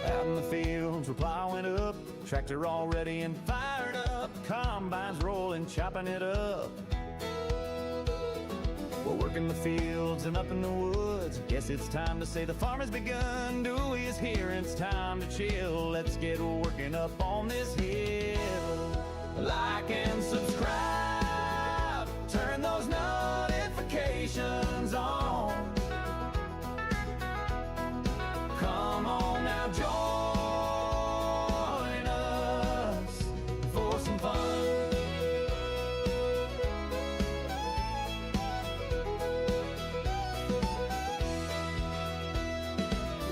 Out in the fields, we're plowing up, tractor all ready and fired up, combines rolling, chopping it up. We're working the fields and up in the woods. Guess it's time to say the farm has begun. Dewey is here and it's time to chill. Let's get working up on this hill. Like and subscribe, turn those notifications on. Come on now, join us for some fun.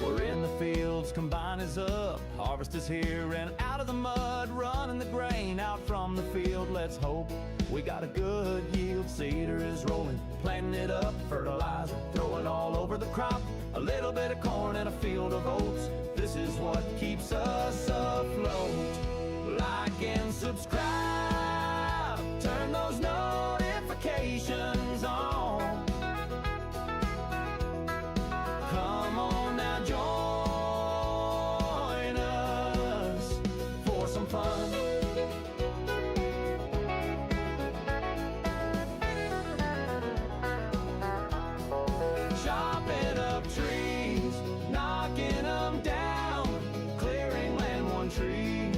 We're in the fields, combine is up, harvest is here and out of the mud, running the grain out from the field. Let's hope we got a good yield. Cedar is rolling, planting it up, fertilizer, throw it all over the crop. A little bit of corn and a field of oats. This is what keeps us afloat. Like and subscribe, turn those notifications on. Come on now, join us for some fun. Chopping up trees, knocking them down, clearing land one tree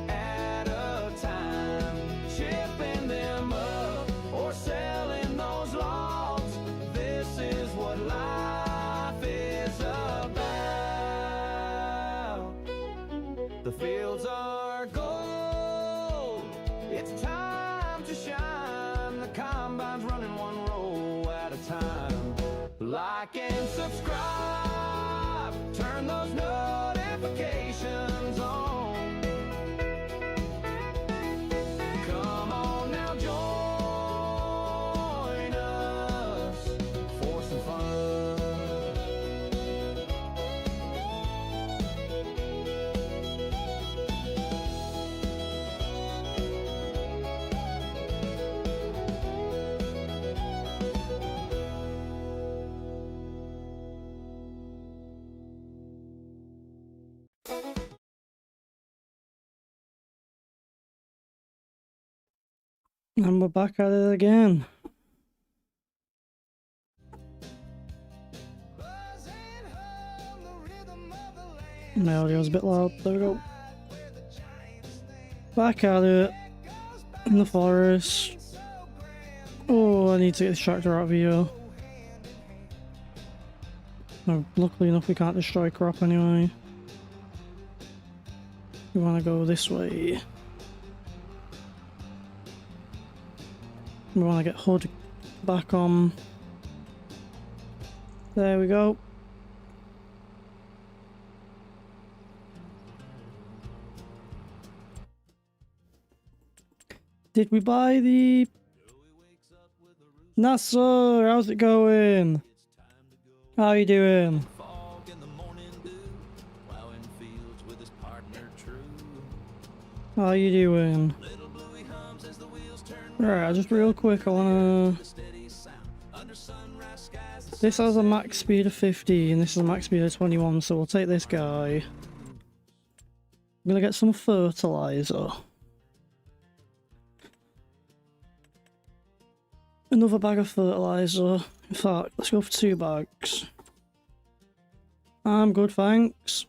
at a time, chipping them up or selling those logs. This is what life is about. The fields are gold, it's time to shine. The combine's running one row at a time. Like and subscribe, turn those notifications on. Come on now, join us for some fun. And we're back at it again. My audio's a bit loud. There we go. Back at it in the forest. Oh, I need to get this tractor out of here. No, luckily enough we can't destroy crop anyway. We want to go this way. We want to get HUD back on. There we go. Did we buy the... Nasser, how's it going? How you doing? How you doing? Right, just real quick, I wanna... This has a max speed of 50 and this is a max speed of 21, so we'll take this guy. I'm gonna get some fertilizer. Another bag of fertilizer. In fact, let's go for 2 bags. I'm good, thanks.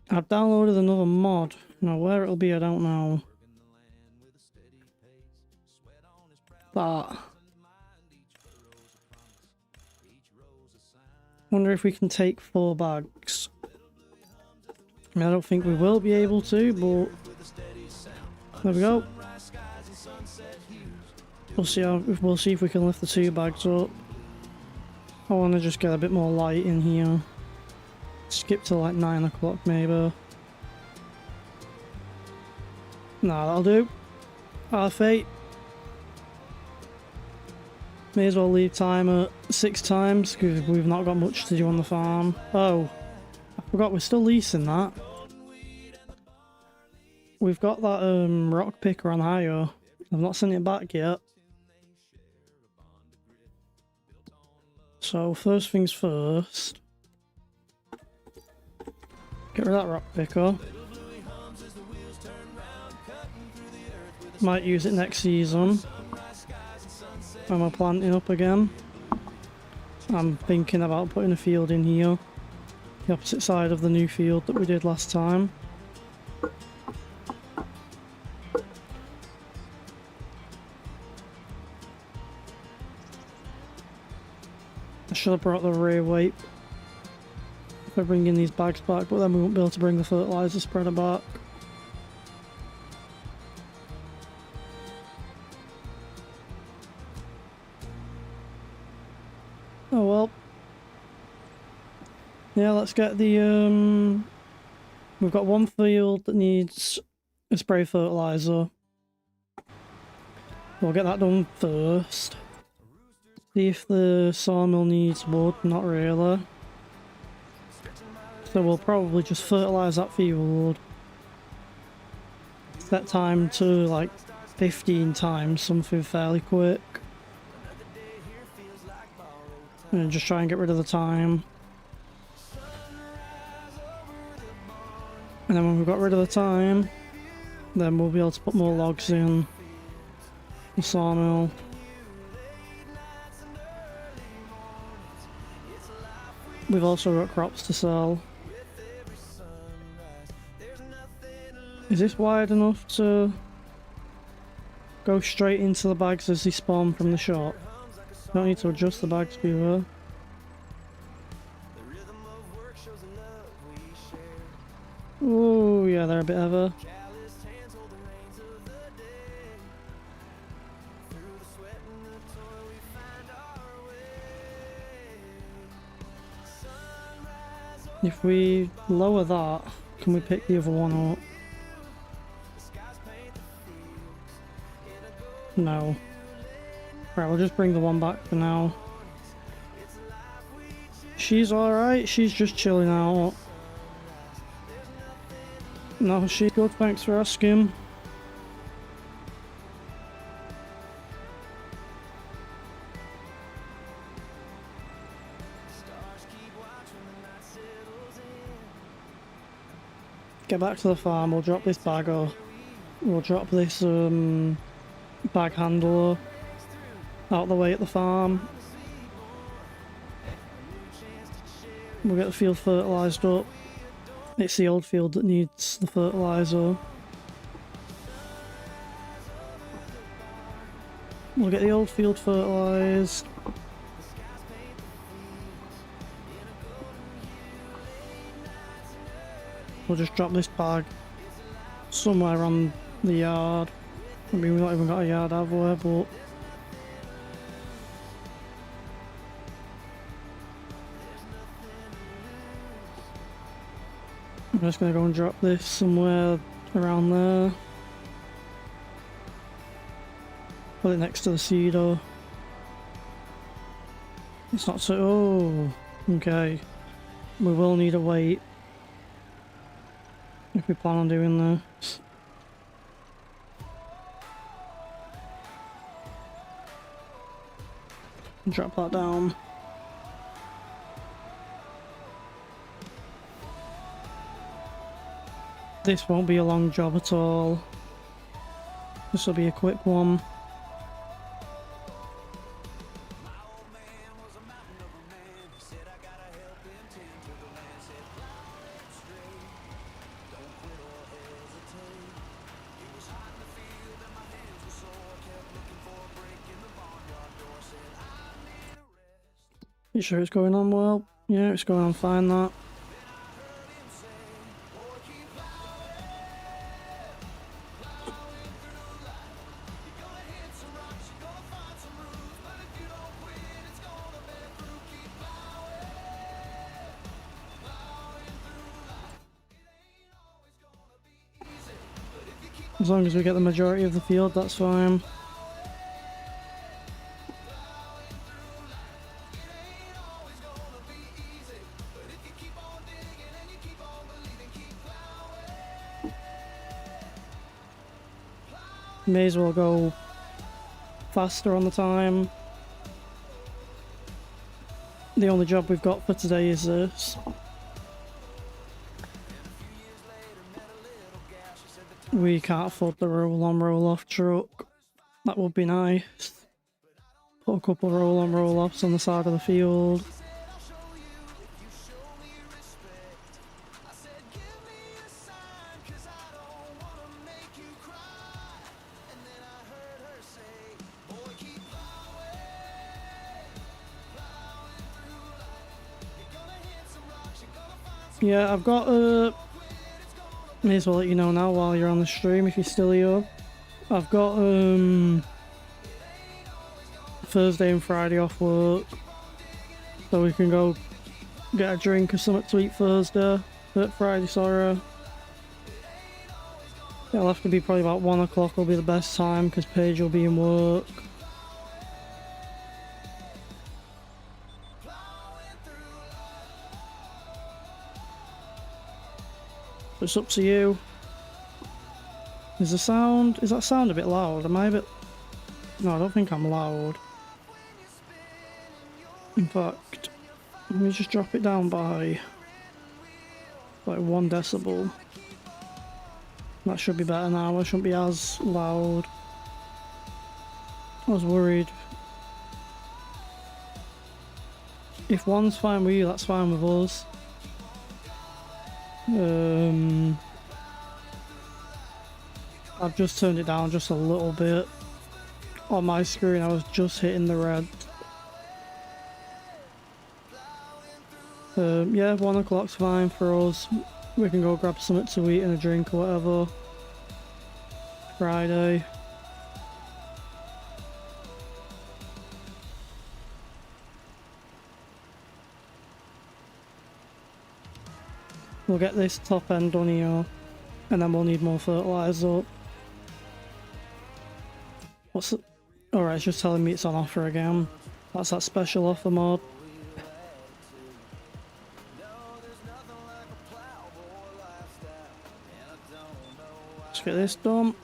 I've downloaded another mod. Now where it'll be, I don't know. But wonder if we can take 4 bags. I mean, I don't think we will be able to, but there we go. We'll see if we can lift the 2 bags up. I want to just get a bit more light in here. Skip to like 9 o'clock maybe. Nah, that'll do. Half 8. May as well leave time at 6 times because we've not got much to do on the farm. Oh, I forgot we're still leasing that. we've got that rock picker on hire. I've not sent it back yet. So first things first. Get rid of that rock picker. Might use it next season when we're planting up again. I'm thinking about putting a field in here, the opposite side of the new field that we did last time. I should have brought the rear weight for bringing these bags back, but then we won't be able to bring the fertilizer spreader back. Oh well. Yeah, let's get the we've got one field that needs a spray fertilizer. We'll get that done first. See if the sawmill needs wood, not really. So we'll probably just fertilise that field. Set time to like 15 times, something fairly quick. And just try and get rid of the time. And then when we've got rid of the time, then we'll be able to put more logs in the sawmill. We've also got crops to sell. Is this wide enough to go straight into the bags as they spawn from the shop? Don't need to adjust the bags, do we? Oh yeah, they're a bit heavy. If we lower that, can we pick the other one up? No. Right, we'll just bring the one back for now. She's alright, she's just chilling out. No, she's good, thanks for asking. Get back to the farm, we'll drop this bagger. We'll drop this bag handler out the way at the farm. We'll get the field fertilised up. It's the old field that needs the fertiliser. We'll get the old field fertilised. We'll just drop this bag somewhere on the yard. I mean, we've not even got a yard, have we? But I'm just going to go and drop this somewhere around there. Put it next to the cedar. It's not so... oh, okay. We will need a weight if we plan on doing this. Drop that down. This won't be a long job at all. This will be a quick one. You sure it's going on well? Yeah, it's going on fine, that. As long as we get the majority of the field, that's fine. May as well go faster on the time. The only job we've got for today is this. We can't afford the roll-on, roll-off truck. That would be nice. Put a couple roll-on, roll-offs on the side of the field. Yeah, I've got may as well let you know now while you're on the stream if you're still here. I've got Thursday and Friday off work, so we can go get a drink or something to eat Friday, sorry. It'll have to be probably about 1 o'clock will be the best time because Paige will be in work. It's up to you. Is that sound a bit loud? Am I a bit... No, I don't think I'm loud. In fact, let me just drop it down by like 1 decibel. That should be better now, I shouldn't be as loud. I was worried. If 1's fine with you, that's fine with us. I've just turned it down just a little bit. On my screen I was just hitting the red. Yeah, 1 o'clock's fine for us. We can go grab something to eat and a drink or whatever. Friday. We'll get this top end done here, and then we'll need more fertiliser. What's it? Alright, it's just telling me it's on offer again. That's that special offer mod. Let's get this done.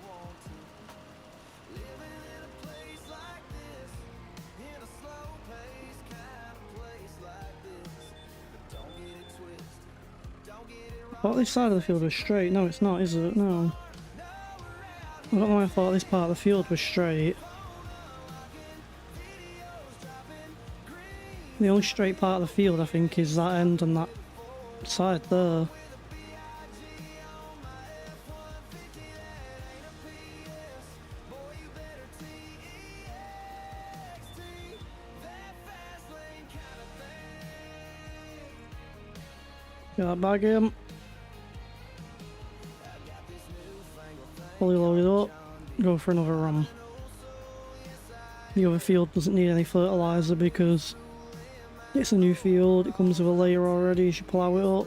I thought this side of the field was straight. No, it's not, is it? No. I don't know why I thought this part of the field was straight. The only straight part of the field, I think, is that end and that side there. Get that bag in. Fully loaded up. Go for another run. The other field doesn't need any fertiliser because it's a new field. It comes with a layer already. You should plough it up.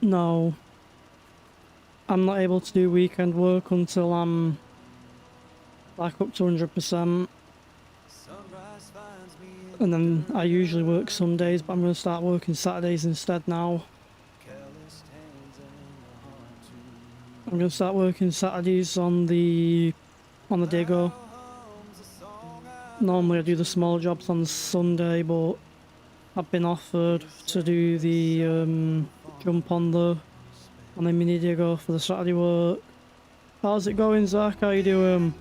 No. I'm not able to do weekend work until I'm back up to 100%. And then I usually work Sundays, but I'm going to start working Saturdays instead now. I'm going to start working Saturdays on the digger. Normally I do the small jobs on Sunday, but I've been offered to do the jump on the mini digger for the Saturday work. How's it going, Zach? How you doing?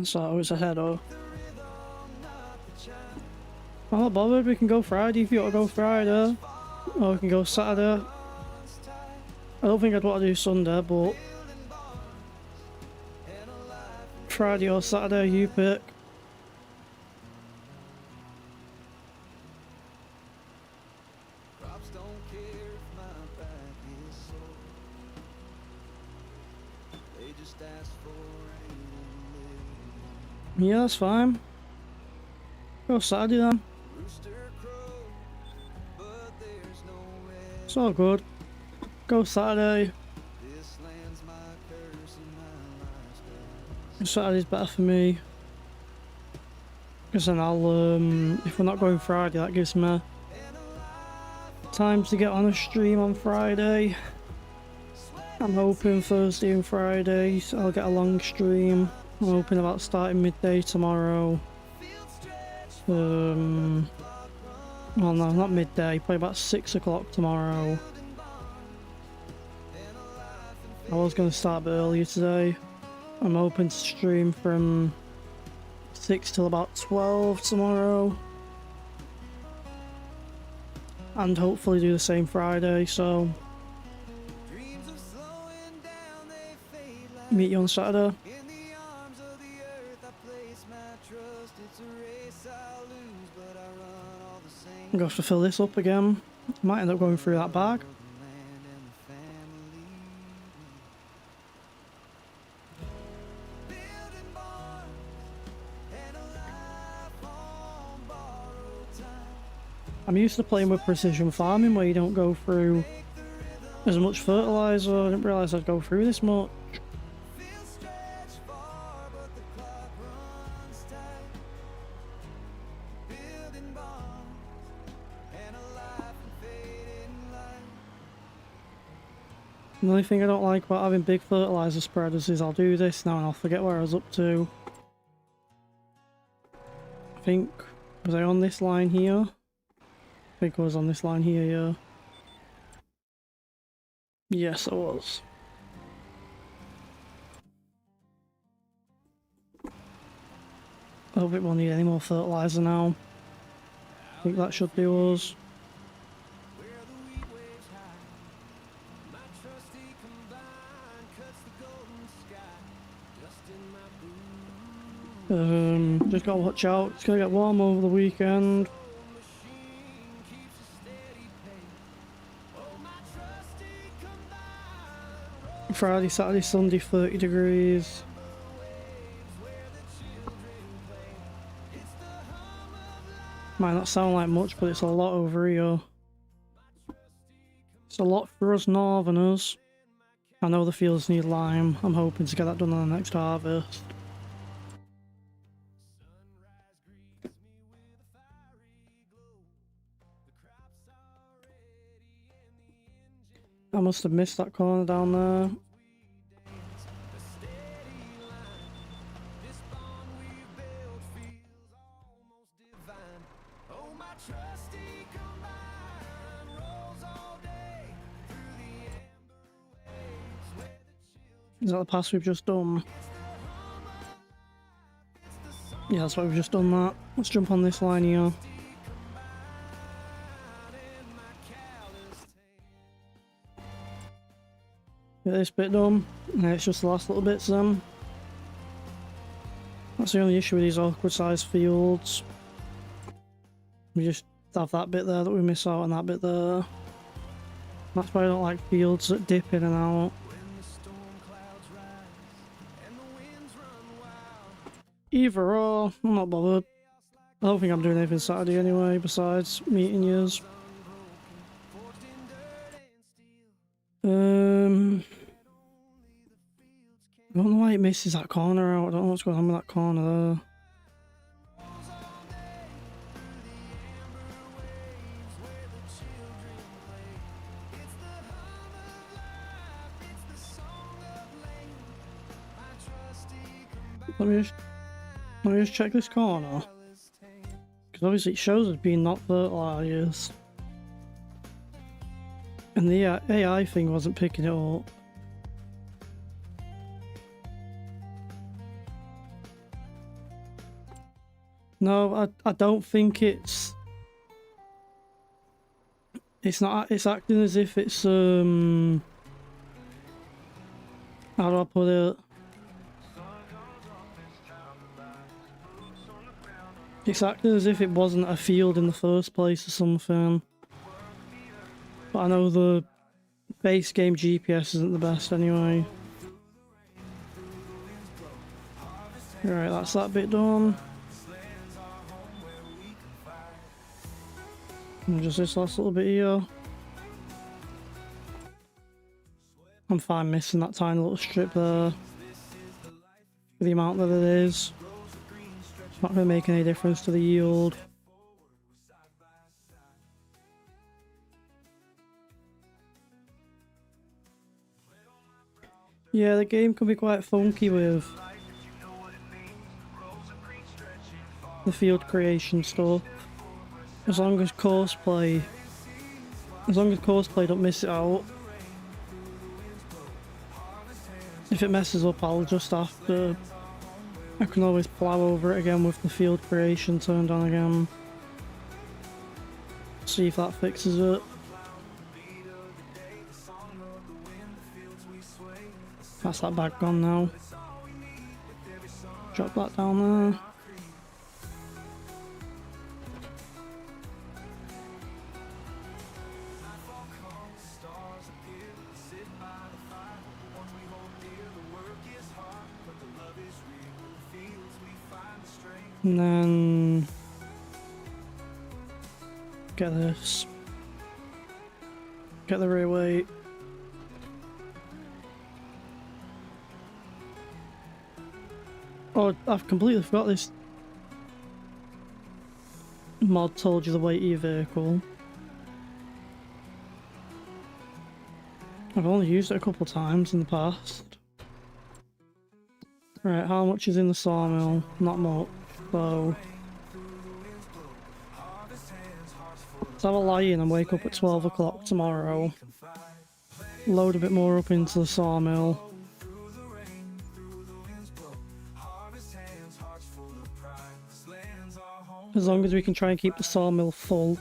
So it's a header. I'm not bothered, we can go Friday if you want to go Friday. Or we can go Saturday. I don't think I'd want to do Sunday, but Friday or Saturday, you pick. Yeah, that's fine. Go Saturday then. It's all good. Go Saturday. Saturday's better for me. Because then I'll, if we're not going Friday, that gives me time to get on a stream on Friday. I'm hoping Thursday and Friday I'll get a long stream. I'm hoping about starting midday tomorrow. Well, no, not midday, probably about 6 o'clock tomorrow. I was going to start a bit earlier today. I'm hoping to stream from 6 till about 12 tomorrow. And hopefully do the same Friday, so meet you on Saturday. I'm going to have to fill this up again. Might end up going through that bag. I'm used to playing with precision farming where you don't go through as much fertilizer. I didn't realise I'd go through this much. The only thing I don't like about having big fertilizer spreaders is I'll do this now and I'll forget where I was up to. I think, was I on this line here? I think I was on this line here, yeah. Yes, I was. I hope it won't need any more fertilizer now. I think that should do us. Just gotta watch out, it's gonna get warm over the weekend. Friday, Saturday, Sunday, 30 degrees. Might not sound like much, but it's a lot over here. It's a lot for us northerners. I know the fields need lime. I'm hoping to get that done on the next harvest. I must have missed that corner down there. Is that the pass we've just done? Yeah, that's what we've just done that. Let's jump on this line here. Get this bit done, and it's just the last little bits then. That's the only issue with these awkward sized fields. We just have that bit there that we miss out and that bit there. That's why I don't like fields that dip in and out. Either or, I'm not bothered. I don't think I'm doing anything Saturday anyway, besides meeting yous. I don't know why it misses that corner out. I don't know what's going on with that corner there. Let me just check this corner. Because obviously it shows it's being not fertilised. And the AI thing wasn't picking it up. No, I don't think it's not, it's acting as if it's, how do I put it? It's acting as if it wasn't a field in the first place or something. But I know the base game GPS isn't the best anyway. Right, that's that bit done. And just this last little bit here. I'm fine missing that tiny little strip there. for the amount that it is. Not going to make any difference to the yield. Yeah, the game can be quite funky with the field creation stuff. As long as courseplay don't miss it out. If it messes up, I'll just have to... I can always plow over it again with the field creation turned on again. See if that fixes it. That's that bag gone now. Drop that down there. And then get this. Get the rear weight. Oh, I've completely forgot this mod told you the weight of your vehicle. I've only used it a couple times in the past. Right, how much is in the sawmill? Not much. So let's have a lie-in and wake up at 12 o'clock tomorrow. Load a bit more up into the sawmill. As long as we can try and keep the sawmill full.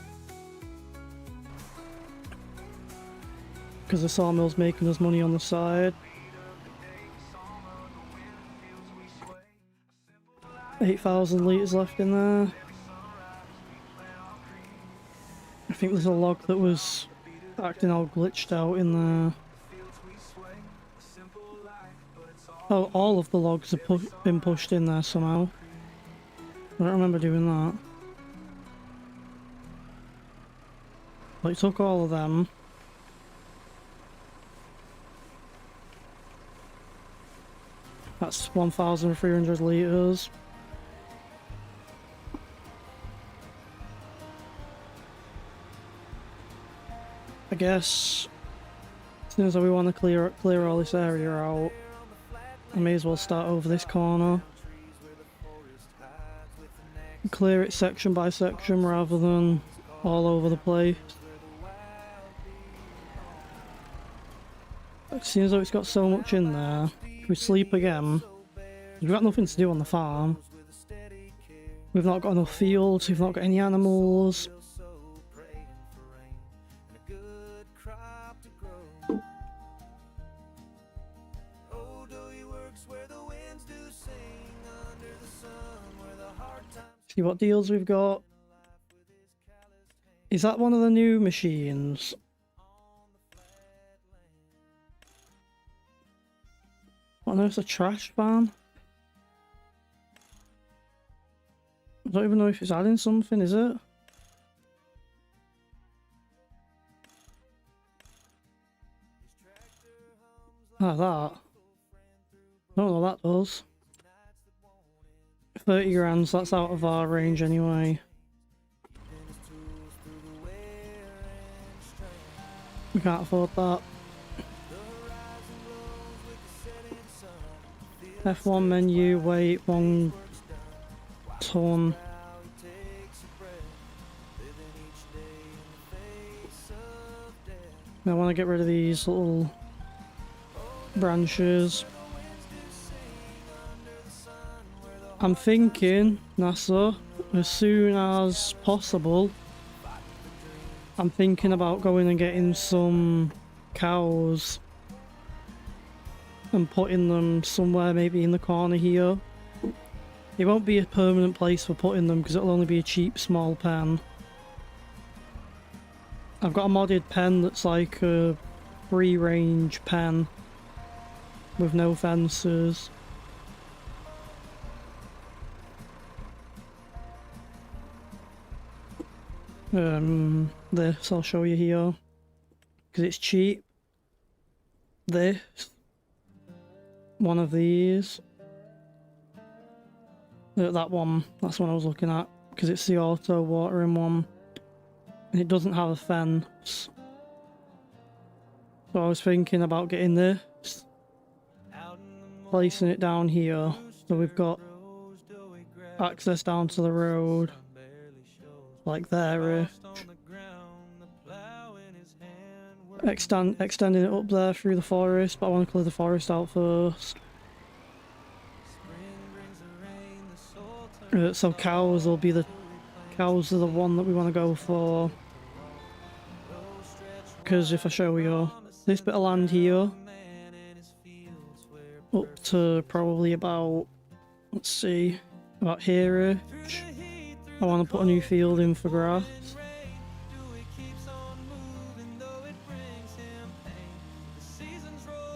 Because the sawmill's making us money on the side. 8,000 litres left in there. I think there's a log that was acting all glitched out in there. Oh, all of the logs have been pushed in there somehow. I don't remember doing that. But it took all of them. That's 1,300 litres. I guess as soon as we want to clear all this area out, I may as well start over this corner. Clear it section by section rather than all over the place. It seems though it's got so much in there. If we sleep again, we've got nothing to do on the farm. We've not got enough fields, we've not got any animals. See what deals we've got. Is that one of the new machines? Oh no, it's a trash van. I don't even know if it's adding something, is it? Ah, that. I don't know what that does. 30 grand, so that's out of our range anyway. We can't afford that. F1 menu, weight, 1 ton. I want to get rid of these little branches. I'm thinking, NASA, as soon as possible, I'm thinking about going and getting some cows and putting them somewhere, maybe in the corner here. It won't be a permanent place for putting them because it'll only be a cheap small pen. I've got a modded pen that's like a free range pen with no fences. This I'll show you here because it's cheap. This, one of these, That one, that's what I was looking at, because it's the auto watering one. And it doesn't have a fence. So I was thinking about getting this, placing it down here, so we've got access down to the road, like there. Extending it up there through the forest, but I want to clear the forest out first. So cows will be the cows are the one that we want to go for. Because if I show you this bit of land here, up to probably about, let's see, about here-ish, I want to put a new field in for grass.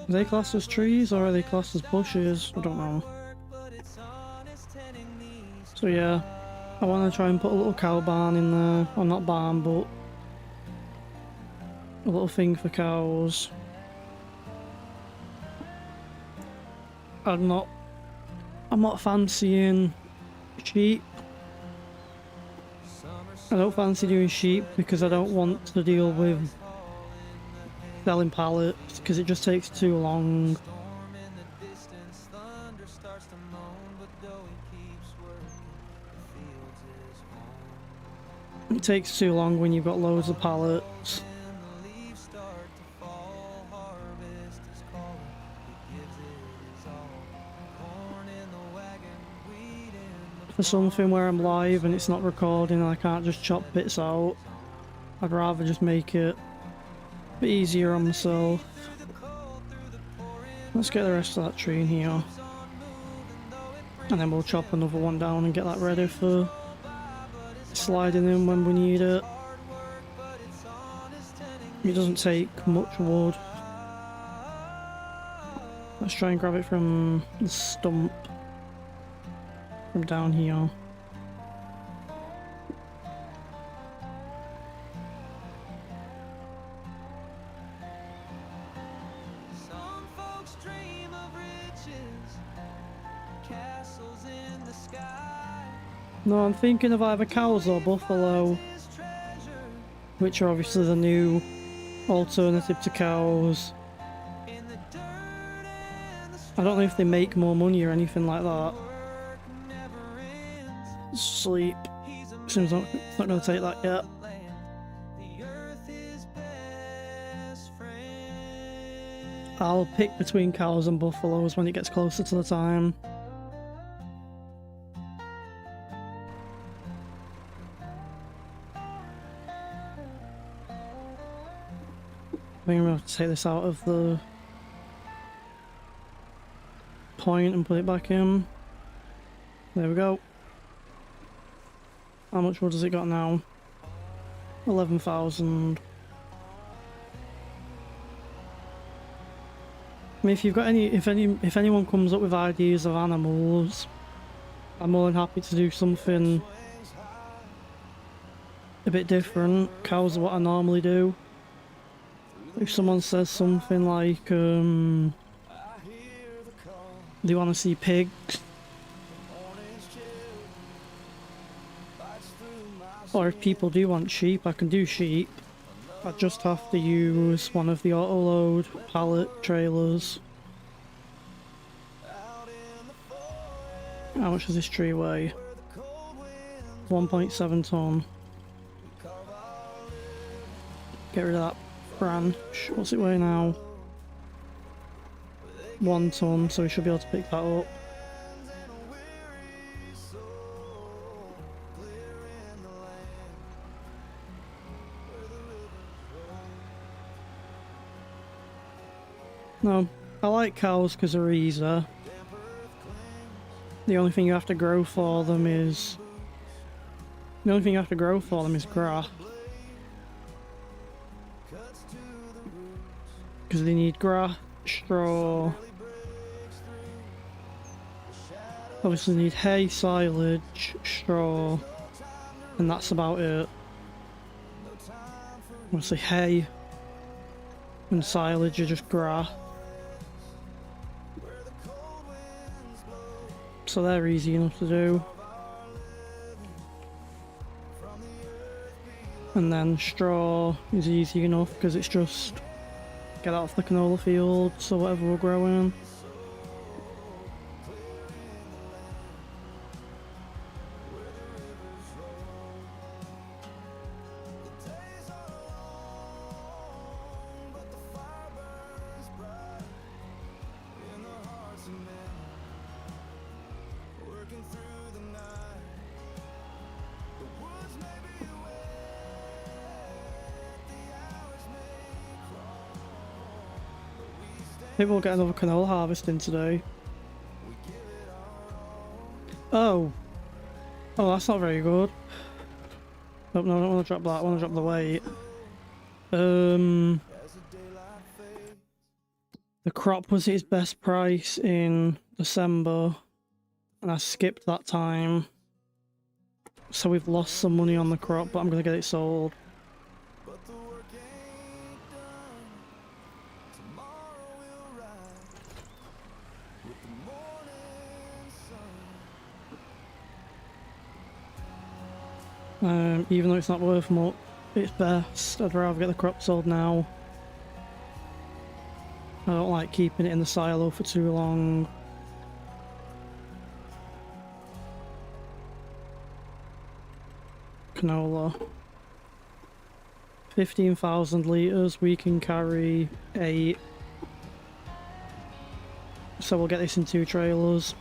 Are they classed as trees or are they classed as bushes? I don't know. So yeah, I want to try and put a little cow barn in there. Well, not barn, but a little thing for cows. I'm not fancying sheep. I don't fancy doing sheep because I don't want to deal with selling pallets because it just takes too long. It takes too long when you've got loads of pallets. For something where I'm live and it's not recording and I can't just chop bits out, I'd rather just make it a bit easier on myself. Let's get the rest of that tree in here. And then we'll chop another one down and get that ready for sliding in when we need it. It doesn't take much wood. Let's try and grab it from the stump. From down here. Some folks dream of riches, castles in the sky. No, I'm thinking of either cows or buffalo, which are obviously the new alternative to cows. I don't know if they make more money or anything like that. Sleep. Seems like it's not going to take that yet. I'll pick between cows and buffaloes when it gets closer to the time. I think I'm going to have to take this out of the point and put it back in. There we go. How much wood has it got now? 11,000. I mean, if you've got if anyone comes up with ideas of animals, I'm more than happy to do something a bit different. Cows are what I normally do. If someone says something like, do you want to see pigs? Or if people do want sheep, I can do sheep. I just have to use one of the auto-load pallet trailers. How much does this tree weigh? 1.7 ton. Get rid of that branch. What's it weigh now? 1 ton, so we should be able to pick that up. No, I like cows because they're easy. The only thing you have to grow for them is... grass. Because they need grass, straw... Obviously need hay, silage, straw... And that's about it. Obviously hay and silage are just grass. so they're easy enough to do. And then straw is easy enough because it's just get out of the canola field, so whatever we're growing. Maybe we'll get another canola harvesting today. Oh. Oh, that's not very good. Oh, no, I don't want to drop that. I want to drop the weight. The crop was its best price in December, and I skipped that time. So we've lost some money on the crop, but I'm going to get it sold. Even though it's not worth much, it's best. I'd rather get the crop sold now. I don't like keeping it in the silo for too long. Canola. 15,000 litres, we can carry 8. So we'll get this in 2 trailers.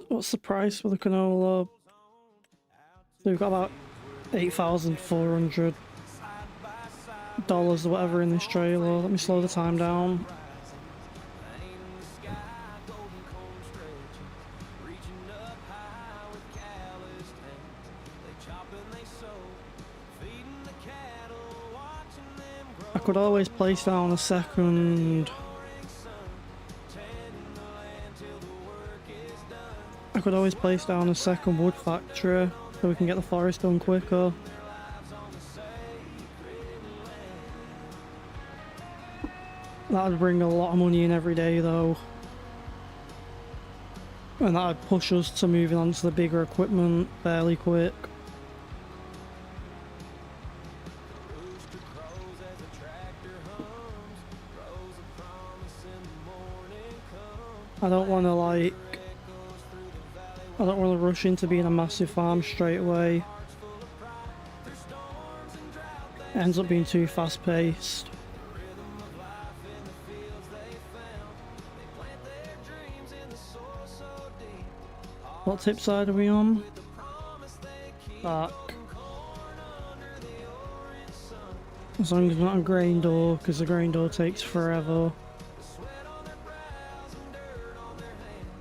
What's the price for the canola? So we've got about $8,400 or whatever in this trailer. Let me slow the time down. I could always place down a second. I could always place down a second wood factory so we can get the forest done quicker. That would bring a lot of money in every day though. And that would push us to moving on to the bigger equipment fairly quick. I don't want to rush into being a massive farm straight away. It ends up being too fast paced. What tip side are we on? Back. As long as it's not a grain door, because the grain door takes forever.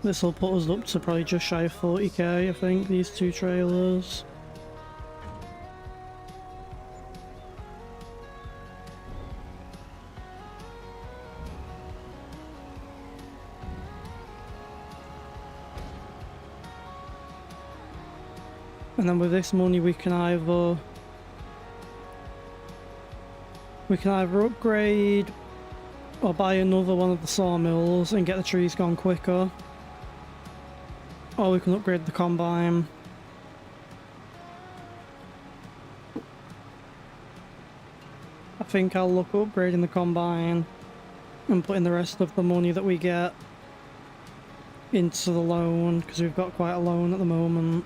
This will put us up to probably just shy of 40k, I think, these 2 trailers. And then with this money we can either upgrade or buy another one of the sawmills and get the trees gone quicker. Or we can upgrade the combine. I think I'll look at upgrading the combine and putting the rest of the money that we get into the loan, because we've got quite a loan at the moment.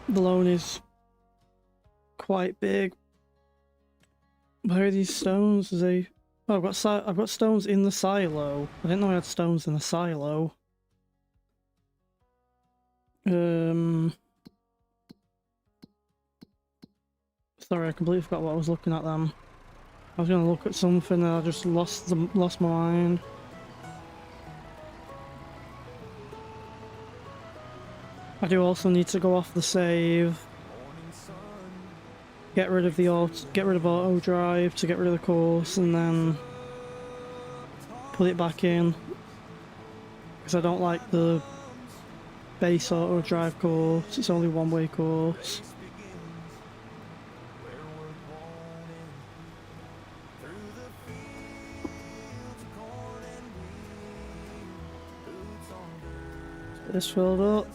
The loan is quite big. Where are these stones? Is they... Oh, I've got stones in the silo. I didn't know I had stones in the silo. Sorry, I completely forgot what I was looking at then. I was gonna look at something and I just lost my mind. I do also need to go off the save. Get rid of auto drive to get rid of the course, and then put it back in. because I don't like the base auto drive course. It's only one-way course. Get this filled up.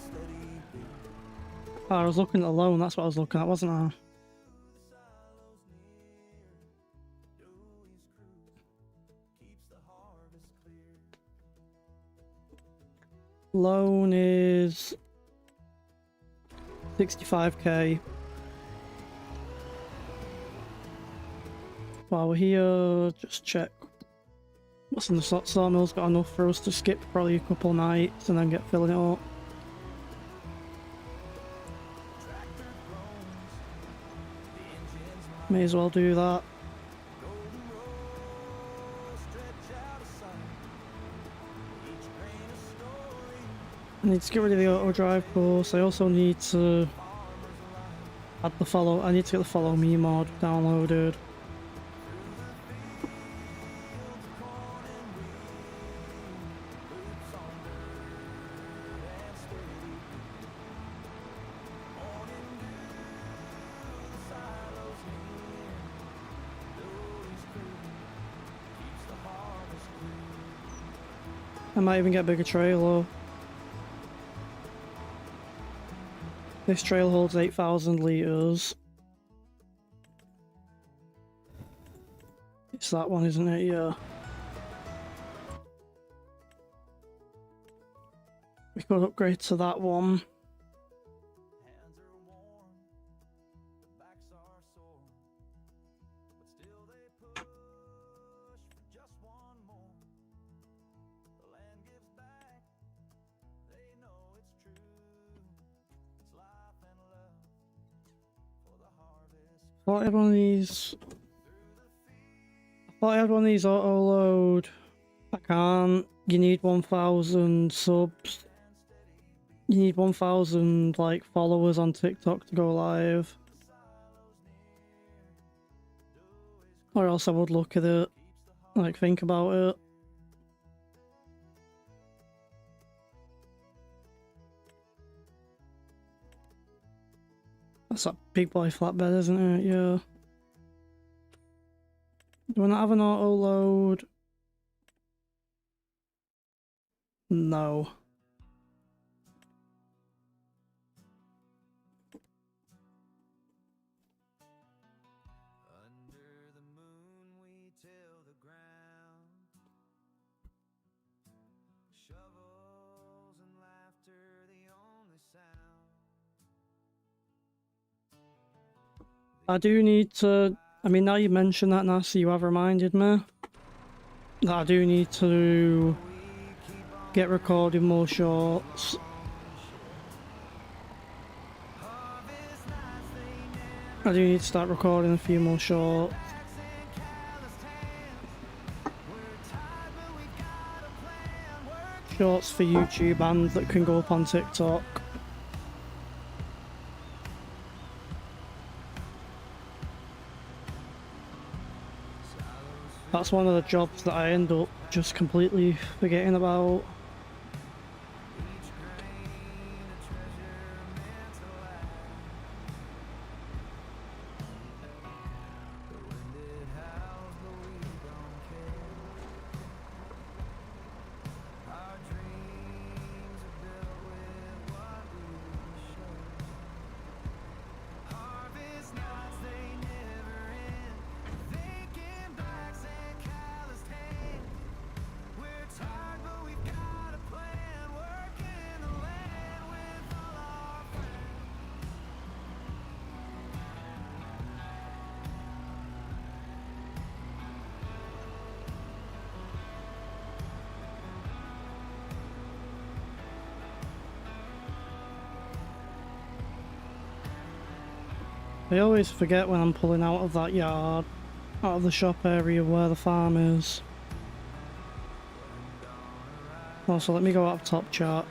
Oh, I was looking at the loan, that's what I was looking at, wasn't I? Loan is 65k. While we're here, just check what's in the sawmill's got enough for us to skip probably a couple nights and then get filling it up. May as well do that. I need to get rid of the auto drive course. I also need to add the follow. I need to get the follow me mod downloaded. I might even get a bigger trailer. This trailer holds 8,000 litres. It's that one, isn't it? Yeah. We could upgrade to that one. I thought I had one of these. I thought I had one of these auto load. I can't. You need 1,000 subs. You need 1,000 like followers on TikTok to go live. Or else I would look at it. Like think about it. That's that big boy flatbed, isn't it? Yeah. Do I not have an auto load? No. Under the moon we till the ground. Shovels and laughter the only sound. I do need to, I mean, now you mention that, Nasty, you have reminded me that I do need to get recording more shorts. I do need to start recording a few more shorts. Shorts for YouTube and that can go up on TikTok. That's one of the jobs that I end up just completely forgetting about. I always forget when I'm pulling out of that yard, out of the shop area where the farm is. Also, let me go out of top chart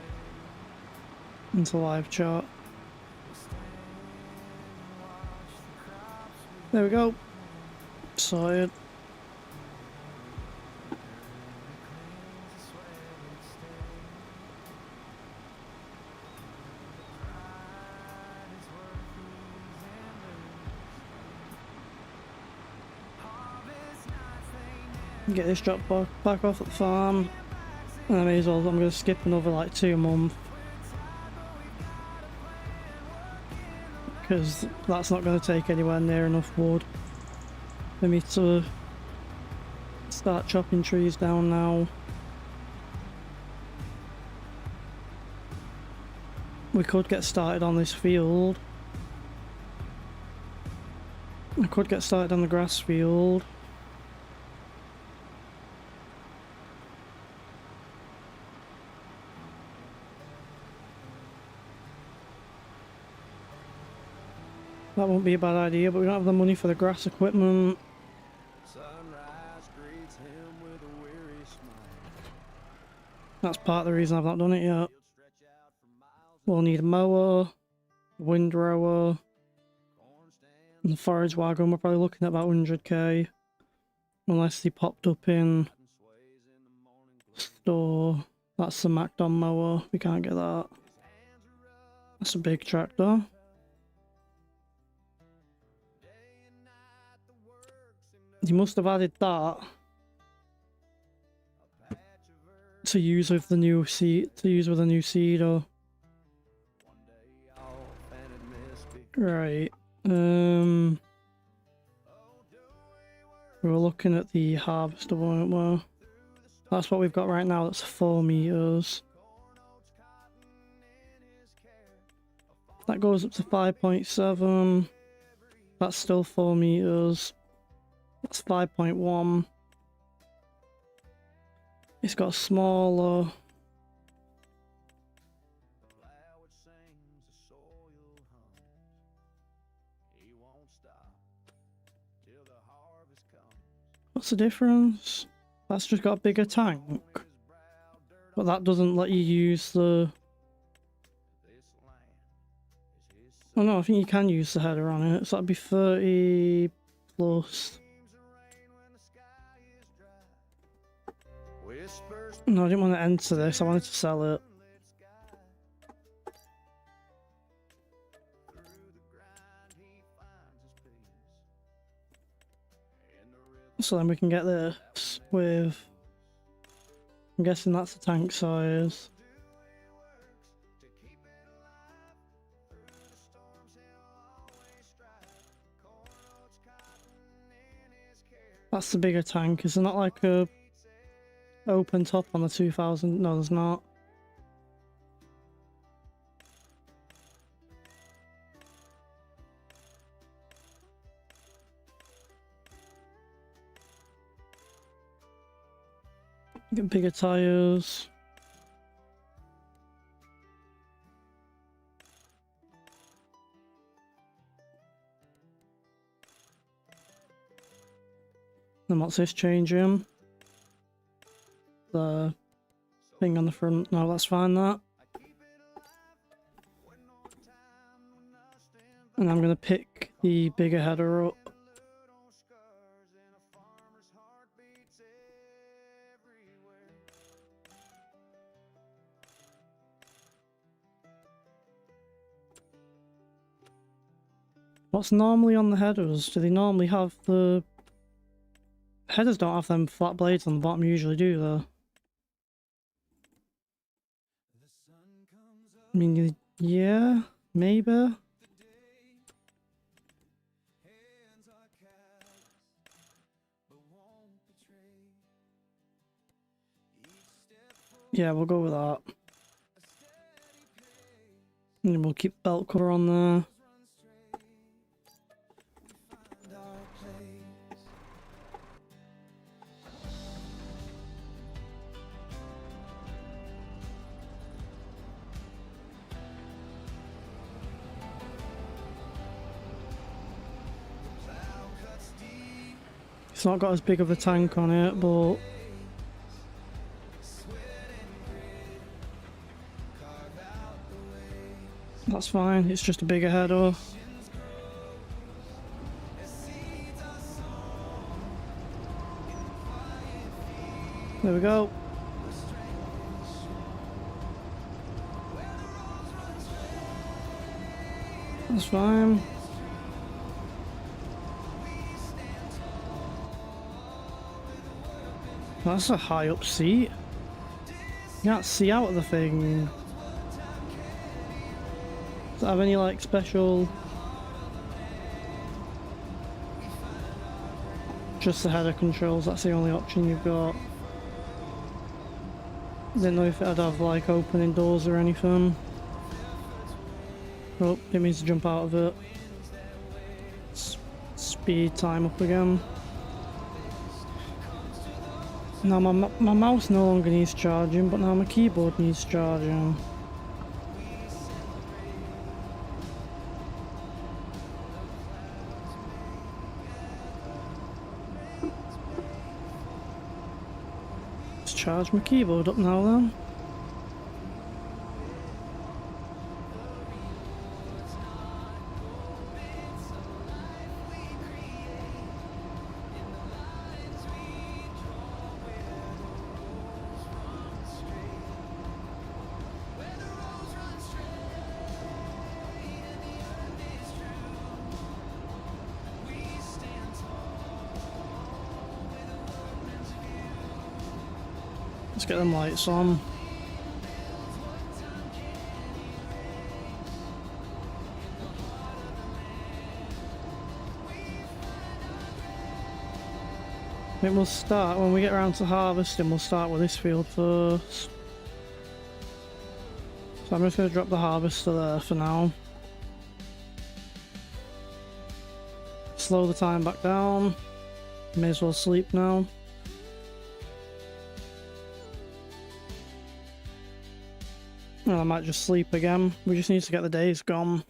into live chart. There we go. Sorted. Get this drop back off at the farm. And I may as well, I'm going to skip another like 2 months. Because that's not going to take anywhere near enough wood for me to start chopping trees down now. We could get started on this field. I could get started on the grass field. That won't be a bad idea, but we don't have the money for the grass equipment. Sunrise greets him with a weary smile. That's part of the reason I've not done it yet. Fields stretch out for miles. We'll need a mower, a windrower, Corn stands and the forage wagon. We're probably looking at about 100k. Unless they popped up in and sways in the morning glow. store. That's the Macdon mower. We can't get that. His hands are up That's a big tractor. day and night. The works in You must have added that a patch of earth. to use with the new seed. To use with a new seeder. One day off and it missed be. Right. Oh, do we work We were looking at the harvester, weren't we? That's what we've got right now. That's 4 meters. corn oats cotton in his care. That goes up to 5.7. That's still 4 meters. That's 5.1. It's got a smaller. The plow it sings, the soil hums. He won't stop till the harvest comes. What's the difference? That's just got a bigger tank. His brow dirt But that doesn't let you use the... this land is his Oh no, I think you can use the header on it. So that'd be 30 plus. seems to rain when the sky is dry. Whispers No, I didn't want to enter this. I wanted to sell it. lit sky. Through the grind he finds his peace. In the rhythm So then we can get this with... I'm guessing that's the tank size. to keep it alive. Through the storms he'll always strive. Corn oats cotton in his care. That's the bigger tank. Is there not like a open top on the 2000? No, there's not. Get bigger tires. Then what's this changing? The thing on the front. No, that's fine, that. I keep it alive when all the time when I stand And I'm gonna pick the bigger header up. blood on scars and a farmer's heart beats everywhere. What's normally on the headers? Do they normally have the... Headers don't have them flat blades on the bottom usually, do they? The sun comes up I mean, yeah, maybe. the day. Hands are callous, but won't betray. Each step forward, Yeah, we'll go with that. a steady pace. And then we'll keep belt cover on there. Run straight, we find our place. The plow cuts deep, It's not got as big of a tank on it, but sweat and grit, carve out the way. that's fine. It's just a bigger header. As seeds are sown in the quiet field, There we go. where strength is shown, where the roads run straight. That's fine. We stand tall with the world That's a high up seat. You can't see out of the thing. Does it have any like special... Just the header controls, that's the only option you've got. Didn't know if it'd have like opening doors or anything. Oh, it means to jump out of it. Speed time up again. Now my mouse no longer needs charging, but now my keyboard needs charging. Let's charge my keyboard up now then. Let's get them lights on. I think we'll start, when we get around to harvesting, we'll start with this field first. So I'm just going to drop the harvester there for now. Slow the time back down. May as well sleep now. Well, I might just sleep again. We just need to get the days gone.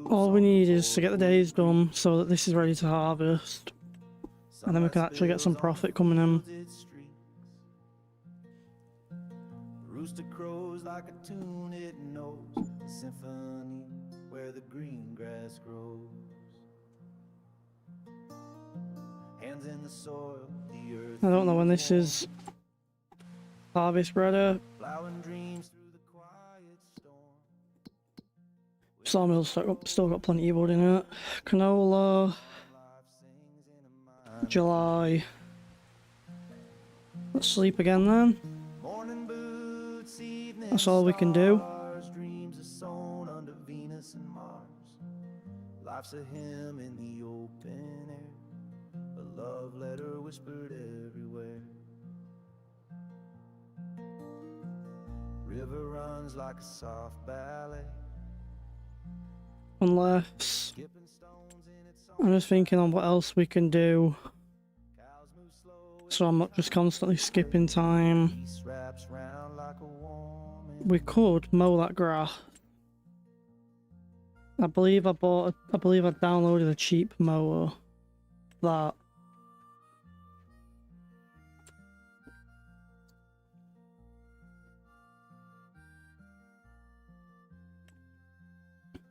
All we need is to get the days done so that this is ready to harvest. And then we can actually get some profit coming in. Rooster crows like a tune it knows, a symphony where the green grass grows. Hands in the soil, the earth. I don't know when this is harvest ready. Plowing dreams through the quiet storm. Sawmill's still got plenty of wood in it. Canola, July. Let's sleep again then. Morning boots, evening That's all we can do. stars, dreams are sown under Venus and Mars. Life's a hymn in the open air, a love letter whispered everywhere. River runs like a soft ballet. Unless... I'm just thinking on what else we can do. So I'm not just constantly skipping time. We could mow that grass. I believe I downloaded a cheap mower. That.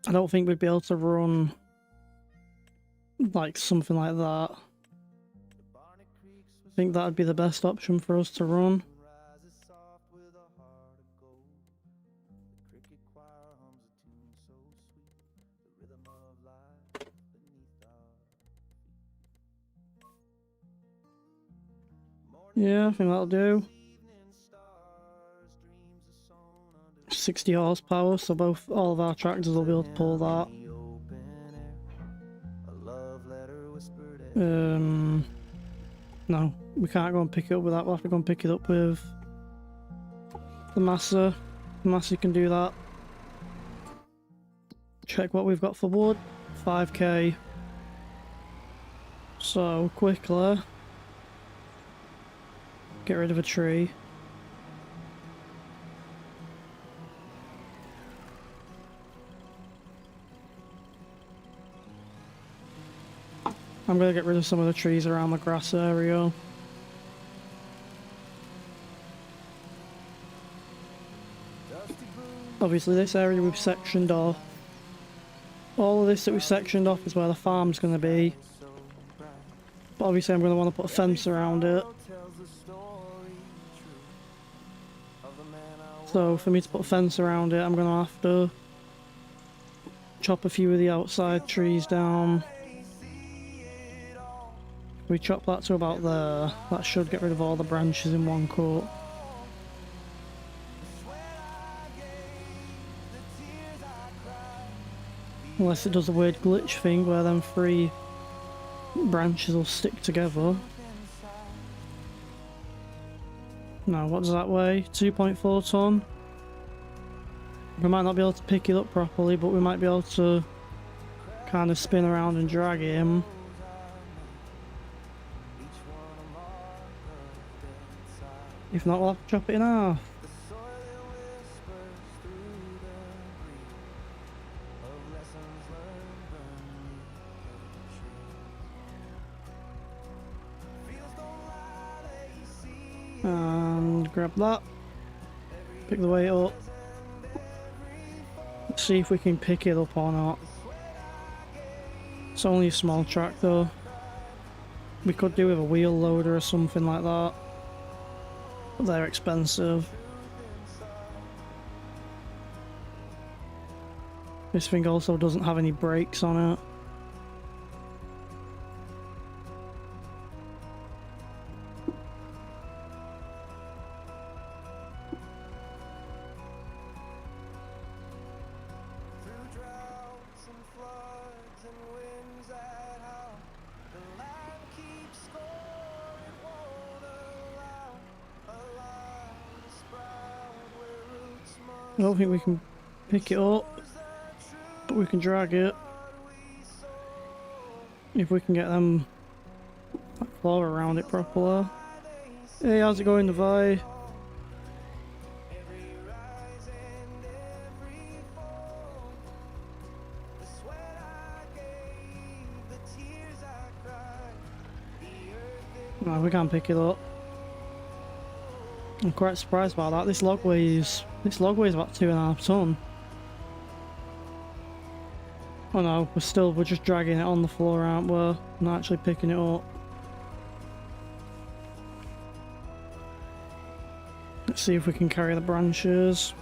I don't think we'd be able to run like something like that. I think that would be the best option for us to run. Yeah, I think that'll do. 60 horsepower, so all of our tractors will be able to pull that. No, we can't go and pick it up with that. We'll have to go and pick it up with the Massa. The Massa can do that. Check what we've got for wood. 5k. So, quickly get rid of a tree. I'm gonna get rid of some of the trees around the grass area. Obviously this area we've sectioned off. All of this that we've sectioned off is where the farm's gonna be. But obviously I'm gonna want to put a fence around it. So for me to put a fence around it, I'm gonna have to chop a few of the outside trees down. If we chop that to about there, that should get rid of all the branches in one coat. Unless it does a weird glitch thing where them three branches will stick together. Now, what does that weigh? 2.4 ton? We might not be able to pick it up properly, but we might be able to kind of spin around and drag him. If not, we'll have to chop it in half. And grab that. Pick the weight up. Let's see if we can pick it up or not. It's only a small track though. We could do with a wheel loader or something like that. But they're expensive. This thing also doesn't have any brakes on it. I don't think we can pick it up, but we can drag it. If we can get them that floor around it properly. Hey, how's it going, Levi? No, we can't pick it up. I'm quite surprised about that. This log weighs about 2.5 ton. Oh no, we're just dragging it on the floor, aren't we? Not actually picking it up. Let's see if we can carry the branches.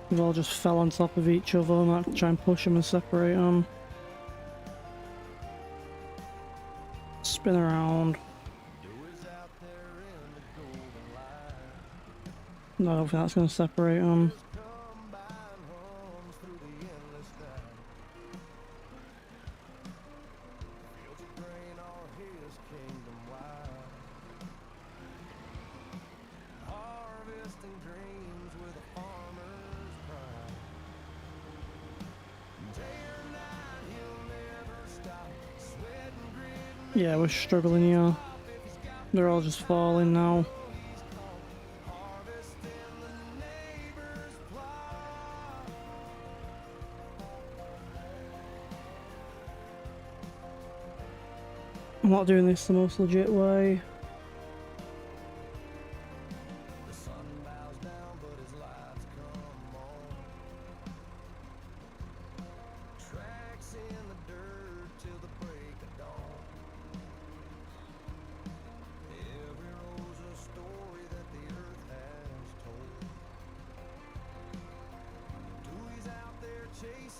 They all just fell on top of each other, and I have to try and push them and separate them. Spin around. No, I don't think that's going to separate them. Yeah, we're struggling here. They're all just falling now. I'm not doing this the most legit way.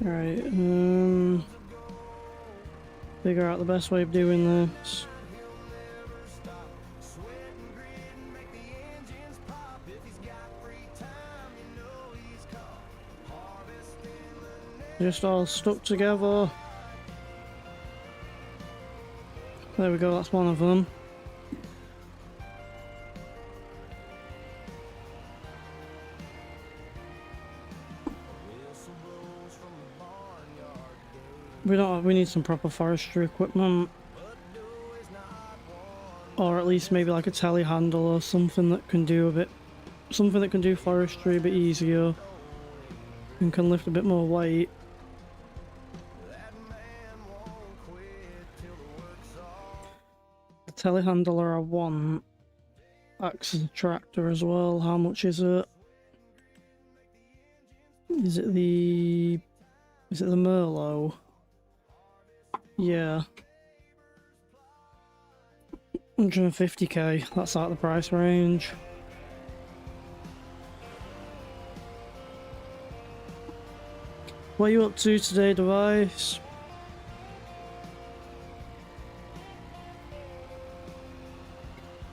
Alright, figure out the best way of doing this. Just all stuck together. There we go, that's one of them. We need some proper forestry equipment. Or at least maybe like a telehandle or something that can do forestry a bit easier and can lift a bit more weight. The telehandler I want acts as a tractor as well. How much is it? Is it the Merlot? Yeah. 150k, that's out of the price range. What are you up to today, Device?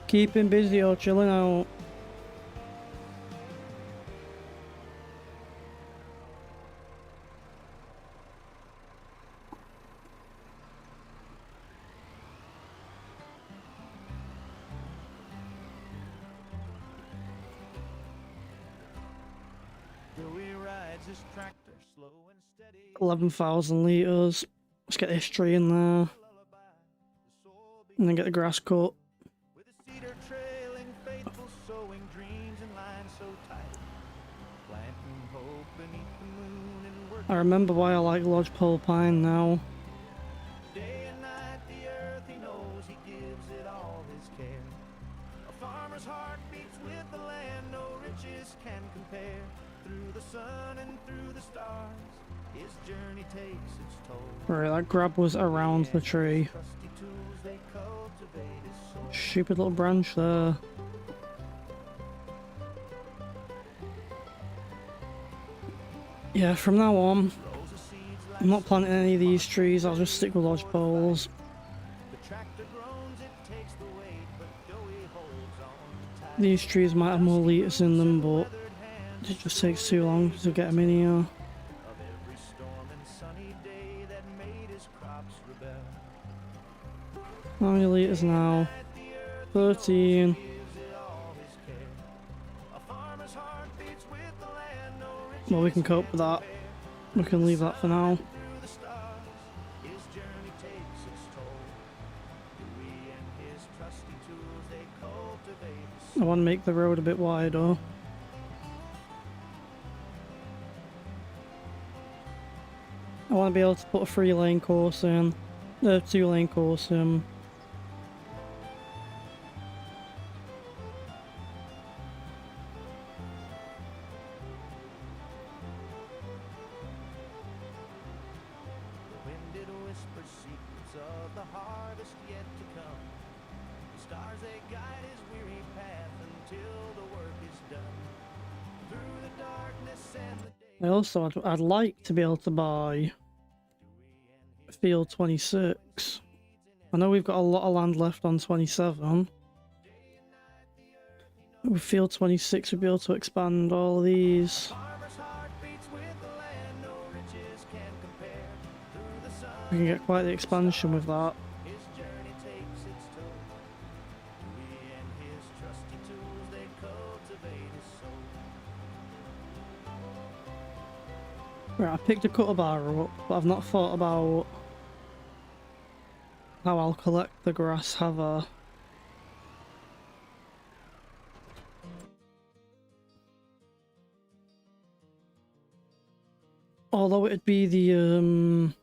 Keeping busy or chilling out? Joey rides his tractor slow and steady. 11,000 litres. Let's get this tree in there. And then get the grass cut. With a cedar trailing, faithful sowing dreams in lines so tight. Planting hope beneath the moon and working I remember why I like lodgepole pine now. day and night. The earth he knows, he gives it all his care. A farmer's heart beats with the land, no riches can compare. Through the sun and through the stars, his journey takes its toll. Right, that grab was around the tree. Trusty tools, they cultivate his soul. Stupid little branch there. Yeah, from now on, Rows of seeds like I'm not planting any of these trees, I'll just stick with lodgepoles. the tractor groans, it takes the weight, but Joey holds on tight. These trees might have more litres in them, but Weathered hand it just takes too long to get them in here. of every storm and sunny day that made his crops rebel. How many litres now? 13. Gives it all his care. A farmer's heart beats with the land, no riches Well, we can cope with that. We can leave that for now. through the stars. His journey takes its toll. Dewey and his trusty tools, they cultivate his I want to make the road a bit wider. I want to be able to put a 3-lane course in. 2-lane course in. The wind it whispers secrets of the harvest yet to come. The stars they guide his weary path until the work is done. Through the darkness and the day, I also, I'd like to be able to buy Field 26. I know we've got a lot of land left on 27. With Field 26 we'll be able to expand all of these. farmer's heart beats with the land, no riches can compare. Through the sun, We can get quite the expansion with that. his journey takes its toll. Dewey and his trusty tools, they cultivate his soul. Right, I picked a cultivar up, but I've not thought about how I'll collect the grass heather. Although it'd be the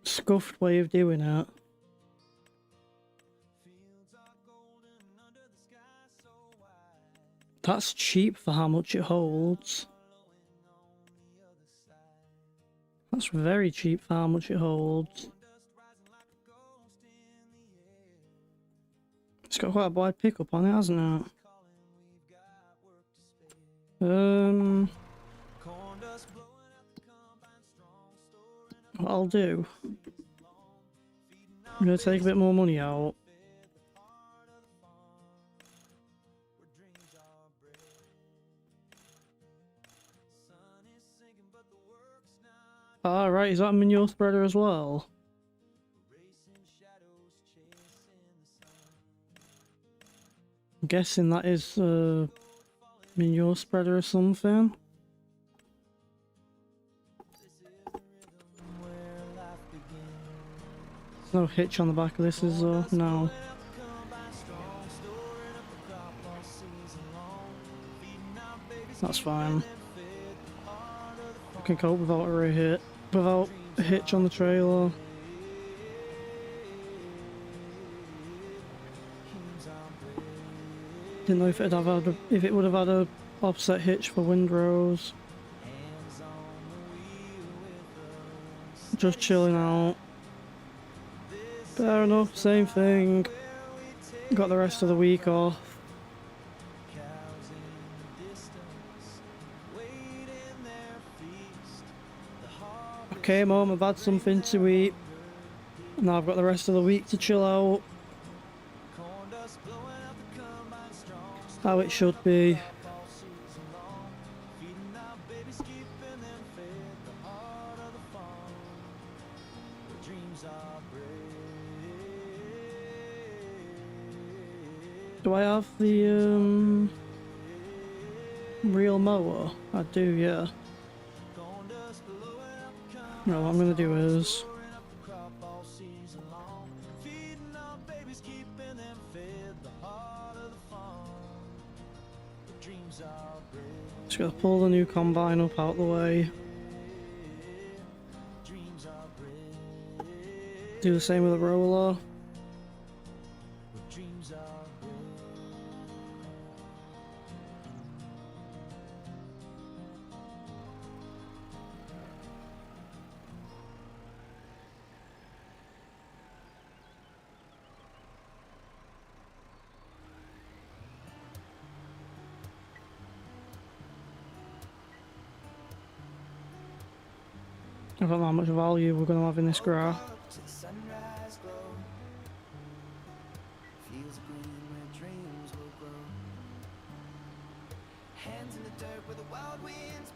scuffed way of doing it. That's cheap for how much it holds. That's very cheap for how much it holds. It's got quite a wide pickup on it, hasn't it? What I'll do, I'm gonna take a bit more money out. Alright, is that a manure spreader as well? I'm guessing that is a manure spreader or something. There's no hitch on the back of this, is there? No. That's fine. I can cope without without a hitch on the trailer. Didn't know if it would have had a offset hitch for windrows. Just chilling out. Fair enough, same thing. Got the rest of the week off. I came home, I've had something to eat. Now I've got the rest of the week to chill out. How it should be. Do I have the real mower? I do, yeah. No, what I'm gonna do is just gotta pull the new combine up out the way. Do the same with the roller. I don't know how much value we're going to have in this graph.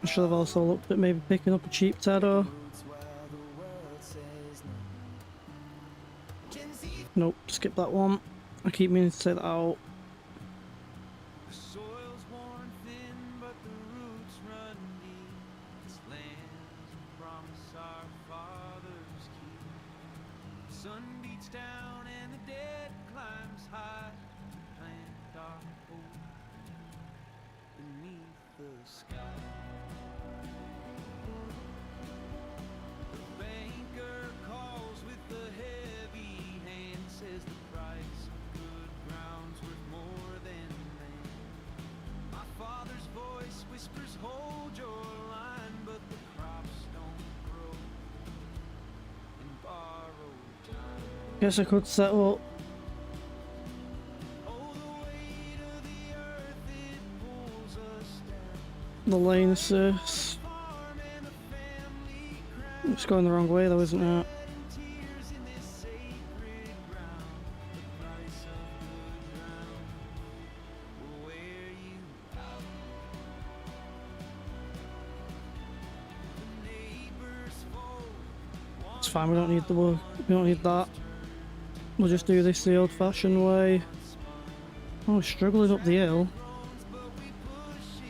I should have also looked at maybe picking up a cheap Tedder. Nope, skip that one. I keep meaning to take that out. Guess I could set up the lane assist. It's going the wrong way though, isn't it? It's fine, we don't need the work. We don't need that. We'll just do this the old-fashioned way. Oh, we're struggling up the hill.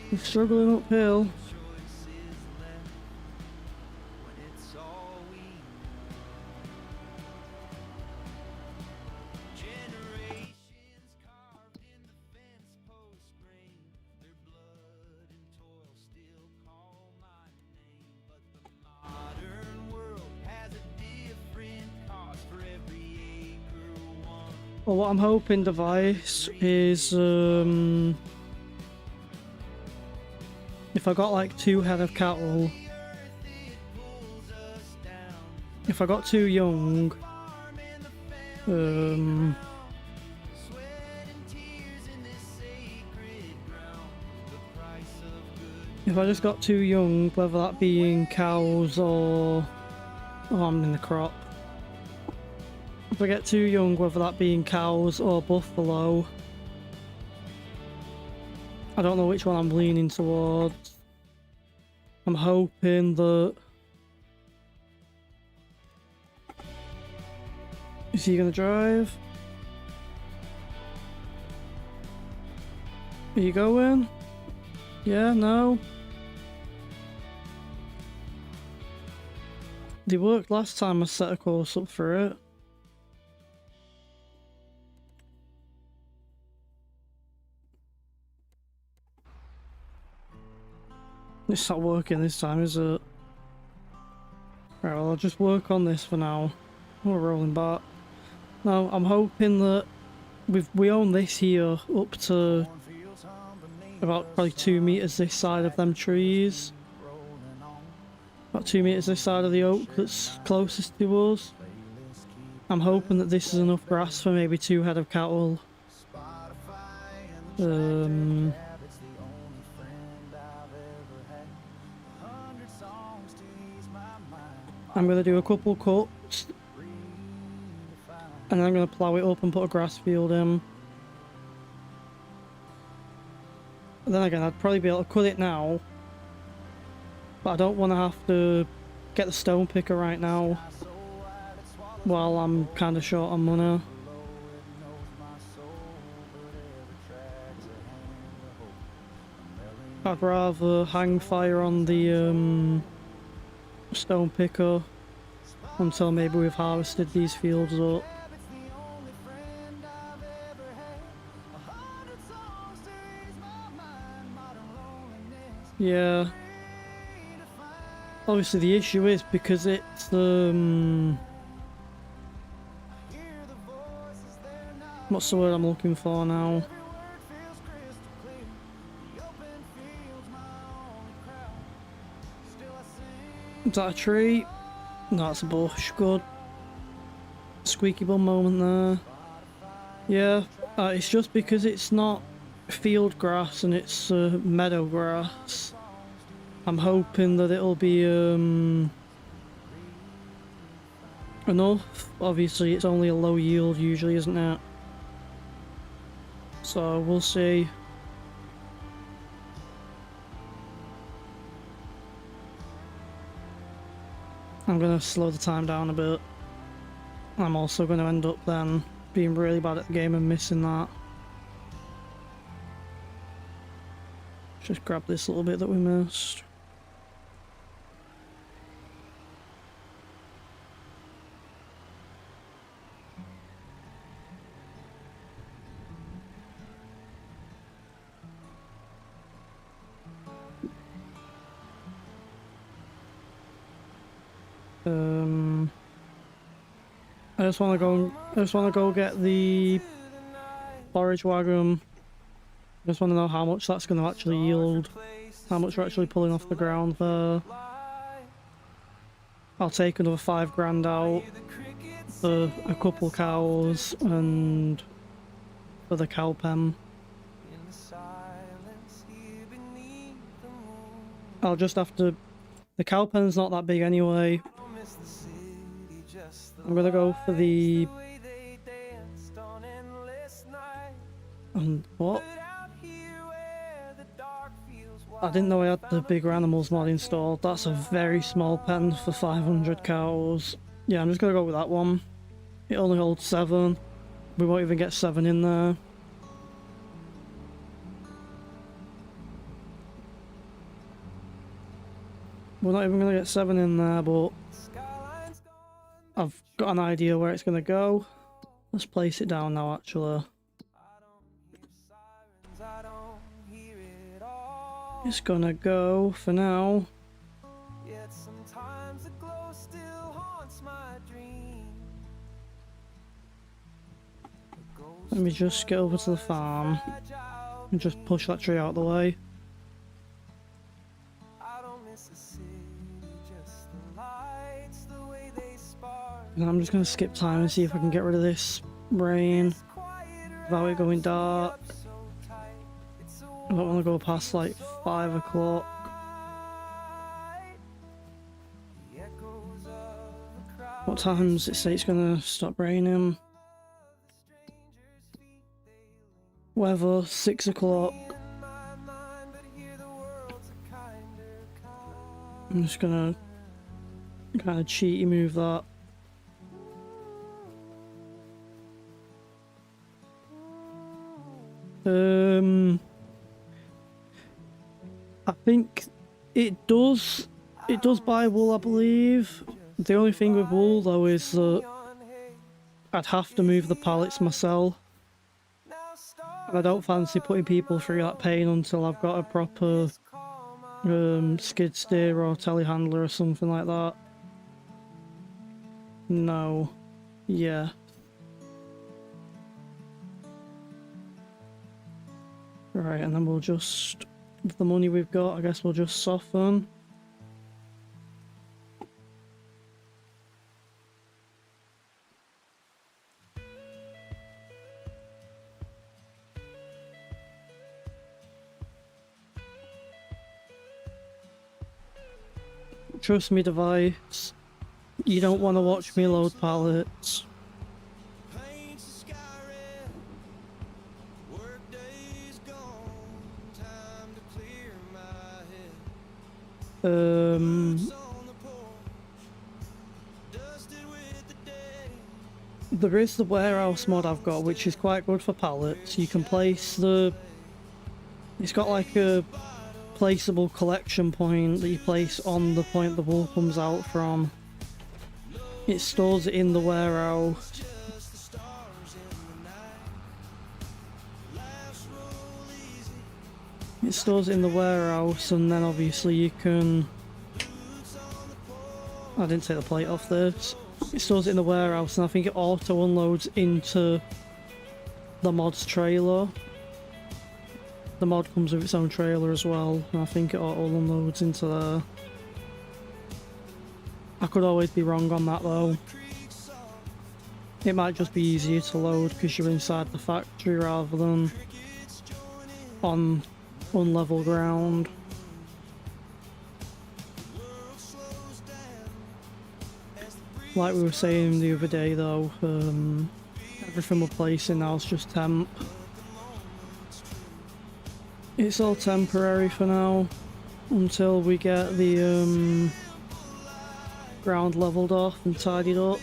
We're struggling uphill. Well, what I'm hoping device is if I got like 2 head of cattle, if I got 2 young, if I just got 2 young, whether that being cows or I'm in the crop. If I get 2 young, whether that being cows or buffalo, I don't know which one I'm leaning towards. I'm hoping that... Is he gonna drive? Are you going? Yeah, no? They worked last time I set a course up for it. It's not working this time, is it? Right, well, I'll just work on this for now. We're rolling back. Now, I'm hoping that we own this here up to about probably 2 meters this side of them trees. About 2 meters this side of the oak that's closest to us. I'm hoping that this is enough grass for maybe 2 head of cattle. I'm going to do a couple cuts, and then I'm going to plough it up and put a grass field in. And then again, I'd probably be able to cut it now, but I don't want to have to get the stone picker right now while I'm kind of short on money. I'd rather hang fire on the stone picker until maybe we've harvested these fields up. Yeah. Obviously the issue is because it's what's the word I'm looking for now? Is that a tree? No, it's a bush. Good. Squeaky bum moment there. Yeah, it's just because it's not field grass and it's meadow grass. I'm hoping that it'll be enough. Obviously it's only a low yield usually, isn't it? So we'll see. I'm gonna slow the time down a bit. I'm also gonna end up then being really bad at the game and missing that. Just grab this little bit that we missed. I just want to go get the forage wagon. I just want to know how much that's going to actually yield, how much we're actually pulling off the ground there. I'll take another 5 grand out for a couple cows and for the cow pen. I'll just have to... The cow pen's not that big anyway. I'm gonna go for the... what? I didn't know I had the bigger animals mod installed. That's a very small pen for 500 cows. Yeah, I'm just gonna go with that one. It only holds 7. We won't even get 7 in there. We're not even gonna get 7 in there, but I've got an idea where it's gonna go. Let's place it down now, actually. It's gonna go for now. Let me just get over to the farm and just push that tree out of the way. And I'm just going to skip time and see if I can get rid of this rain without it going dark. I don't want to go past like 5 o'clock. What time does it say it's going to stop raining? Weather, 6 o'clock. I'm just going to kind of cheaty move that. I think it does buy wool, I believe. The only thing with wool though is that I'd have to move the pallets myself. And I don't fancy putting people through that pain until I've got a proper skid steer or telehandler or something like that. No. Yeah. Right, and then we'll just, with the money we've got, I guess we'll just soften. Trust me, device. You don't want to watch me load pallets. There is the warehouse mod I've got, which is quite good for pallets. You can place the... It's got like a placeable collection point that you place on the point the wool comes out from. It stores it in the warehouse. It stores it in the warehouse, and then obviously you can... I didn't take the plate off this. It stores it in the warehouse, and I think it auto unloads into the mod's trailer. The mod comes with its own trailer as well, and I think it auto unloads into there. I could always be wrong on that though. It might just be easier to load because you're inside the factory rather than on unlevel ground. Like we were saying the other day though, everything we're placing now is just temp. It's all temporary for now, until we get the ground leveled off and tidied up.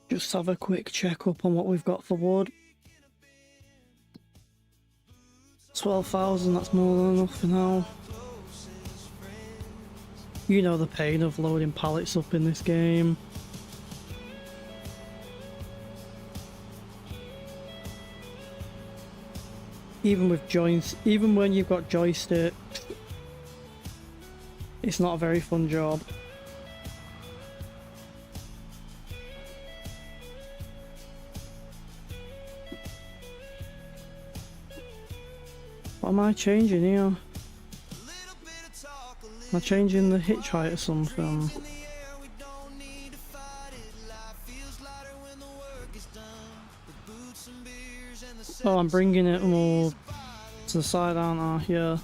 Just have a quick check up on what we've got for wood. 12,000, that's more than enough for now. You know the pain of loading pallets up in this game. Even with joints, even when you've got joysticks, it's not a very fun job. What am I changing here? Am I changing the hitch height or something? Oh, I'm bringing it more to the side, aren't I? Yeah.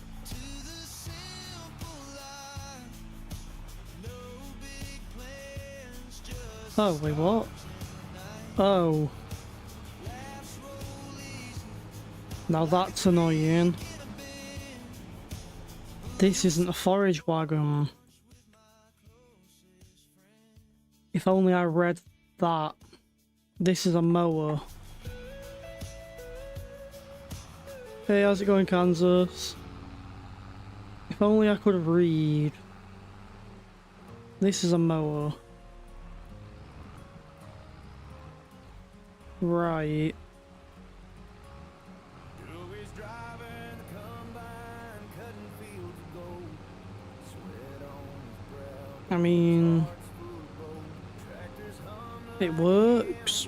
Oh, wait, what? Oh. Now that's annoying. This isn't a forage wagon. If only I read that. This is a mower. Hey, how's it going, Kansas? If only I could read. This is a mower. Right. I mean, it works.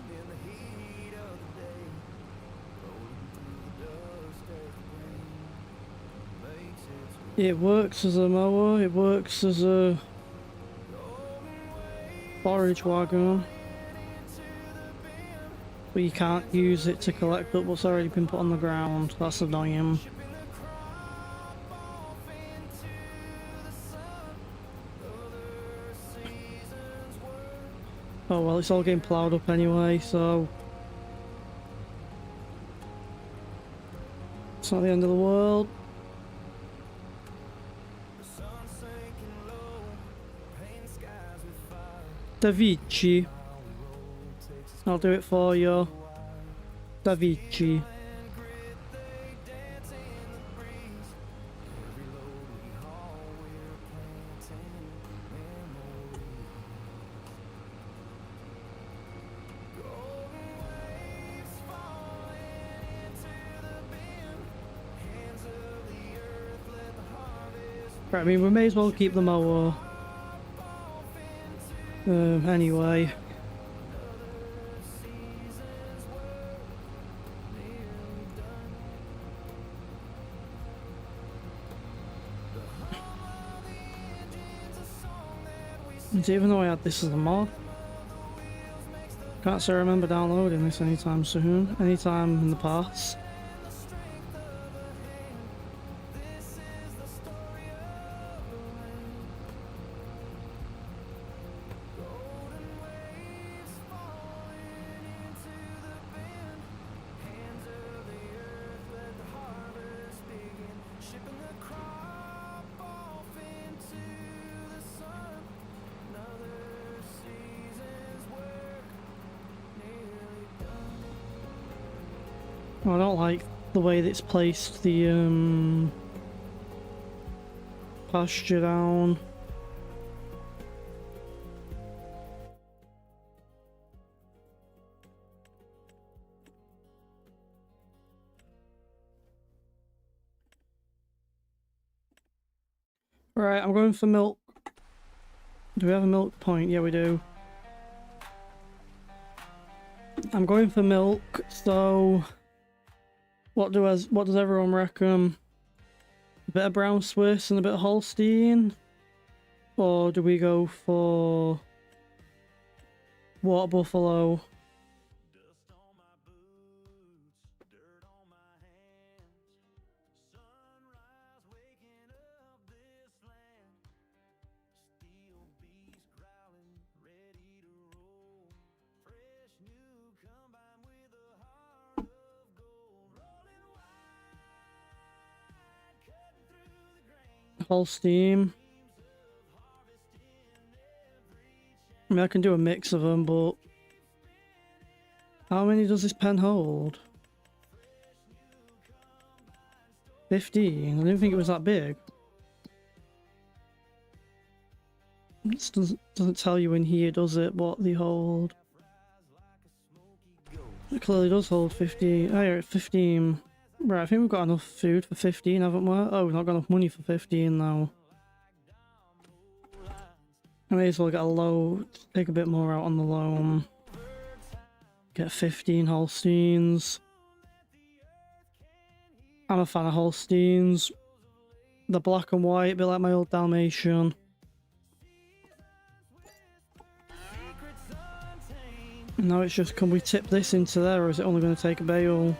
It works as a mower, it works as a forage wagon, but you can't use it to collect up what's already been put on the ground. That's annoying. Oh well, it's all getting ploughed up anyway, so it's not the end of the world. Da Vinci. I'll do it for you. Da Vinci. Right, I mean, we may as well keep the mower. Anyway. Even though I had this as a mod, can't say I remember downloading this anytime soon, anytime in the past. I don't like the way that it's placed the pasture down. Right, I'm going for milk. Do we have a milk point? Yeah, we do. I'm going for milk, so what does everyone reckon? A bit of brown Swiss and a bit of Holstein? Or do we go for water buffalo? Dust on my boots, dirt on my hands, sunrise waking up this land, steel beast growling, ready to roll, fresh new combine with a heart of gold, rolling wide, cutting through the grain. Holstein. I mean, I can do a mix of them, but how many does this pen hold? 15. I didn't think it was that big. It doesn't tell you in here, does it, what they hold? It clearly does hold 15. Oh yeah, 15. Right, I think we've got enough food for 15, haven't we? Oh, we've not got enough money for 15 now. I may as well get a low, take a bit more out on the loan. Get 15 Holsteins. I'm a fan of Holsteins. The black and white, a bit like my old Dalmatian. And now it's just, can we tip this into there, or is it only going to take a bale?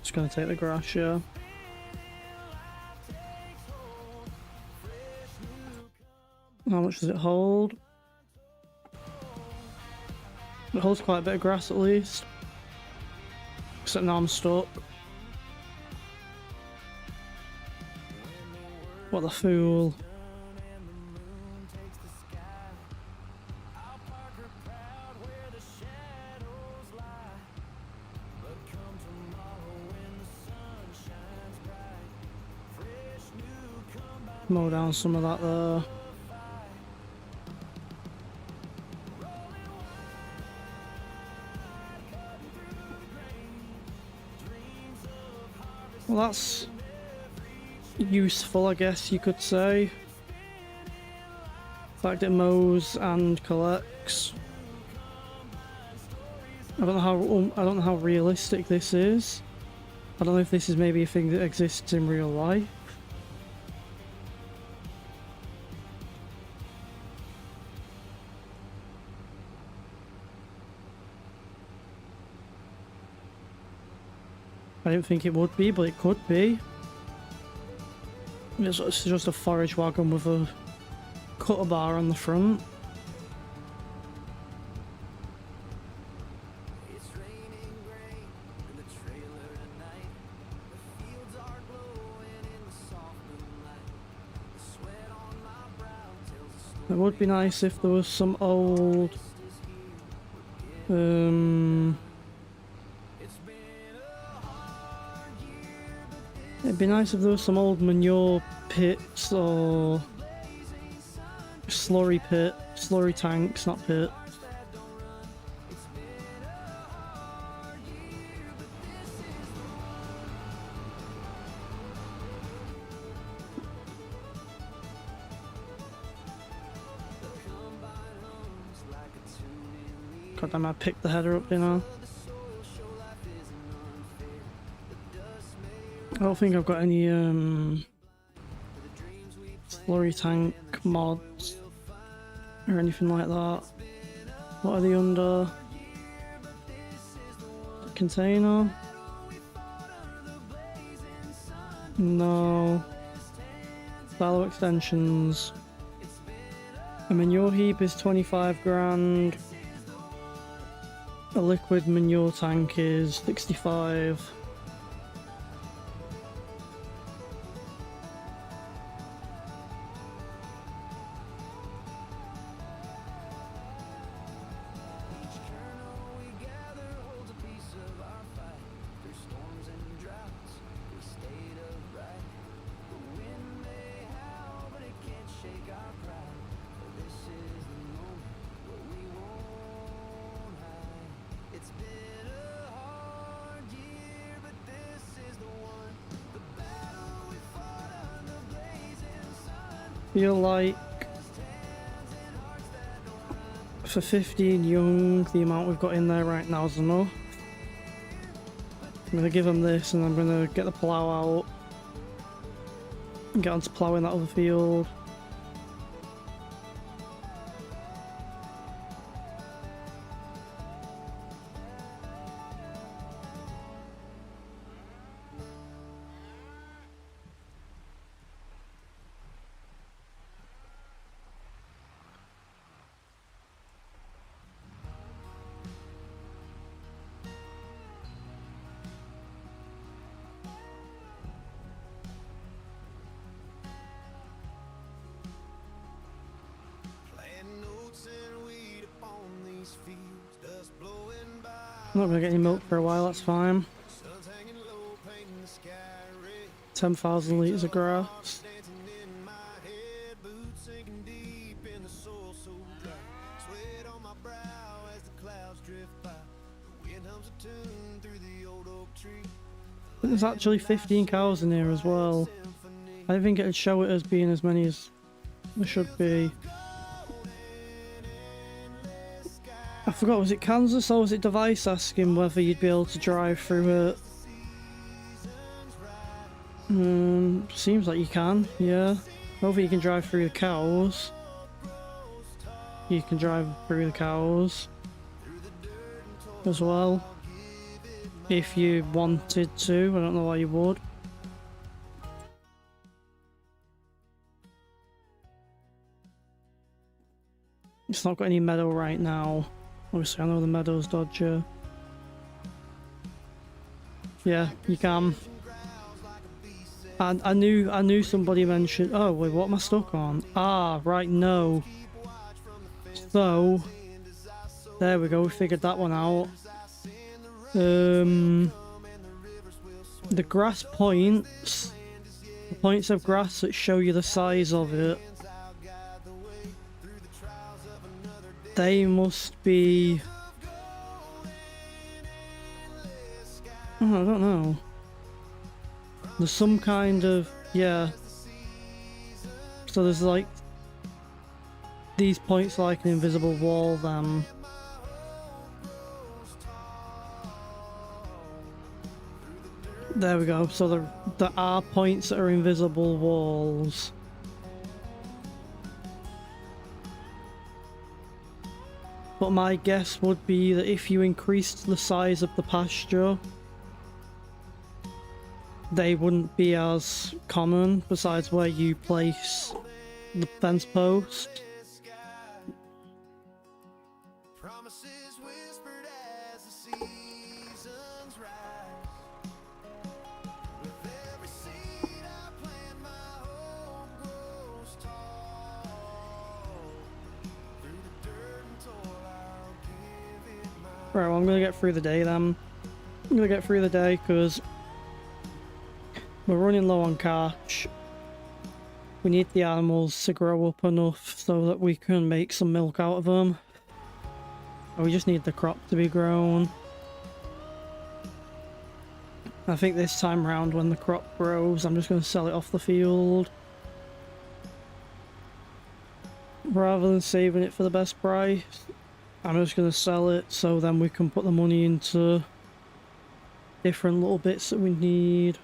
Just going to take the grass, yeah. How much does it hold? It holds quite a bit of grass at least. Except now I'm stuck. What the fool. Mow down some of that there. Well, that's useful, I guess you could say. The fact it mows and collects. I don't know how realistic this is. I don't know if this is maybe a thing that exists in real life. I didn't think it would be, but it could be. It's just a forage wagon with a cutter bar on the front. It's raining grain in the trailer at night. The fields are glowing in the soft moonlight. The sweat on my brow tells a story. It would be nice if there was some old it'd be nice if there was some old manure pits or slurry tanks, not pits. God damn, I picked the header up, didn't I? I don't think I've got any slurry tank mods or anything like that. What are they under? Container? No. Silo extensions. A manure heap is 25 grand. A liquid manure tank is 65. feel like for 15 young, the amount we've got in there right now is enough. I'm gonna give them this, and I'm gonna get the plough out and get on to ploughing that other field. I'm not gonna get any milk for a while, that's fine. 10,000 litres of grass. There's actually 15 cows in here as well. I didn't think it'd show it as being as many as there should be. I forgot, was it Kansas or was it Device asking whether you'd be able to drive through it? Seems like you can, yeah. Hopefully you can drive through the cows. You can drive through the cows as well, if you wanted to. I don't know why you would. It's not got any meadow right now. Obviously I know the meadow's dodger. Yeah, you can. And I knew somebody mentioned. Oh wait, what am I stuck on? Ah, right, no. So there we go, we figured that one out. The grass points, the points of grass that show you the size of it, they must be, oh, I don't know. There's some kind of, yeah. So there's like these points like an invisible wall then. There we go. So there are points that are invisible walls. But my guess would be that if you increased the size of the pasture, they wouldn't be as common, besides where you place the fence post. Right, well, I'm gonna get through the day then. I'm gonna get through the day because we're running low on cash. We need the animals to grow up enough so that we can make some milk out of them. And we just need the crop to be grown. I think this time round when the crop grows, I'm just going to sell it off the field, rather than saving it for the best price. I'm just going to sell it so then we can put the money into different little bits that we need.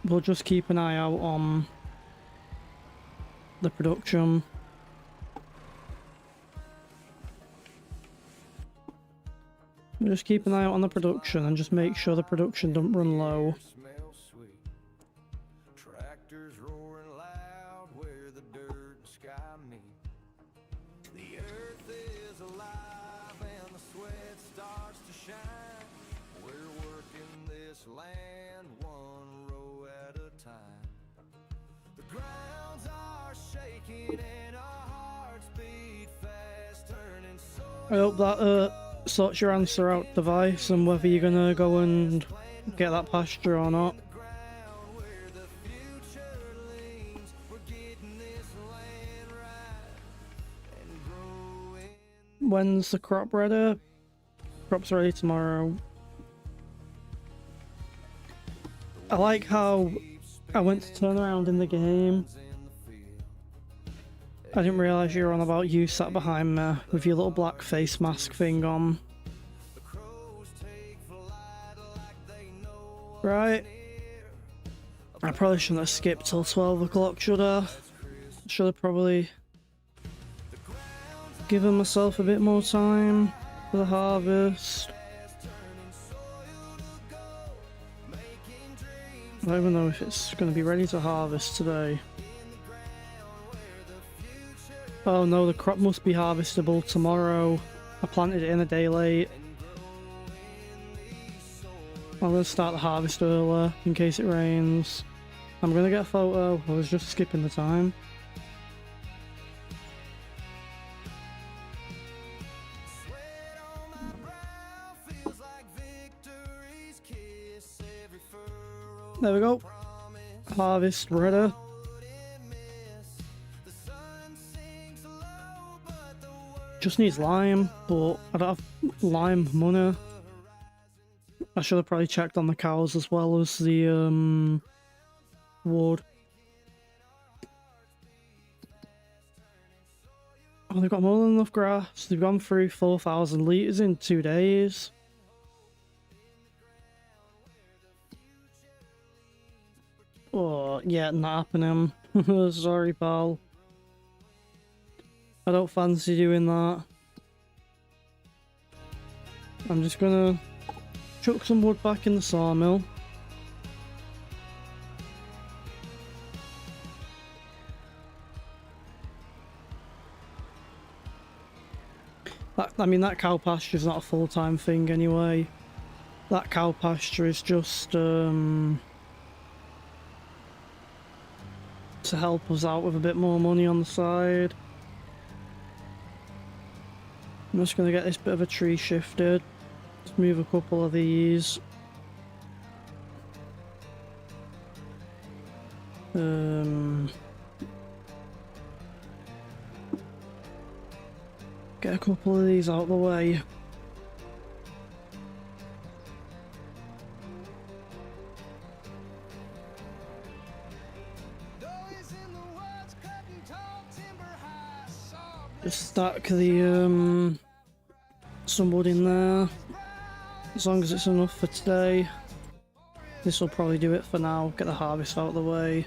We'll just keep an eye out on the production. We'll just keep an eye out on the production and just make sure the production don't run low. I hope that sorts your answer out, Device, and whether you're gonna go and get that pasture or not. When's the crop ready? Crops ready tomorrow. I like how I went to turn around in the game. I didn't realise you were on about you sat behind me with your little black face mask thing on. Right. I probably shouldn't have skipped till 12 o'clock, should I? Should have probably given myself a bit more time for the harvest. I don't even know if it's going to be ready to harvest today. Oh no, the crop must be harvestable tomorrow. I planted it in a day late. I'm going to start the harvest earlier in case it rains. I'm going to get a photo. I was just skipping the time. There we go. Harvest ready. Just needs lime, but I don't have lime money. I should have probably checked on the cows as well as the wood. Oh, they've got more than enough grass. They've gone through 4,000 litres in 2 days. Oh, yeah, not happening. Sorry, pal. I don't fancy doing that. I'm just gonna chuck some wood back in the sawmill. I mean, that cow pasture is not a full-time thing anyway. That cow pasture is just to help us out with a bit more money on the side. I'm just going to get this bit of a tree shifted. Let's move a couple of these. Get a couple of these out of the way. Just stack the some wood in there, as long as it's enough for today. This will probably do it for now. Get the harvest out of the way.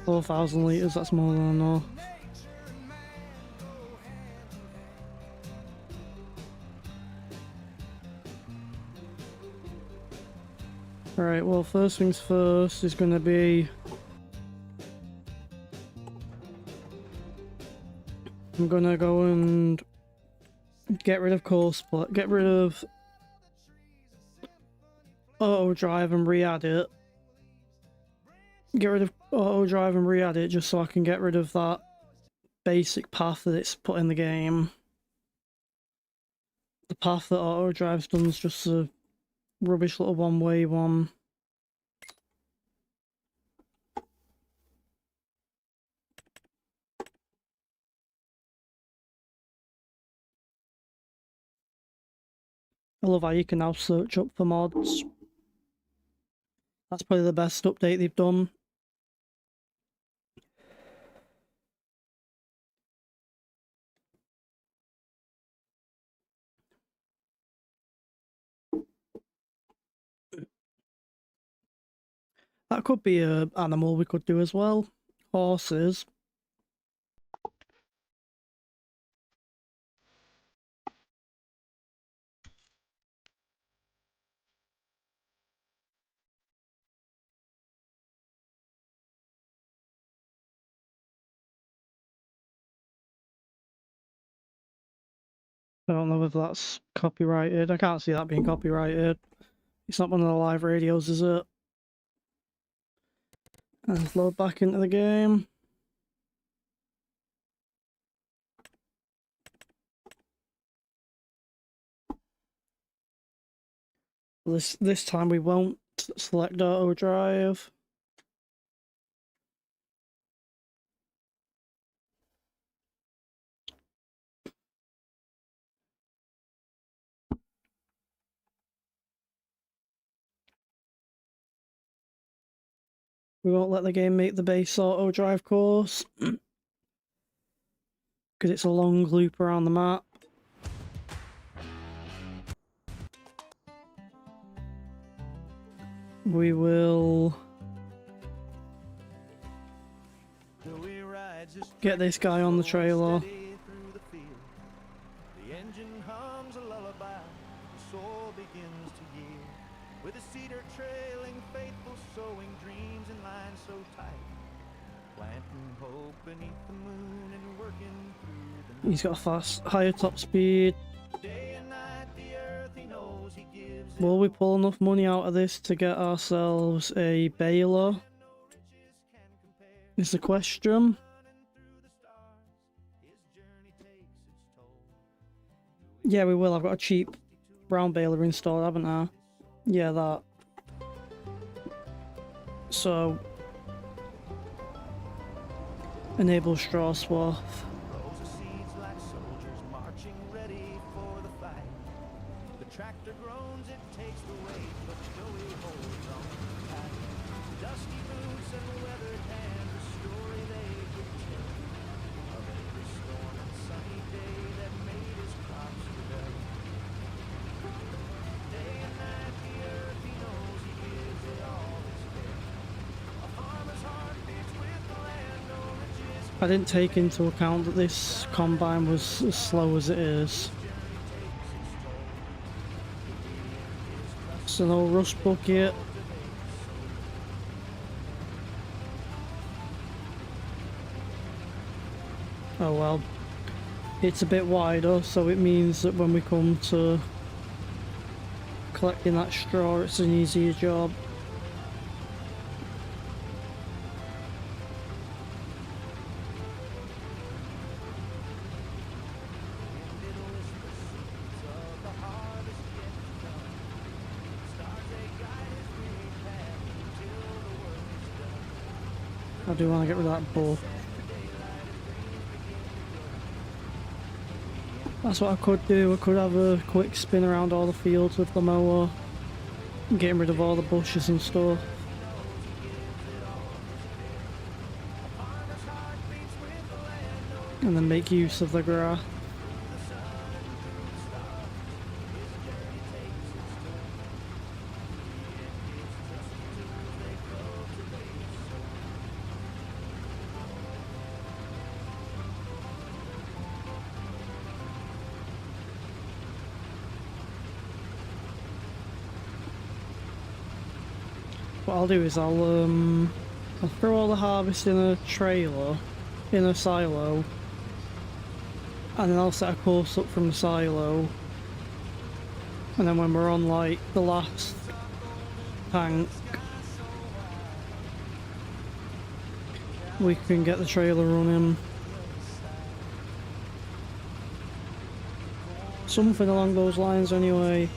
$4,000 litres, that's more than enough. Alright, well, first things first is going to be... I'm going to go and get rid of get rid of auto drive and re-add it. Get rid of auto drive and re-add it just so I can get rid of that basic path that it's put in the game. The path that auto drive's done is just a rubbish little one-way one. I love how you can now search up for mods. That's probably the best update they've done. That could be an animal we could do as well. Horses. I don't know if that's copyrighted. I can't see that being copyrighted. It's not one of the live radios, is it? Let's load back into the game. This time we won't select auto drive. We won't let the game make the base auto drive course because it's a long loop around the map. We will get this guy on the trailer. The engine hums a lullaby, the soul begins to yield. With a cedar trailing, faithful sowing dreams in lines so tight. Planting hope beneath the moon and working through the He's got a fast, higher top speed. day and night. The earth he knows he gives. Will we pull enough money out of this to get ourselves a baler? Is the question. Yeah, we will. I've got a cheap brown baler installed, haven't I? Yeah, that. So, enable straw swath. Rows of seeds like soldiers marching ready for the fight. The tractor groans, it takes the weight, but Joey holds on tight. Dusty boots and weathered hands, a story they could tell of every storm and sunny day that made his crops rebel. Day and night, the earth he knows he gives it all his care. A farmer's heart beats with the land, no riches. I didn't take into account that this combine was as slow as it is. So no rust bucket. Oh well. It's a bit wider, so it means that when we come to collecting that straw, it's an easier job. I do want to get rid of that bull. That's what I could do. I could have a quick spin around all the fields with the mower, getting rid of all the bushes and stuff. And then make use of the grass. What I'll do is I'll throw all the harvest in a trailer, in a silo, and then I'll set a course up from the silo, and then when we're on like the last tank, we can get the trailer running. Something along those lines anyway.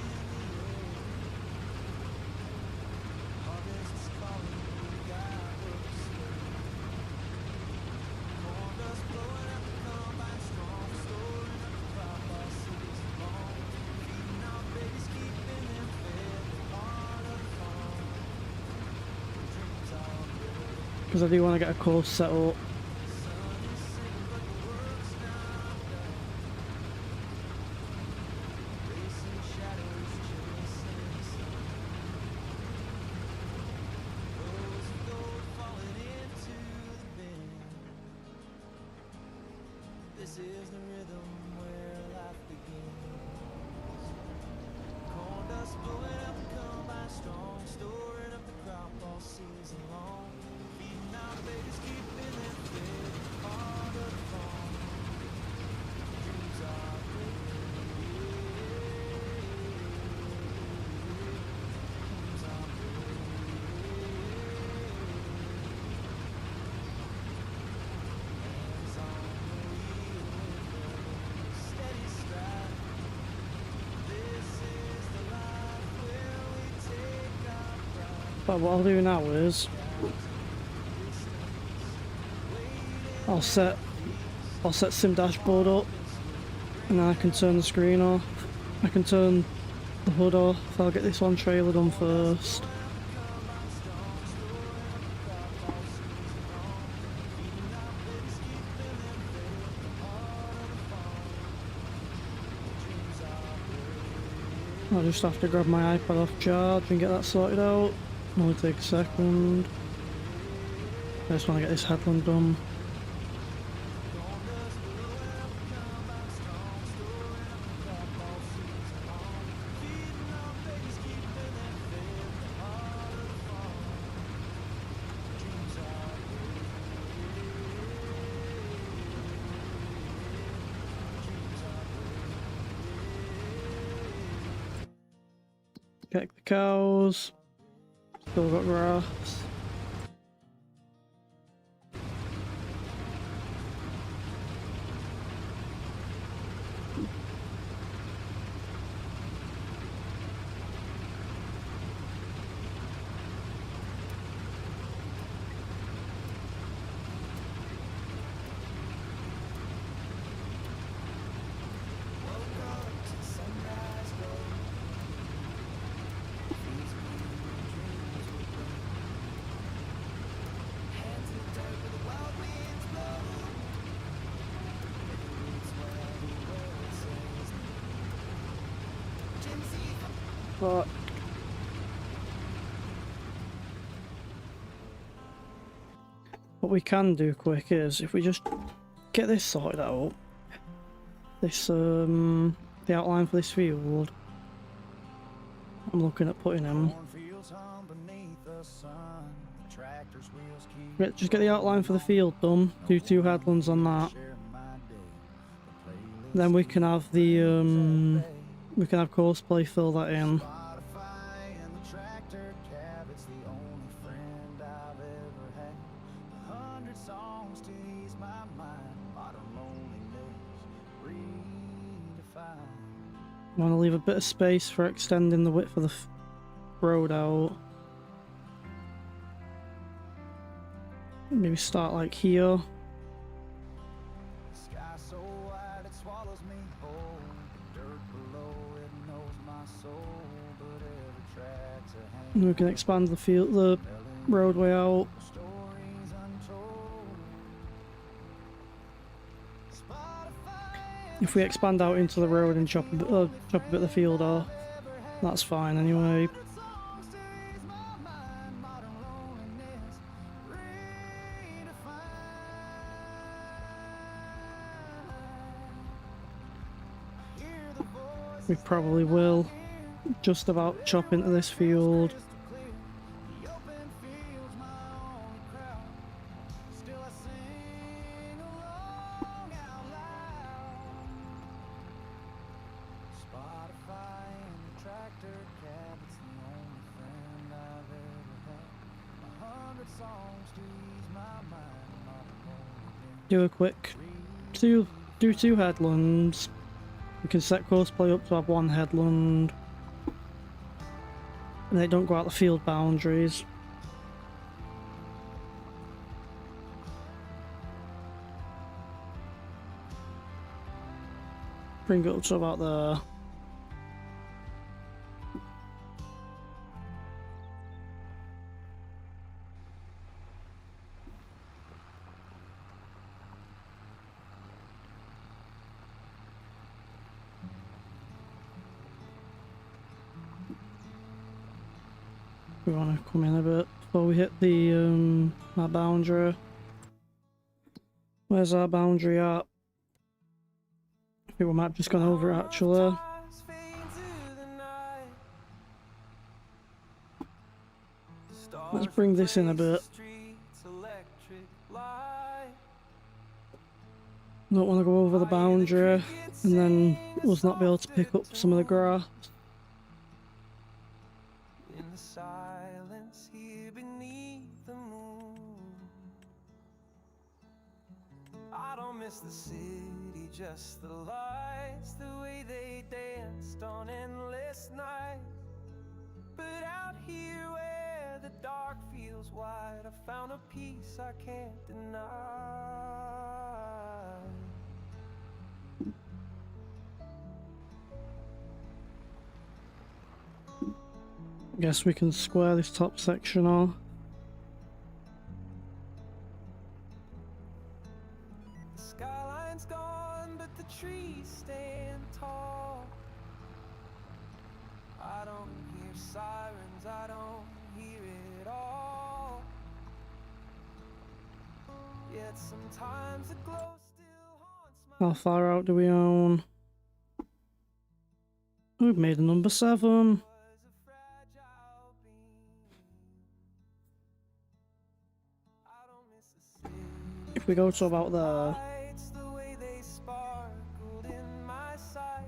Because I do want to get a course set up. This is the rhythm where life begins. Corn dust blowing up the combine strong, storing up the crop all season long. Feeding our babies, keeping them fed. Part of the farm. Dreams are great. Dreams are great. Hands on the wheel, steady stride. This is the life where we take our pride. But what I'll do now is I'll set sim dashboard up, and then I can turn the screen off. I can turn the hood off. I'll get this one trailer done first. I'll just have to grab my iPad off charge and get that sorted out. Only take a second. I just want to get this headland done. Check the cows. Still got grass. But what we can do quick is if we just get this sorted out, this the outline for this field, I'm looking at putting in. Right, just get the outline for the field done, do 2 headlands on that. Then we can have the cosplay fill that in. I want to leave a bit of space for extending the width of the road out. Maybe start like here. And we can expand the roadway out. If we expand out into the road and chop a bit of the field off, that's fine anyway. We probably will just about chop into this field. Do a quick do 2 headlands. We can set cosplay up to have 1 headland, and they don't go out the field boundaries. Bring it up to about there. We want to come in a bit before we hit the our boundary. Where's our boundary at? I think we might have just gone over it actually. Let's bring this in a bit. Don't want to go over the boundary and then us not be able to pick up some of the grass. In the silence here beneath the moon, I don't miss the city, just the lights, the way they danced on endless nights. But out here where the dark feels wide, I found a peace I can't deny. Guess we can square this top section off. The skyline's gone, but the trees stand tall. I don't hear sirens, I don't hear it all. Yet sometimes the glow still haunts my How far out do we own? We've made a number 7. was a fragile being. I don't miss the city. If we go to about there, Lights, the way they sparkled in my sight.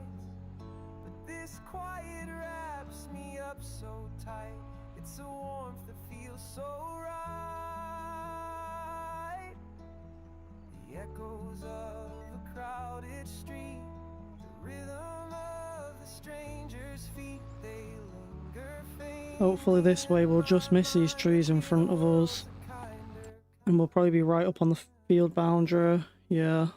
But this quiet wraps me up so tight. It's a warmth that feels so right. The echoes of a crowded street, the rhythm of the stranger's feet, they linger faint. hopefully this way we'll just miss these trees in front of us. Kinder And we'll probably be right up on the field boundary. Yeah.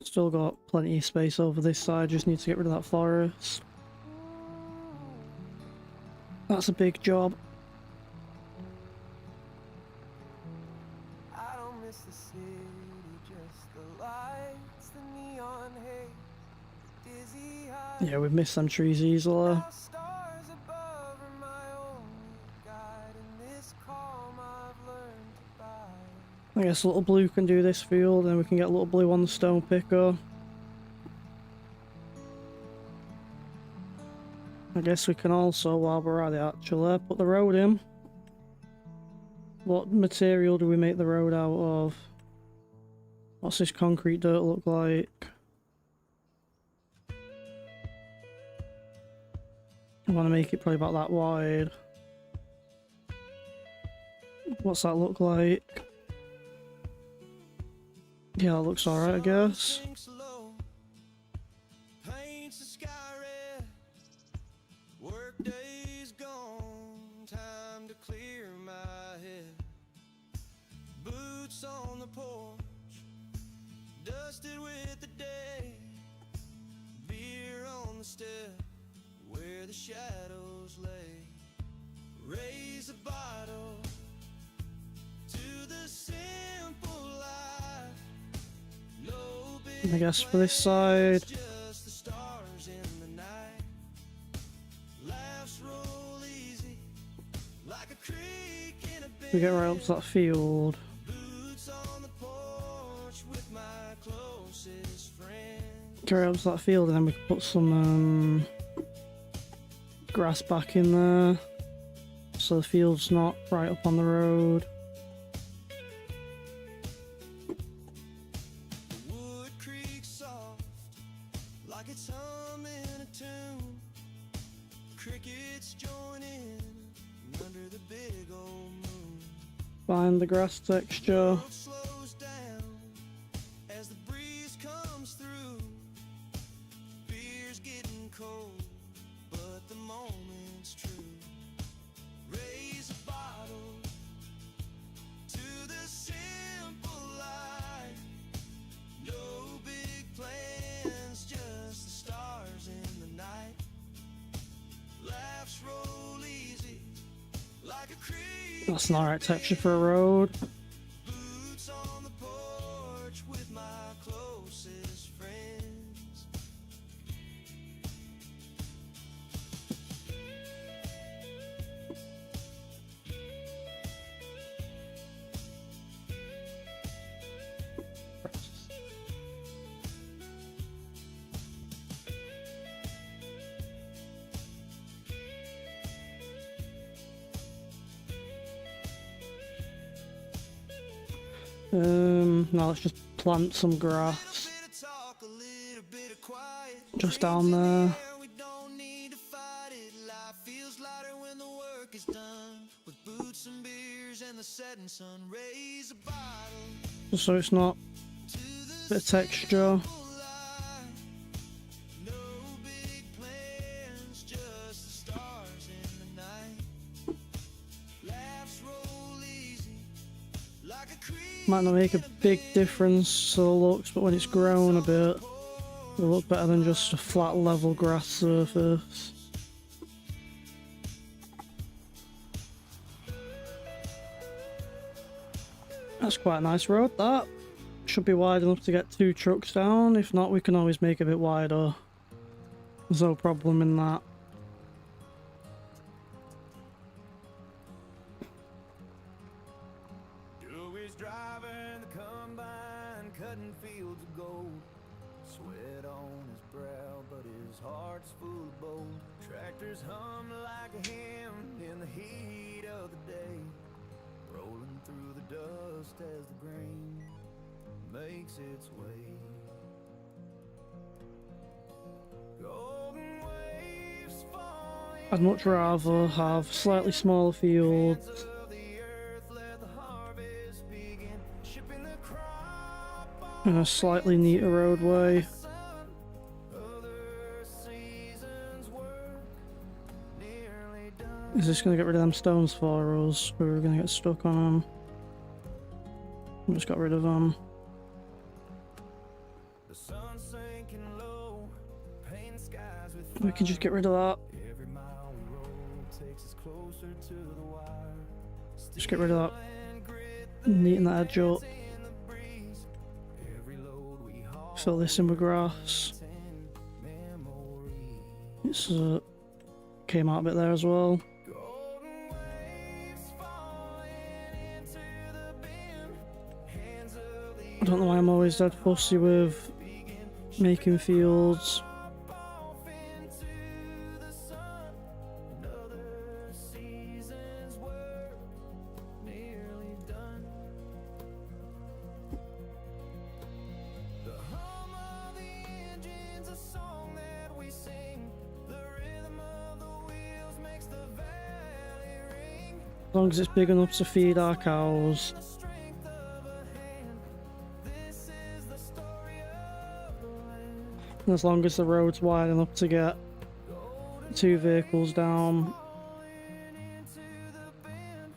Still got plenty of space over this side, just need to get rid of that forest. That's a big job. I don't miss the city, just the lights, the neon haze, the dizzy heights. Yeah, we've missed some trees easily. Now stars above are my only guide. In this calm I've learned to bide. I guess little blue can do this field, and we can get little blue on the stone picker. I guess we can also, while we're at it actually, put the road in. What material do we make the road out of? What's this concrete dirt look like? I want to make it probably about that wide. What's that look like? Yeah, that looks alright, I guess. Sinks low, paints the sky red. Work day's gone, time to clear my head. Boots on the porch, dusted with the day. Beer on the step, where the shadows lay. Raise a bottle to the simple life. No big I guess for this side, just the stars in the night. Laughs roll easy like a creek in a big we get right up to that field. boots on the porch with my closest friend. Get right up to that field, and then we can put some grass back in there, so the field's not right up on the road. The wood creaks soft like it's humming a tune. Crickets join in under the big old moon. Find the grass texture. World slows down as the breeze comes through. Beer's getting cold, but the moment's true. Raise a bottle to the simple life. No big plans, just the stars in the night. Laughs roll easy like a creek. That's an alright texture for a road. Boots on the porch with my closest friends. Now let's just plant some grass Bit of talk, a little bit of quiet. just down there. We don't need to fight it. Life feels lighter when the work is done. With boots and beers and the setting sun. Raise a bottle Just so it's not to a the bit of texture. simple life. No big plans, just the stars in the night. Laughs roll easy like a creek. Might not make a big difference to the looks, but when it's grown a bit, it'll look better than just a flat level grass surface. That's quite a nice road, that. Should be wide enough to get 2 trucks down. If not, we can always make it a bit wider. There's no problem in that. So he's driving the combine, cutting fields of gold. Sweat on his brow, but his heart's full of bold. Tractors hum like a hymn in the heat of the day, rolling through the dust as the grain makes its way. Golden waves falling. I'd much rather have slightly smaller fields Of the earth, let the harvest begin. Shipping the crop off and a slightly neater roadway. the sun. Other seasons work nearly done. Is this going to get rid of them stones for us? We're going to get stuck on them. I just got rid of them. The sun's sinking low, painting skies with We can just get rid of that. every mile we roll takes us closer to the wire. Just get rid of that. And grit Neaten that edge up. in the breeze. Every load we haul Fill this in with grass. memory. It's came out a bit there as well. Golden waves falling into the bend. Hands of the I don't know why I'm always dead fussy with making fields. off into the sun. Another season's work nearly done. The hum of the engine's a song that we sing. The rhythm of the wheels makes the valley ring. As long as it's big enough to feed our cows. The strength of a hand. This is the story of the land. And as long as the road's wide enough to get 2 vehicles down. Falling into the bend.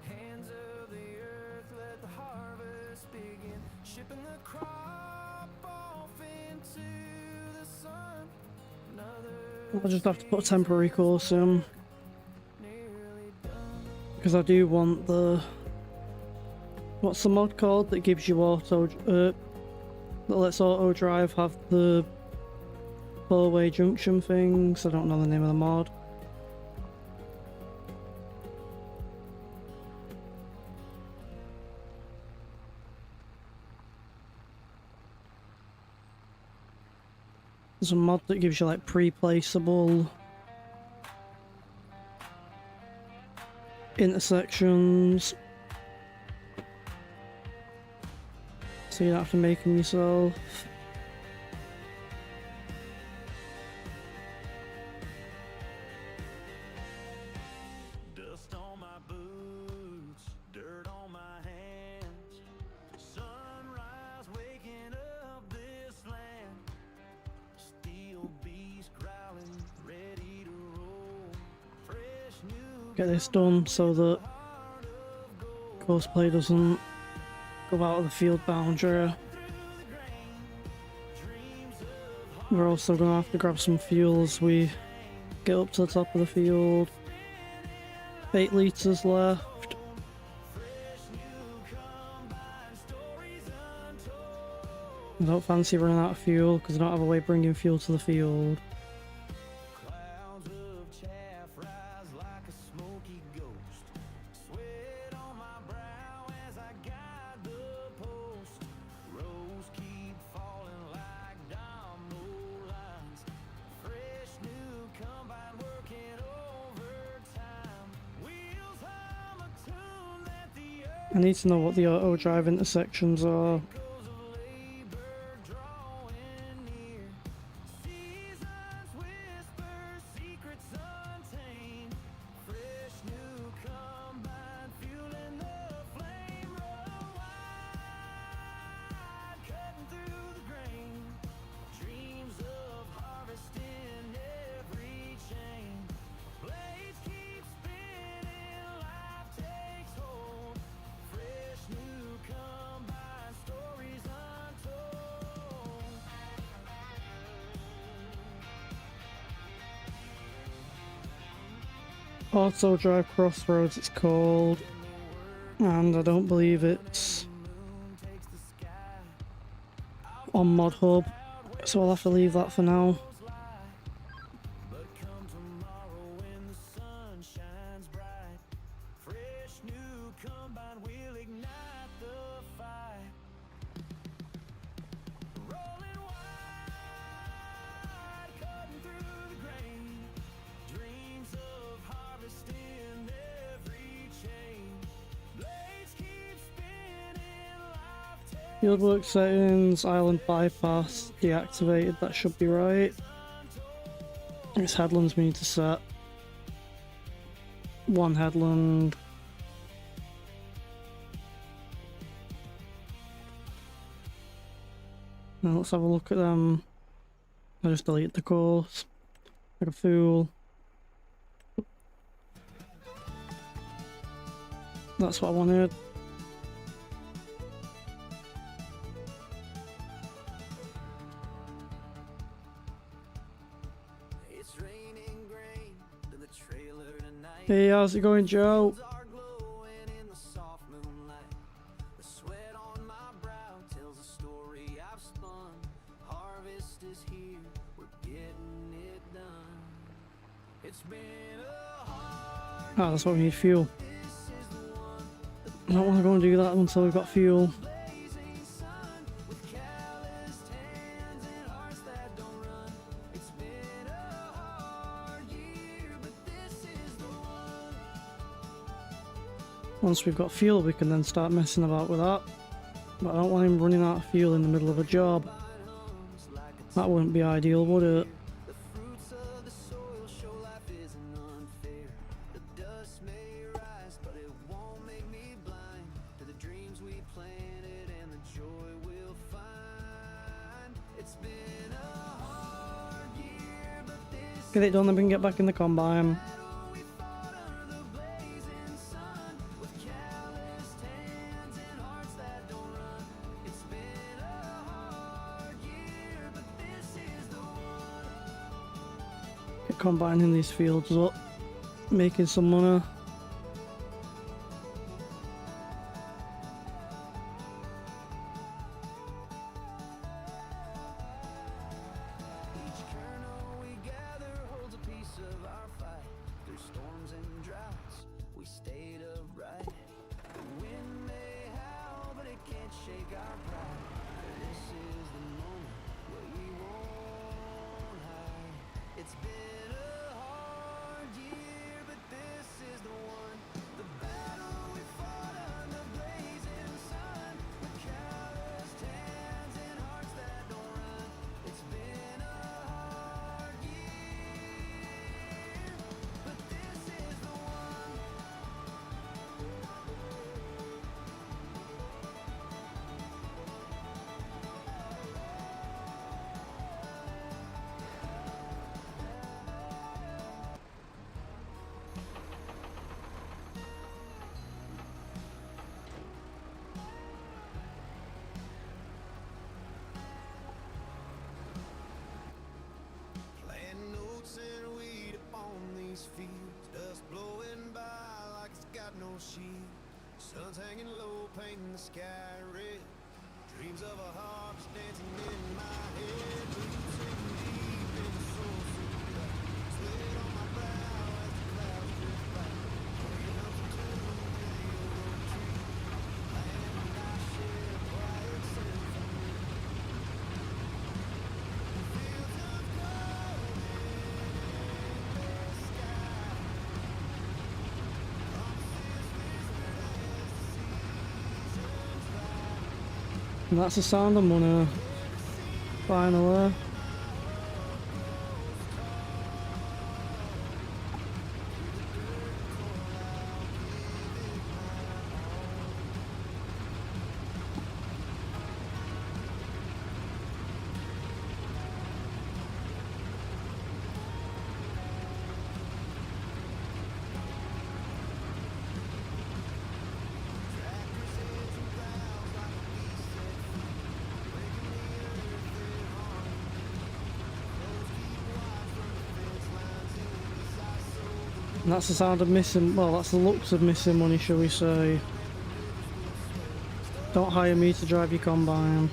Hands of the earth, let the harvest begin. Shipping the crop off into the sun. Another I'll just have to put a temporary course in. nearly done. Because I do want the... What's the mod called that gives you auto... that lets auto drive have the 4-way junction things? I don't know the name of the mod. There's a mod that gives you like pre-placeable intersections, so you don't have to make them yourself. Dust on my boots, dirt on my hands. Sunrise waking up this land. Steel beast growling, ready to roll. Fresh new Get this done so that cosplay doesn't go out of the field boundary. We're also gonna have to grab some fuel as we get up to the top of the field. 8 litres left. I don't fancy running out of fuel because I don't have a way of bringing fuel to the field. clouds of chaff rise like a smoky ghost. Sweat on my brow as I guide the post. Rows keep falling like domino lines. Fresh new combine working overtime. Wheels hum a tune that the earth I need to know what the auto drive intersections are. goes of labor drawing near. Seasons whisper secrets untamed. Fresh new combine fueling the flame. Roll wide, cutting through the grain. Dreams of harvesting every chain. Blades keep spinning, life takes hold. Fresh new combine stories untold. Auto Drive Crossroads it's called, and I don't believe it's Moon takes the sky. on Mod Hub, so I'll have to leave that for now. But come tomorrow when the sun shines bright, fresh new combine will ignite Fieldwork settings, island bypass deactivated, that should be right. It's headlands we need to set. One headland. Now let's have a look at them. I just deleted the course. Like a fool. That's what I wanted. It's raining grain to the trailer tonight. Hey, how's it going, Joe? Are glowing in the soft moonlight. The sweat on my brow tells a story I've spun. Harvest is here, we're getting it done. It's been a hard Ah, that's what we need, fuel. this is the one. I don't want to go and do that until we've got fuel. Blazing sun with calloused hands and hearts that don't run. It's been a hard year, but this is the one. Once we've got fuel, we can then start messing about with that. But I don't want him running out of fuel in the middle of a job. That wouldn't be ideal, would it? The fruits of the soil show life isn't unfair. The dust may rise, but it won't make me blind to the dreams we planted and the joy we'll find. It's been a hard year, but this Get it done, then we can get back in the combine. battle we fought under the blazing sun with calloused hands and hearts that don't run. It's been a hard year, but this is the one. Get combining these fields up. Making some money. Each kernel we gather holds a piece of our fight. Through storms and droughts, we stayed upright. The wind may howl, but it can't shake our pride. This is the moment where we won't hide. It's been a hard year, but this is the one. The battle we fought under blazing sun with calloused hands and hearts that don't run. It's been a hard year, but this is the one. Planting oats and wheat upon these fields, dust blowing by like it's got no shield. Sun's hanging low, painting the sky red. Dreams of a harvest dancing in my head. Roots sinking deep in the soul suit up. Sweat on my brow as the clouds drift by. Rain up the tune of the old tree. Land and I share a quiet symphony. Fields of gold in the sky. Promises whispered as the seasons ride. And that's the sound of money. Finally. And that's the sound of missing, well, that's the looks of missing money, shall we say. Don't hire me to drive your combine.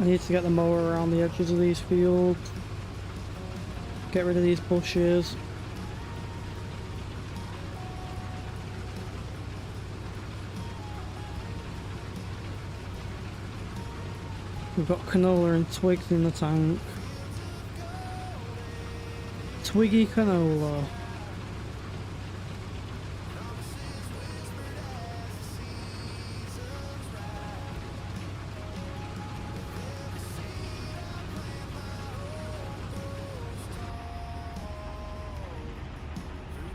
I need to get the mower around the edges of these fields. Get rid of these bushes. We've got canola and twigs in the tank. Twiggy canola.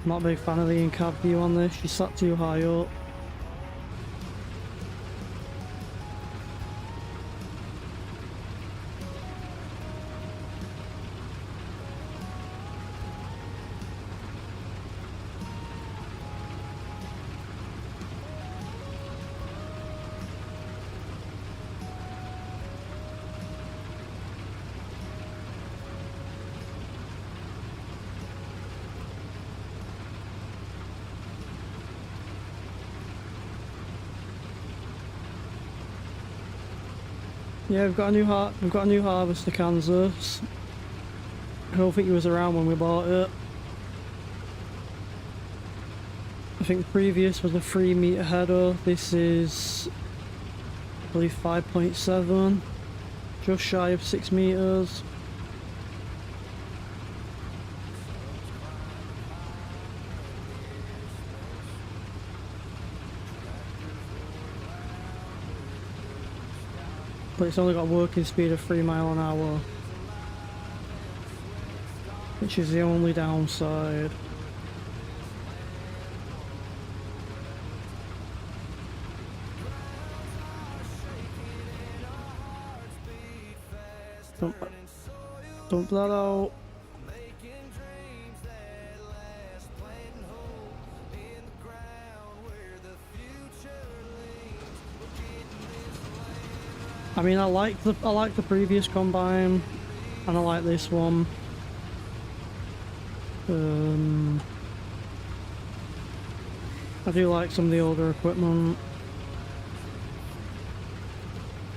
Not a big fan of the in-cab view on this, she's sat too high up. Yeah, we've got a new harvester, Kansas. I don't think he was around when we bought it. I think the previous was a 3-meter header. This is, I believe, 5.7, just shy of 6 meters. But it's only got a working speed of 3 miles an hour, which is the only downside. Dump that out. I mean, I like the previous combine, and I like this one. I do like some of the older equipment.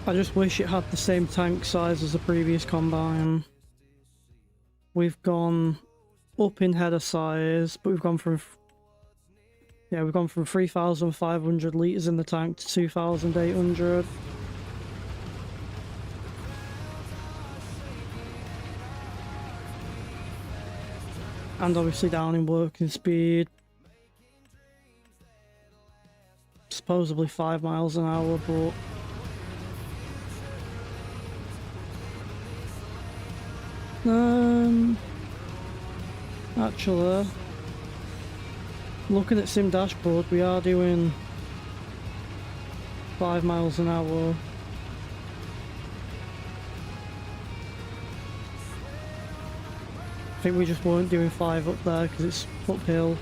I just wish it had the same tank size as the previous combine. We've gone up in header size, but we've gone from 3,500 litres in the tank to 2,800. And obviously down in working speed. Supposedly 5 miles an hour, but actually, looking at sim dashboard, we are doing 5 miles an hour. I think we just weren't doing 5 up there because it's uphill.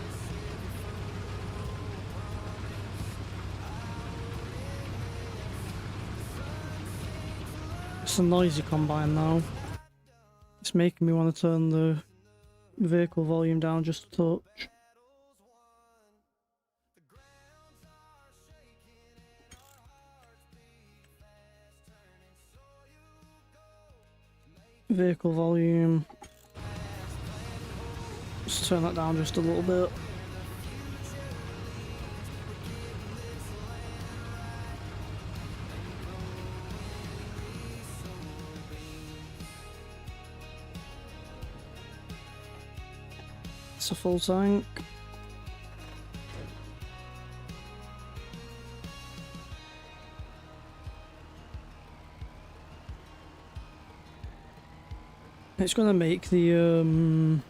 It's a noisy combine though. It's making me want to turn the vehicle volume down just a touch. Vehicle volume. Let's turn that down just a little bit. It's a full tank. It's going to make the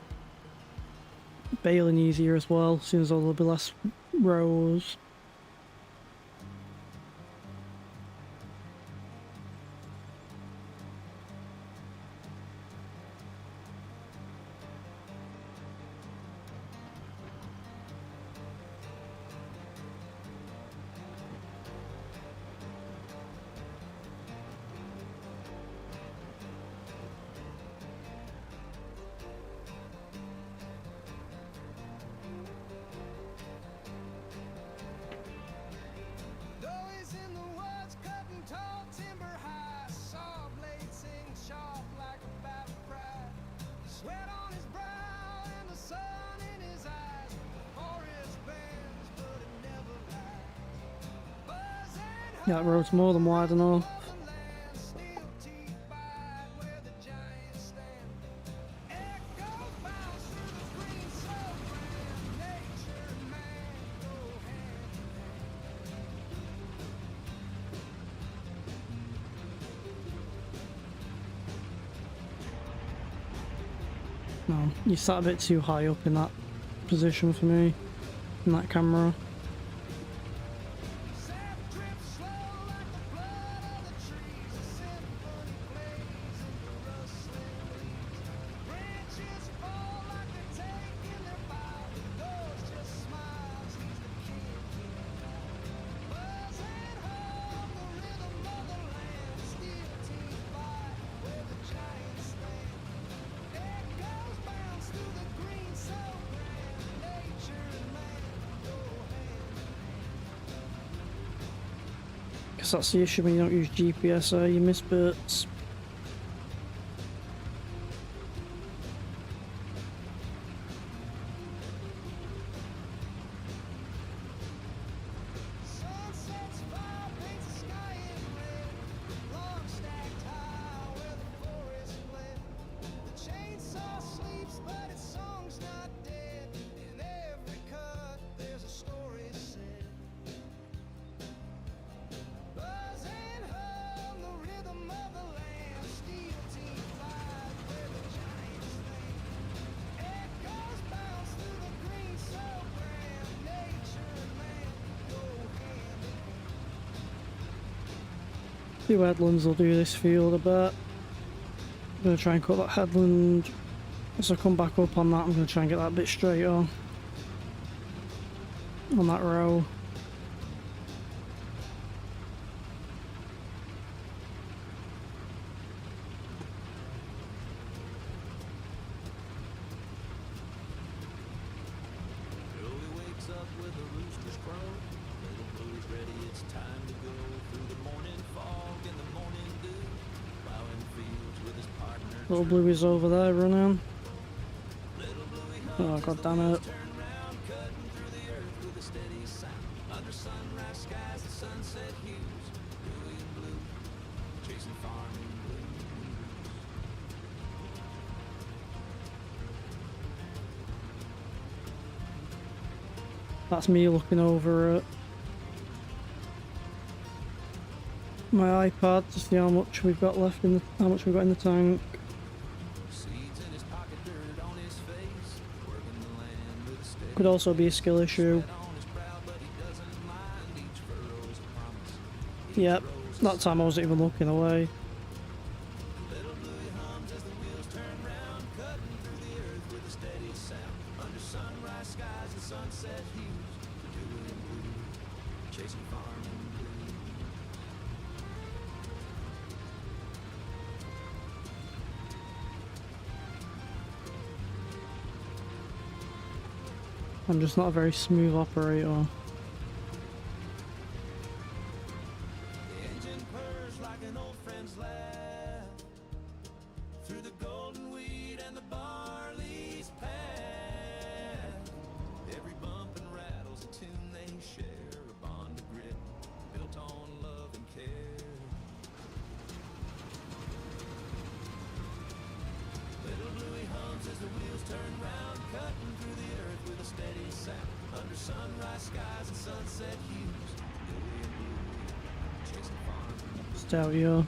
baling easier as well, since there'll be less rows. Yeah, that road's more than wide enough. No, you sat a bit too high up in that position for me, in that camera. Guess that's the issue when you don't use GPS, you miss bits. Two headlands will do this field a bit. I'm going to try and cut that headland. As I come back up on that, I'm going to try and get that bit straighter on that row. Little Bluey's over there running. Oh, god damn it. That's me looking over at my iPad to see how much we've got left in the tank. Could also be a skill issue. Yep, that time I wasn't even looking away. I'm just not a very smooth operator. Out here.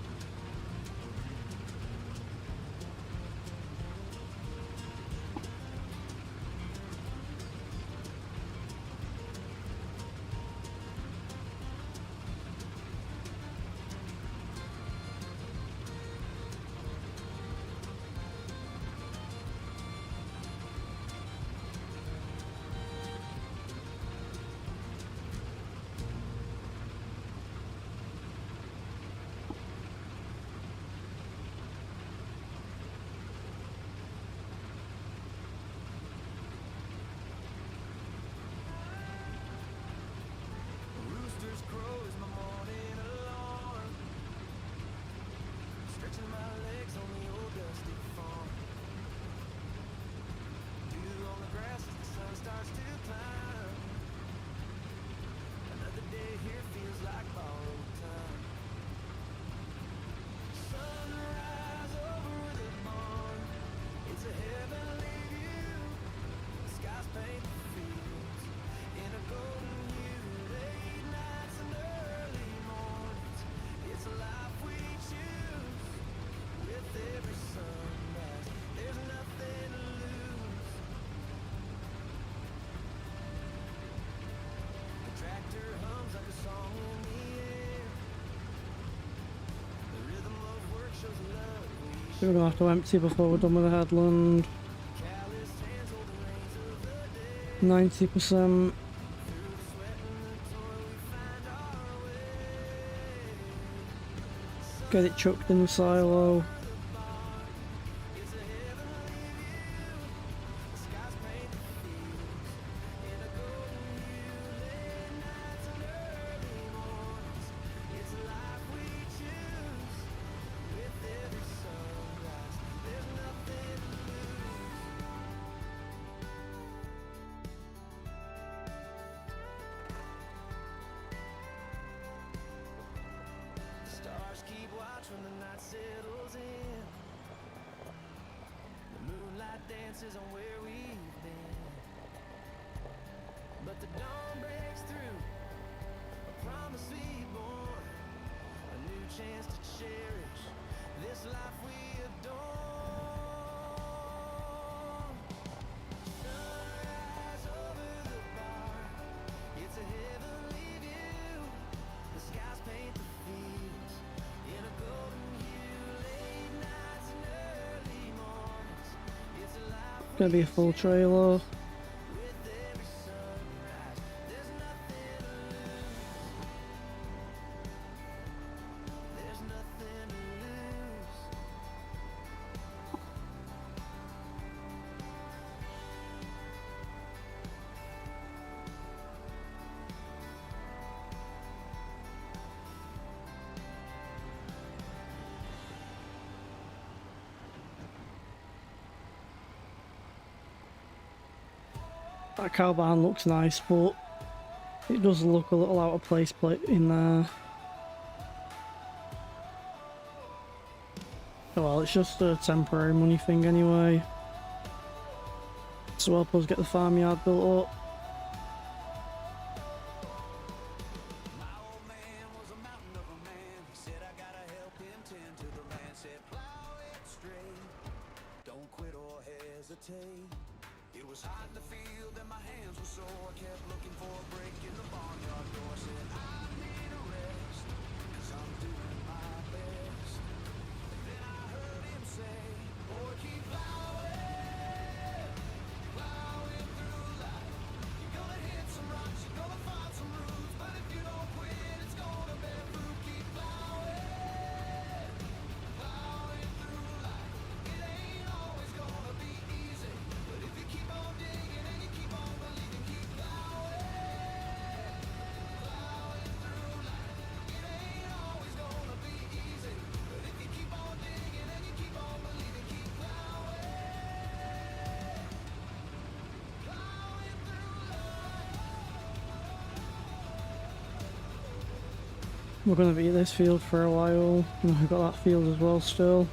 We're gonna have to empty before we're done with the headland. 90%. Get it chucked in the silo. Stars keep watch when the night settles in. The moonlight dances on where we've been. But the dawn breaks through. A promise reborn. A new chance to cherish this life we adore. Sunrise over the bar. It's a heavenly view. The skies paint the fields in a golden hue. Late nights and early mornings. It's a life Gonna be a full trailer. with every sunrise. There's nothing to lose. There's nothing to lose. That cow barn looks nice, but it does look a little out of place in there. Oh well, it's just a temporary money thing anyway. So help us get the farmyard built up. My old man was a mountain of a man. He said I gotta help him tend to the land. Said plow it straight, don't quit or hesitate. It was hot in the field and my hands were sore. I kept looking for a break in the barnyard door. Said I need a rest, 'cause I'm doing my best. Then I heard him say, boy, keep plowing, plowing through life. You're gonna hit some rocks, you're gonna find some roots, but if you don't quit, it's gonna bear fruit. Keep plowing, plowing through life. It ain't always gonna be easy, but if you keep on digging and you keep on believing, keep plowing, plowing through life. It ain't always gonna be easy, but if you keep on digging and you keep on believing, keep plowing, plowing through life. We're gonna be at this field for a while. And we've got that field as well still.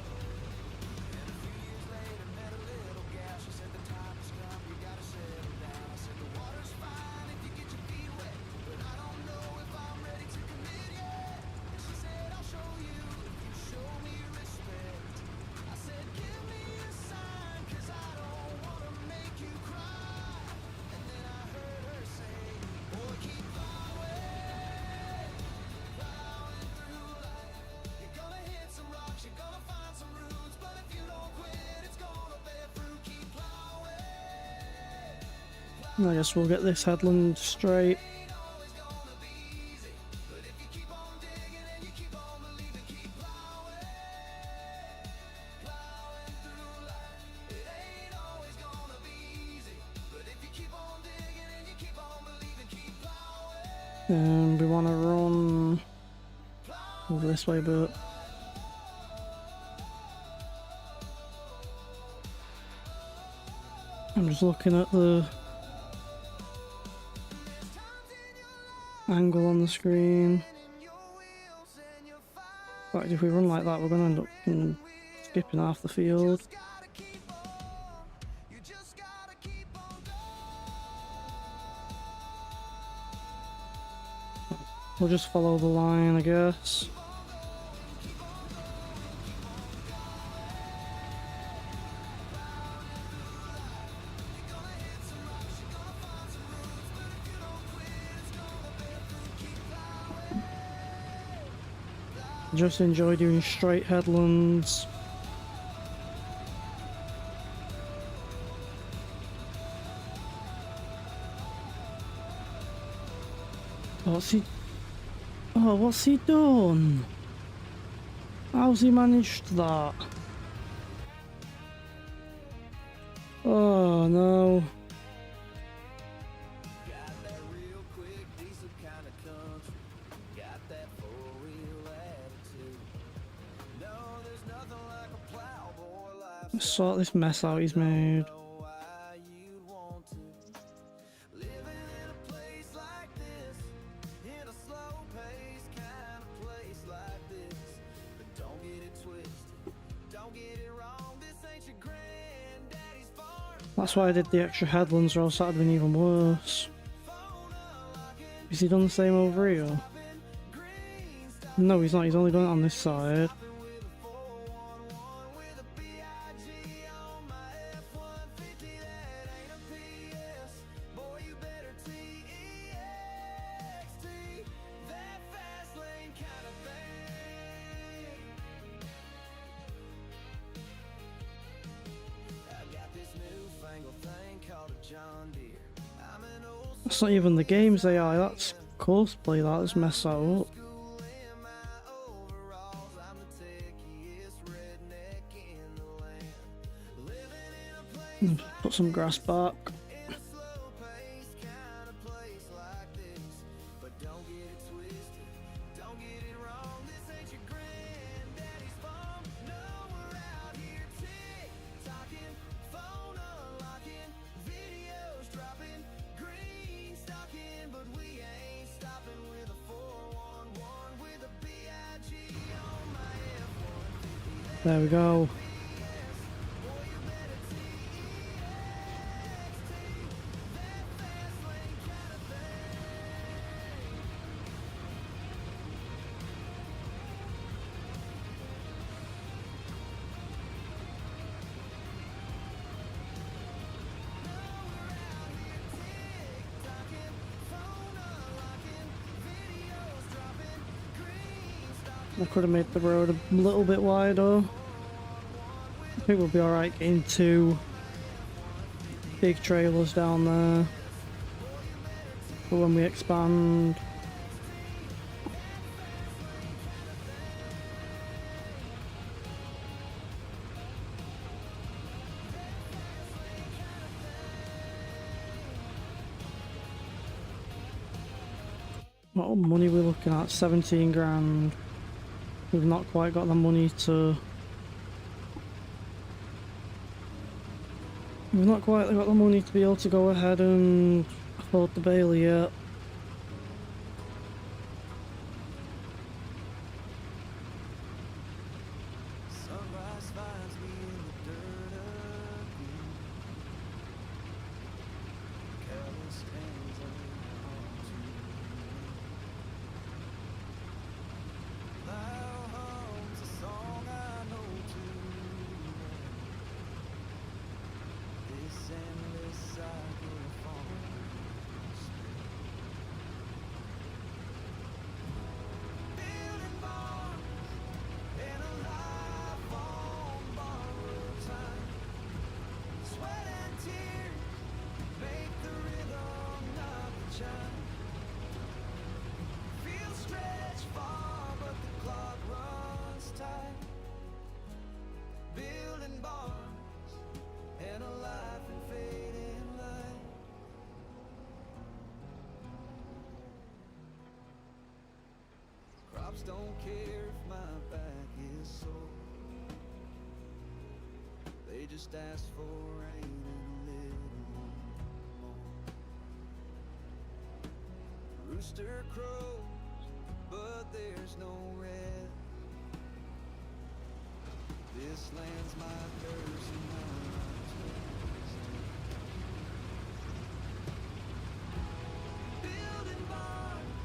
You're gonna hit some rocks, you're gonna find some roots, but if you don't quit, it's gonna bear fruit. Keep plowing. And I guess we'll get this headland straight. Ain't always gonna be easy, but if you keep on digging and you keep on believing, keep plowing, plowing through life. It ain't always gonna be easy, but if you keep on digging and you keep on believing, keep plowing, And we want to run over this way, but I'm just looking at the angle on the screen. in your wheels and your fire. In fact, if we run like that, we're going to end up skipping half the field. Just gotta keep on. You just gotta keep on going. We'll just follow the line, I guess. You're gonna hit some rocks, you're gonna find some roots, but if you don't quit, it's gonna bear fruit. Keep Just enjoy doing straight headlands. What's he... Oh, what's he done? How's he managed that? Oh no. Got that real quick, diesel kind of country. Got that four-wheel attitude. No, there's nothing like a plowboy life. Let's sort this mess out he's made. Know why you'd want to. Living in a place like this, in a slow-paced kind of place like this. But don't get it twisted, don't get it wrong. This ain't your granddaddy's farm. That's why I did the extra headlands, or else that'd been even worse. Has he done the same over here? No, he's not. He's only done it on this side. That's not even the game's AI, that's courseplay that has messed that up. Put some grass back. There we go. I could have made the road a little bit wider. I think we'll be alright getting 2 big trailers down there. But when we expand... What money we're looking at? 17 grand. We've not quite got the money to... We've not quite got the money to be able to go ahead and afford the Bailey yet. Sunrise finds me in the dirt again. Careless hands on to me. Now hums a song I know too well. This endless cycle of falling spell. Building barns in a life on borrowed time. Sweat and tears make the rhythm, not the chime. Feel stretched far, but the clock runs tight. Building barns and a life in fading light. Crops don't care if my back is sore. They just ask for rain and a little more. Rooster crows, but there's no rest. This land's my curse and my test. Building barns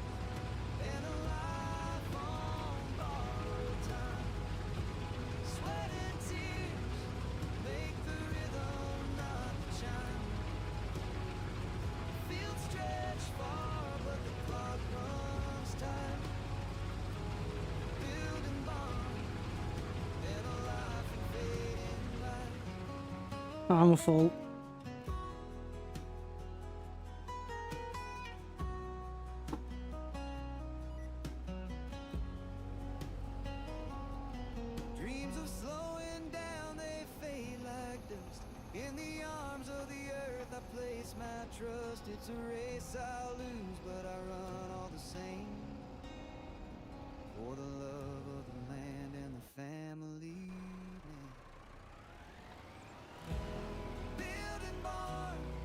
and a life on borrowed time. Sweat and tears make the rhythm, not the chime. Field stretched far, but the clock runs tight. Building I'm a fault. Dreams of slowing down, they fade like dust. In the arms of the earth, I place my trust. It's a race I'll lose, but I run all the same. For the love of the land and the family name. Building barns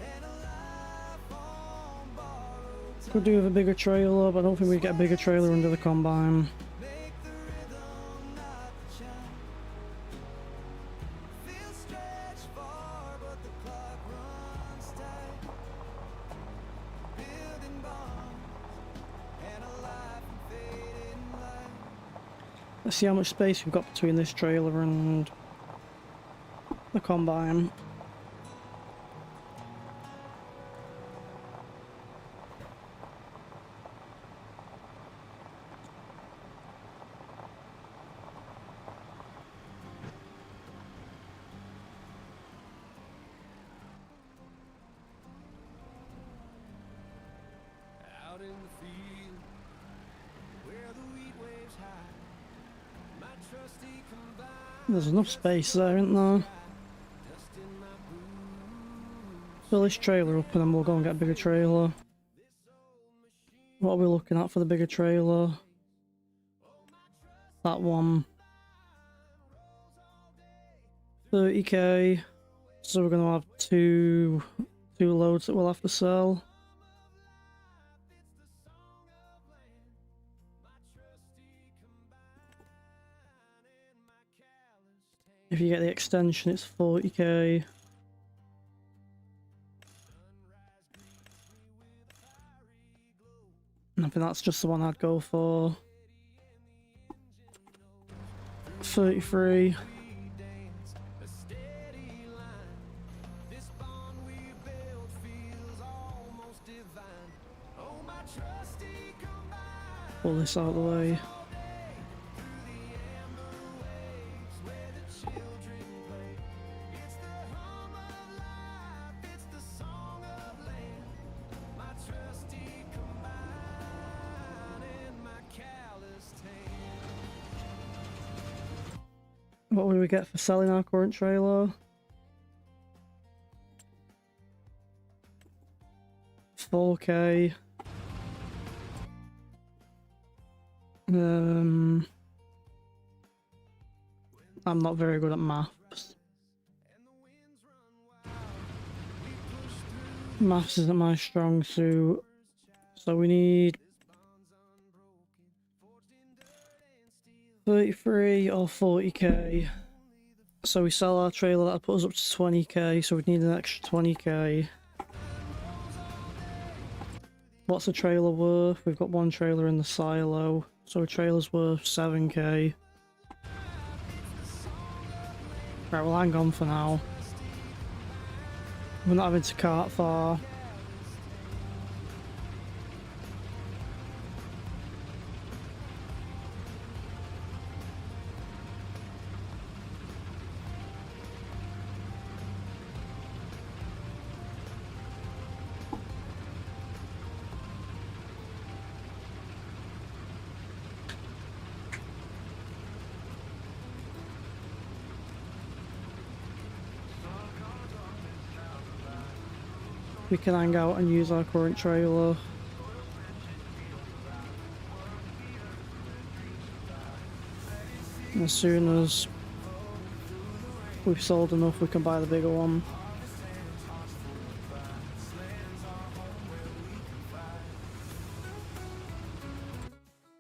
and a life on borrowed time. Could do with a bigger trailer, but I don't think we get a bigger trailer under the combine. Make the rhythm, not the chime. Feel stretched far, but the clock runs tight. Building bonds and a life in fading light. Let's see how much space we've got between this trailer and the combine. Out in the field, where the wheat waves high, my trusty combine, There's enough space there, isn't there? dust in my boots. Fill this trailer up and then we'll go and get a bigger trailer. What are we looking at for the bigger trailer? That one. 30k. So we're gonna have two loads that we'll have to sell. If you get the extension, it's 40k. And I think that's just the one I'd go for. 33. A steady line. This bond we built feels almost divine. Oh, my trusty combine. Pull this out of the way. All day through the amber waves where the children play. It's the hum of life, it's the song of land. My trusty combine and my calloused hand. What would we get for selling our current trailer? 4k. I'm not very good at maths. Maths isn't my strong suit. So we need 33 or 40k. So we sell our trailer, that'll put us up to 20k, so we'd need an extra 20k. What's a trailer worth? We've got one trailer in the silo, so a trailer's worth 7k. Right, we'll hang on for now. We're not having to cart far. We can hang out and use our current trailer. And as soon as we've sold enough, we can buy the bigger one.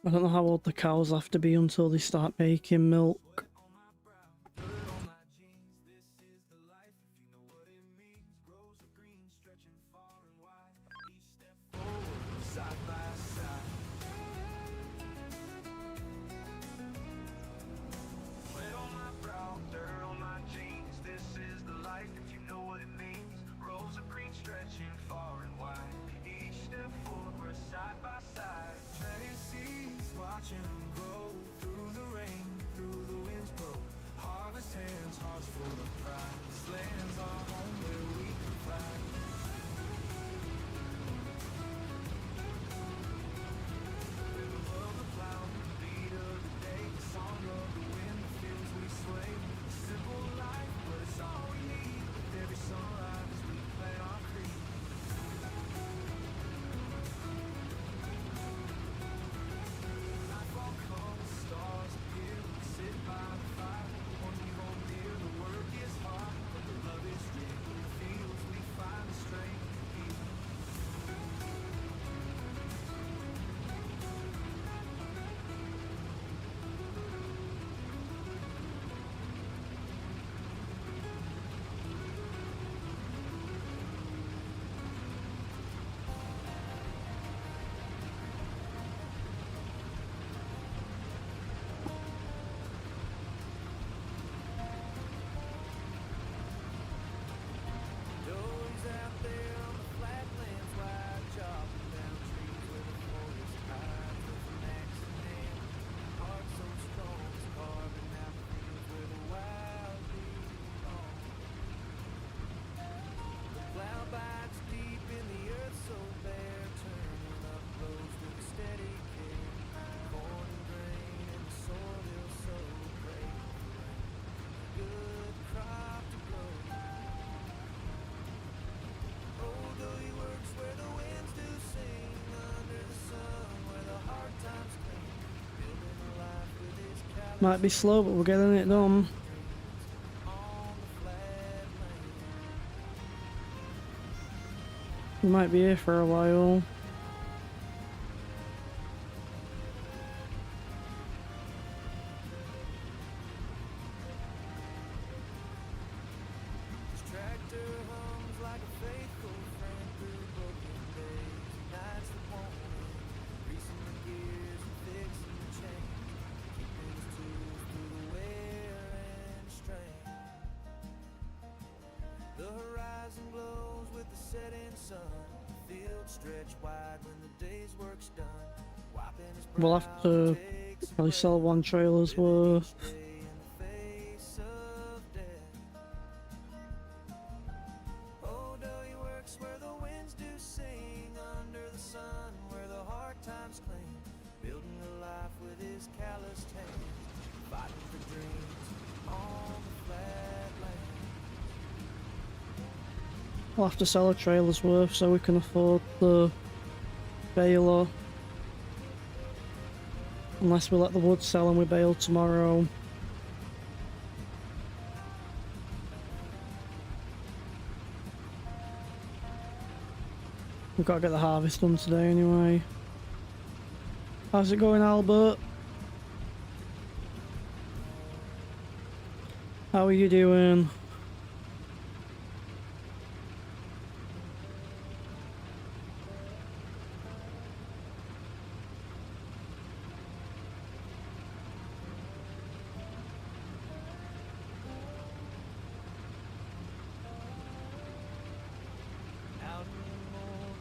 I don't know how old the cows have to be until they start making milk. Might be slow, but we're getting it done. We might be here for a while. His tractor hums like a faithful friend through broken days. Nights that won't end, greasing the gears and fixing the chain, keeping his tools through the wear and strain. The horizon glows with the setting sun. The fields stretch wide when the day's work's done. Wiping his We'll have to probably sell one trailer's worth. day in the face of death. Oh, he works where the winds do sing, under the sun where the hard times cling, building a life with his calloused hands, fighting for dreams on the flat land. We'll have to sell a trailer's worth so we can afford the baler. Unless we let the wood sell and we bale tomorrow. We've got to get the harvest done today anyway. How's it going, Albert? How are you doing? Out in the morning,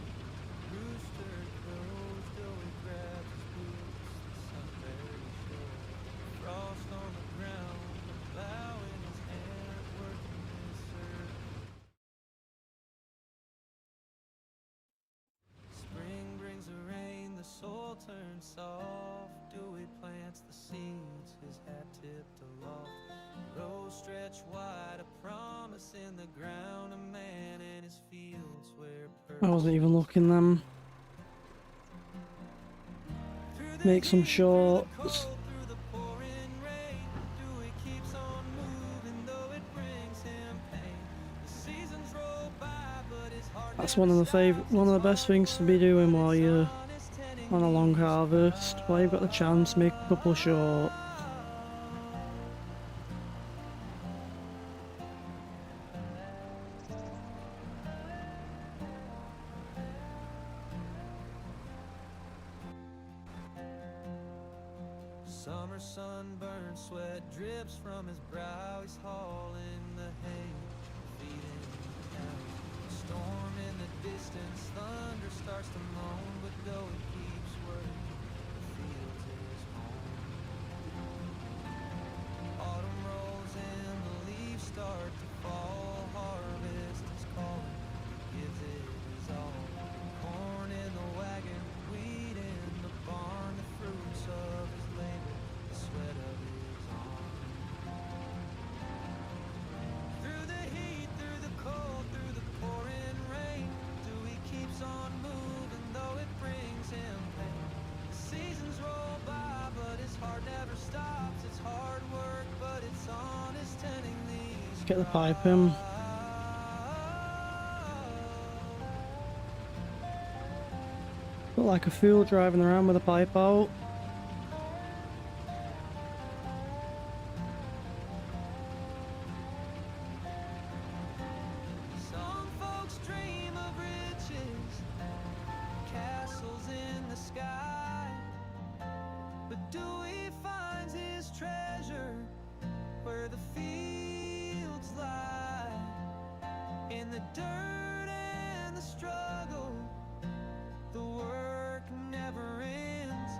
rooster crows, Joey grabs his boots, the sun barely shows. Frost on the ground, the plow in his hand, working his surf. Spring brings the rain, the soil turns soft. Dewey plants the seeds, his hat tipped aloft. Rows stretch wide, a promise in the ground, a man in his fields where I wasn't even looking them. Make some shorts. through the pouring rain. Dewey keeps on moving, though it brings him pain. The seasons roll by, but his heart That's one of the best things to be doing while you're on a long harvest. While you've got the chance, make a couple shorts. Summer sunburn, sweat drips from his brow. He's hauling the hay, feeding the cows. Storm in the distance, thunder starts to moan, but though he keeps working, the field is home. Autumn rolls in, the leaves start to fall. Harvest is calling, he gives it his all. Corn in the wagon, wheat in the barn, the fruits of his labor, the sweat of his arm. Through the heat, through the cold, through the pouring rain, Dewey keeps on moving, though it brings him pain. The seasons roll by, but his heart never stops. It's hard work, but it's honest, tending these. Get the pipe in. Look like a fool driving around with a pipe out. Some folks dream of riches, castles in the sky, but Dewey finds his treasure where the fields lie, in the dirt and the struggle. The work never ends,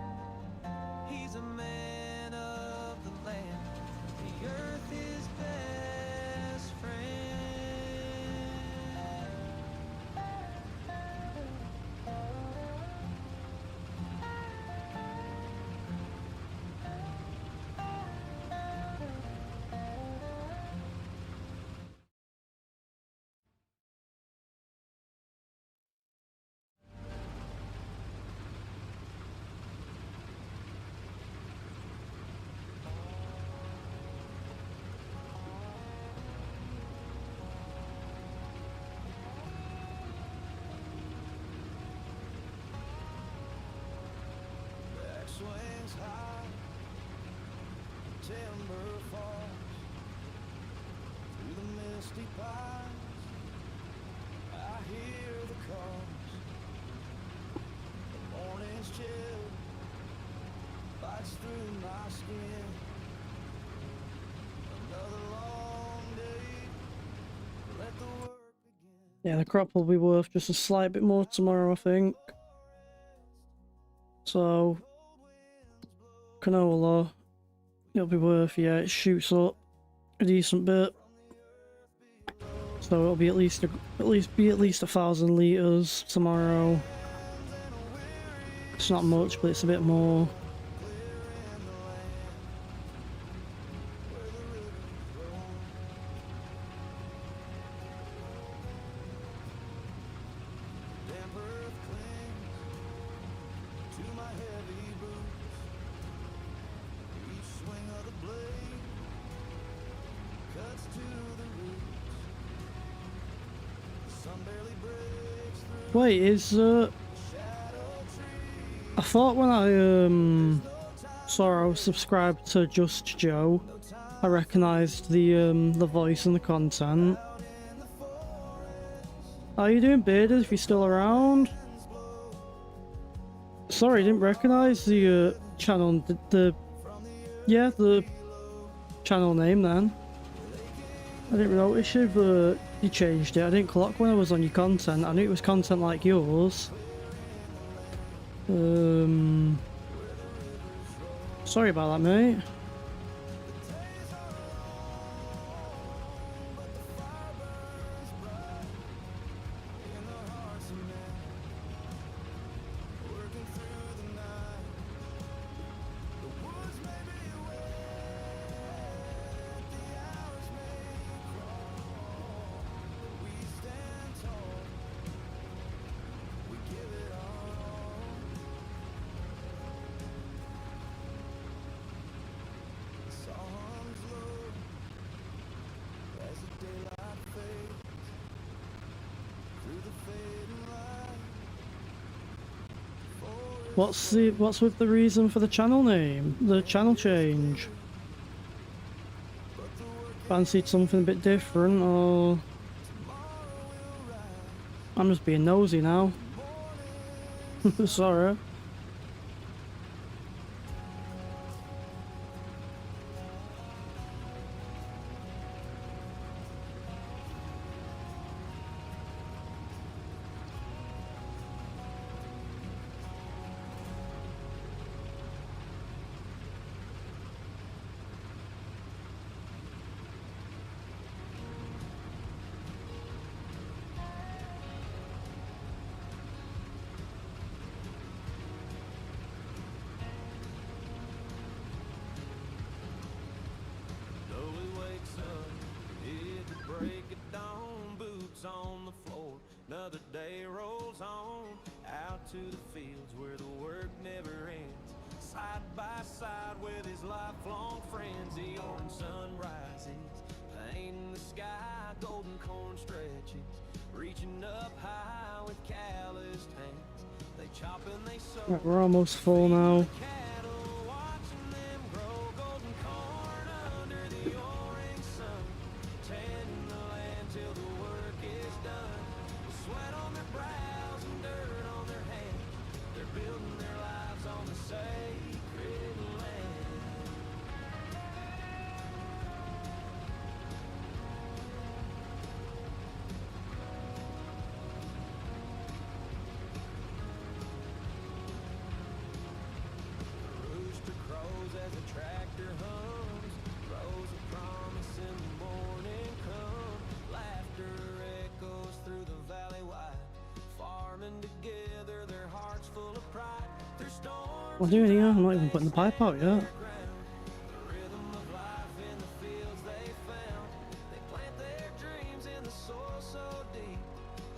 September falls through the misty pines. I hear the calls. The morning's chill bites through my skin. Another long day. Let the work begin. Yeah, the crop will be worth just a slight bit more tomorrow, I think. So, canola, it'll be worth, yeah, it shoots up a decent bit. So it'll be at least 1,000 litres tomorrow. It's not much, but it's a bit more. Damp earth clings to my heavy boots. Each swing of the blade cuts to the roots. The sun barely breaks through Wait, is shadow trees. I thought when I saw I was subscribed to Just Joe, I recognised the voice and the content. How you doing, Bearded, if you're still around? Sorry, I didn't recognise the channel, the channel name then. I didn't notice you changed it. I didn't clock when I was on your content. I knew it was content like yours. Sorry about that, mate. Working through the night. The woods may be wet, the hours may crawl. We stand tall, we give it our all. The sun's low as the daylight fades through the fading light. What's with the reason for the channel name? The channel change? Fancied something a bit different, or I'm just being nosy now. Sorry. Slowly wakes up, hit the break of dawn, boots on the floor. Another day rolls on, out to the fields where the work never ends. Side by side with his lifelong friends, the orange sun rises, painting the sky, golden corn stretches, reaching up high with calloused hands. They chop and they sow. Right, we're almost full now. Cattle, watching them grow golden corn under the orange sun, tending the land till the work is done. Sweat on their brows and dirt on their hands, they're building their lives on the sacred land. Rooster crows as the tractor hums, rows of promise in the morning come. Laughter echoes through the valley wide, farming together, their hearts full of pride. Through storms, What am I doing here? I'm not even putting the pipe out yet. the rhythm of life in the fields they found. They plant their dreams in the soil so deep,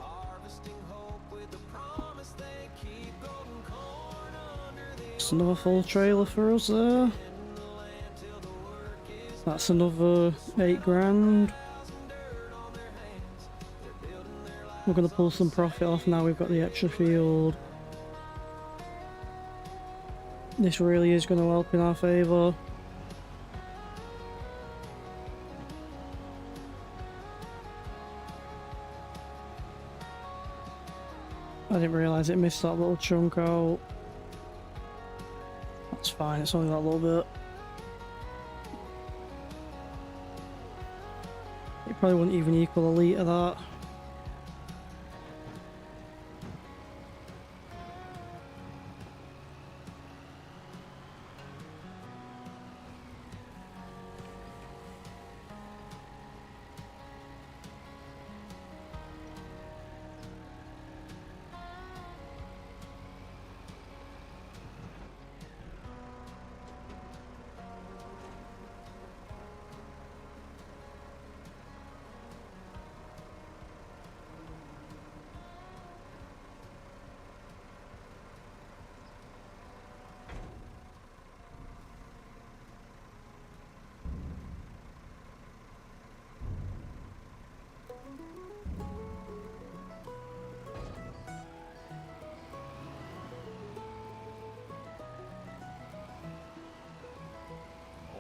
harvesting hope with the promise they keep. Golden corn under the It's another full trailer for us there. That's another 8 grand. We're gonna pull some profit off now we've got the extra field. This really is gonna help in our favour. didn't realise it missed that little chunk out. That's fine, it's only that little bit. It probably wouldn't even equal a litre that.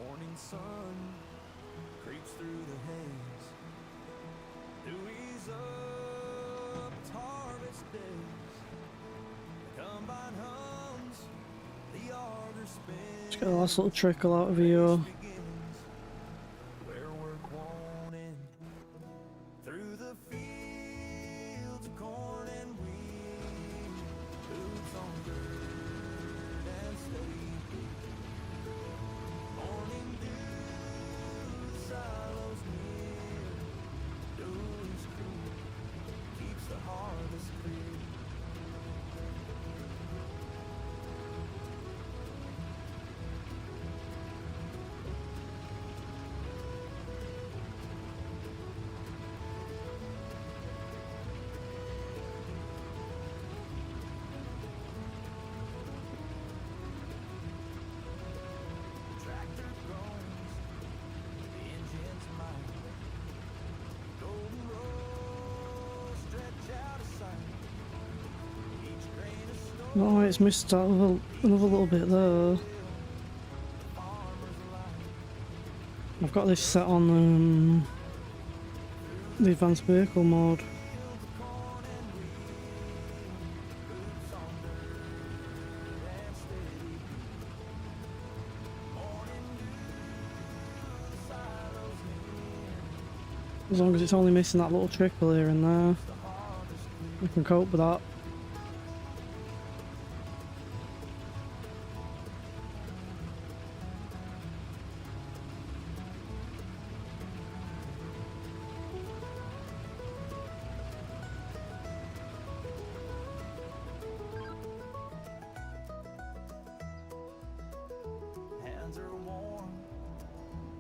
Morning sun creeps through the haze, dewy's up, it's harvest days. The combine hums, the auger spins. Just get a last little trickle out of here. Begins where work won't end. Through the fields of corn and wheat, boots on dirt and steady beat. Morning dew, the silos near, doing cool, keeps the harvest clear. Tractor groans, the engine's might. Golden rows stretch out of sight. Each grain of snow, Oh, it's missed out another little bit there. farmer's life. I've got this set on the advanced vehicle mode. Corn and wheat, boots on dirt and steady beat. Morning dew, the silos near, As long as it's only missing that little trickle here and there, the harvest clear. we can cope with that. Hands are warm,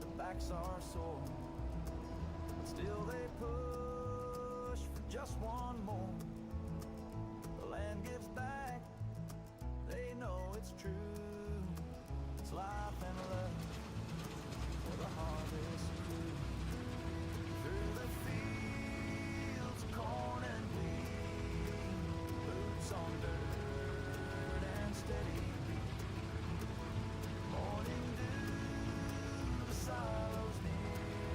the backs are sore, but still they push for just one more. The land gives back, they know it's true. It's life and love for the harvest crew. Through the fields, corn and wheat, boots on dirt and steady beat. Morning dew, the silos near,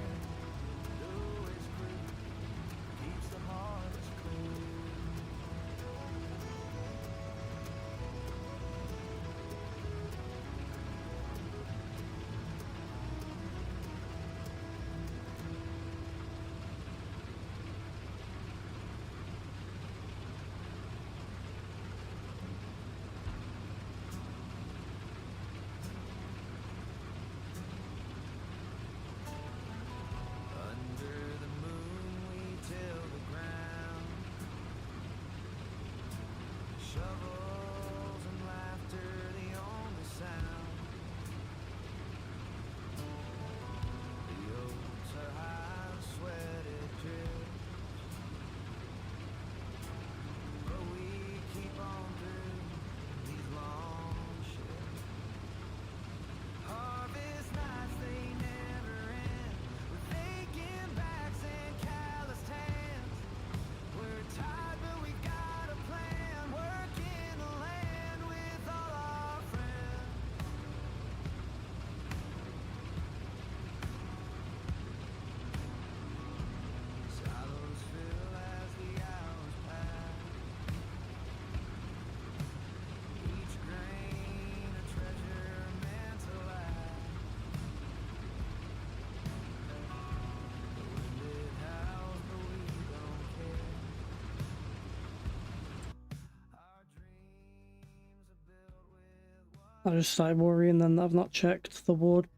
I just started worrying then that I've not checked the wood.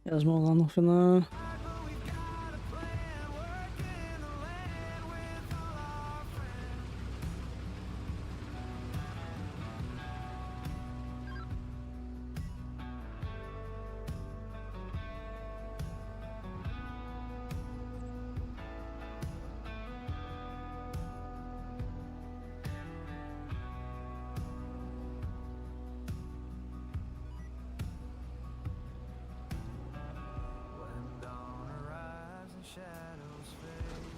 Yeah, there's more than enough in there. When dawn arrives and shadows fade,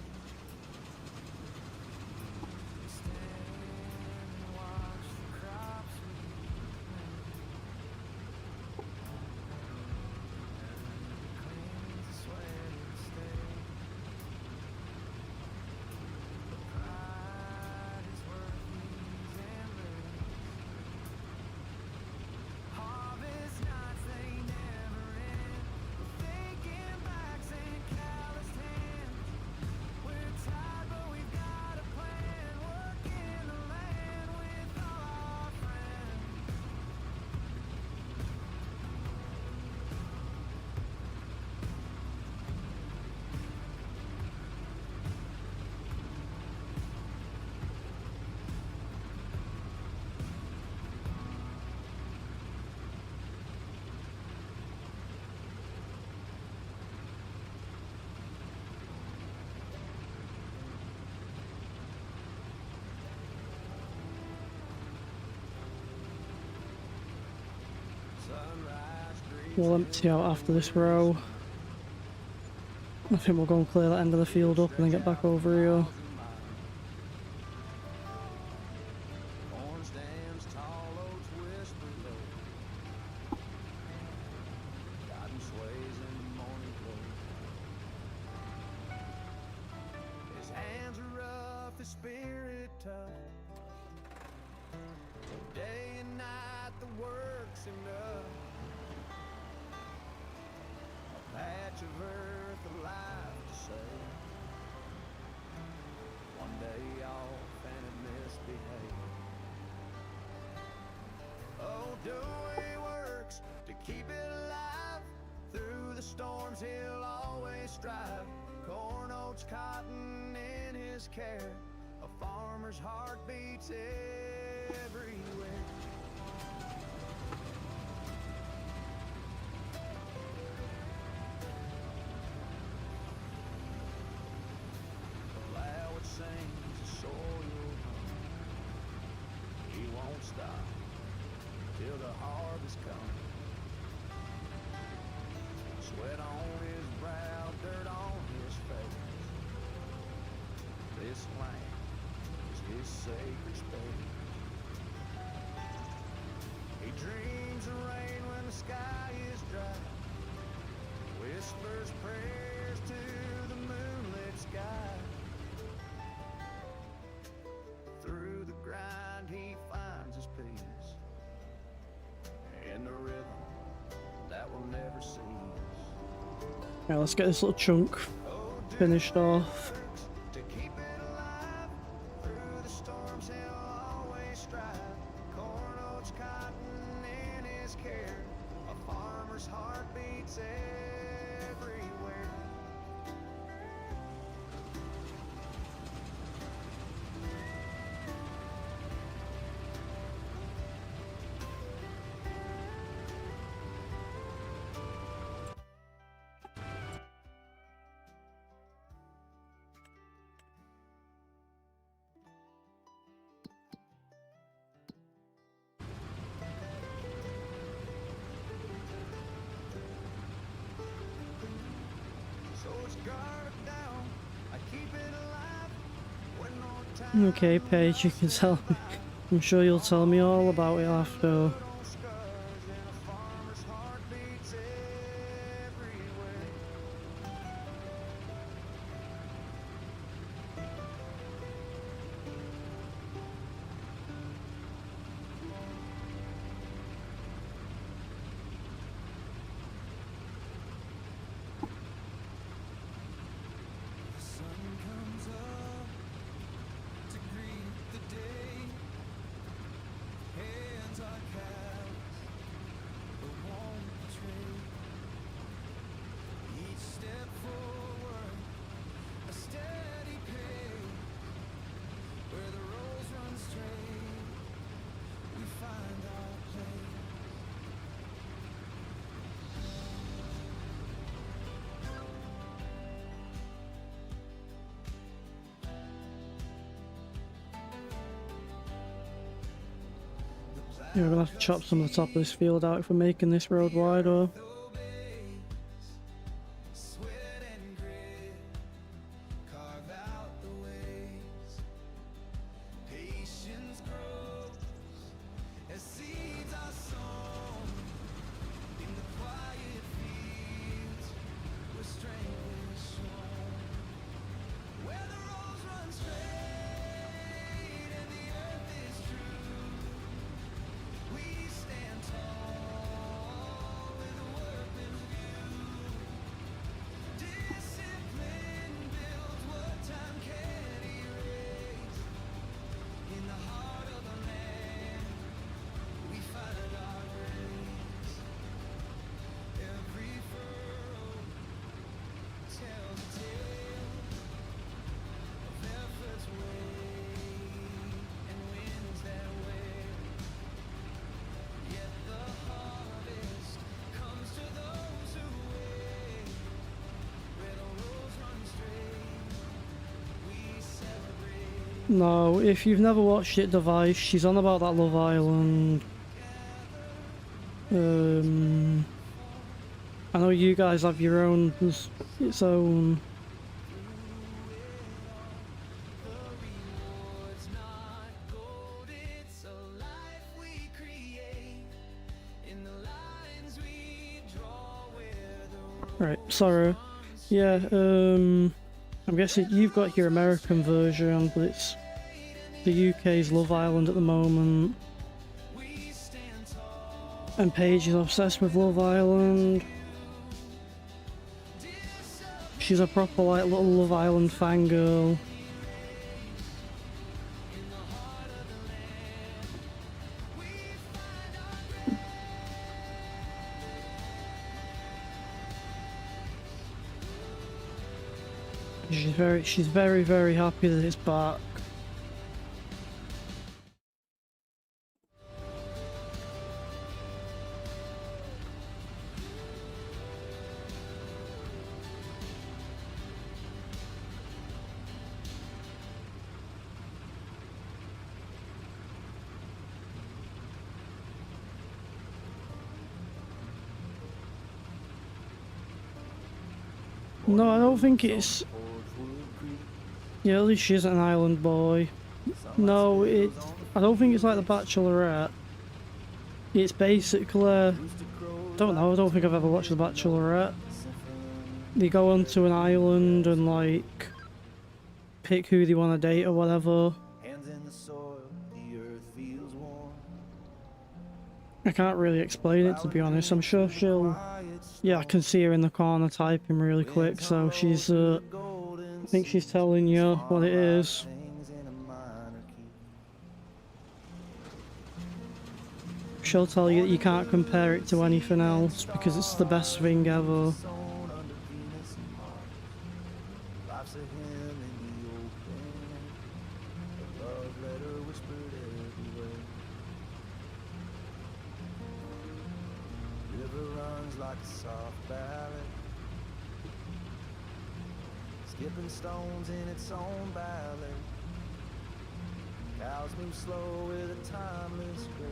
we stand and watch the crops we made. Cleans the sweat and stain. The pride is worth these embers. Harvest nights, they never end. Thinking backs and calloused hands. We're tired, but we've got a plan. Working the land with all our friends. Sunrise greets We'll empty out after this row. I think we'll go and clear that end of the field up and then get back over here. corn stands, tall oaks whisper low. Cotton sways in the morning glow. His hands are rough, his spirit tough. Day and night the work's enough. A patch of earth alive to save. One day off and it misbehaved. Oh, Dewey works to keep it alive. Through the storms he'll always strive. Corn, oats, cotton in his care. A farmer's heart beats everywhere. The loud sings the soil hum. He won't stop till the harvest comes. Sweat on his brow, dirt on his face. This land is his sacred space. He dreams of rain when the sky is dry. Whispers prayers to the moonlit sky. Through the grind he finds his peace. In the rhythm that will never cease. Yeah, let's get this little chunk finished off. To keep it alive through the storms, he'll always strive. Corn, oats, cotton in his care. A farmer's heart beats everywhere. So it's guarded down. I keep it alive when no time Okay, Paige, you can tell me. I'm sure you'll tell me all about it after. on scars and a farmer's heart beats everywhere. The sun comes up Yeah, we're gonna have to chop some of the top of this field out if we're making this road wider. Sweat and grit, carve out the ways. Patience grows as seeds are sown in the quiet fields where strength is shown. Where the roads run straight and the earth is true, we stand tall with a work in view. Discipline builds what time can't erase. In the heart of the land, we find our grace. Every furrow tells a tale of effort's weight and winds that wail. Yet the harvest comes to those who wait. Where the roads run straight, we celebrate. No, if you've never watched it, Device, she's on about that Love Island. I know you guys have your own, its own. The reward's not gold, it's a life we create. In the lines we draw where the Right, sorry. Yeah, I'm guessing you've got your American version, but it's the UK's Love Island at the moment. we stand tall. And Paige is obsessed with Love Island. She's a proper, like, little Love Island fangirl. She's very, very happy that it's back. No, I don't think it's. Yeah, at least she isn't an island boy. No, I don't think it's like The Bachelorette. It's basically. Don't know, I don't think I've ever watched The Bachelorette. They go onto an island and, like, pick who they want to date or whatever. Hands in the soil, the earth feels warm. I can't really explain it, to be honest. I'm sure she'll. Yeah, I can see her in the corner typing really quick, so she's. I think she's telling you what it is. Things in a minor key. She'll tell you that you can't compare it to anything else because it's the best thing ever. Sown under Venus and Mars. Life's a hymn in the open. A love letter whispered everywhere. River runs like a soft ballad. Skipping stones in its own ballet. Cows move slow with a timeless grace.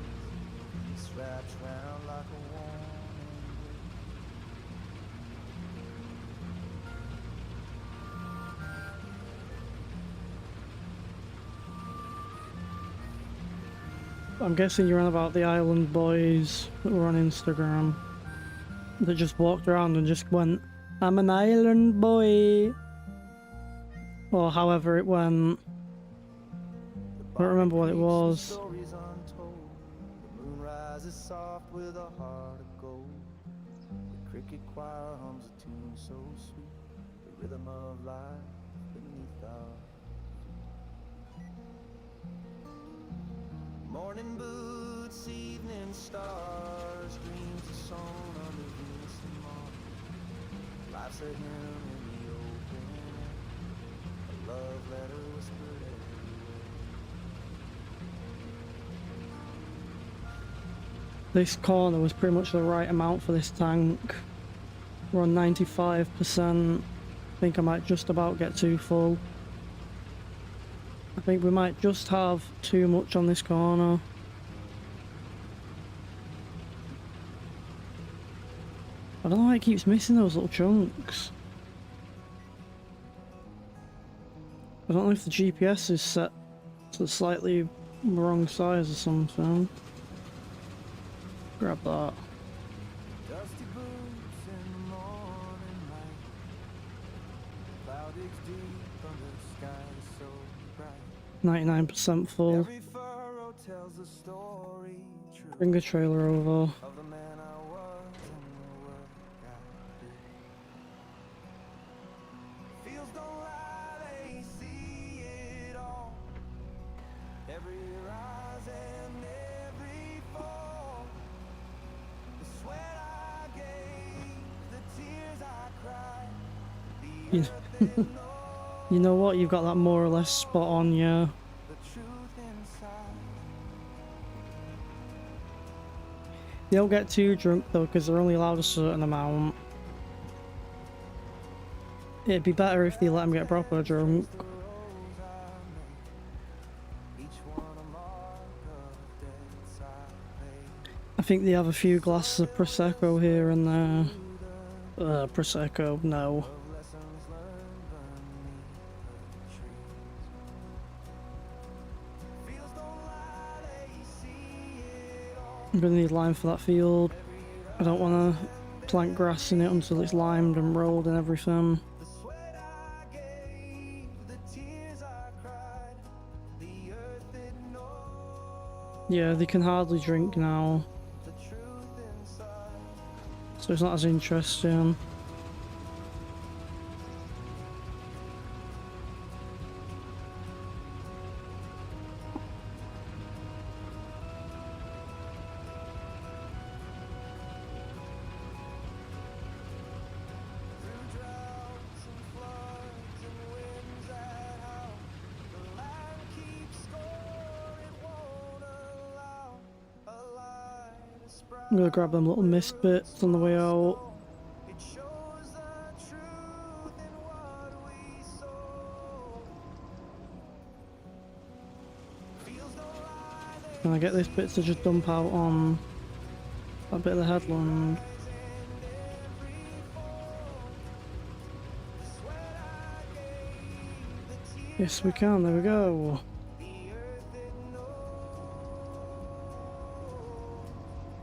It's wrapped round like a warm embrace. I'm guessing you're on about the island boys that were on Instagram that just walked around and just went, "I'm an island boy," or however it went. I don't remember what it was. Stories untold. The moon rises soft with a heart of gold. The cricket choir hums a tune so sweet. The rhythm of life beneath our feet. Morning boots, evening stars, dreams are sown under Venus and Mars. Life's a hymn in the open, a love letter whispered everywhere. This corner was pretty much the right amount for this tank. We're on 95%. I think I might just about get too full. I think we might just have too much on this corner. I don't know why it keeps missing those little chunks. I don't know if the GPS is set to the slightly wrong size or something. Grab that. Dusty boots in the morning light. Cloud digs deep under the sky so bright. 99% full. Every furrow tells a story true Bring a trailer over. of the man I was and the work I did. Fields don't lie, they see it all. Every rise and every fall. The sweat I gave, the tears I cried. The You, earth that knows you know what? You've got that more or less spot on, yeah. the truth inside. They don't get too drunk though, because they're only allowed a certain amount. It'd be better if they let them get proper drunk. The roads I made, each one a mark of debts I paid. I think they have a few glasses of Prosecco here and there. Prosecco, no. Of lessons learned beneath the trees. Fields don't lie, they see it all. I'm gonna need lime for that field. I don't want to plant grass in it until it's limed and rolled and everything. The sweat I gave, the tears I cried, the earth it knows Yeah, they can hardly drink now, the truth inside. so it's not as interesting. Through droughts and floods and winds that howl, the land keeps score, it won't allow a light to sprout. I'm gonna grab them little mist bits on the way out. It shows the truth in what we sow. Fields don't lie, Can I get this bit to just dump out on that bit of the headland? Yes, we can. There we go. the earth it knows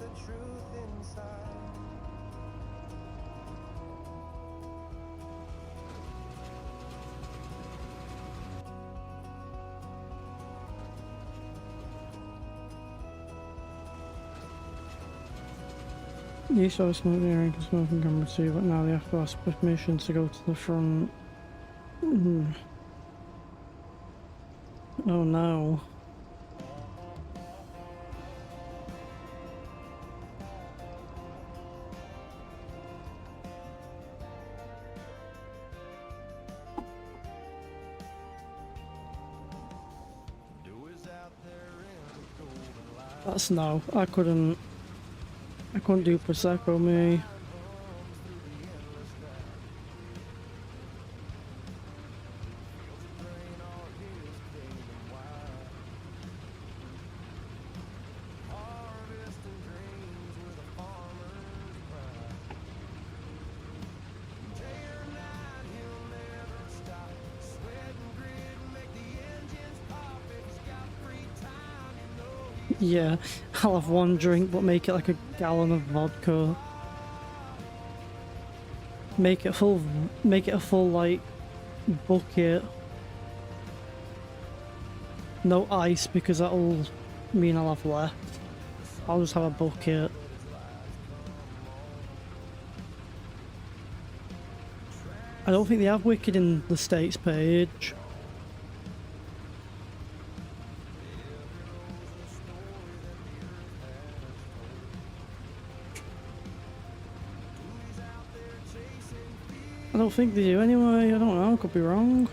the truth inside. You saw smoke the area because smoking camera too, but now they have to ask permission to go to the front. Oh no. That's no. I couldn't do Prosecco, me. Yeah, I'll have one drink, but make it like a gallon of vodka. Make it a full like bucket. No ice because that'll mean I'll have left. I'll just have a bucket. I don't think they have Wicked in the States page. I don't think they do anyway, I don't know, I could be wrong.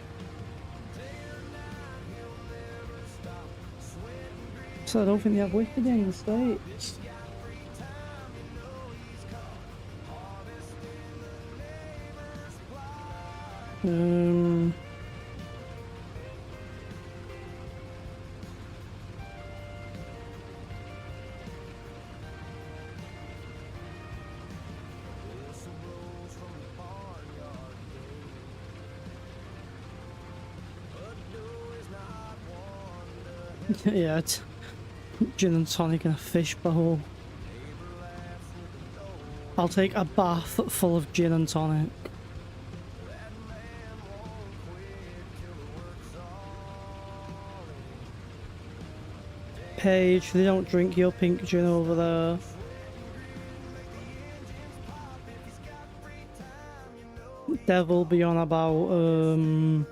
So I don't think they have Wicked in the States. Yeah, it's gin and tonic in a fish bowl. I'll take a bath full of gin and tonic. Paige, they don't drink your pink gin over there. Devil be on about,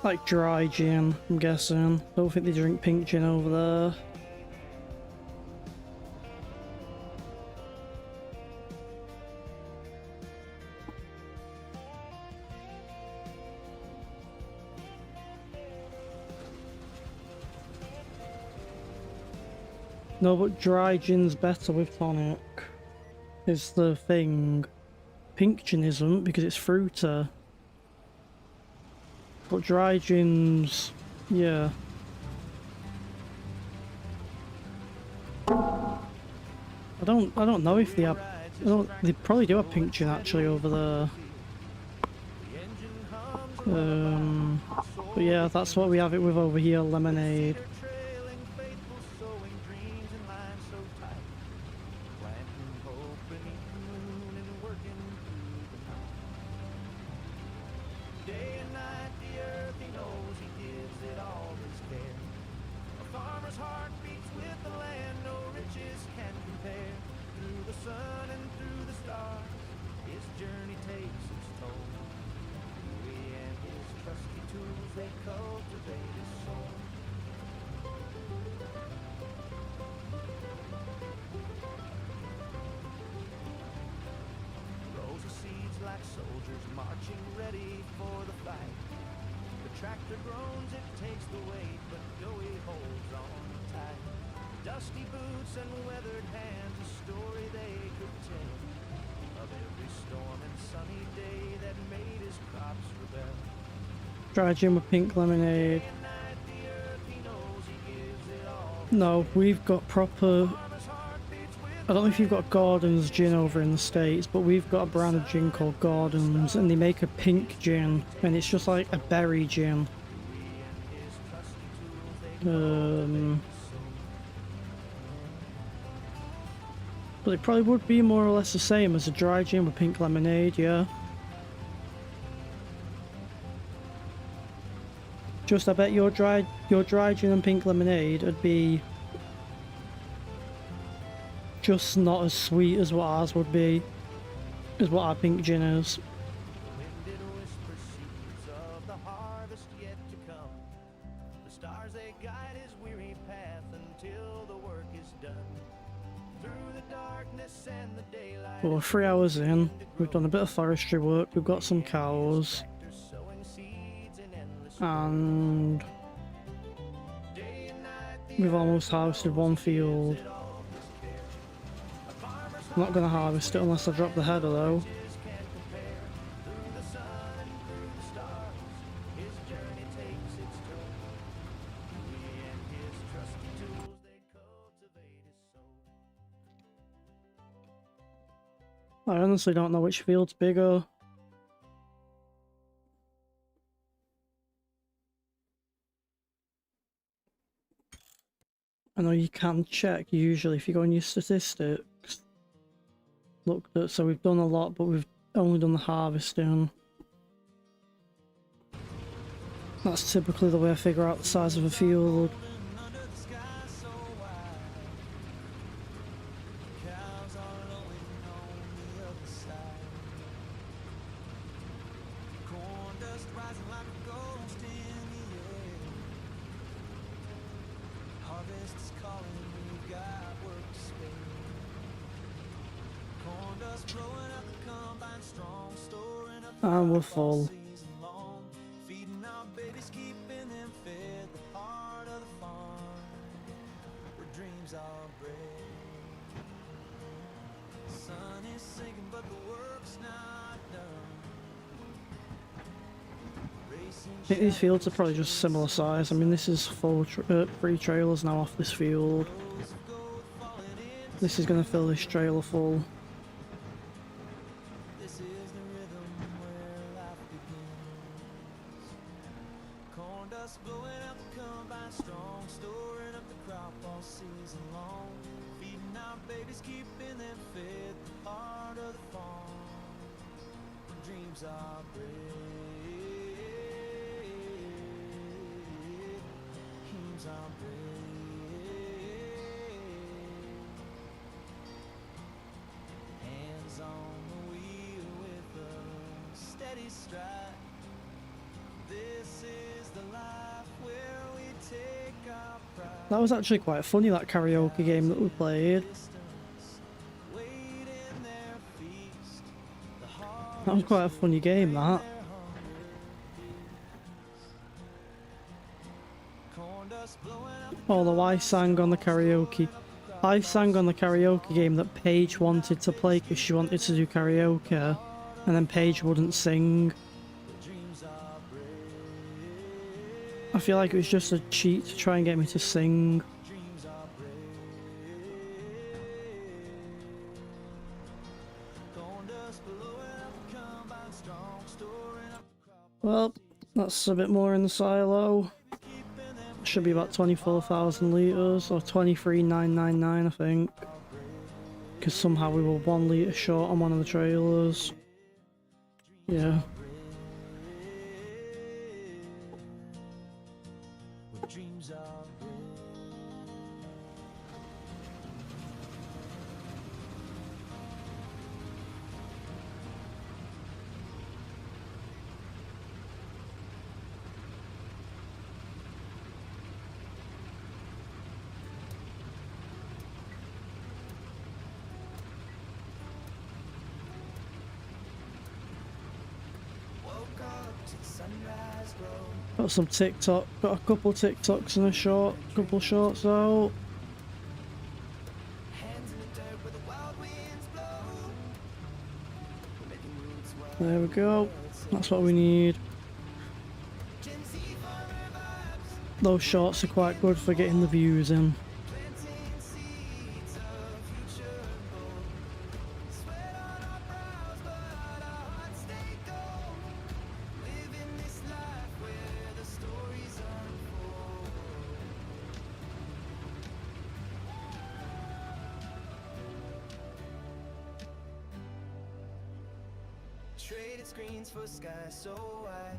like dry gin, I'm guessing. Don't think they drink pink gin over there. No, but dry gin's better with tonic. Is the thing. Pink gin isn't because it's fruiter. But dry gins, yeah. I don't know if they have. They probably do have pink gin actually over there. But yeah, that's what we have it with over here, lemonade. Soldiers marching ready for the fight. The tractor groans, it takes the weight, but Joey holds on tight. Dusty boots and weathered hands, a story they could tell of every storm and sunny day that made his crops rebel. Dry gin with pink lemonade. No, we've got proper. I don't know if you've got Gordon's gin over in the States, but we've got a brand of gin called Gordon's, and they make a pink gin, and it's just like a berry gin. But it probably would be more or less the same as a dry gin with pink lemonade, yeah. Just I bet your dry gin and pink lemonade would be just not as sweet as what ours would be, is what our pink gin is. Well, we're 3 hours in, we've done a bit of forestry work, we've got some cows, and we've almost harvested one field. I'm not going to harvest it unless I drop the header though. I honestly don't know which field's bigger. I know you can check usually if you go on your statistics. Look, so we've done a lot, but we've only done the harvesting. That's typically the way I figure out the size of a field. And we're full. I think these fields are probably just similar size. I mean, this is full 3 trailers now off this field. This is going to fill this trailer full. Corn dust blowing out the combine strong. that fit the heart of the farm. Dreams are brave, dreams are brave. Hands on the wheel with a steady stride. This is the life where we take our pride. That was actually quite funny, that karaoke game that we played. That was quite a funny game, that. Although I sang on the karaoke. I sang on the karaoke game that Paige wanted to play because she wanted to do karaoke, and then Paige wouldn't sing. I feel like it was just a cheat to try and get me to sing. Well, that's a bit more in the silo. Should be about 24,000 litres, or 23,999 I think. Because somehow we were 1 litre short on one of the trailers. Yeah. Dreams are Got some TikTok, got a couple TikToks and a couple shorts out. There we go, that's what we need. Those shorts are quite good for getting the views in. Traded screens for skies so wide,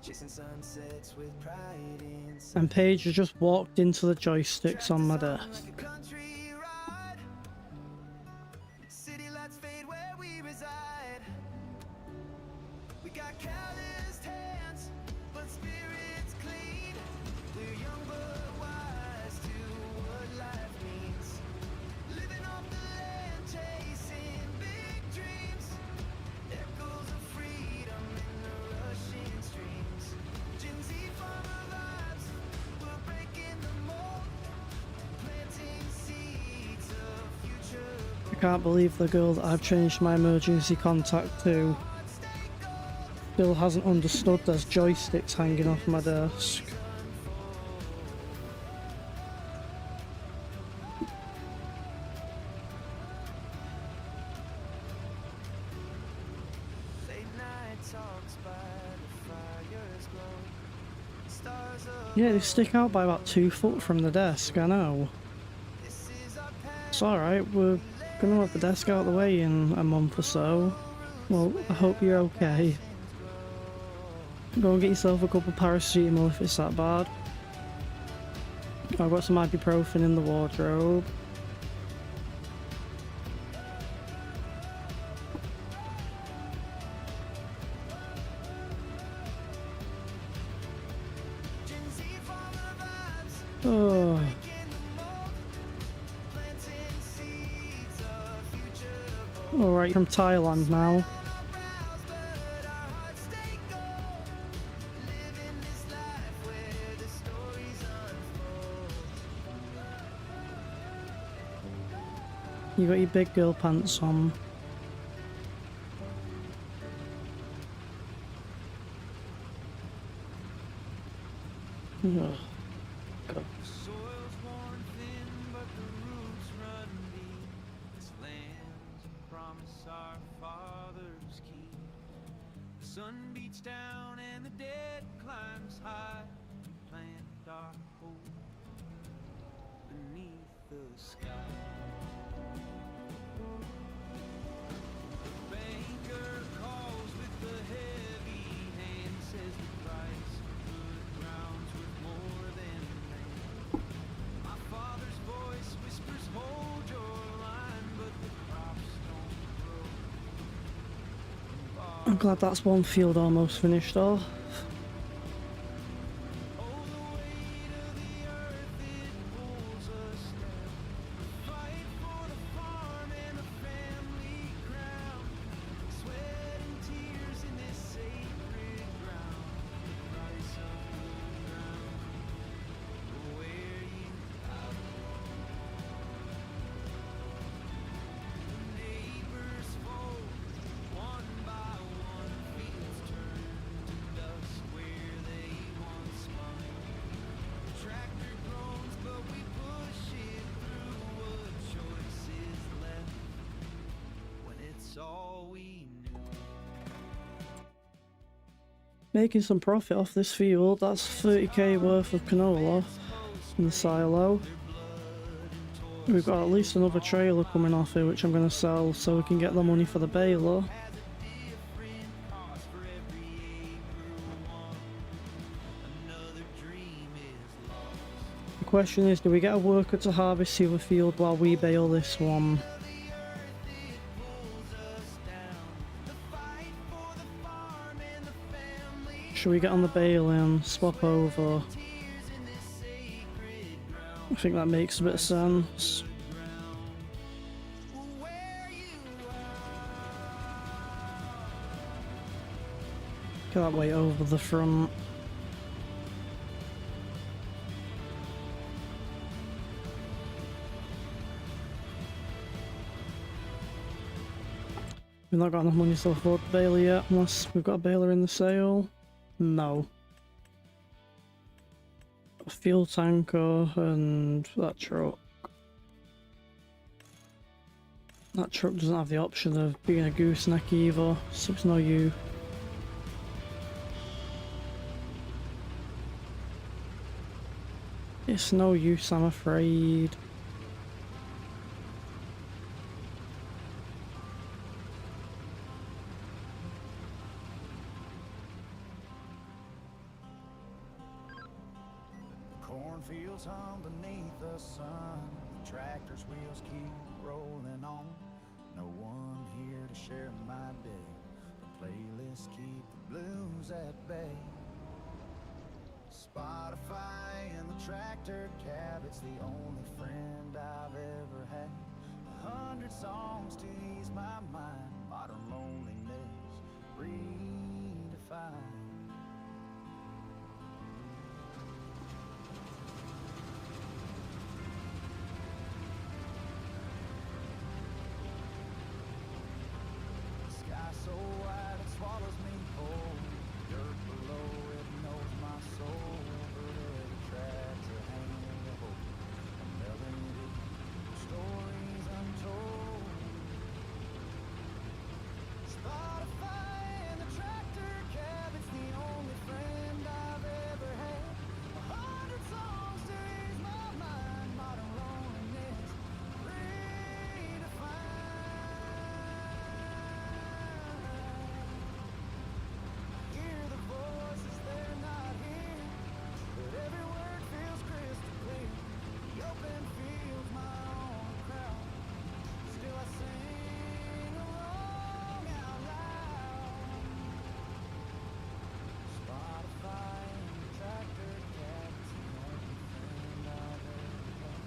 chasing sunsets with pride inside. And Paige has just walked into the joysticks on my desk. Like a country ride, city lights fade where we reside. We got calloused hands, but spirits clean. We're young but wise to what life means. Living off the land, chasing big dreams. Echoes of freedom in the rushing streams. Gen Z farmer vibes, we're breaking the mold. Planting seeds of future. I can't believe the girl that I've changed my emergency contact to still hasn't understood there's joysticks hanging off my desk. Late night talks by the fire's glow. Stars of Yeah, they stick out by about 2 foot from the desk, I know. this is our path. It's alright, we're gonna have the desk out of the way in a month or so. Well, I hope you're okay. Go and get yourself a couple of paracetamol if it's that bad. I've got some ibuprofen in the wardrobe. Gen Z farmer vibes, Oh, in the mold. Planting seeds of future. alright, from Thailand now. Browse, but our hearts stay gold. Living this life where the stories unfold. You got your big girl pants on. Ugh. God. soil's worn thin, but the roots run deep. This land's a promise our fathers keep. The sun beats down and the dead climbs high. We plant our hope beneath the sky. I'm glad that's one field almost finished off. Making some profit off this field. That's 30k worth of canola in the silo. We've got at least another trailer coming off here which I'm going to sell so we can get the money for the baler. The question is, do we get a worker to harvest the other field while we bale this one? Should we get on the baling, swap over? I think that makes a bit of sense. Get that way over the front. We've not got enough money to afford the baler yet, unless we've got a baler in the sale. No. A fuel tanker and that truck. That truck doesn't have the option of being a gooseneck either, so it's no use. It's no use, I'm afraid. Cornfields hum beneath the sun. The tractor's wheels keep rolling on. No one here to share my day. The playlists keep the blues at bay. Spotify and the tractor cab, it's the only friend I've ever had. 100 songs to ease my mind. Modern loneliness redefined. Sky so wide it swallows me whole. Dirt below it knows my soul. But every track's a hanging of hope. A melody, stories untold. Spotify and the tractor cab, it's the only friend I've ever had. 100 songs to ease my mind. Modern loneliness redefined. Hear the voices, they're not here, but every word feels crystal clear. The open fields, my own crowd, still I sing along out loud. Spotify and the tractor cab, it's the only friend I've ever had.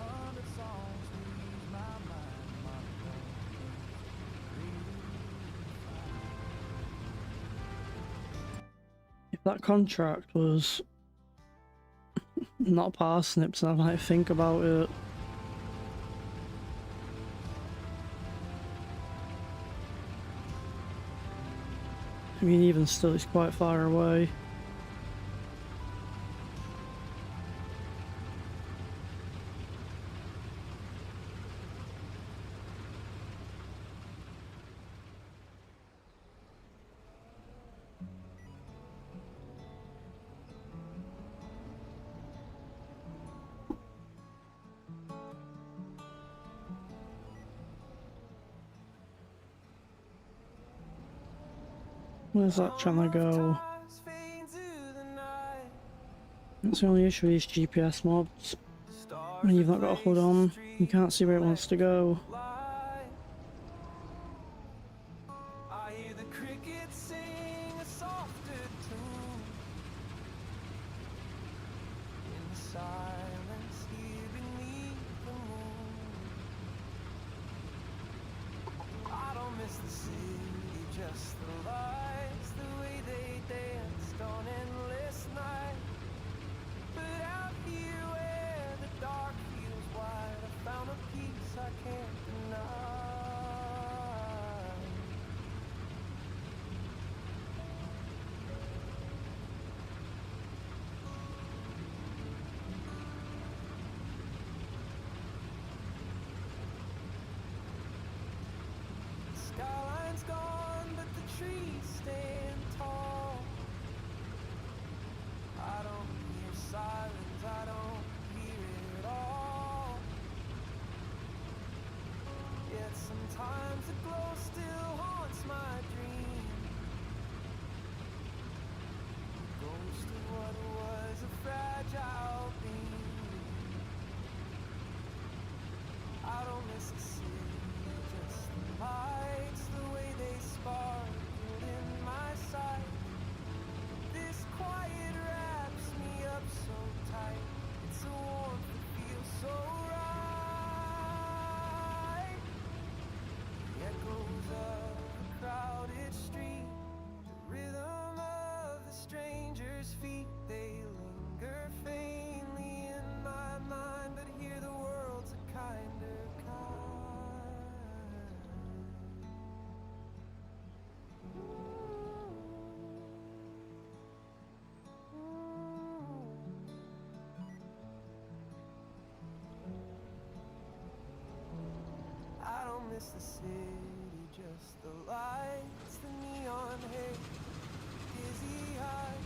100 songs to ease my mind, my loneliness redefined. If that contract was not parsnips, I might think about it. I mean, even still, it's quite far away. Where's that trying to go? That's the only issue with these GPS mobs. When you've not got a HUD on, you can't see where it wants to go. I hear the cricket I can't deny. The skyline's gone, but the trees stand tall. I don't hear sirens, I don't hear it all. Yet sometimes the glow still haunts my dream. Ghost of what was a fragile being. I don't miss the city, just the lights, the way they sparkled in my sight. This quiet wraps me up so tight. It's a warmth that feels so right. The echoes of a crowded street, the rhythm of the stranger's feet, they linger faintly in my mind, but here the world's a kinder kind. I don't miss the city, just the lights, the neon haze, dizzy high.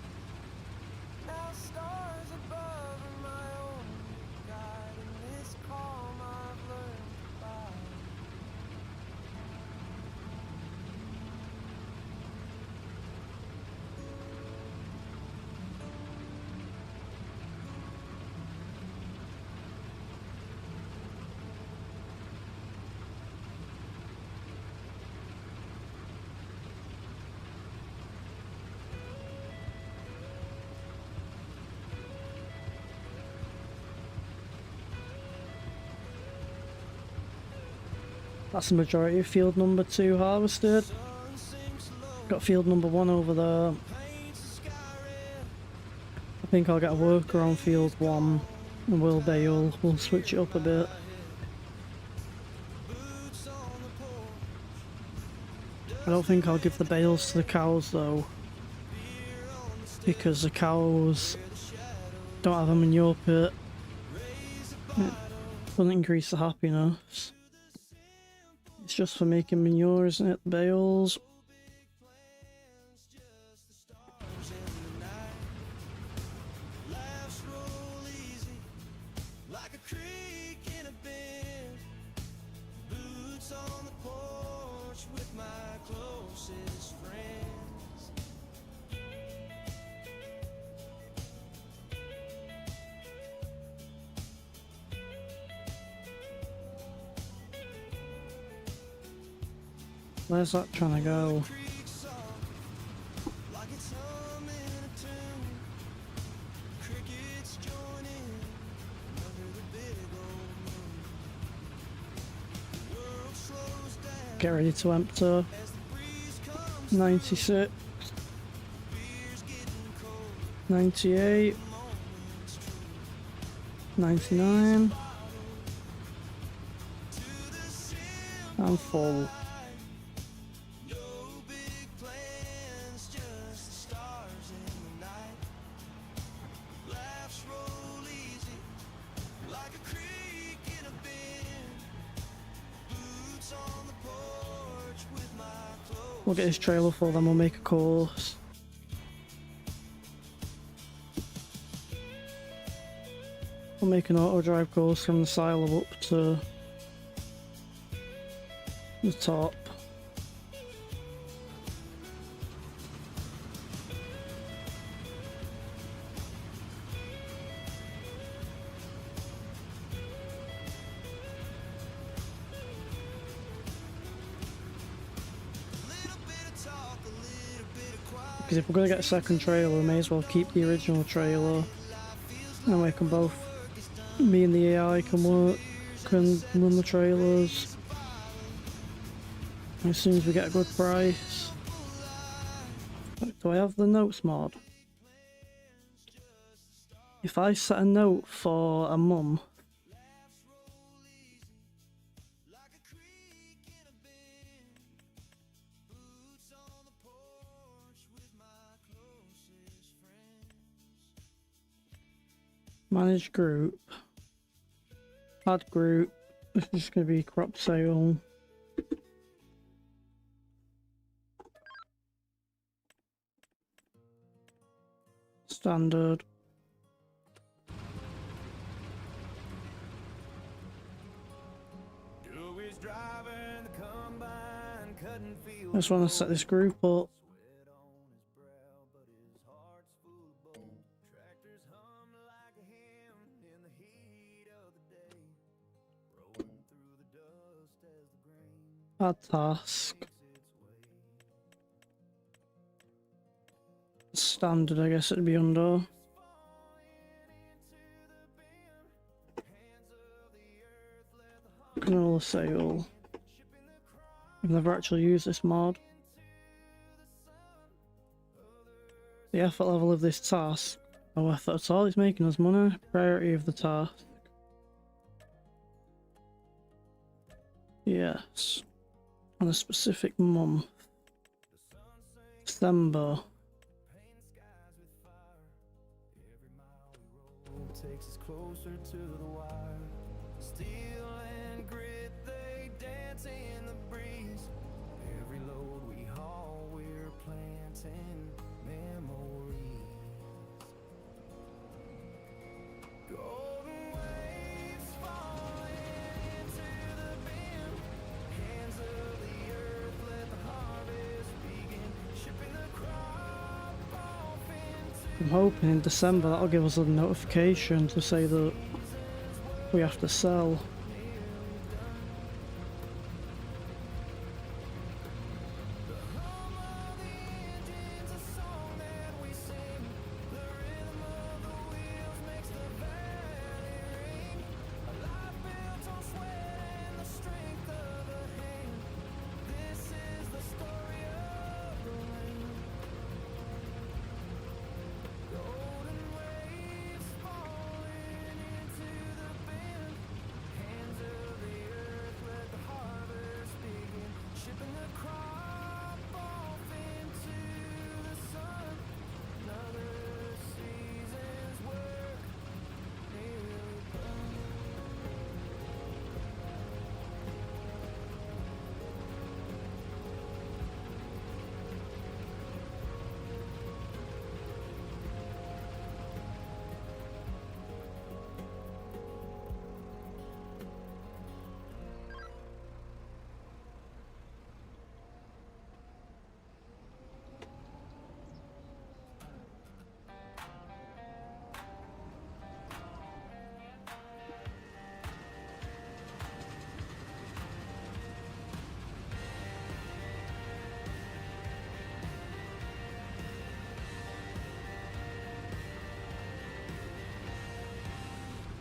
Now stars above are my only guide, in this calm I've learned to bide. That's the majority of field number 2 harvested. Got field number 1 over there. I think I'll get a worker on field 1 and we'll bale. We'll switch it up a bit. I don't think I'll give the bales to the cows though, because the cows don't have a manure pit. It doesn't increase the happiness. It's just for making manure, isn't it? The bales. Where's that trying to go? Get ready to empty. 96. 98. 99. I'm full. We'll get his trailer full, then we'll make a course. We'll make an auto drive course from the silo up to the top. Because if we're going to get a second trailer, we may as well keep the original trailer. And we can both, me and the AI can run the trailers. As soon as we get a good price. Do I have the notes mod? If I set a note for a mum, Manage group. Add group. This is just going to be crop sale. Standard. Joey's driving the combine, cutting fields. I just want to set this group up. Sweat on his brow, but his heart's full of bone. Tractors hum like a hymn in the heat of the day, rolling through the dust as the grain Add task. makes its way. Standard, I guess it'd be under. Canola sale. I've never actually used this mod. The effort level of this task. No effort at all, it's making us money. Priority of the task. Yes. On a specific month. December. Takes us closer to the wire. Steel and grit, they dance in the breeze. Every load we haul, we're planting memories. Golden waves falling into the bend. Hands of the earth, let the harvest begin. Shipping the crop off into I'm hoping in December that'll give us a notification to say that we have to sell.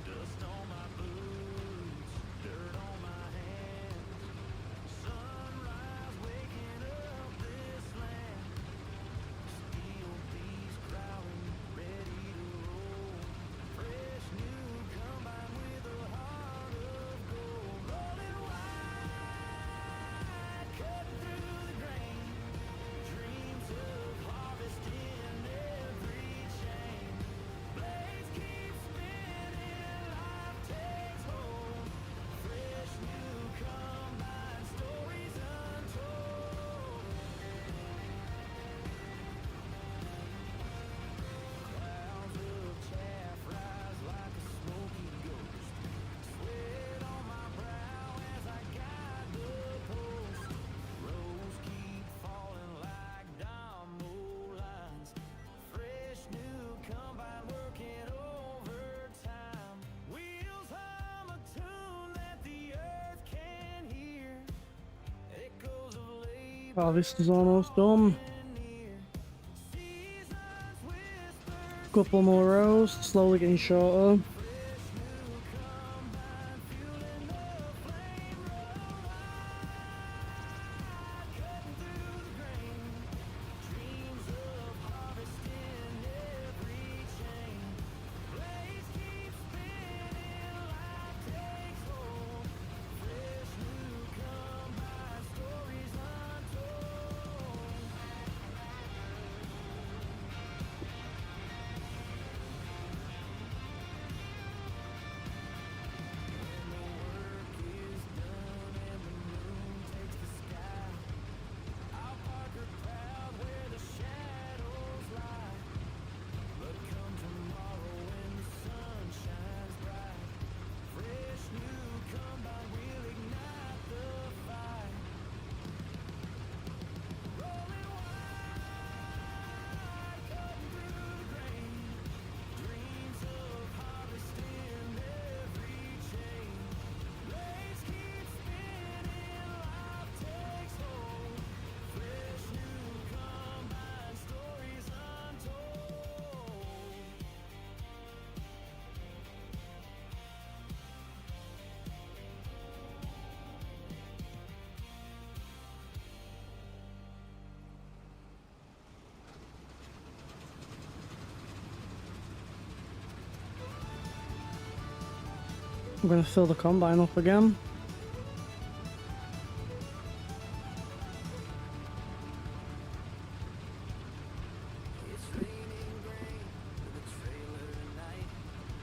dust on my boots, dirt on my hands. Sunrise waking up this land. Steel beats crowding, ready to roll. Fresh new combine with a heart of gold. Rolling wide, cutting through the grain. Dreams of harvesting every chain. Blades keep spinning, life takes hold. Fresh new combine, stories untold. Clouds of chaff rise like a smoky ghost. Sweat on my brow as I guide the post. Rows keep falling like domino lines. Fresh new combine working overtime. Wheels hum a tune that the earth can hear. Echoes of labor Harvest is almost done. near. Seasons whisper. Couple more rows, slowly getting shorter. I'm going to fill the combine up again. It's raining grain with a trailer tonight.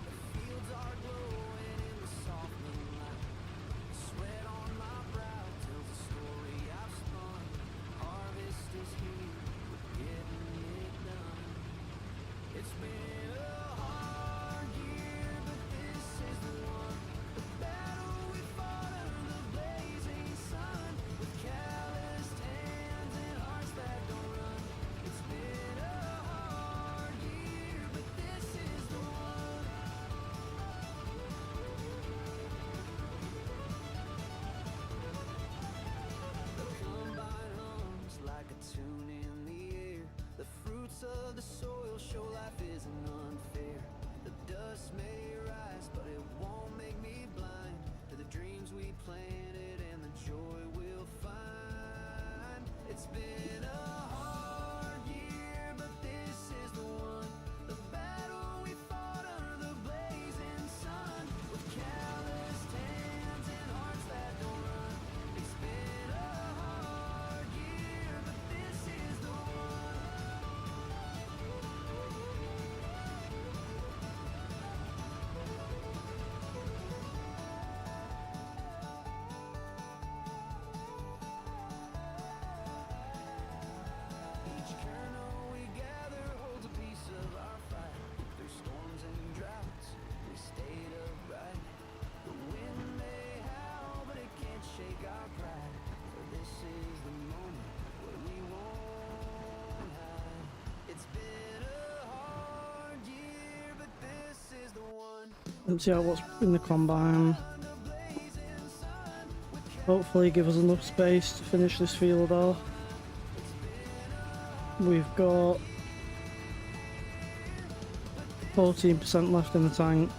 The fields are glowing in the soft moonlight. The sweat on my brow tells a story I've spun. Harvest is here, we're getting it done. It's been a hard year, but this is the one. The battle we fought under the blazing sun, with calloused hands and hearts that don't run. It's been a hard year, but this is the one. The combine hums like a tune in the air. The fruits of the soil show life isn't unfair. The dust may rise, but it won't make me blind to the dreams we planted and the joy we'll find. It's been a hard year, but this is the one. The battle we fought under the blazing sun, with calloused hands and hearts that don't run. It's been a hard year, but this is the one. Each kernel we gather holds a piece of our fight. Through storms and droughts, we stayed upright. The wind may howl, but it can't shake our pride. For this is the moment where we won't hide. It's been a hard year, but this is the one. Let's see out what's in the combine. Hopefully give us enough space to finish this field off. We've got 14% left in the tank.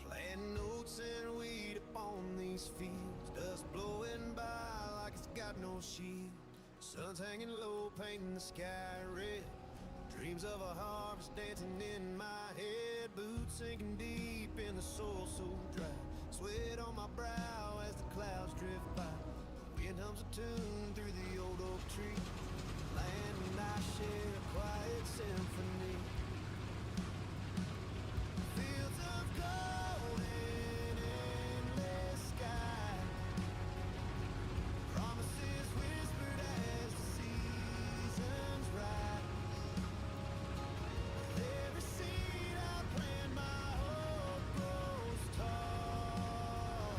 Planting oats and wheat upon these fields, dust blowing by like it's got no shield. Sun's hanging low, painting the sky red. Dreams of a harvest dancing in my head. Boots sinking deep in the soil so dry. Sweat on my brow as the clouds drift by. Wind hums a tune through the old oak tree. Land and I share a quiet symphony. Fields of gold and endless sky. Promises whispered as the seasons rise. With every seed I plant, my hope grows tall.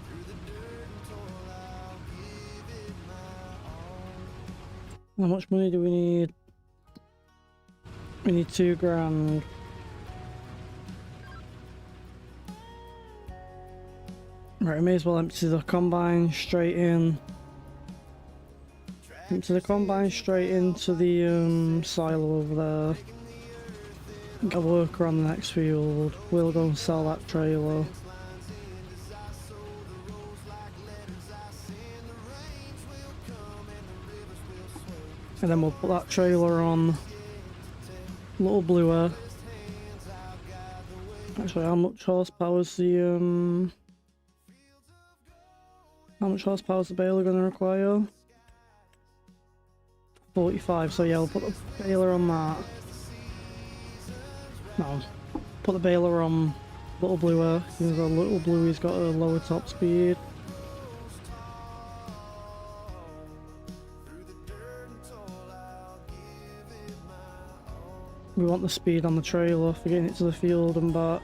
Through the dirt and toil, I'll give it my all. How much money do we need? We need 2 grand. Right, we may as well empty the combine straight in. Empty the combine straight into the silo over there. Get a worker on the next field. We'll go and sell that trailer. And then we'll put that trailer on Little Bluer. Actually, how much horsepower is the how much horsepower is the baler going to require? 45, so yeah, we'll put the baler on that. No, put the baler on Little Bluer, because the Little Bluey's got a lower top speed. We want the speed on the trailer for getting it to the field and back.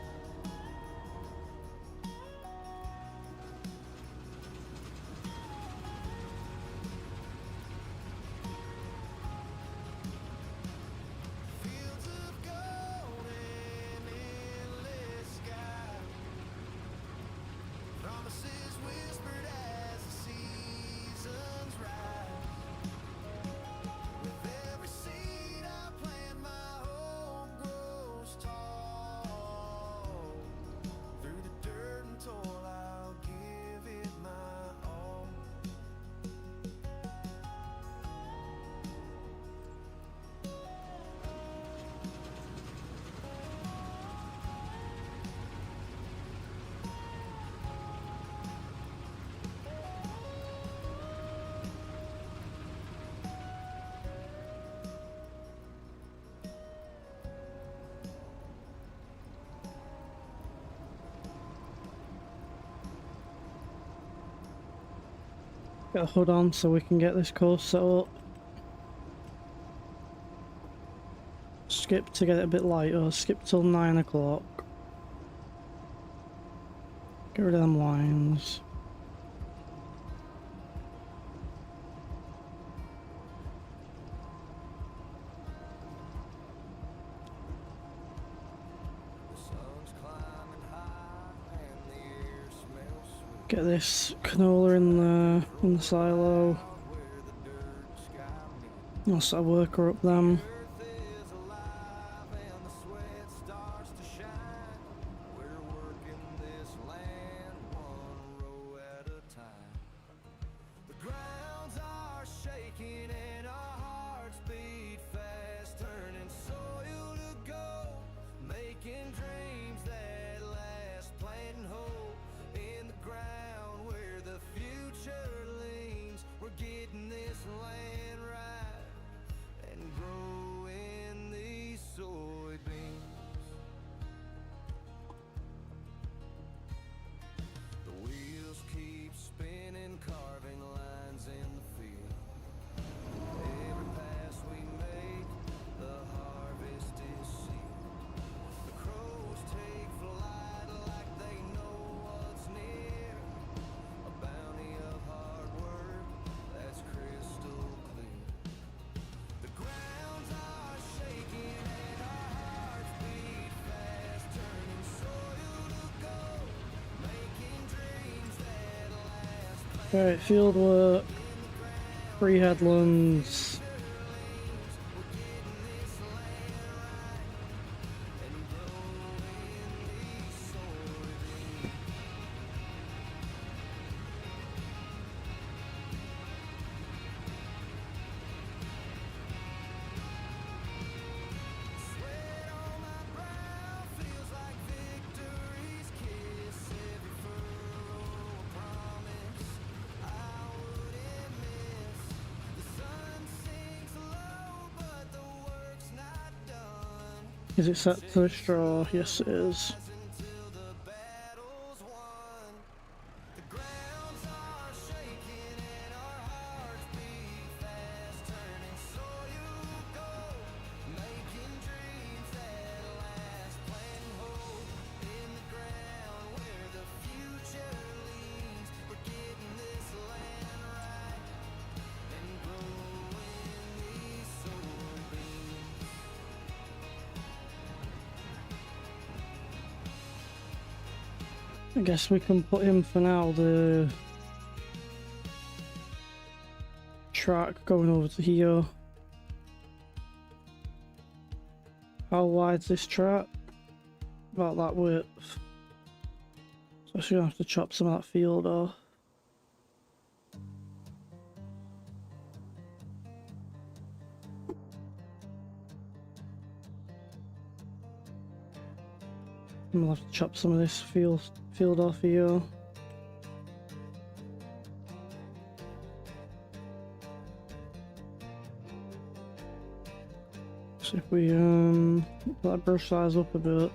Get a hood on so we can get this course set up. Skip to get it a bit lighter, skip till 9 o'clock. Get rid of them lines. Get this canola in the silo. I'll set a worker up them. Alright, field work, 3 headlands. Is it set to the straw? Yes it is. I guess we can put in for now the track going over to here. How wide's this track? About that width. So I'm gonna have to chop some of that field off. And we'll have to chop some of this field off here. So if we put that brush size up a bit.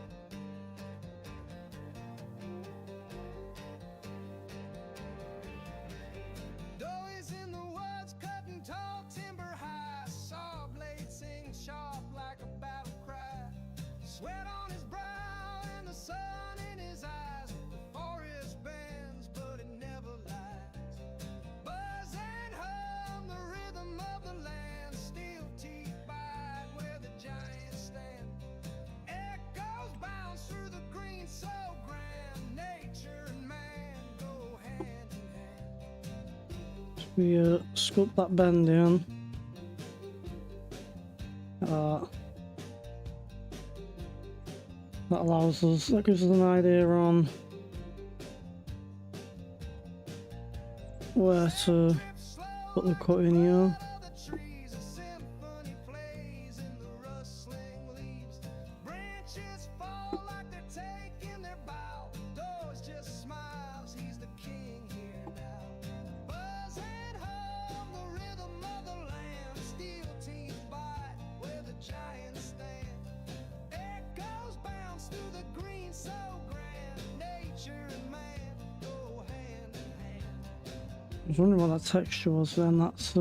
We scoop that bend in. That allows us, that gives us an idea on where to put the cut in here. I was wondering what that texture was then. That's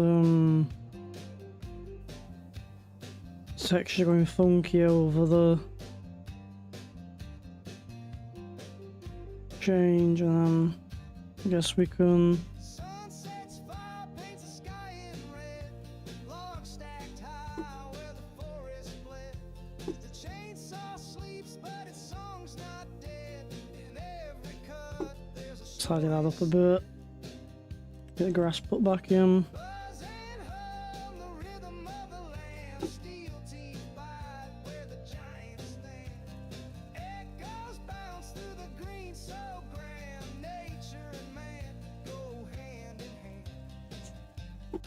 texture going funky over the change, and then I guess we can Sunset's fire paints the sky in red. Logs stacked high where the forest split. The chainsaw sleeps, but its song's not dead. In every cut, there's a tidy that up a bit. Get the grass put back in. buzz and hum, the rhythm of the land. Steel teeth bite where the giants stand. Echoes bounce through the green so grand. Nature and man go hand in hand.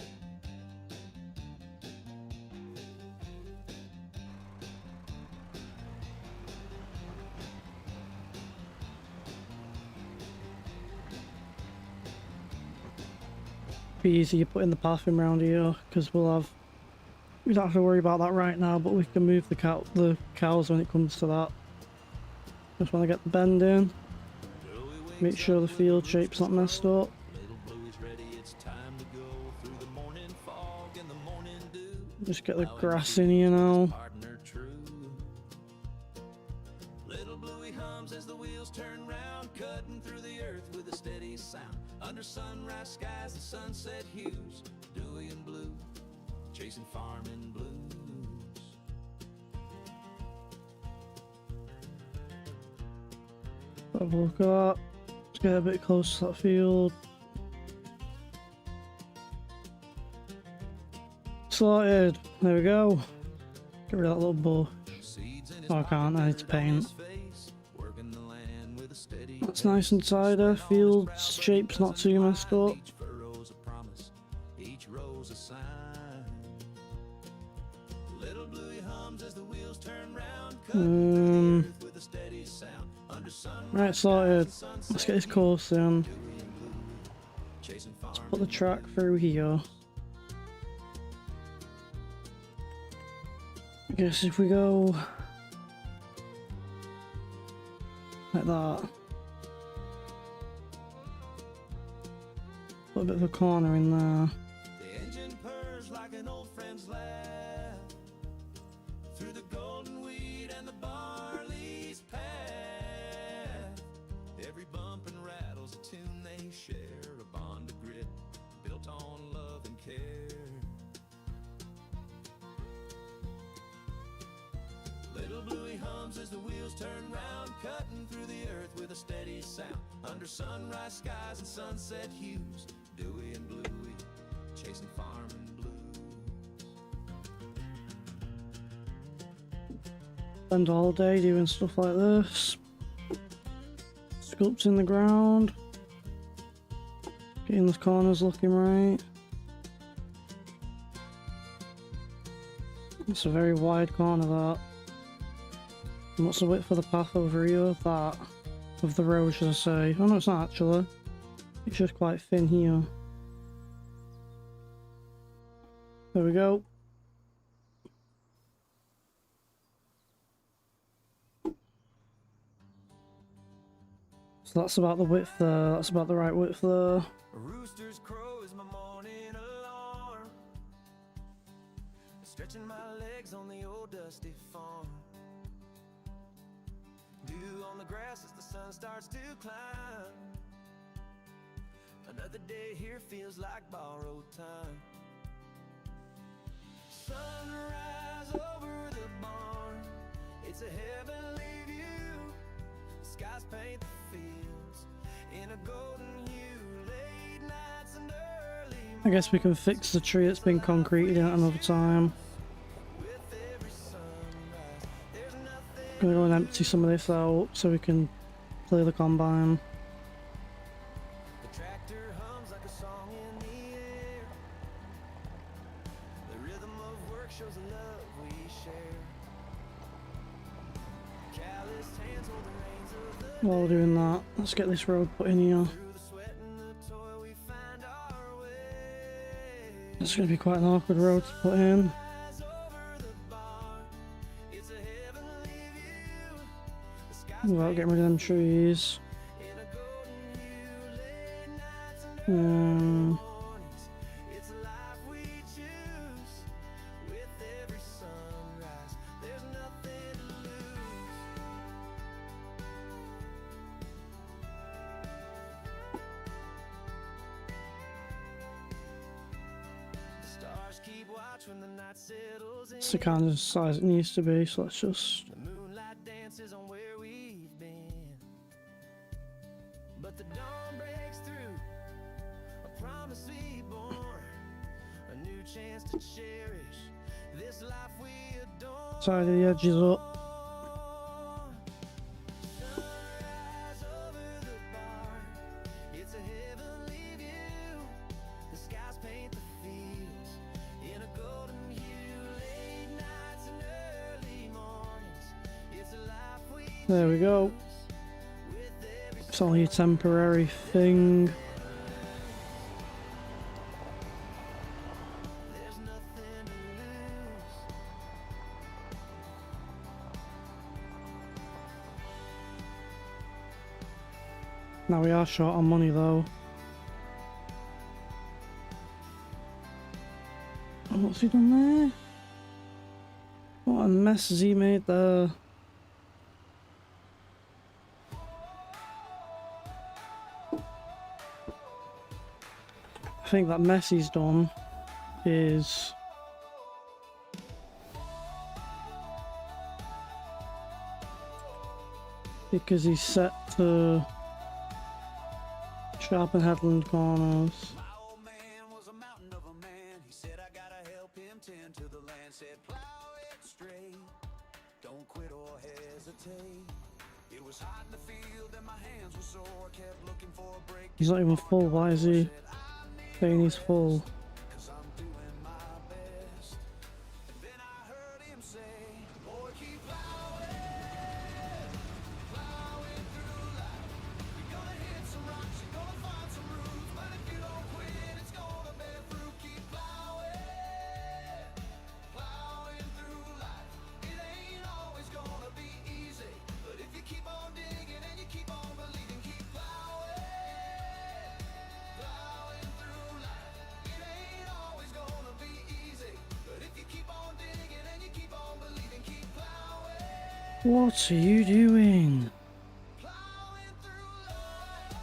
Be easier putting the path in round here because we don't have to worry about that right now, but we can move the cows when it comes to that. Just want to get the bend in, make sure the field shape's not messed up. Little Bluey's ready, it's time to go through the morning fog and the morning dew. Just get the grass in here now. Partner true. Little Bluey hums as the wheels turn round, cutting through the earth with a steady sound. Under sunrise skies and sunset hues, dewy and blue, chasing farming blues. Have a look at that. Let's get a bit close to that field. Sorted. There we go. Get rid of that little bush. Seeds in his Oh, I can't. I need to paint. face, working the land with a steady That's nice and tidy. Field shape's not too messed up. Each furrow's a promise, each row's a sign. Little Bluey hums as the wheels turn round, cutting through the earth with a steady sound. Under sunrise Right, sorted. skies and Let's sunset get this course in. dewy and blue, chasing Put the track through here. I guess if we go like that, put a bit of a corner in there. The engine purrs like an old friend's laugh through the golden wheat and the barley's path. Every bump and rattle's a tune they share, a bond of grit built on love and care. Little Bluey hums as the wheels turn round, cutting through the earth with a steady sound. Under sunrise skies and sunset hues, dewy and bluey, chasing farming blues. Spend all day doing stuff like this. Sculpting the ground. Getting the corners looking right. It's a very wide corner, that. And what's the width of the path over here? That. Of the road, should I say. Oh no, it's not actually. It's just quite thin here. There we go. So that's about the width there. That's about the right width there. A rooster's crow is my morning alarm, stretching my legs on the old dusty farm. Dew on the grass as the sun starts to climb. Another day here feels like borrowed time. Sunrise over the barn, it's a heavenly view. The skies paint the fields in a golden hue. Late nights and early I guess we can fix the tree that's been concreted in at another time. with every sunrise. There's nothing Gonna go and empty some of this out so we can play the combine. the tractor hums like a song in the air. The rhythm of work shows the love we share. Calloused hands hold the reins of the While we're doing that, let's get this road put in here. through the sweat and the toil we find our way. It's gonna be quite an awkward road to put in. Eyes over the barn, it's a heavenly view. The skies Without getting rid of them trees. in a golden hue. Late nights and Hmm. It's a life we choose. With every sunrise, there's nothing to lose. The stars keep watch when the night settles in. It's the kind of size it needs to be, so let's just... The moonlight dances on where we've been. But the dawn breaks through. A promise reborn. A new chance to cherish this life we adore. Tidy the edges up. Sunrise over the bar. It's a heavenly view. The skies paint the fields in a golden hue. Late nights and early mornings. It's a life we There we go. It's only a temporary thing. there's nothing to lose. Now we are short on money though. Oh, what's he done there? What a mess has he made there? I think that mess he's done is because he's set to sharpen headland corners. My old man was a mountain of a man. He said I gotta help him tend to the land. Said plow it straight, don't quit or hesitate. It was hot in the field and my hands were sore. Kept looking for a break. He's not even full, why is he saying he's full? 'Cause I'm doing my best. And then I heard him say, boy, keep plowing, plowing through life. You're gonna hit some rocks, you're gonna find some roots, but if you don't quit, it's gonna bear fruit. Keep plowing, plowing through life. It ain't always gonna be easy, but if you keep on digging and you keep on believing, keep plowing, plowing through life. It ain't always gonna be easy, but if you keep on digging and you keep on believing, keep plowing, What are you doing? plowing through life.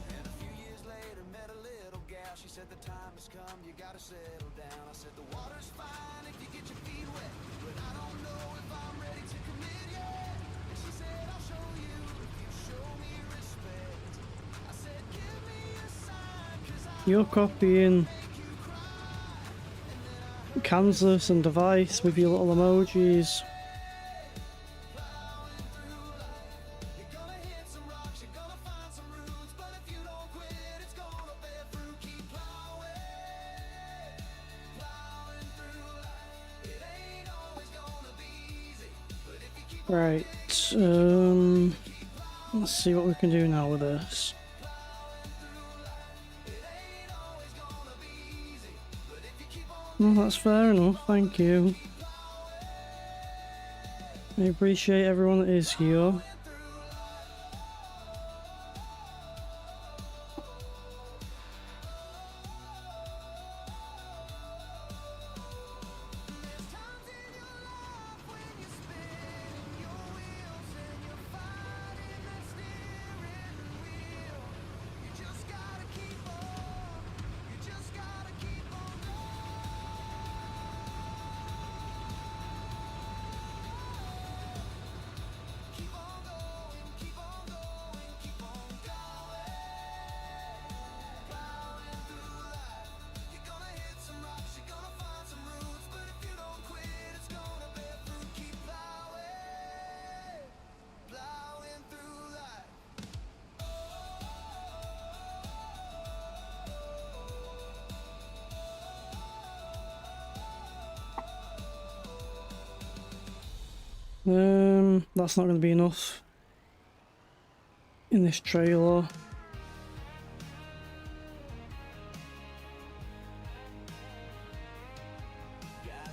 And a few years later, met a little gal. She said the time has come, you gotta settle down. I said the water's fine if you get your feet wet, but I don't know if I'm ready to commit yet. And she said I'll show you if you show me respect. I said give me a sign, 'cause I You're copying Kansas and Device with your little emojis. You're gonna hit some rocks, you're gonna find some roots, but if you don't quit, it's gonna bear fruit. Keep plowing, plowing through life. It ain't always gonna be easy, but if you keep Right, let's see what we can do now with this. Well, that's fair enough, thank you. I appreciate everyone that is here. just gotta keep on, you just gotta keep on keep on going, keep on going, keep on going, plowing through life. You're gonna hit some rocks, you're gonna find some roots, but if you don't quit, it's gonna bear fruit. Keep plowing, plowing through life. That's not going to be enough in this trailer. Got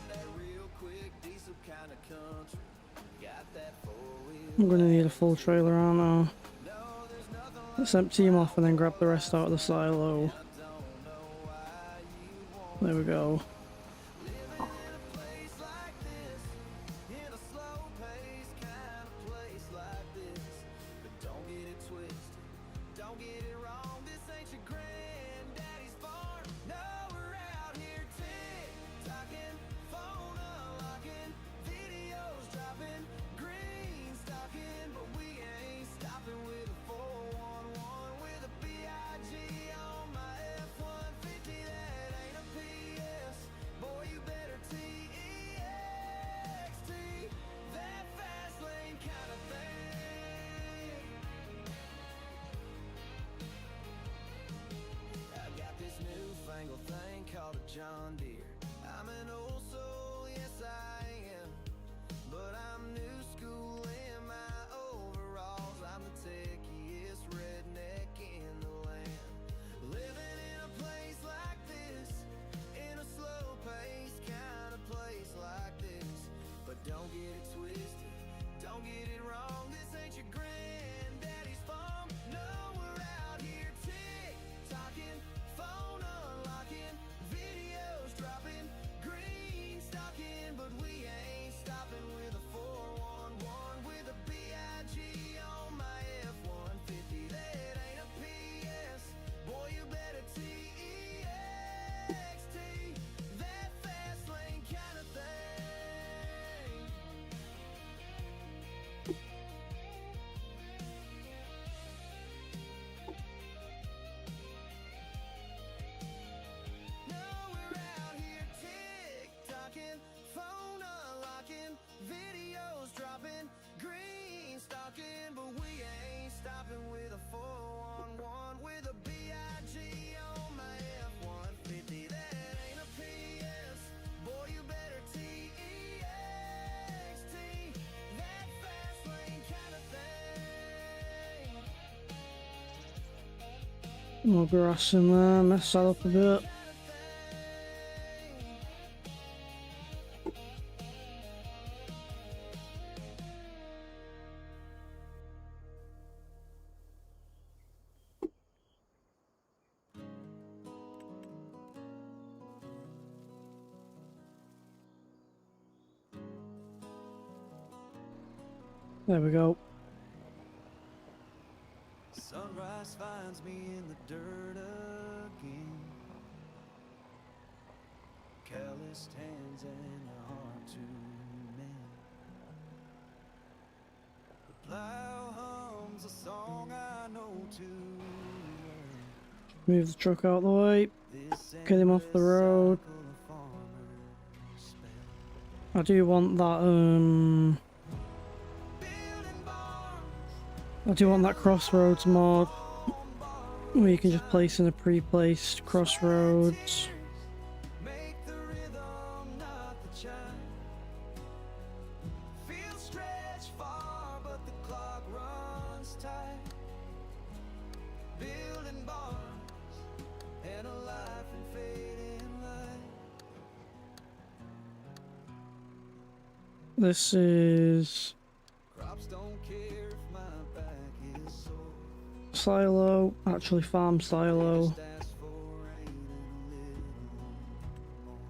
that real quick diesel kind of come. I'm gonna need a full trailer, aren't I? Let's empty him off and then grab the rest out of the silo. There we go. John Deere. I'm an old soul, yes I am, but I'm new school in my overalls. I'm the techiest redneck in the land, living in a place like this, in a slow pace kind of place like this. But don't get it twisted, don't get it wrong, this ain't your granddaddy's farm. No, we're out here tick-tocking, phone unlocking, videos dropping, green stocking, but we ain't stopping with a 411 with a BIG on my F-150. That ain't a PS, boy you better TEXT, that fast lane kind of thing. No, we're out here tick-tocking, phone unlocking, videos dropping, green stocking, but we ain't stopping with a 411 with a BIG on my F-150. That ain't a PS, boy you better TEXT, that fast lane kind of thing. More grass in there, mess that up a bit. There we go. Sunrise finds me in the dirt again, calloused hands and a heart to mend. The plow hums a song I know to learn. Move the truck out the way. This Get him off the road. cycle of farmers spend. I do want that, Building barns I do want that crossroads mod where you can just place in a pre-placed crossroads. make the rhythm, not the chime. Fields stretch far, but the clock runs tight. Building barns and a life in fading light. This is Crops don't care if my back is sore. silo, actually farm silo. Just ask for rain and a little more.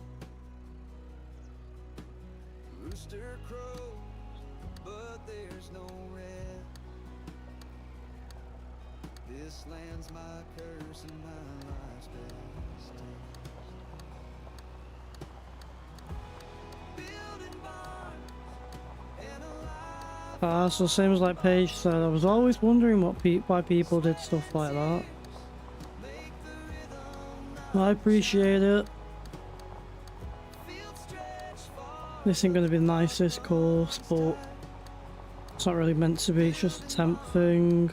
Rooster crows, but there's no rest. This land's my curse and my life's best test. Building barns and a life. So same as like Paige said, I was always wondering why people did stuff like that. Make the rhythm, I appreciate it. fields stretch far. This ain't gonna be the nicest course, but it's not really meant to be, it's just a temp thing.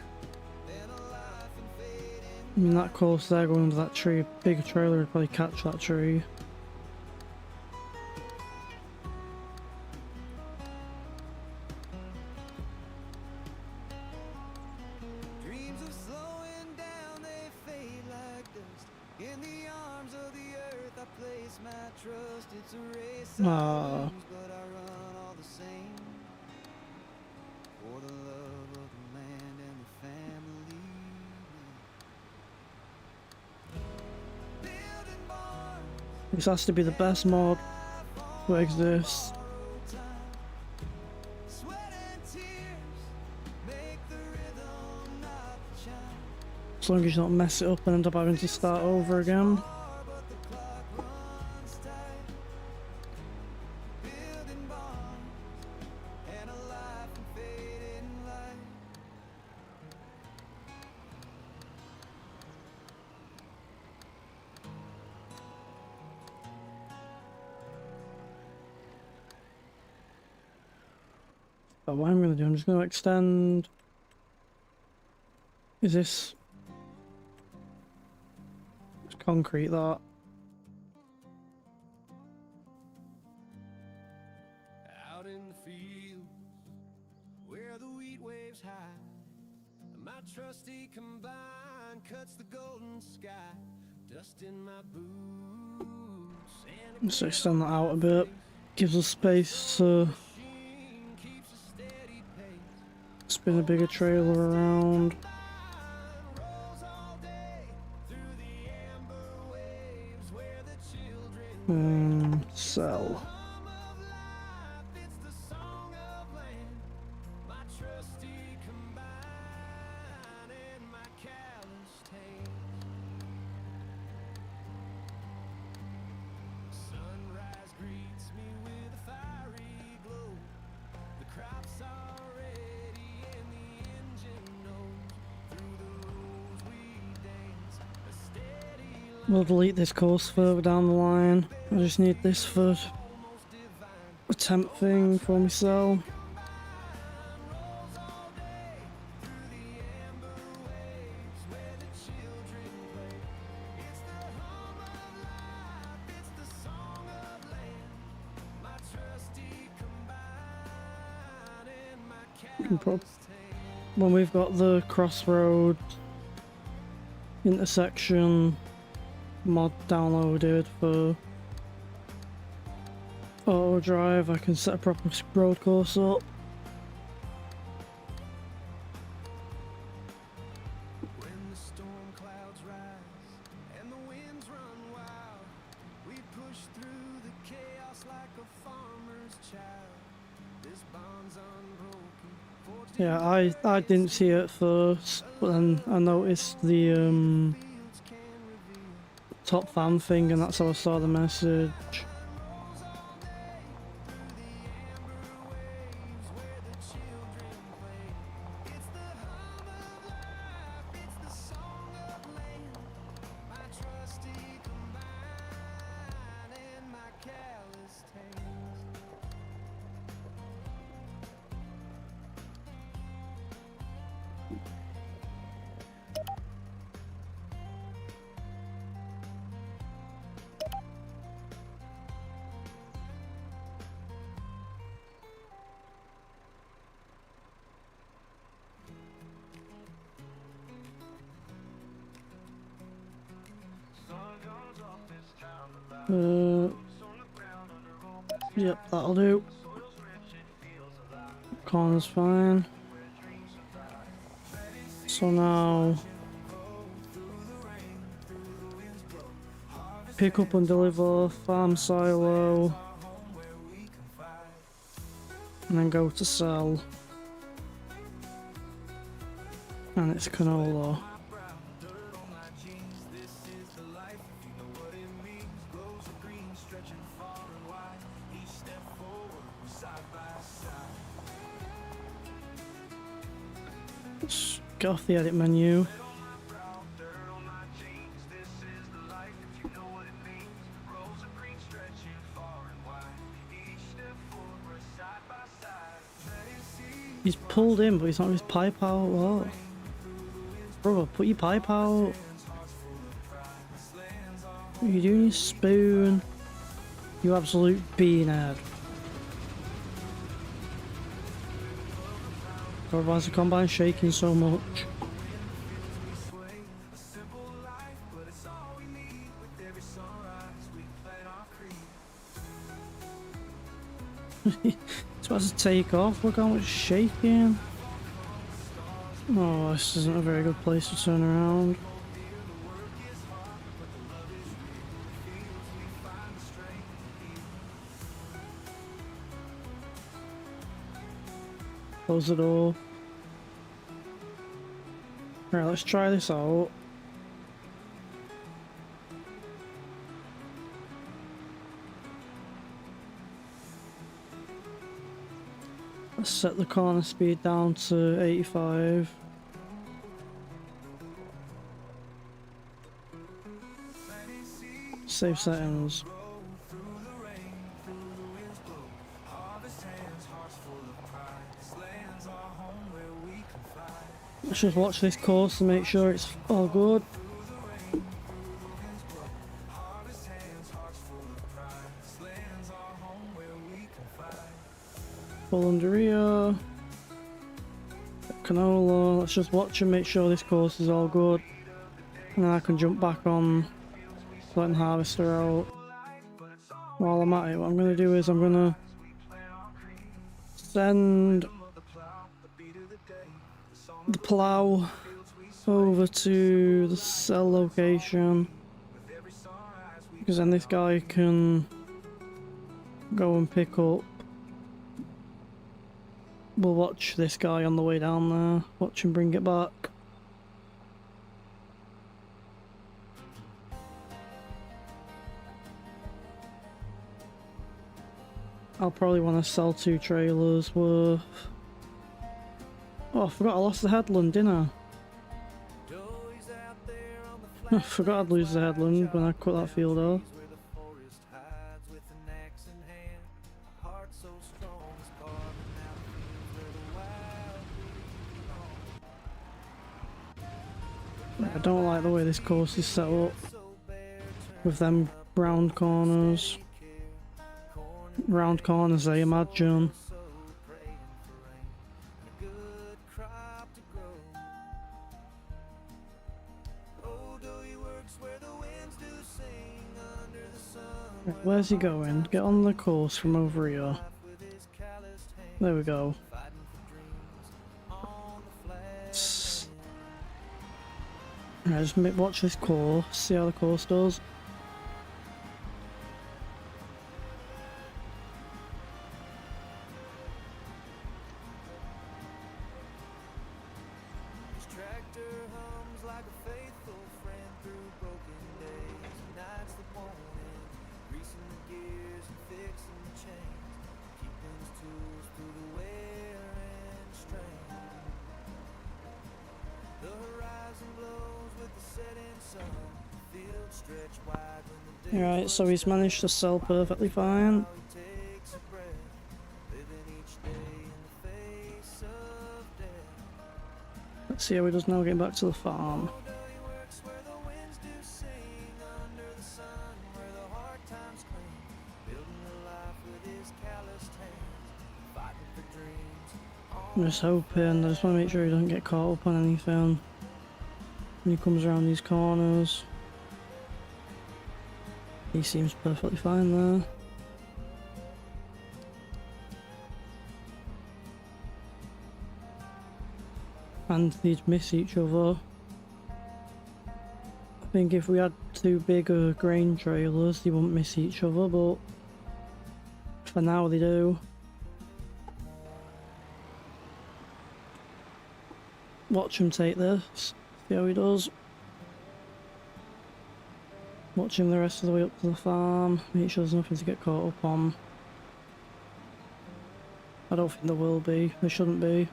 I mean, that course there going under that tree, a bigger trailer would probably catch that tree. Dreams of slowing down, they fade like dust. In the arms of the earth, I place my trust. It's a race I lose, but I run all the same. for the love of the land and the family. Building barns, This has to be the best mod that exists. sweat and tears make the rhythm not chime. As long as you don't mess it up and end up having to start over again. But the clock runs tight. Building barns and a life in fading light. But what I'm going to do, I'm just going to extend. Is this? It's concrete that. Out in the fields where the wheat waves high, my trusty combine cuts the golden sky. Dust in my boots and a Just extend that out a bit. Gives us space to machine keeps a steady pace. spin a bigger trailer around. Rolls all day through the amber waves where the children Sell. hum of life. It's the song of land, my trusty combine and my calloused hands. Sunrise greets me with a fiery glow. The crops are ready and the engine knows. Through the rows we dance, a steady line, We'll delete this course further down the line. I just need this for almost divine. a temp thing for me sell. Rolls all day through the amber waves where the children play. It's the hum of life, it's the song of land, my trusty combine and my can prob- calloused hands. When we've got the crossroad intersection mod downloaded for auto drive, I can set a proper road course up. When the storm clouds rise and the winds run wild, we push through the chaos like a farmer's child. This bond's unbroken. Forged in Yeah, I didn't see it first, but then I noticed the fields can reveal. top fan thing, and that's how I saw the message. Rolls all day through the amber waves where the children play. It's the hum of life, it's the song of land, my trusty combine and my calloused hands. Yep, that'll do. Corner's fine. So now pick up and deliver, farm silo, and then go to sell. And it's canola. Let's get off the edit menu. He's pulled in, but he's not his pipe out. What? Brother, put your pipe out. What are you doing, you spoon? You absolute beanhead. Or why is the combine shaking so much? It's about to take off, look how much shaking. Oh, this isn't a very good place to turn around. Close the door. Right, let's try this out. Let's set the corner speed down to 85. Save settings. Let's just watch this course to make sure it's all good. Pull under here. Canola. Let's just watch and make sure this course is all good. And then I can jump back on letting harvester out. While I'm at it, what I'm going to do is I'm going to send the plough over to the cell location, because then this guy can go and pick up. We'll watch this guy on the way down there, watch him bring it back. I'll probably want to sell 2 trailers worth. Oh, I forgot I lost the headland, didn't I? I forgot I'd lose the headland when I cut that field off. I don't like the way this course is set up with them round corners. Round corners, I imagine. Where's he going? Get on the course from over here. There we go. Right, just watch this course, see how the course does. Alright, so he's managed to sell perfectly fine. Let's see how he does now getting back to the farm. I'm just hoping, I just want to make sure he doesn't get caught up on anything when he comes around these corners. He seems perfectly fine there. And they'd miss each other. I think if we had 2 bigger grain trailers, they wouldn't miss each other, but for now they do. Watch him take this, see how he does. Watch him the rest of the way up to the farm, make sure there's nothing to get caught up on. I don't think there will be, there shouldn't be.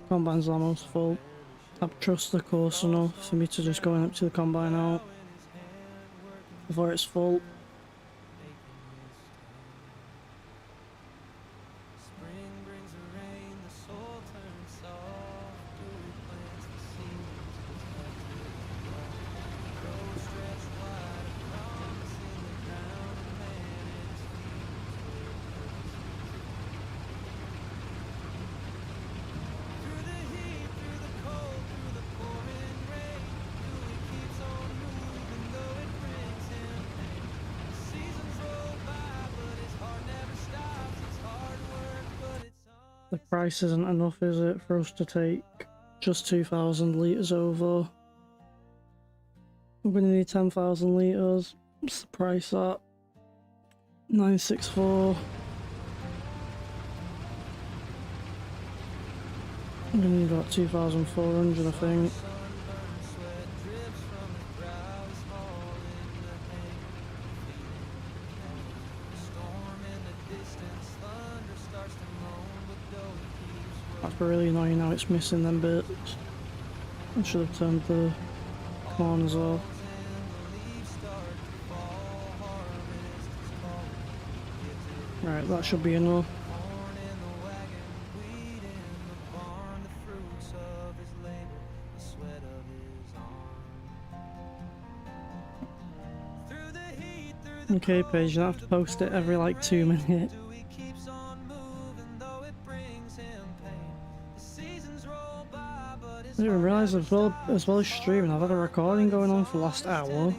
Combine's almost full. I trust the course enough for me to just go up to the combine out before it's full. price isn't enough, is it, for us to take just 2,000 litres over? We're gonna need 10,000 litres. What's the price at? 964. I'm gonna need about 2,400, I think. That's really annoying now it's missing them bits. I should have turned the corners off. Right, that should be enough. Okay, Paige, you don't have to post it every like 2 minutes. I didn't realise as well as streaming, I've had a recording going on for the last hour.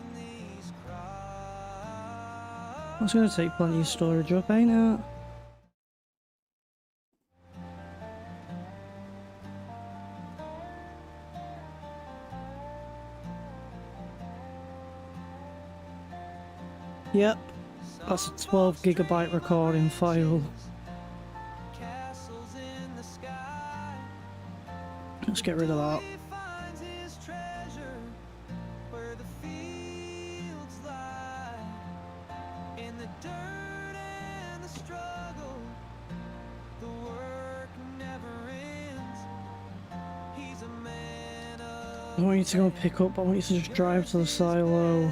That's gonna take plenty of storage up, ain't it? Yep, that's a 12 gigabyte recording file. Let's get rid of that. I want you to go pick up, I want you to just drive to the silo.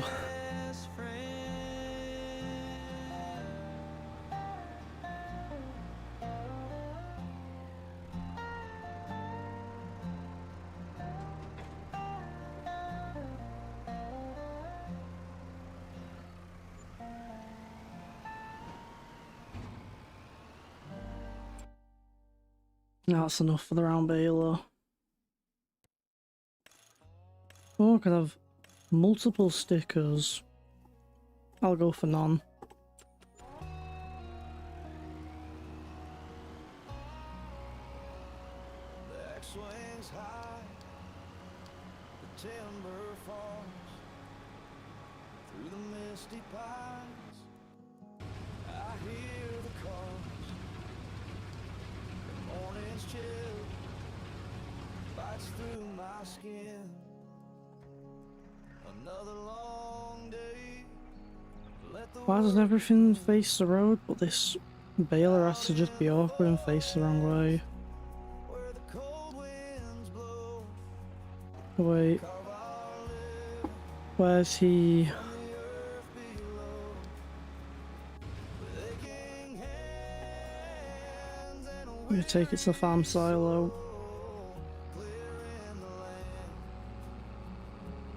Now that's enough for the round baler. Oh, I could have multiple stickers. I'll go for none. The axe swings high, the timber falls through the misty pines. I hear the calls, the morning's chill bites through my skin. Another long day. Why does everything face the road, but this baler has to just be awkward and face the wrong way? Where the cold winds blow, Wait, where's he? the earth below, with aching hands and I'm gonna take it to the farm silo. clearing the land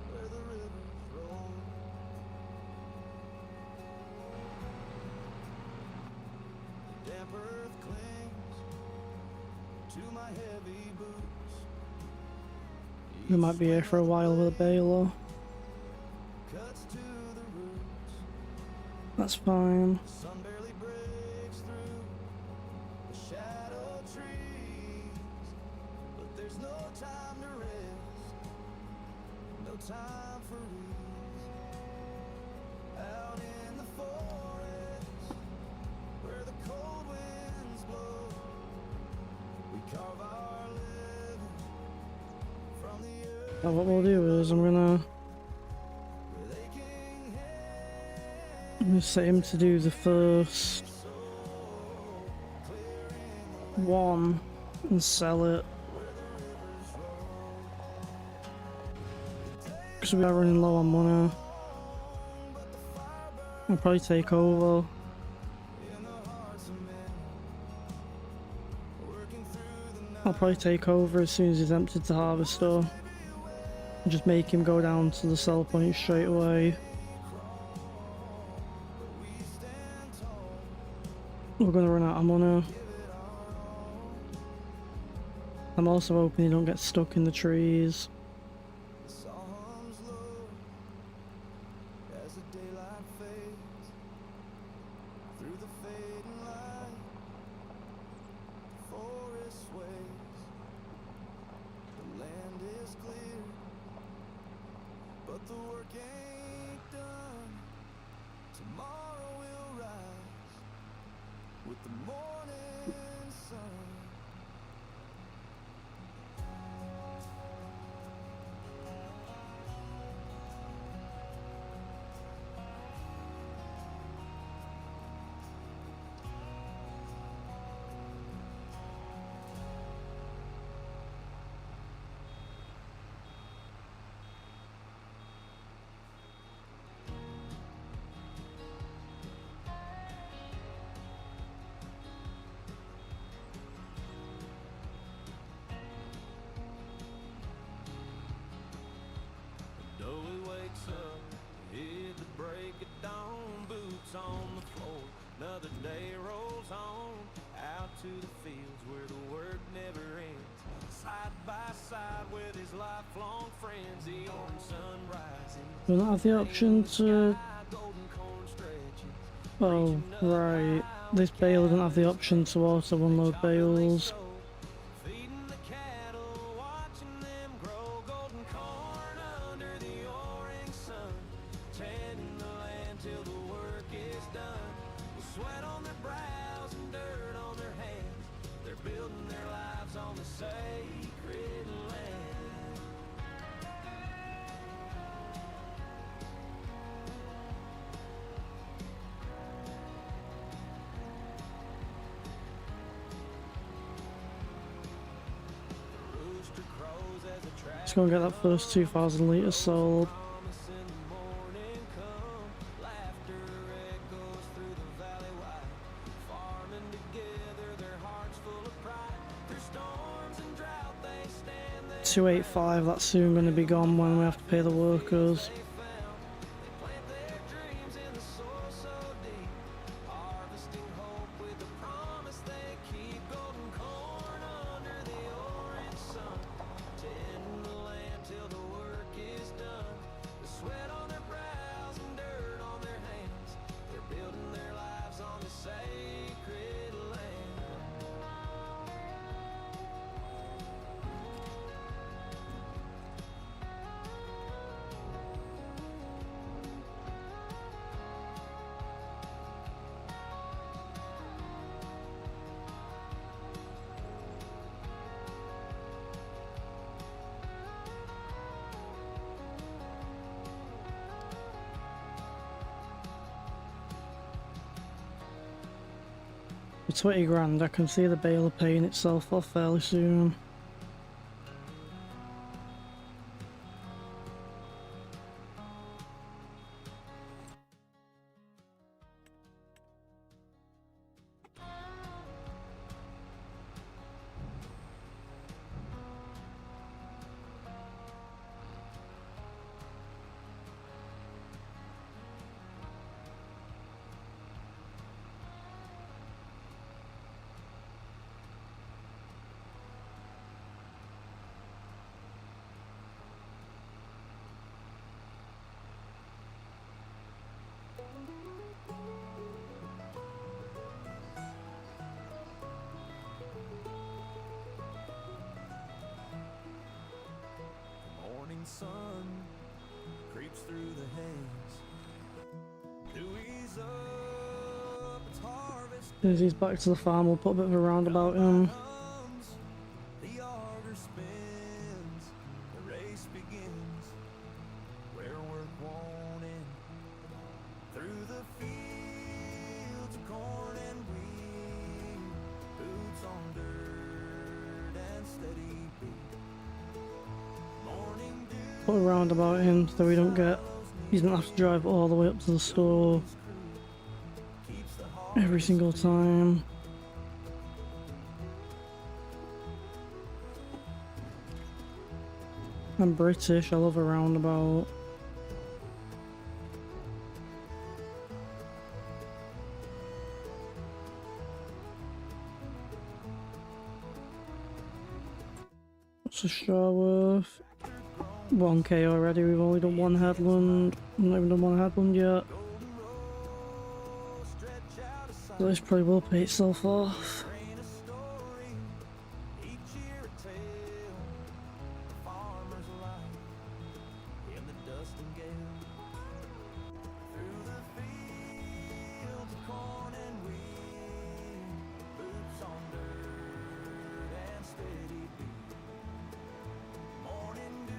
where the rivers roll. The damp earth clings to my heavy boots. We might be here for a while with a baler. Cuts to the roots. That's fine. Sun barely breaks through the shadow trees, but there's no time to rest, no time for ease. Out in the forest, where the cold winds blow, we carve our living from the earth Now what we'll do is I'm gonna with aching hands. I'm gonna set him to do the first one and sell it. Because we are running low on money. I'll probably take over. I'll probably take over as soon as he's emptied the harvester. And just make him go down to the sell point straight away. We're gonna run out of money. I'm also hoping he don't get stuck in the trees. Psalms low as the daylight fades through the fading light. Forest his lifelong friends, the orange sun rising. We don't have the option to. Golden corn stretches. Oh, right. This bale doesn't have the option to auto unload bales. Feeding the cattle, watching them grow. Golden corn under the orange sun. Tending the land till the work is done. With sweat on their brows and dirt on their hands. They're building their lives on the sacred land. Rooster crows as a track. Let's go and get that first 2,000 litres sold. Promise in the morning come. Laughter echoes through the valley wide. Farming together, their hearts full of pride. Through storms and drought, they stand there. 285, that's soon going to be gone when we have to pay the workers. They found. They plant their dreams in the soil so deep. Harvesting hope with the promise they keep. Golden corn under the orange sun. Tending the land till the work is done. The sweat on their brows and dirt on their hands. They're building their lives on the sacred land. For 20 grand, I can see the baler paying itself off fairly soon. Morning sun creeps through the haze. Dewey's up, it's harvest As he's back to the farm, we'll put a bit of a roundabout in. comes. The auger spins, the race begins. Where work won't end. Through the fields of corn and wheat. Boots on dirt and steady beat. Morning dew. Put a roundabout in so we don't get. He doesn't have to drive all the way up to the store every single time. I'm British, I love a roundabout. What's the straw worth? 1k already, we've only done one headland. Not even done one headland yet. So this probably will pay itself off. Train a story, each year a tale. A farmer's life in the dust and gale. Through the fields of corn and wheat. Boots on dirt and steady beat. Morning dew,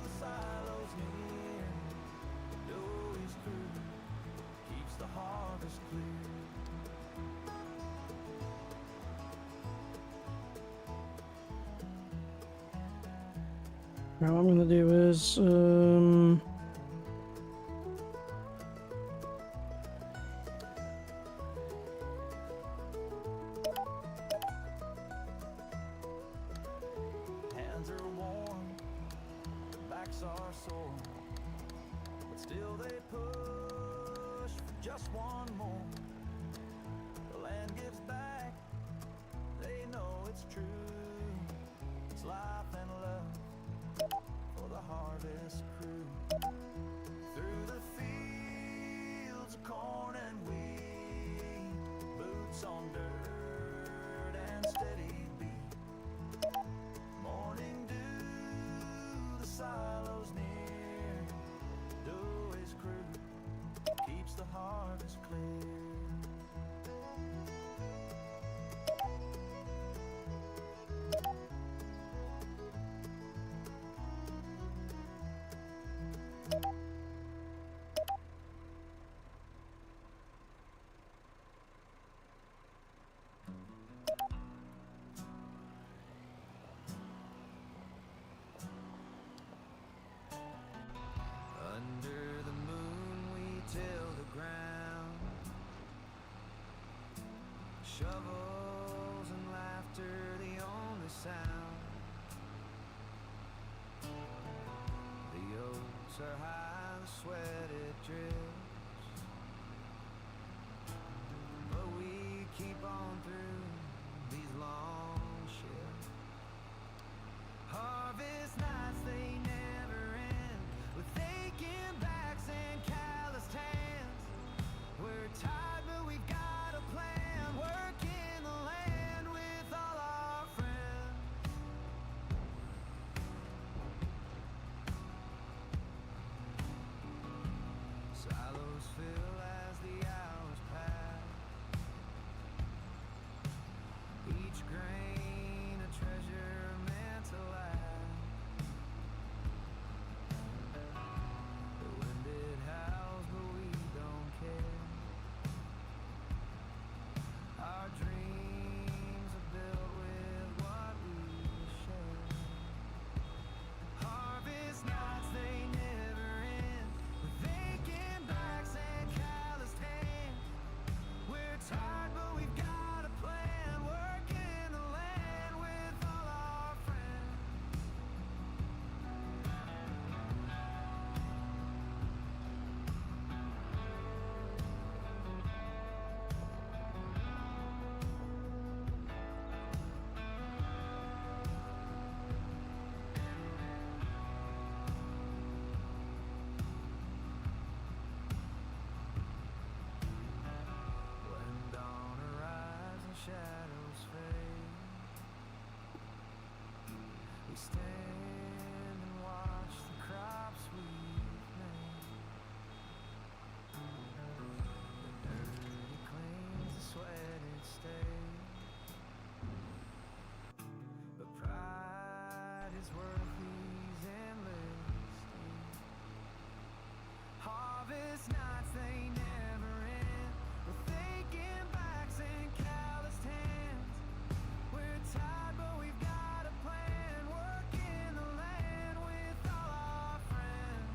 the silos near. Dewey's crew keeps the harvest clear. Right, what I'm gonna do is Hands are warm, backs are sore, but still they push for just one more. The land gives back, they know it's true. It's life and love harvest crew. Through the fields of corn and wheat, boots on dirt and steady beat. Morning dew, the silos near. Dewey's crew keeps the harvest clear. Under the moon we till the ground. Shovels and laughter the only sound. The oats are high, the sweat it drips, but we keep on through these long shifts. Harvest nights, they never end, with aching backs and calloused hands. We're tired, but we've got a plan, working the land with all our friends. Silos fill as the hours pass, each grain a treasure meant to last. The wind it howls, but we don't care. Our dreams are built with what we share. Harvest nights, they never end, with aching backs and calloused hands. We're tired, but we've got a plan, working the land with all our friends. When dawn arrives and shadows fade, we stand and watch the crops we've made. The dirty cleans, the sweated stains, but pride is worth these endless days. Harvest nights, they never end, with aching backs and calloused hands. We're tired, but we've got a plan, working the land with all our friends.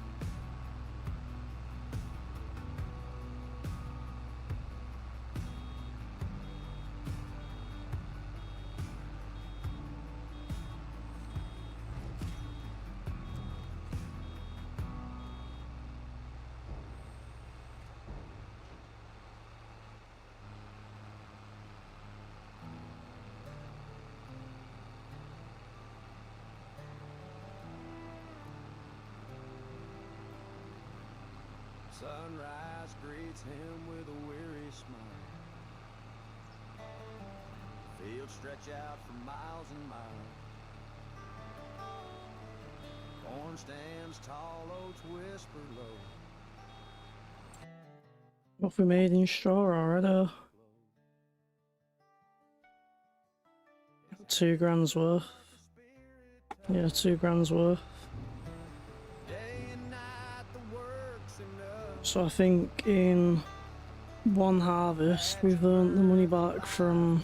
Sunrise greets him with a weary smile. Fields stretch out for miles and miles. Corn stands tall, oats whisper low. What we made in straw already? 2 grand's worth. Yeah, 2 grand's worth. Day and night the work's enough. So I think in one harvest we've earned the money back from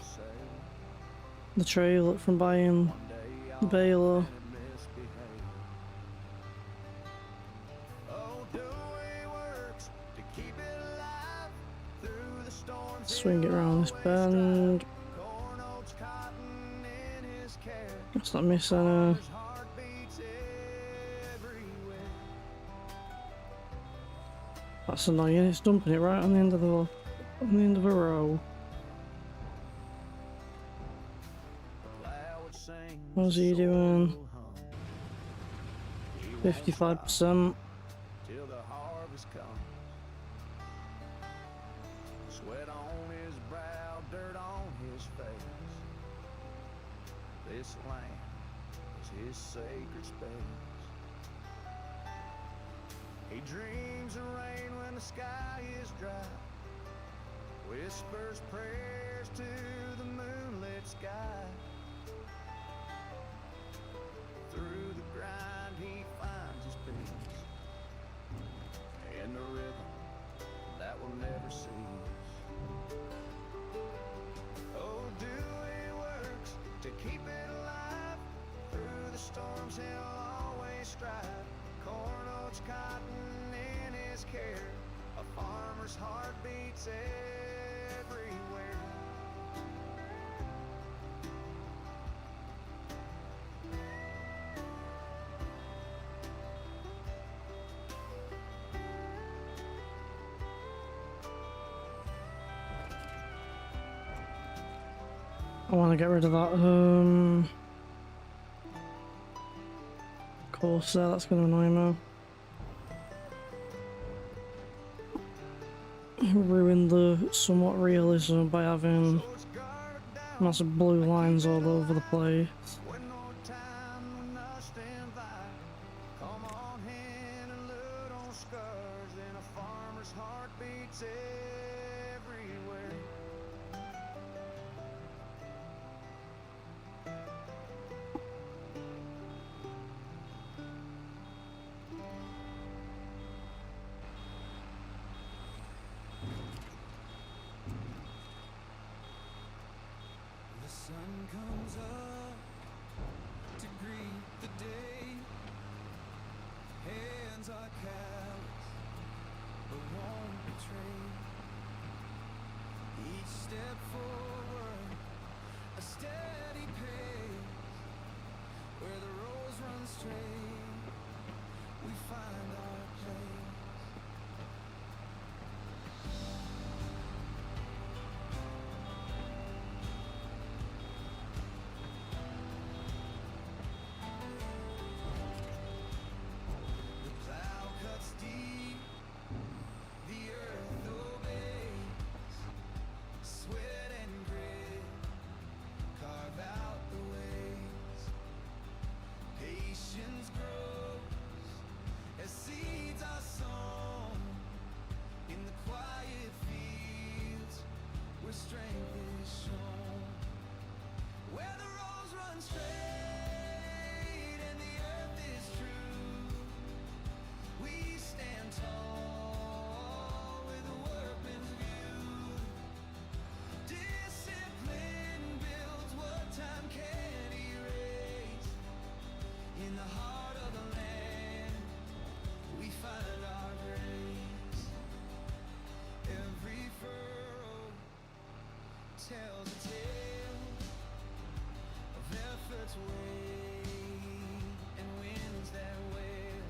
the trailer, from buying the baler. Swing it around this bend. Let's not miss any. That's annoying. It's dumping it right on the end of the row. How's he doing? 55%. Till the harvest comes. Sweat on his brow, dirt on his face. This land is his sacred space. He dreams of rain when the sky is dry. Whispers prayers to the moonlit sky. Through the grind he finds his peace in the rhythm that will never cease. Oh, Dewey works to keep it alive. Through the storms he'll always strive. Corn, oats, cotton in his care. A farmer's heart beats everywhere. I want to get rid of that course there, that's going to annoy me. Ruin the somewhat realism by having massive blue lines all over the place. When no time when I stand by. Come on hand and load on scars. And a farmer's heart beats everywhere. The sun comes up to greet the day. Hands are callous, but won't betray. Each step forward, a steady pace. Where the roads run straight, we find our place. The plow cuts deep, the earth obeys. Sweat and grit carve out the ways. Patience grows as seeds are sown in the quiet fields where strength is shown. Where the roads run straight and the earth is true, we stand tall with a workman's view. Discipline builds what time can't erase. In the heart of the land, we find our grace. Every furrow tells a tale of effort's weight and winds that wail.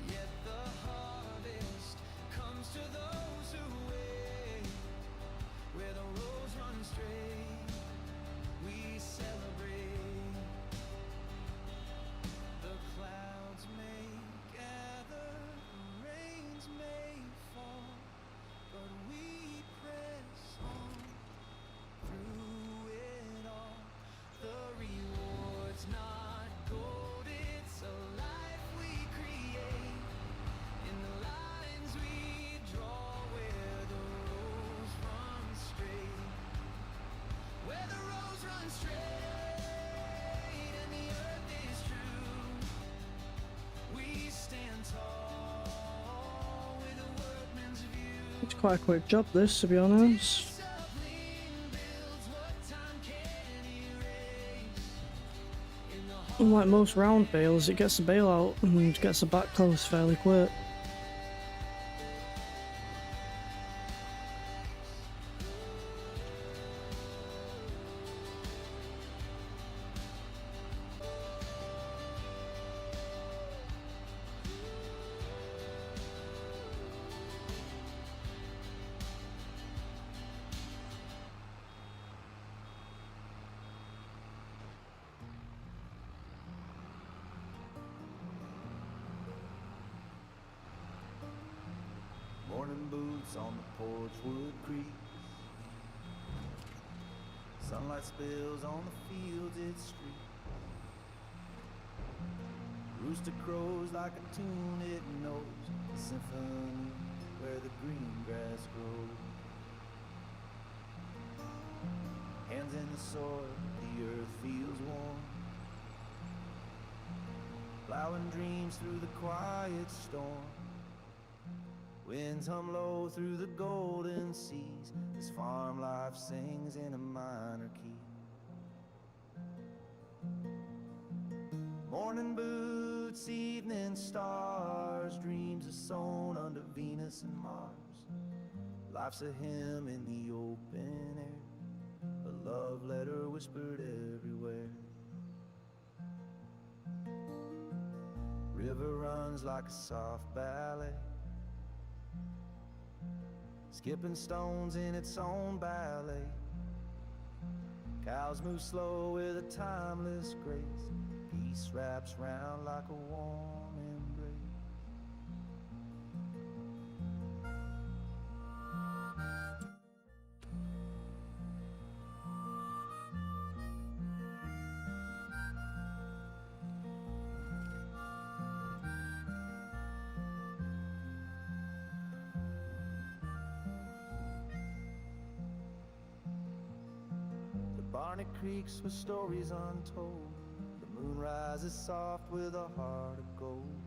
Yet the harvest comes to those who wait. Where the roads run straight, we celebrate. The clouds may gather, the rains may fall, but we press on through it all. The reward's not gold, it's a life we create. In the lines we draw, where the roads run straight. Where the roads run straight and the earth is true, we stand tall with a workman's view. It's quite a quick job this, to be honest. Discipline builds what time can't erase. In the Unlike most round bales, it gets the bale out and gets the back closed fairly quick. boots on the porch wood creaks. Sunlight spills on the fields it streaks. Rooster crows like a tune it knows, a symphony where the green grass grows. Hands in the soil, the earth feels warm. Plowing dreams through the quiet storm. Winds hum low through the golden seas as farm life sings in a minor key. Morning boots, evening stars, dreams are sown under Venus and Mars. Life's a hymn in the open air, a love letter whispered everywhere. River runs like a soft ballet, skipping stones in its own ballet. Cows move slow with a timeless grace. Peace wraps round like a warm embrace. The Barney creaks with stories untold. The moon rises soft with a heart of gold.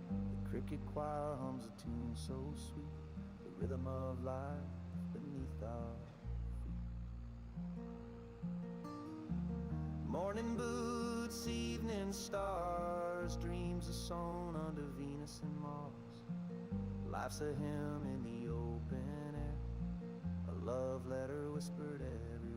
The cricket choir hums a tune so sweet, the rhythm of life beneath our feet. Morning boots, evening stars, dreams are sown under Venus and Mars. Life's a hymn in the open air, a love letter whispered everywhere.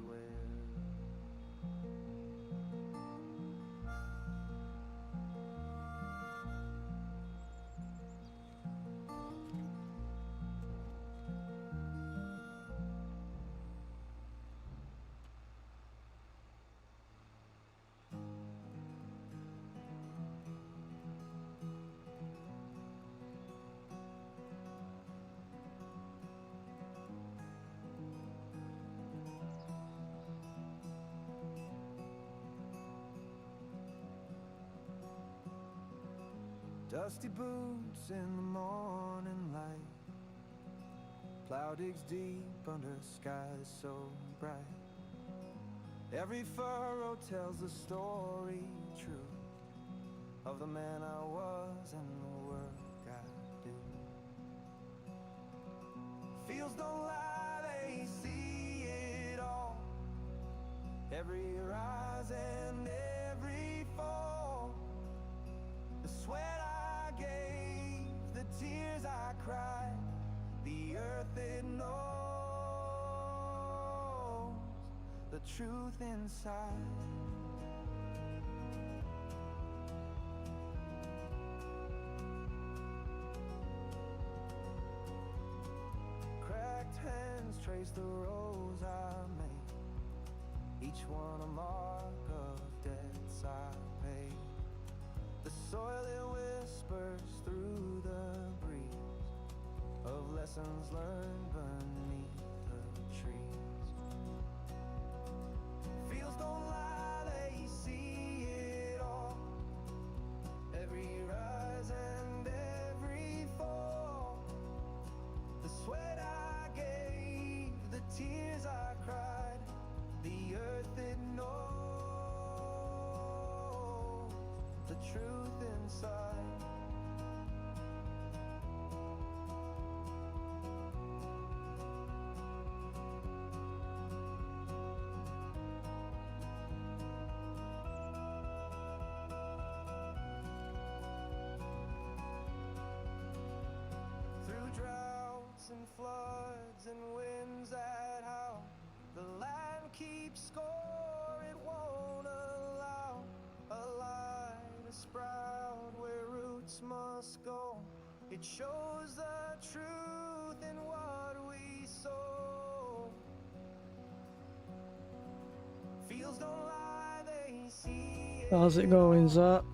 Dusty boots in the morning light, plow digs deep under skies so bright. Every furrow tells the story true of the man I was and the work I do. Fields don't lie, they see it all. Every rise and every fall, the sweat I gave, the tears I cried, the earth it knows the truth inside. Cracked hands trace the rows I made, each one a mark of debts I paid. The soil it whispers through the breeze of lessons learned beneath the trees. Fields don't lie, they see it all. Every rise and every fall, the sweat I gave, the tears I cried, the earth it knows the truth inside. Through droughts and floods and winds that howl, the land keeps score, it won't allow a lie to sprout where roots must go. It shows the truth in what we sow. Fields don't lie, they see it. How's it going, Zach?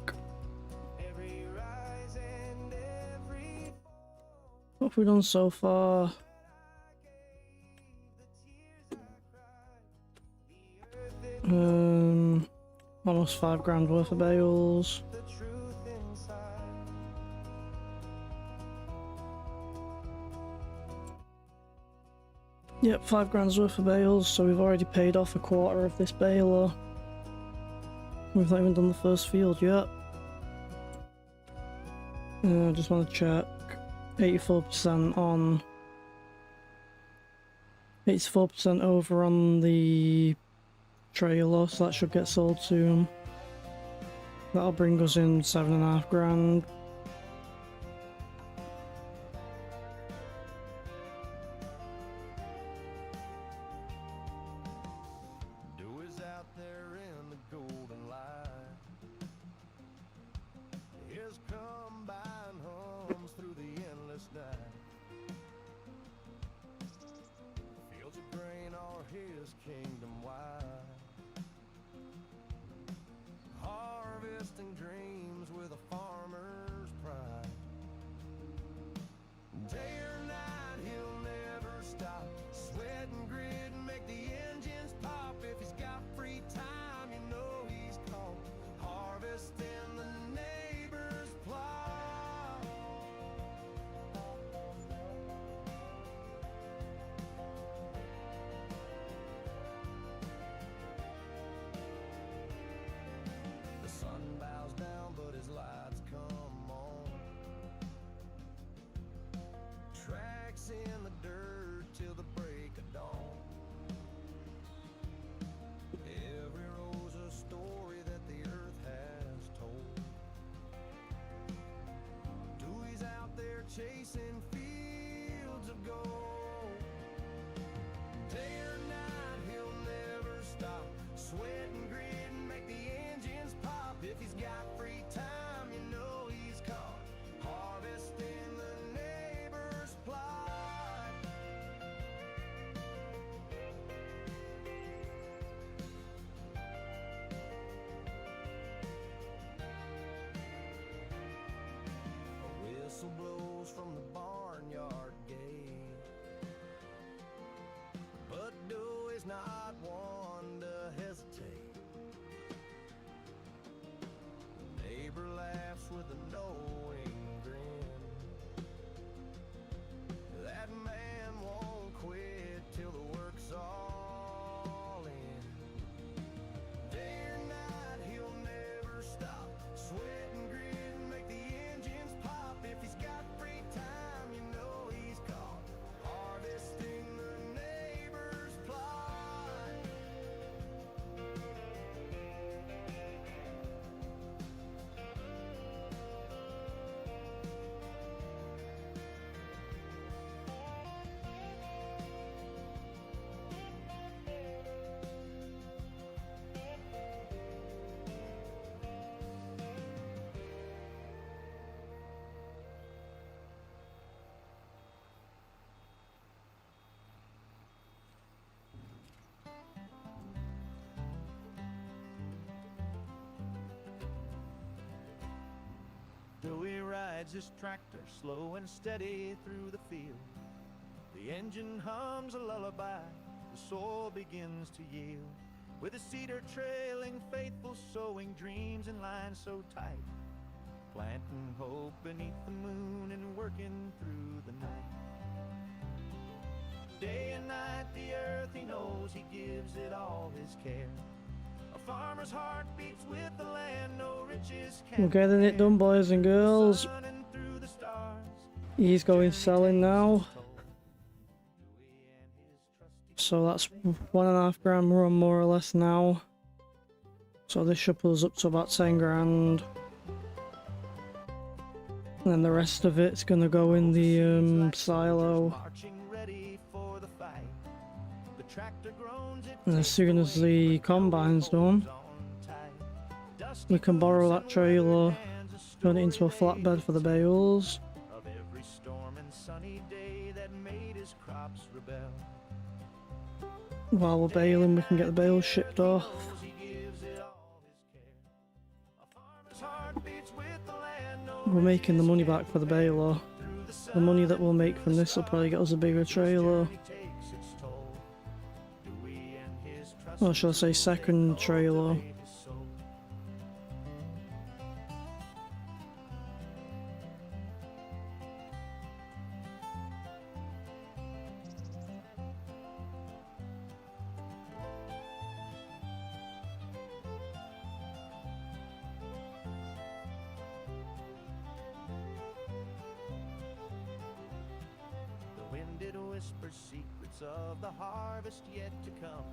Every rise and every fall. What have we done so far? almost 5 grand worth of bales. the truth inside. Yep, 5 grand's worth of bales, so we've already paid off a quarter of this baler. We've not even done the first field yet. I just want to check. 84% on... 84% over on the trailer, so that should get sold soon. That'll bring us in 7.5 grand. Dewey's out there in the golden light. His combine hums through the endless night. Fields of grain are his kingdom wide. Harvesting dreams with a farmer's pride. Day or night, he'll never stop. Sweat and grit and make the engines pop. If he's got free time, you know he's caught harvesting the neighbor's plot. The sun bows down, but his lights come on. Tracks in the dirt till the break of dawn. Every row's a story that the earth has told. Dewey's out there chasing fields of gold. Day or night, he'll never stop. Sweat and grit and make the engines pop. If he's got free time, you know he's caught harvesting the neighbor's plot. A whistle blows from the barnyard gate, but Dewey's not one to hesitate. The neighbor laughs with a knowing grin. That man won't quit till the work's all in. Day or night, he'll never stop. Sweat and grit and make the engines pop. If he's got free time, you know he's caught harvesting the neighbor's plot. Dewey rides his tractor slow and steady through the field. The engine hums a lullaby, the soil begins to yield. With a cedar trailing, faithful sowing dreams in lines so tight. Planting hope beneath the moon and working through the night. Day and night the earth he knows, he gives it all his care. A farmer's heart beats with the land, no riches can We're getting it done, boys and girls. Running through the stars. He's going selling now. So that's 1.5 grand run more or less now. So this should put us up to about 10 grand. And then the rest of it's gonna go in the silo. And as soon as the combine's done, we can borrow that trailer, turn it into a flatbed for the bales. While we're baling, we can get the bales shipped off. We're making the money back for the baler. The money that we'll make from this will probably get us a bigger trailer. Or shall I say second trailer. whisper secrets of the harvest yet to come.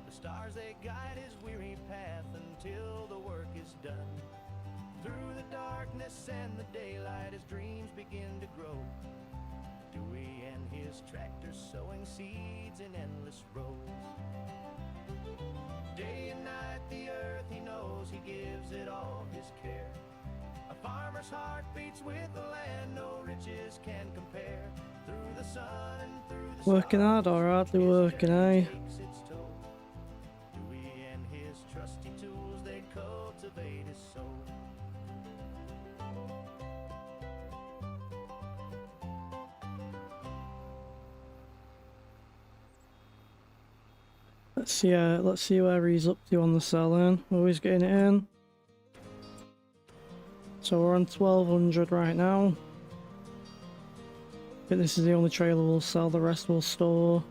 The stars, they guide his weary path until the work is done. Through the darkness and the daylight, his dreams begin to grow. Dewey and his tractor sowing seeds in endless rows. Day and night the earth he knows, he gives it all his care. A farmer's heart beats with the land, no riches can compare. Through the sun and through the Working hard or hardly working, eh? Dewey and his trusty tools, they cultivate his soul. Let's see where he's up to on the selling. Always getting it in. So we're on 1200 right now. I think this is the only trailer we'll sell, the rest we'll store.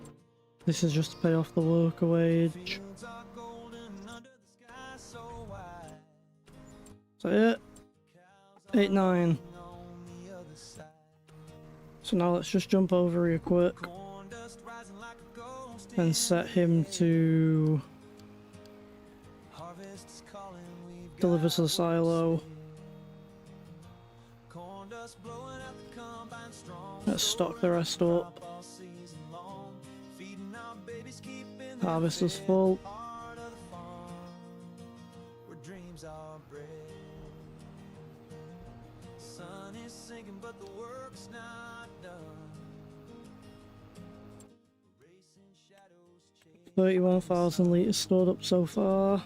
This is just to pay off the worker wage. Is that it? 8-9. So now let's just jump over here quick and set him to deliver to the silo. Let's stock the rest up. Harvest is full. Sun is sinking, but the work's not done. 31,000 litres stored up so far.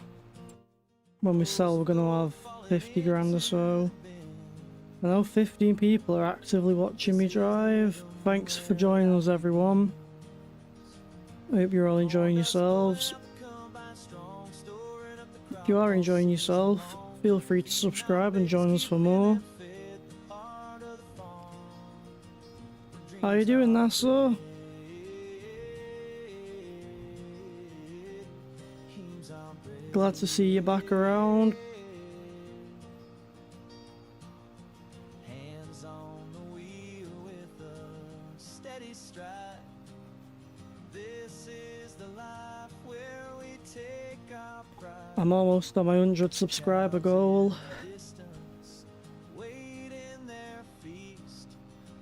When we sell, we're going to have 50 grand or so. I know 15 people are actively watching me drive. Thanks for joining us, everyone. I hope you're all enjoying yourselves. If you are enjoying yourself, feel free to subscribe and join us for more. How you doing, NASA? Glad to see you back around. Hands on the wheel with a steady stride. This is the life where we take our pride. I'm almost on my 100 subscriber goal. Distance, wait in their feast.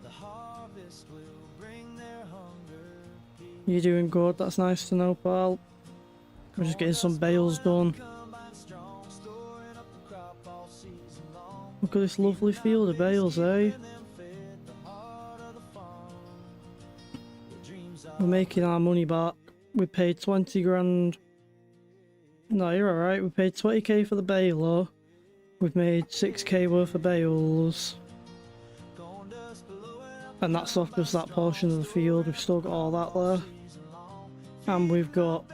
The harvest will bring their hunger. You're doing good, that's nice to know, pal. We're just getting some bales done. Look at this lovely field of bales, eh? We're making our money back. We paid 20 grand. No, you're alright. We paid 20k for the baler. We've made 6k worth of bales. And that's off just that portion of the field. We've still got all that there. And we've got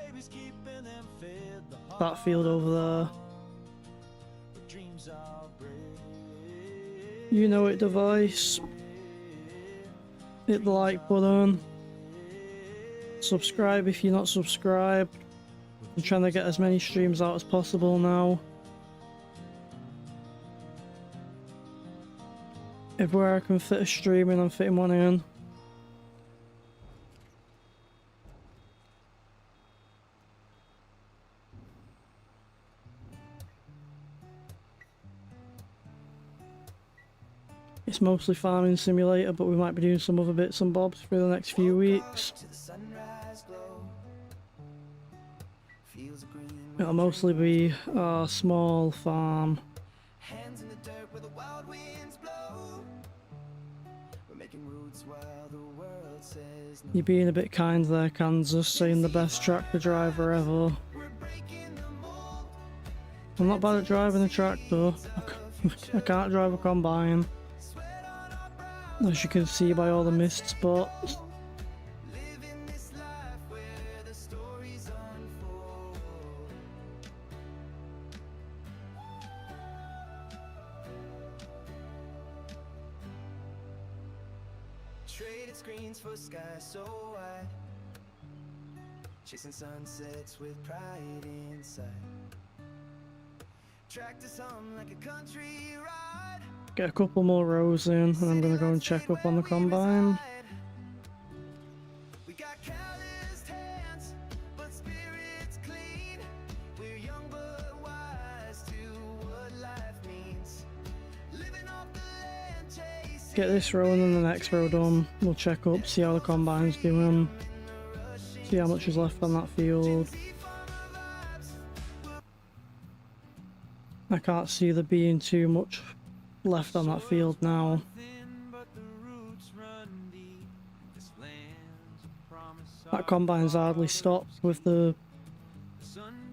that field over there. You know it, device. Hit the like button. Subscribe if you're not subscribed. I'm trying to get as many streams out as possible now. Everywhere I can fit a stream in, I'm fitting one in. It's mostly farming simulator, but we might be doing some other bits and bobs for the next few weeks. It'll mostly be a small farm. Hands in the dirt where the wild winds blow. We're making roots while the world says no. You're being a bit kind there, Kansas, saying the best tractor driver ever. We're breaking the mold. I'm not bad at driving a tractor. I can't drive a combine. As you can see by all the missed spots. Living this life where the stories unfold. Traded screens for skies so wide. Chasing sunsets with pride inside. Tractors hum like a country ride. Get a couple more rows in, and I'm gonna go and check up on the combine. get this row and then the next row done. We'll check up, see how the combine's doing, see how much is left on that field. I can't see there being too much left on that field now. That combine's hardly stopped with the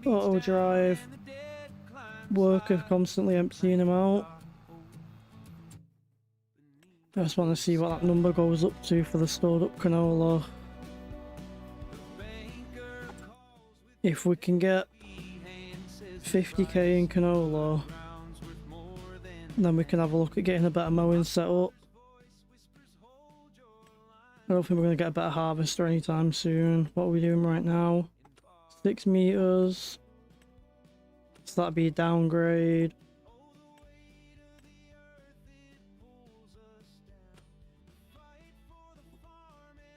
auto drive worker constantly emptying them out. I just want to see what that number goes up to for the stored up canola. If we can get 50k in canola, then we can have a look at getting a better mowing set up. I don't think we're going to get a better harvester anytime soon. What are we doing right now? 6 meters. So that'd be a downgrade.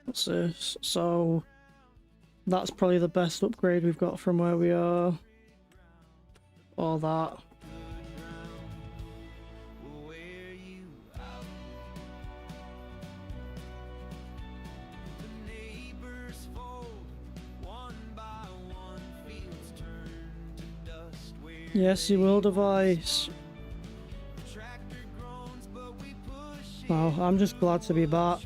What's this? So that's probably the best upgrade we've got from where we are. All that. Yes, you will, device. Well, I'm just glad to be back.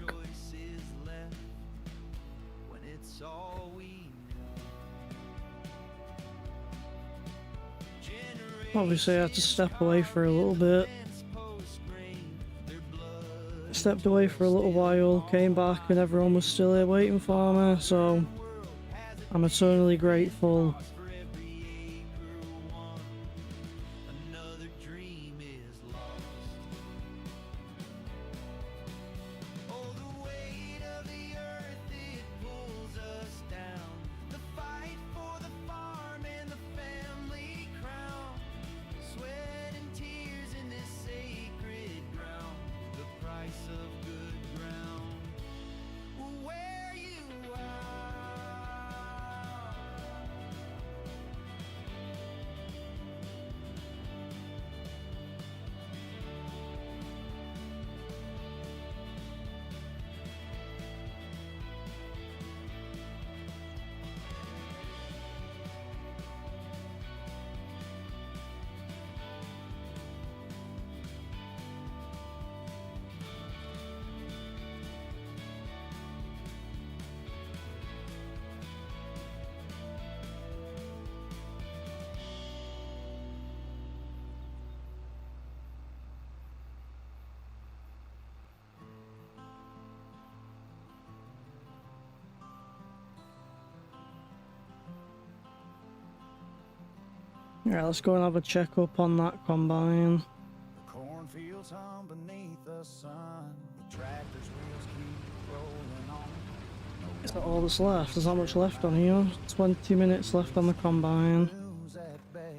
Obviously I had to step away for a little bit. Stepped away for a little while, came back and everyone was still here waiting for me, so I'm eternally grateful. Alright, let's go and have a checkup on that combine. The cornfields hum beneath the sun. The tractor's wheels keep rolling on. Is that all that's left? There's not much left on here. 20 minutes left on the combine. News at bay.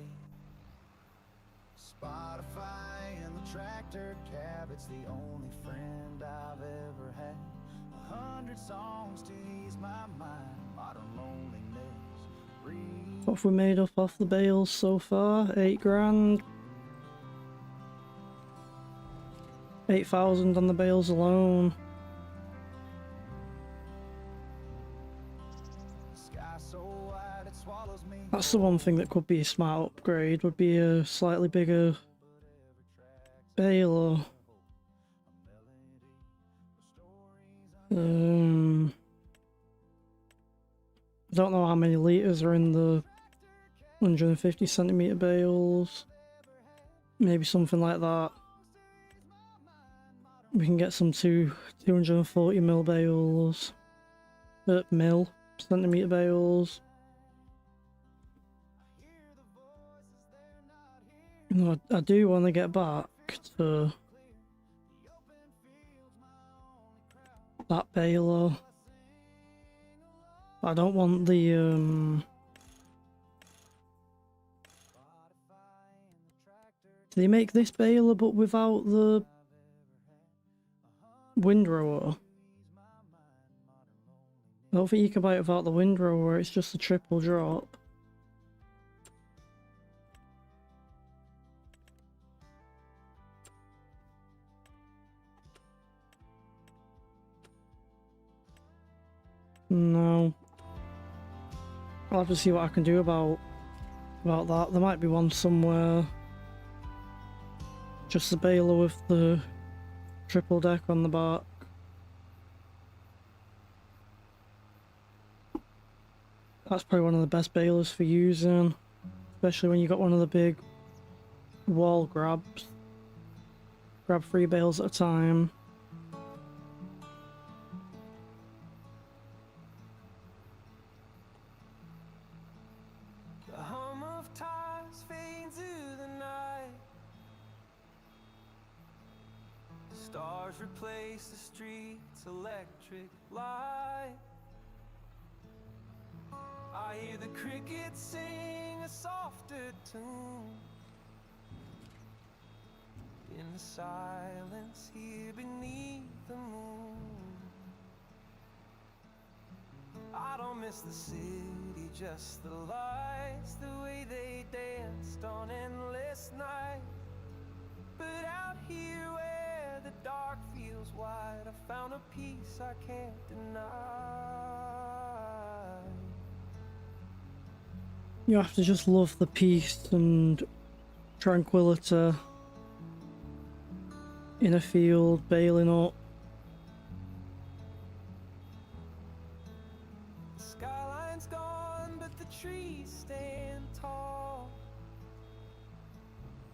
Spotify and the tractor cab, it's the only friend I've ever had. 100 songs to ease my mind. Modern loneliness. What have we made up off the bales so far? 8 grand. 8,000 on the bales alone. That's the one thing that could be a smart upgrade, would be a slightly bigger baler. I don't know how many litres are in the 150 centimetre bales. Maybe something like that. We can get some 240 mil bales. Centimetre bales. No, I do want to get back to that baler. I don't want the do they make this baler but without the windrower? I don't think you can buy it without the windrower, it's just a triple drop. No. I'll have to see what I can do about that. There might be one somewhere. Just the baler with the triple deck on the back. That's probably one of the best balers for using, especially when you got one of the big wall grabs. Grab 3 bales at a time. The hum of tires fades through the night. Stars replace the street's electric light. I hear the crickets sing a softer tune in the silence here beneath the moon. I don't miss the city, just the lights, the way they danced on endless nights. But out here where the dark feels wide, I found a peace I can't deny. You have to just love the peace and tranquility in a field, baling up. The skyline's gone, but the trees stand tall.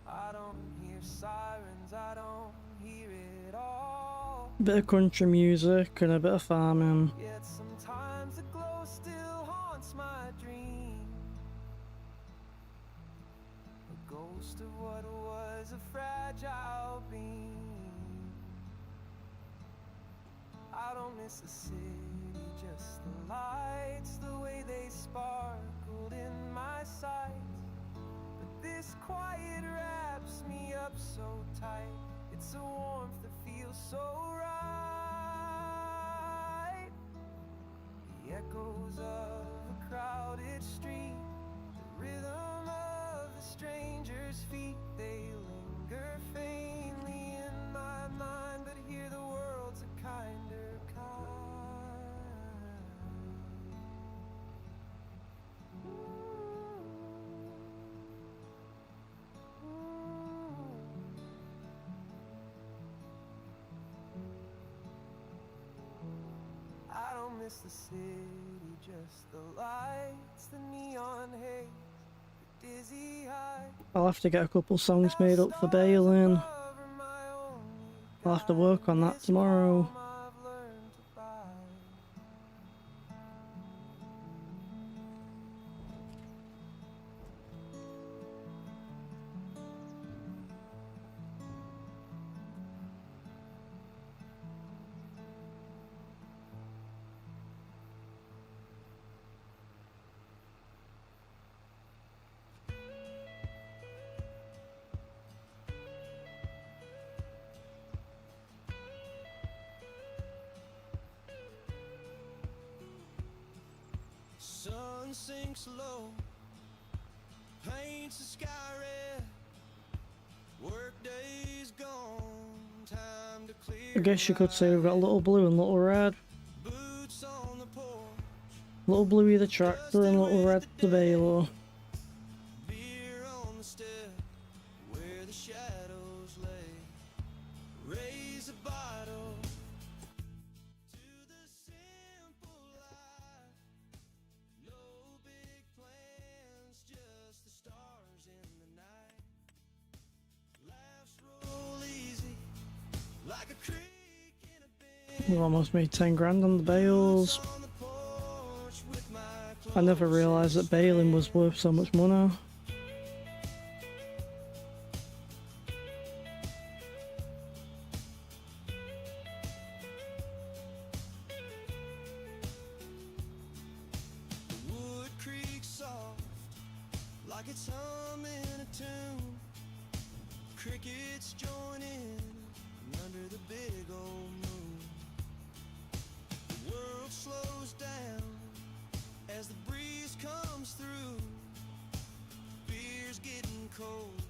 I don't hear sirens, I don't hear it all. Bit of country music and a bit of farming. Yet sometimes the glow still haunts my dream. A ghost of what was a fragile beam. I don't miss the city, just the lights, the way they sparkled in my sight. But this quiet wraps me up so tight. It's a warmth that feels so right. The echoes of a crowded street, the rhythm of the stranger's feet, they linger faintly in my mind. But here the world's a kinder kind. I don't miss the city, just the lights, the neon haze, the dizzy heights. I'll have to get a couple songs made up for baling. I'll have to work on that tomorrow. Sun sinks low, paints the sky red. Work day's gone, time to clear. I guess you could say we've got Little Blue and Little Red. Boots on the porch, Little Bluey the tractor and Little Red the baler. beer on the step where the shadows lay. Raise a bottle to the simple life. No big plans, just the stars in the night. Laughs roll easy like a creek in a bend. We've almost made 10 grand on the bales. On the porch with my I never realised that baling was worth so much money. wood creak soft like it's humming a tune. Crickets join in under the big old moon. The world slows down as the breeze comes through. Beer's getting cold,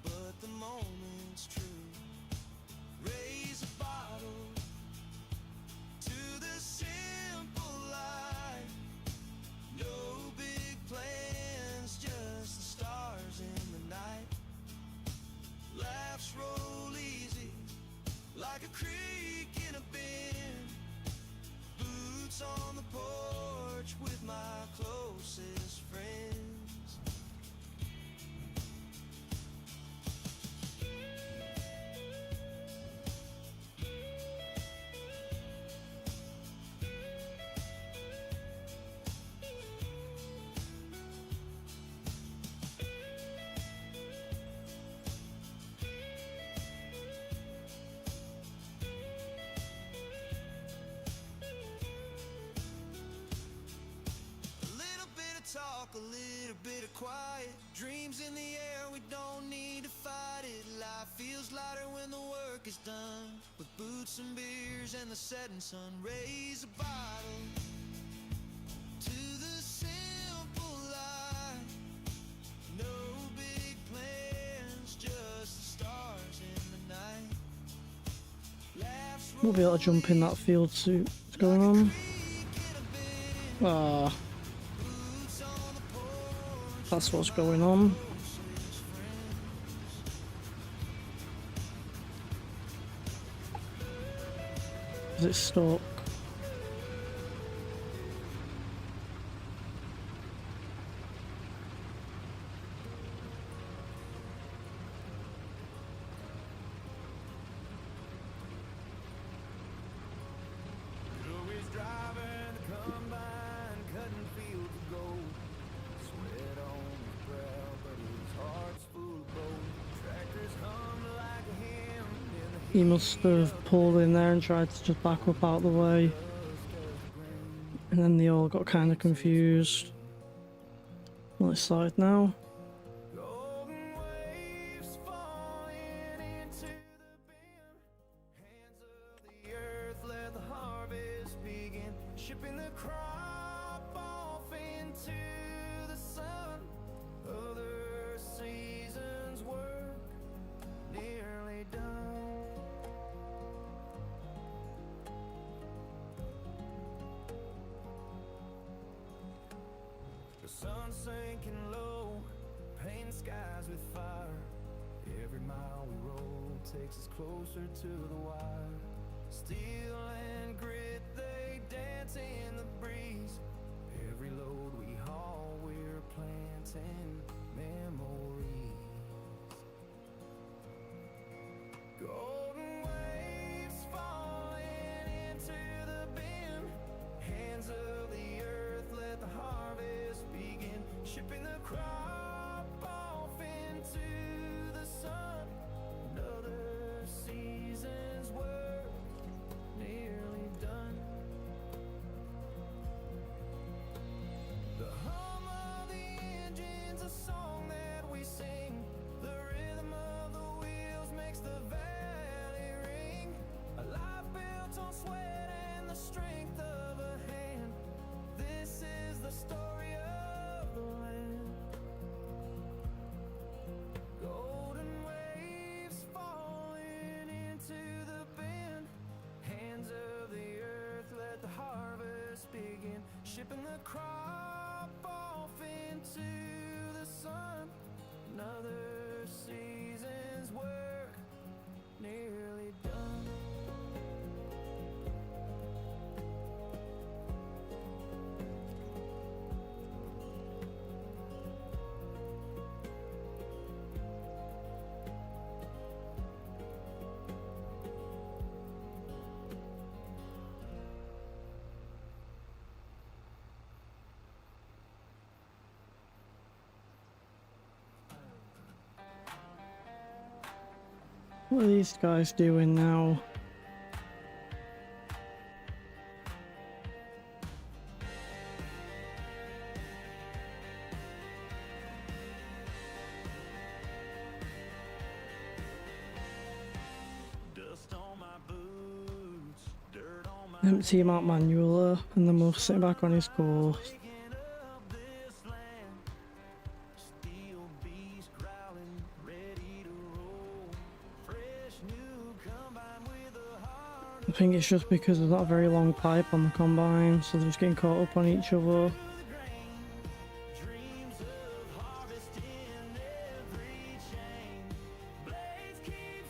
but the moment's true. Raise a bottle to the simple life. just roll easy, like a creek in a bend. Boots on the porch with my closest friends. Talk, a little bit of quiet. Dreams in the air, we don't need to fight it. Life feels lighter when the work is done. With boots and beers and the setting sun, raise a bottle to the simple life. No big plans, just the stars in the night. Laughs We'll be able to jump in that field suit. What's going on? Ah. That's what's going on. Is it stuck? Always driving the combine, cutting fields of gold. Sweat on his brow, but his heart's full of gold. Tractors hum like a hymn in the He must have pulled in there and tried to just back up out the way. And then they all got kind of confused. On this side now. golden waves falling into the bend. Hands of the earth, let the harvest begin. Shipping the crop off into the sun. Other seasons' work nearly done. The sun's sinking low, painting skies with fire. Every mile we roll takes us closer to the wire. Steel and grit, they dance in the breeze. Every load we haul, we're planting memories. Golden waves falling into the bend. Hands of the earth, let the harvest begin. Shipping the crop off into the sun. Another season's work nearly done. The hum of the engine's a song that we sing. The rhythm of the wheels makes the valley ring. A life built on sweat and the strength of a hand. This is the story of the land. Golden waves falling into the bend. Hands of the earth, let the harvest begin. Shipping the crop off into the sun. Another season's work nearly done. What are these guys doing now? Dust on my boots, dirt on my Empty him out manually and then we'll sit back on his course. digging up this land. Steel beast growling, ready to roll. Fresh new combine with a heart I think it's just because there's not a very long pipe on the combine, so they're just getting caught up on each other. of the grain. Dreams of harvest in every chain. Blades keep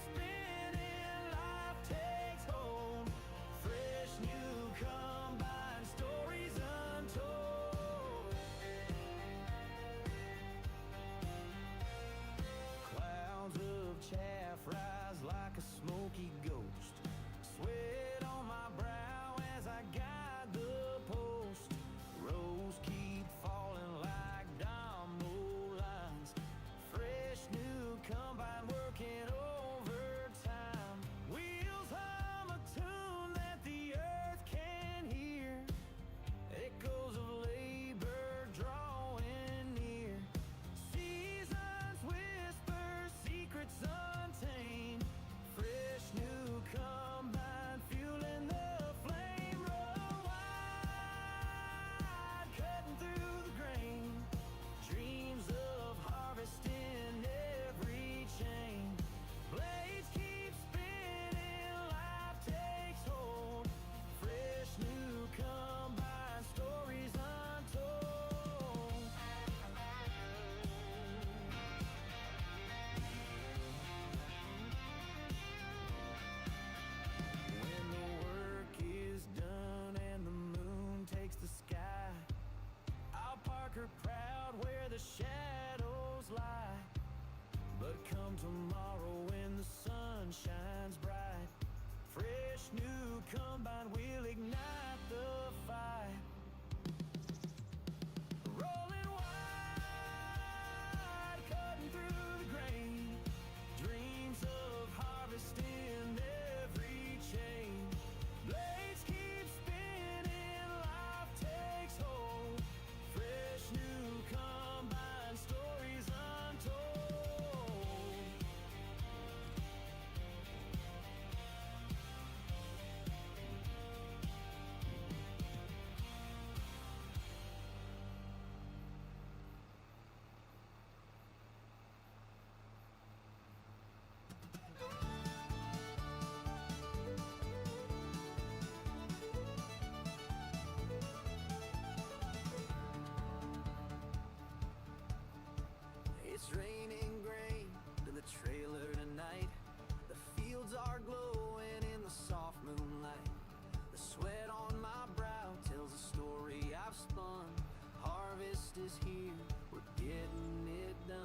harvest is here, we're getting it done.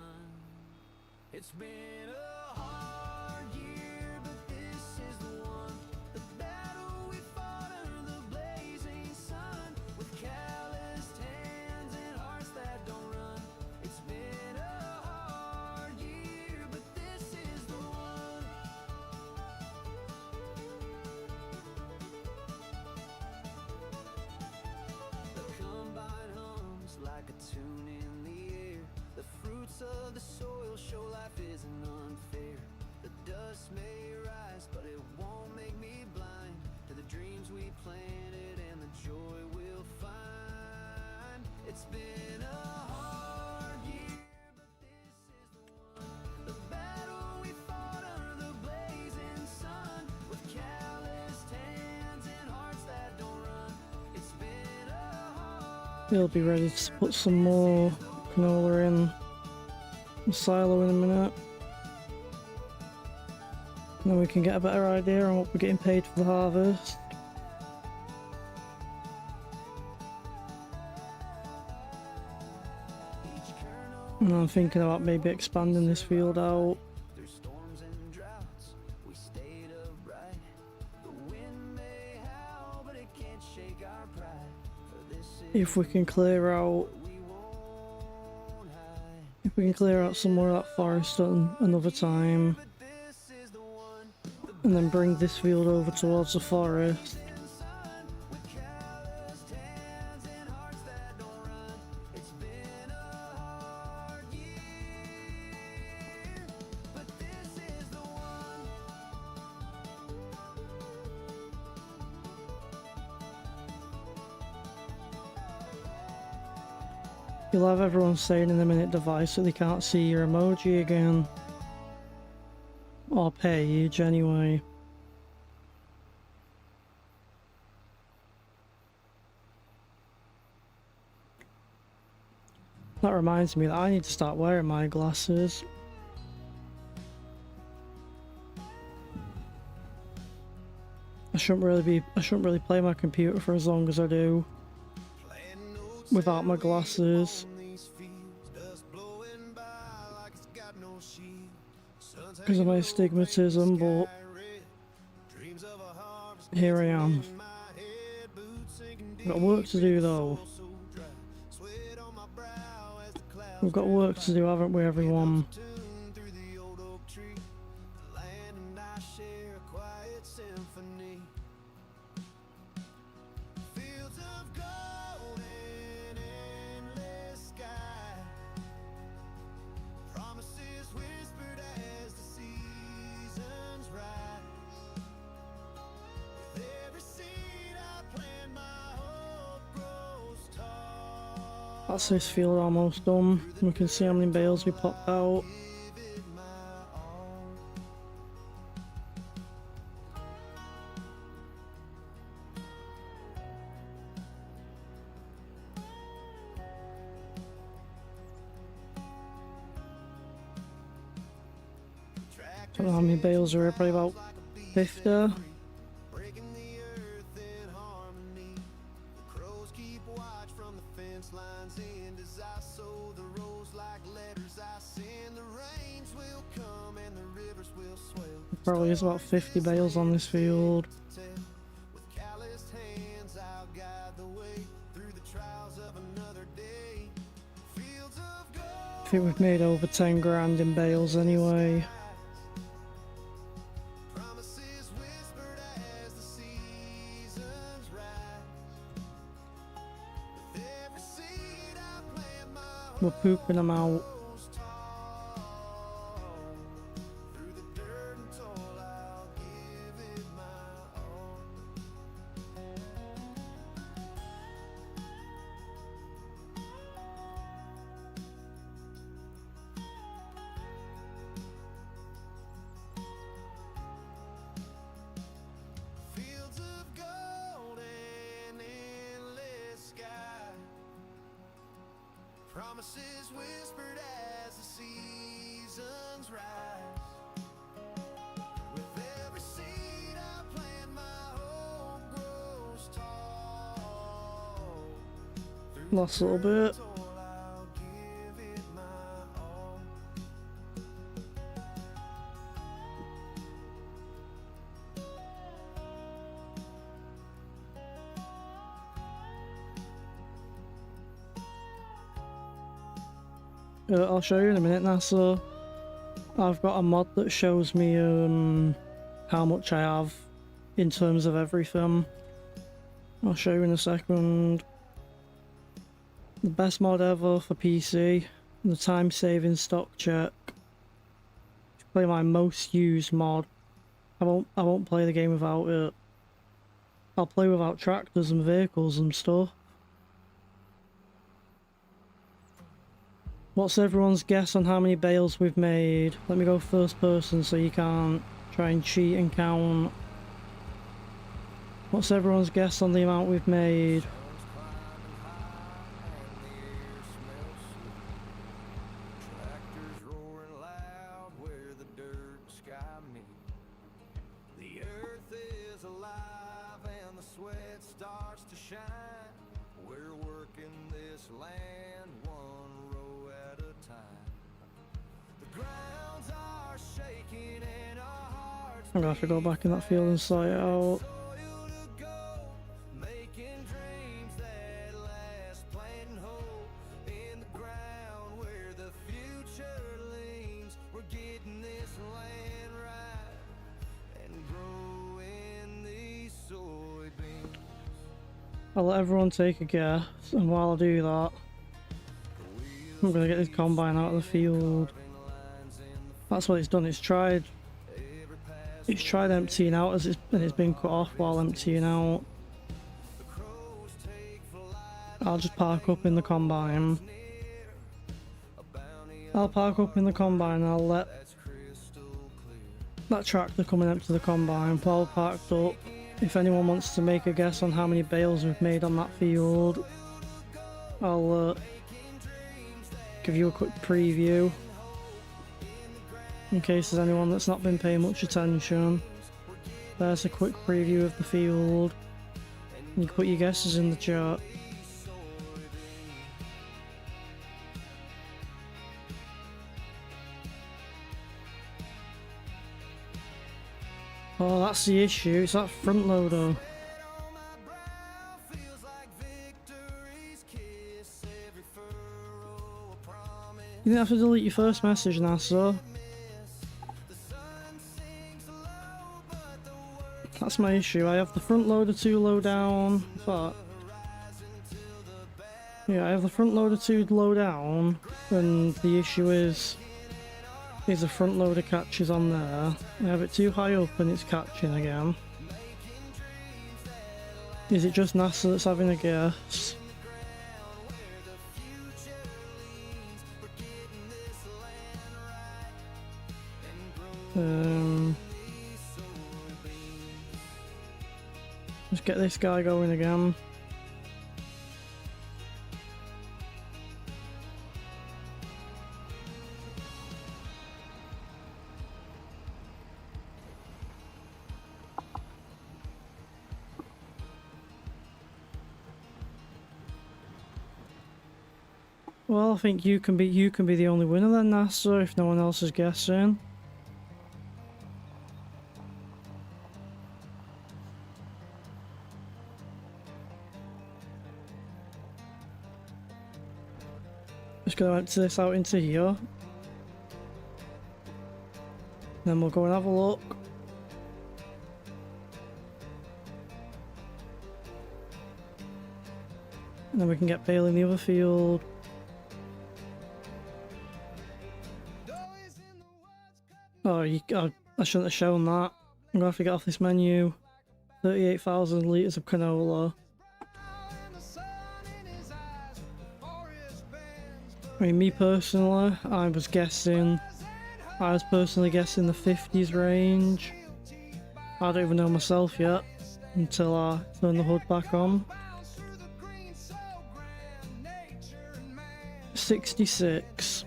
It's been a hard year, but this is the one. The battle we fought under the blazing sun, with calloused hands and hearts that don't run. It's been a hard year, but this is the one. The combine hums like a tune in the air. The fruits of the soil show life isn't unfair. The dust may rise, but it won't make me blind to the dreams we planted and the joy we'll find. It's been a hard year, but this is the one. The battle we fought under the blazing sun, with calloused hands and hearts that don't run. It's been a hard. He'll be ready to put some more canola in the silo in a minute. And then we can get a better idea on what we're getting paid for the harvest. And I'm thinking about maybe expanding this field out. Through storms and droughts, we stayed upright. The wind may howl, but it can't shake our pride. For this is If we can clear out, what we won't hide. if we can clear out some more of that forest at another time, But this is the one. The and then bring this field over towards the forest. sun, with calloused hands and hearts that don't run. It's been a hard year, but this is the one. You'll have everyone staying in the minute device so they can't see your emoji again. Or page, anyway. That reminds me that I need to start wearing my glasses. I shouldn't really play my computer for as long as I do without my glasses. Because of my astigmatism, but here I am. Got work to do though. We've got work to do, haven't we, everyone? That's this field almost done. We can see how many bales we popped out. Don't know how many bales are here, probably about 50. Probably is about 50 bales on this field. I think we've made over 10 grand in bales anyway. We're pooping them out. Promises whispered as the seasons rise. With every seed I plant, my hope grows tall. Last little bit. I'll I'll show you in a minute now. So I've got a mod that shows me how much I have in terms of everything. I'll show you in a second. The best mod ever for PC, the time saving stock check. Play my most used mod. I won't play the game without it. I'll play without tractors and vehicles and stuff. What's everyone's guess on how many bales we've made? Let me go first person so you can't try and cheat and count. What's everyone's guess on the amount we've made? Tractors roaring loud where the dirt and sky meet. The earth is alive and the sweat starts to shine. We're working this land one row at a time. The grounds are shaking and our hearts I'm gonna have to go back in that field and sort it out. soil to go, making dreams that last, planting hope in the ground where the future leans. We're getting this land right and growing these soybeans. I'll let everyone take a guess, and while I do that, I'm gonna get this combine out of the field. That's what it's done. It's tried emptying out and it's been cut off while emptying out. I'll just park up in the combine. I'll park up in the combine and I'll let that tractor come and empty the combine while parked up. If anyone wants to make a guess on how many bales we've made on that field, I'll give you a quick preview in case there's anyone that's not been paying much attention. There's a quick preview of the field. You can put your guesses in the chat. Oh, that's the issue. It's that front loader. You didn't have to delete your first message, NASA. That's my issue. I have the front loader too low down. But yeah, I have the front loader too low down, and the issue is the front loader catches on there. I have it too high up and it's catching again. Is it just NASA that's having a guess? Let's get this guy going again. Well, I think you can be the only winner then, NASA, if no one else is guessing. Just gonna empty this out into here. Then we'll go and have a look. And then we can get bale in the other field. Oh, I shouldn't have shown that. I'm gonna have to get off this menu. 38,000 litres of canola. I mean, me personally, I was personally guessing the 50s range. I don't even know myself yet until I turn the hood back on. 66.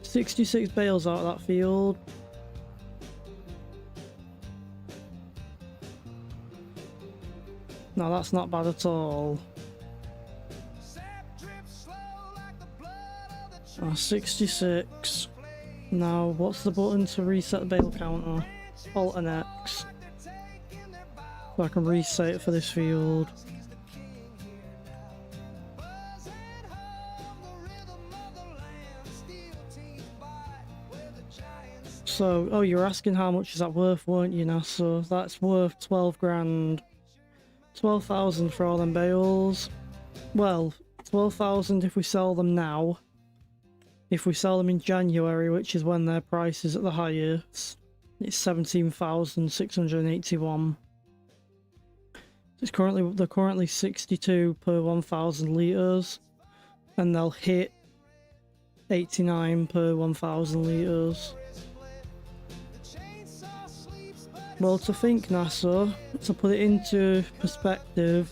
"66 bales out of that field." No, that's not bad at all. 66. Now, what's the button to reset the bale counter? Alt and X. So I can reset it for this field. So, oh, you're asking how much is that worth, weren't you, NASA? That's worth 12 grand. 12,000 for all them bales. Well, 12,000 if we sell them now. If we sell them in January, which is when their price is at the highest, it's 17,681. They're currently 62 per 1,000 litres, and they'll hit 89 per 1,000 litres. Well, to think, NASA, to put it into perspective,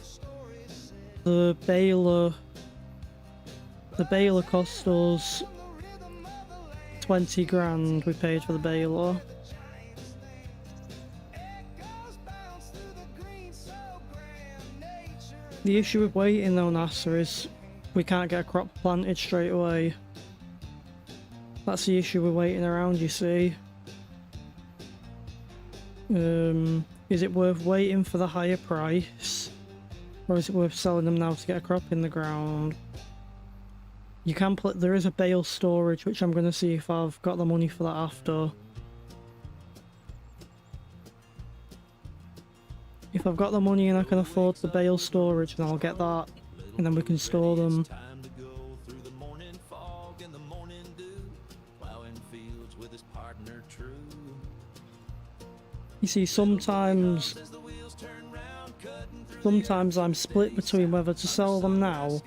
the baler cost us 20 grand. We paid for the baler. The issue with waiting though, NASA, is we can't get a crop planted straight away. That's the issue with waiting around, you see. Is it worth waiting for the higher price, or is it worth selling them now to get a crop in the ground? You can put, there is a bale storage, which I'm going to see if I've got the money for that after. If I've got the money and I can afford the bale storage, then I'll get that, and then we can store them. You see, sometimes I'm split between whether to sell them now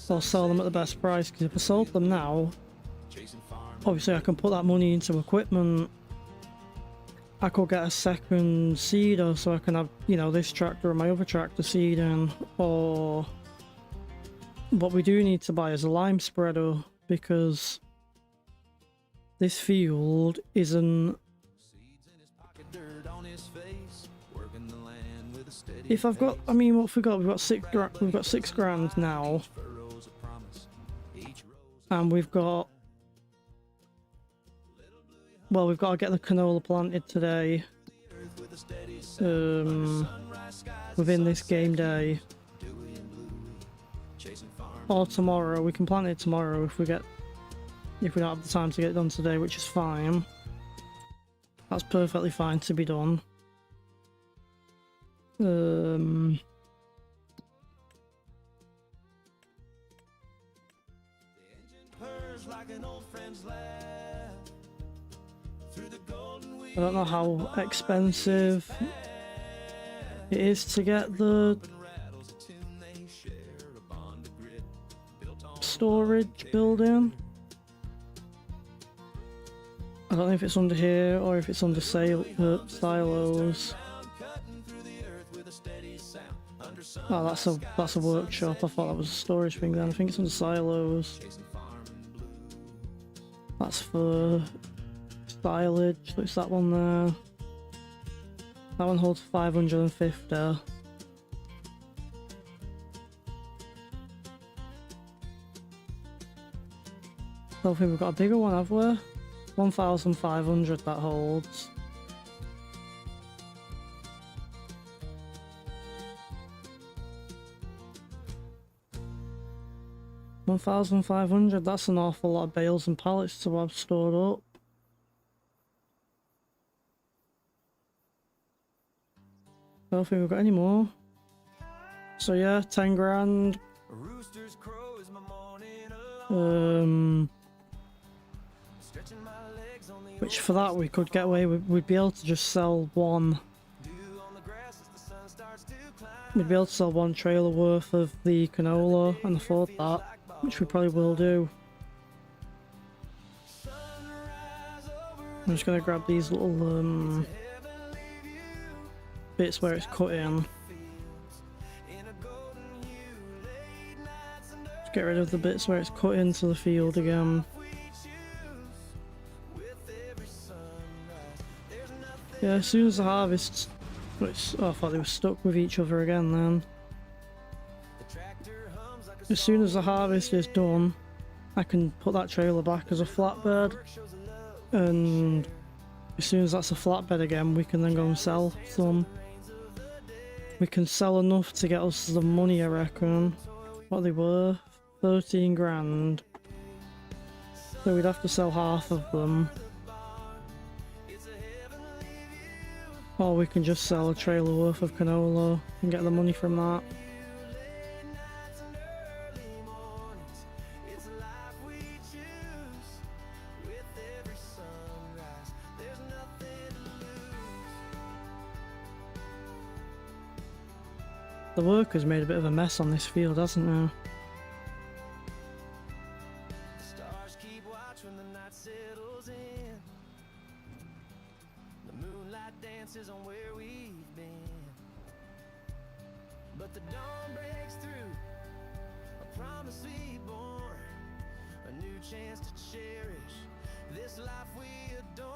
or sell them at the best price, because if I sold them now, obviously I can put that money into equipment. I could get a second seeder so I can have, you know, this tractor and my other tractor seeding, or what we do need to buy is a lime spreader, because this field isn't. If I've got, I mean, what have we got? We've got 6 grand now, and we've got, well, we've got to get the canola planted today, within this game day, or tomorrow. We can plant it tomorrow if we don't have the time to get it done today, which is fine. That's perfectly fine to be done. I don't know how expensive it is to get the storage building. I don't know if it's under here or if it's under silos. Oh, that's a workshop. I thought that was a storage thing then. I think it's under silos. That's for silage. Looks that one there. That one holds 550. I don't think we've got a bigger one, have we? 1,500 that holds. $1,500, that's an awful lot of bales and pallets to have stored up. I don't think we've got any more. So yeah, 10 grand. Which for that we could get away with, we'd be able to just sell one. We'd be able to sell one trailer worth of the canola and afford that, which we probably will do. I'm just gonna grab these little bits where it's cut in. Just get rid of the bits where it's cut into the field again. Yeah, as soon as the harvest, oh, I thought they were stuck with each other again then. As soon as the harvest is done, I can put that trailer back as a flatbed, and as soon as that's a flatbed again, we can then go and sell some. We can sell enough to get us the money, I reckon. What are they worth? 13 grand. So we'd have to sell half of them. Or we can just sell a trailer worth of canola and get the money from that. The workers made a bit of a mess on this field, hasn't there? Stars keep watch when the night settles in. The moonlight dances on where we've been. But the dawn breaks through. A promise reborn. A new chance to cherish this life we adore.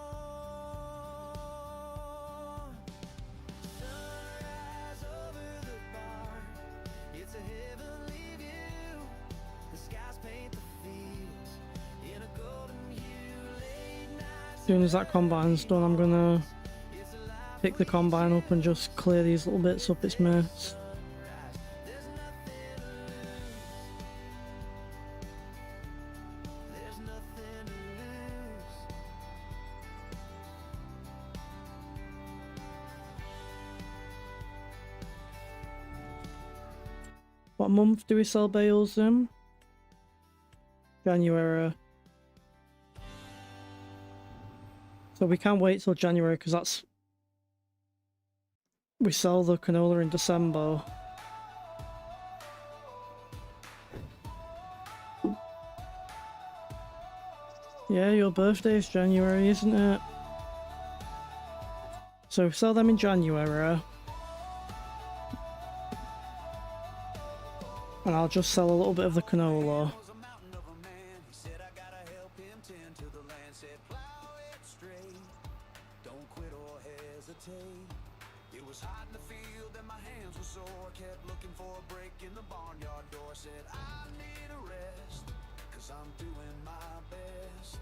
Sunrise over the bar. It's a heavenly view. The skies paint the fields in a golden hue. Late nights. As soon as that combine's done, I'm gonna pick the combine up and just clear these little bits up its mess. There's nothing to lose. What month do we sell bales in? January. So we can wait till January because that's... we sell the canola in December. Yeah, your birthday is January, isn't it? So we sell them in January. And I'll just sell a little bit of the canola. Was a mountain of a man. He said I gotta help him tend to the land. Said plow it straight. Don't quit or hesitate. It was hot in the field and my hands were sore. Kept looking for a break in the barnyard door. Said I need a rest, 'cause I'm doing my best.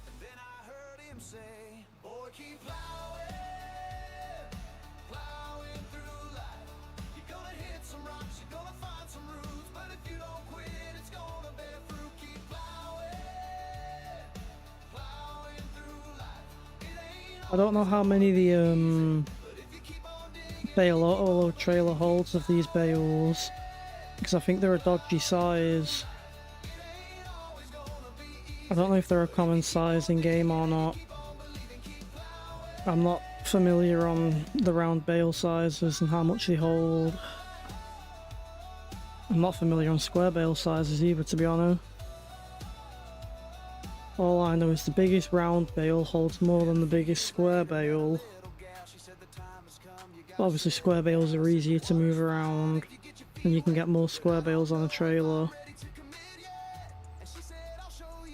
And then I heard him say, boy, keep plowing, plowing through life. You're gonna hit some rocks, you're gonna find some roots, but if you don't quit, it's gonna bear fruit. Keep plowing, plowing through life. It ain't I don't know how many the but if you keep on digging. bale auto trailer holds of these bales, because I think they're a dodgy size. I don't know if they're a common size in game or not. I'm not familiar on the round bale sizes and how much they hold. I'm not familiar on square bale sizes either, to be honest. All I know is the biggest round bale holds more than the biggest square bale. Obviously square bales are easier to move around and you can get more square bales on a trailer.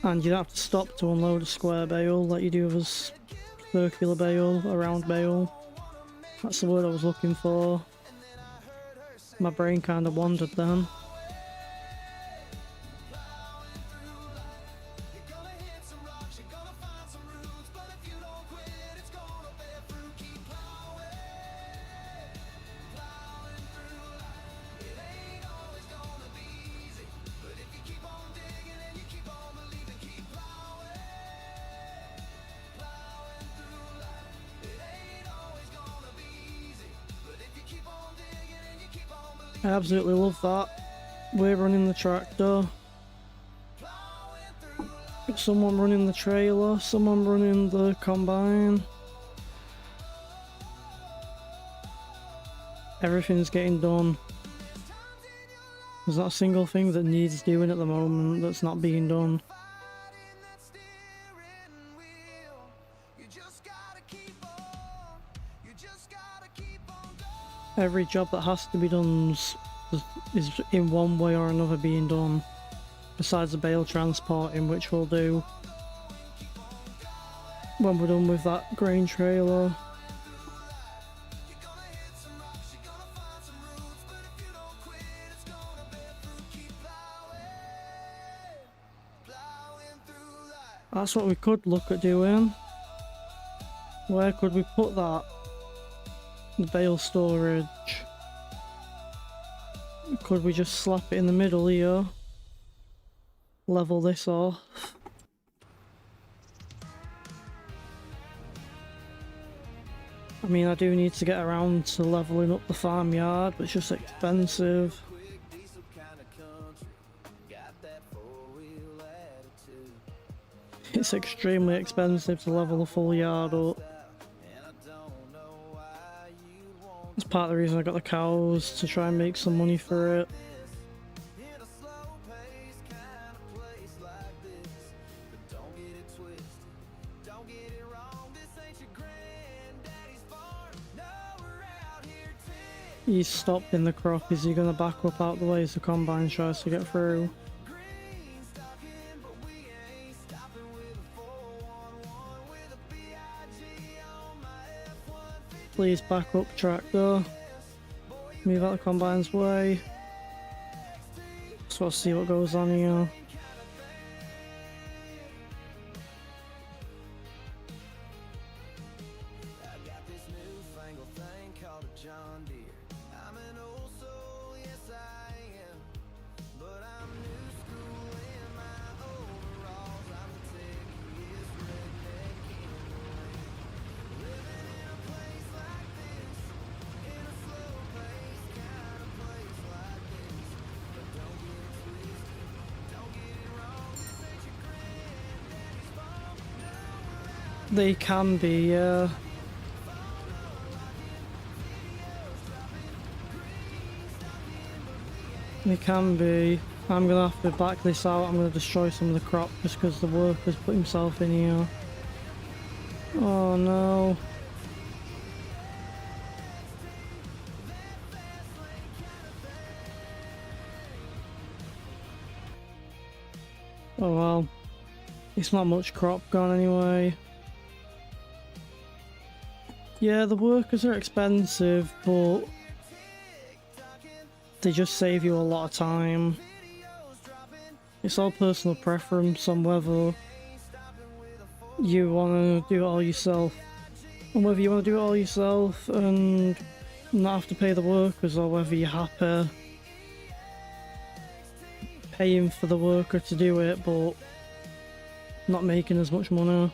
And you don't have to stop to unload a square bale like you do with a circular bale, a round bale. That's the word I was looking for. My brain kind of wandered then. I absolutely love that. We're running the tractor. Someone running the trailer, someone running the combine. Everything's getting done. There's not a single thing that needs doing at the moment that's not being done. Every job that has to be done is in one way or another being done, besides the bale transporting, which we'll do when we're done with that grain trailer. That's what we could look at doing. Where could we put that? The bale storage. Could we just slap it in the middle here? Level this off. I mean, I do need to get around to leveling up the farmyard, but it's just expensive. Quick diesel kind of country, got that four-wheel attitude. It's extremely expensive to level the full yard up. And I don't know why you'd want That's part of the reason I got the cows, to try and make some money for it. in a slow-paced kind of place like this. But don't get it twisted, don't get it wrong. This ain't your granddaddy's farm. No, we're out here to He's stopped in the crop. Is he going to back up out the way as the combine tries to get through? green stocking, but we ain't stopping with a 411 with a BIG on my F-150. Please back up, tractor. Move out the combine's way. Just want to see what goes on here. I got this newfangled thing called a John Deere. I'm an old soul, yes I am. But I'm new school in my overalls. I'm the techiest redneck in the land. Living in a place like this, in a slow-paced kind of place like this. But don't get it twisted, don't get it wrong. This ain't your granddaddy's farm. No, we're out. They can be, They can be. I'm gonna have to back this out. I'm gonna destroy some of the crop just because the worker's put himself in here. Oh no. Oh well. It's not much crop gone anyway. Yeah, the workers are expensive, but they just save you a lot of time. It's all personal preference on whether you want to do it all yourself. And whether you want to do it all yourself and not have to pay the workers, or whether you're happy paying for the worker to do it but not making as much money.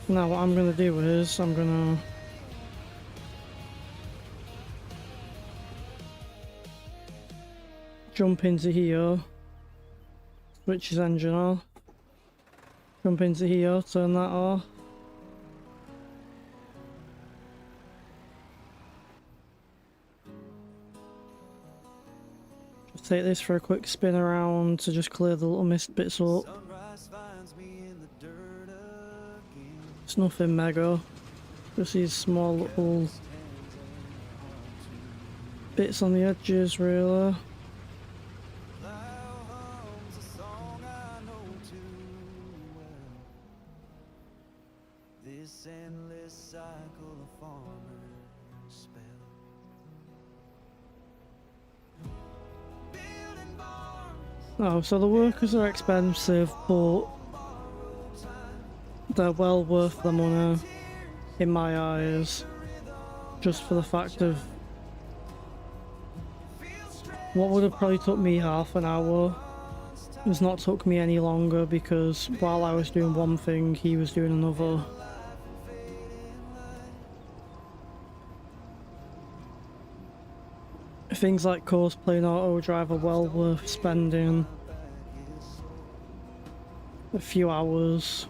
Now what I'm going to do is I'm going to jump into here, switch his engine off, jump into here, turn that off. Just take this for a quick spin around to just clear the little mist bits up. Sunrise finds me in the dirt again. It's nothing mega, just these small little bits on the edges really. Hums a song I know too well. This endless cycle of farmers spell. Building barns, Oh, so the workers are expensive, but they're well worth the money in my eyes, just for the fact of what would have probably took me half an hour has not took me any longer, because while I was doing one thing he was doing another. Things like course plane auto drive are well worth spending a few hours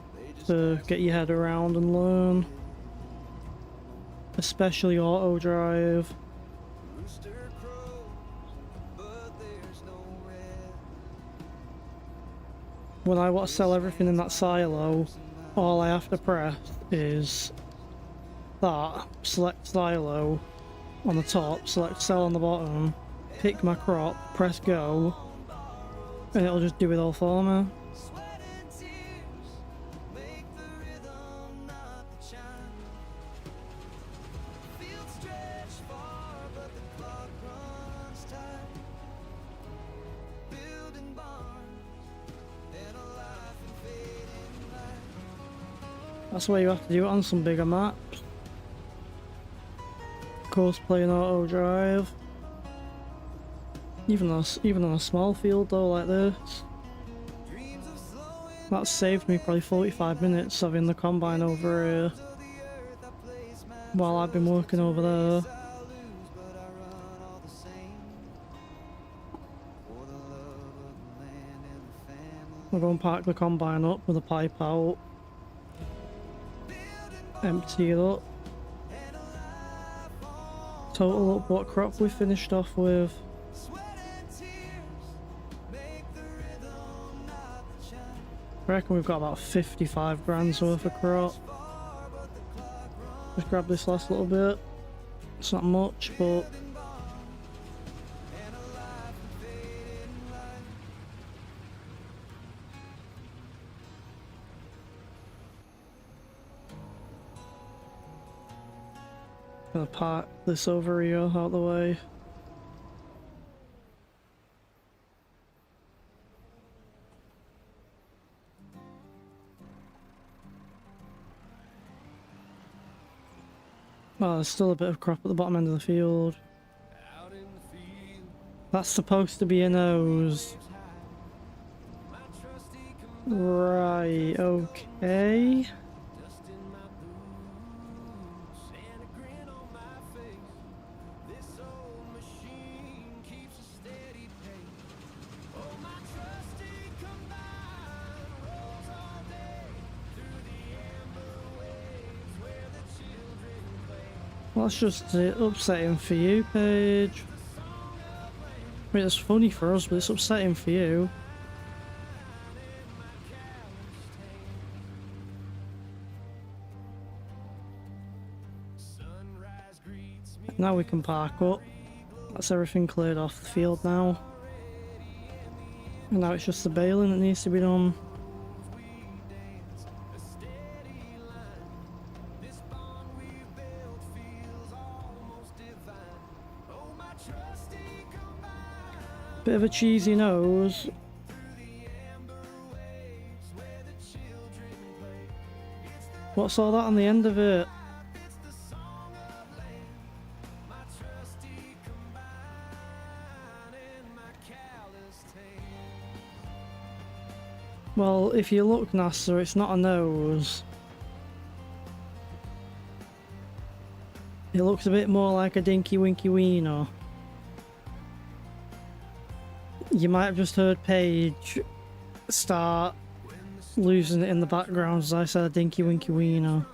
to get your head around and learn, especially auto drive. rooster crows, but there's no rest. When I want to sell everything in that silo, all I have to press is that, select silo on the top, select sell on the bottom, pick my crop, press go, and it'll just do it all for me. Sweat and tears make the rhythm, not the chime. Fields stretch far, but the clock runs tight. Building barns and a life in fading light. That's why you have to do it on some bigger maps. Course plane auto drive. Even on a small field though like this. Dreams of slowing That saved me probably 45 minutes having the combine over here while I've been working over there. We'll go and park the combine up with a pipe out. Empty it up. Total up what crop we finished off with. I reckon we've got about 55 grand's worth of crop. Just grab this last little bit. It's not much, but gonna park this over here out of the way. Oh, there's still a bit of crop at the bottom end of the field. That's supposed to be a nose. Right, okay. Well, that's just upsetting for you, Paige. I mean, it's funny for us, but it's upsetting for you. Now we can park up. That's everything cleared off the field now. And now it's just the baling that needs to be done. Bit of a cheesy nose. What's all that on the end of it? Well, if you look, NASA, it's not a nose. It looks a bit more like a dinky winky wiener. You might have just heard Paige start losing it in the background as I said a dinky winky wiener.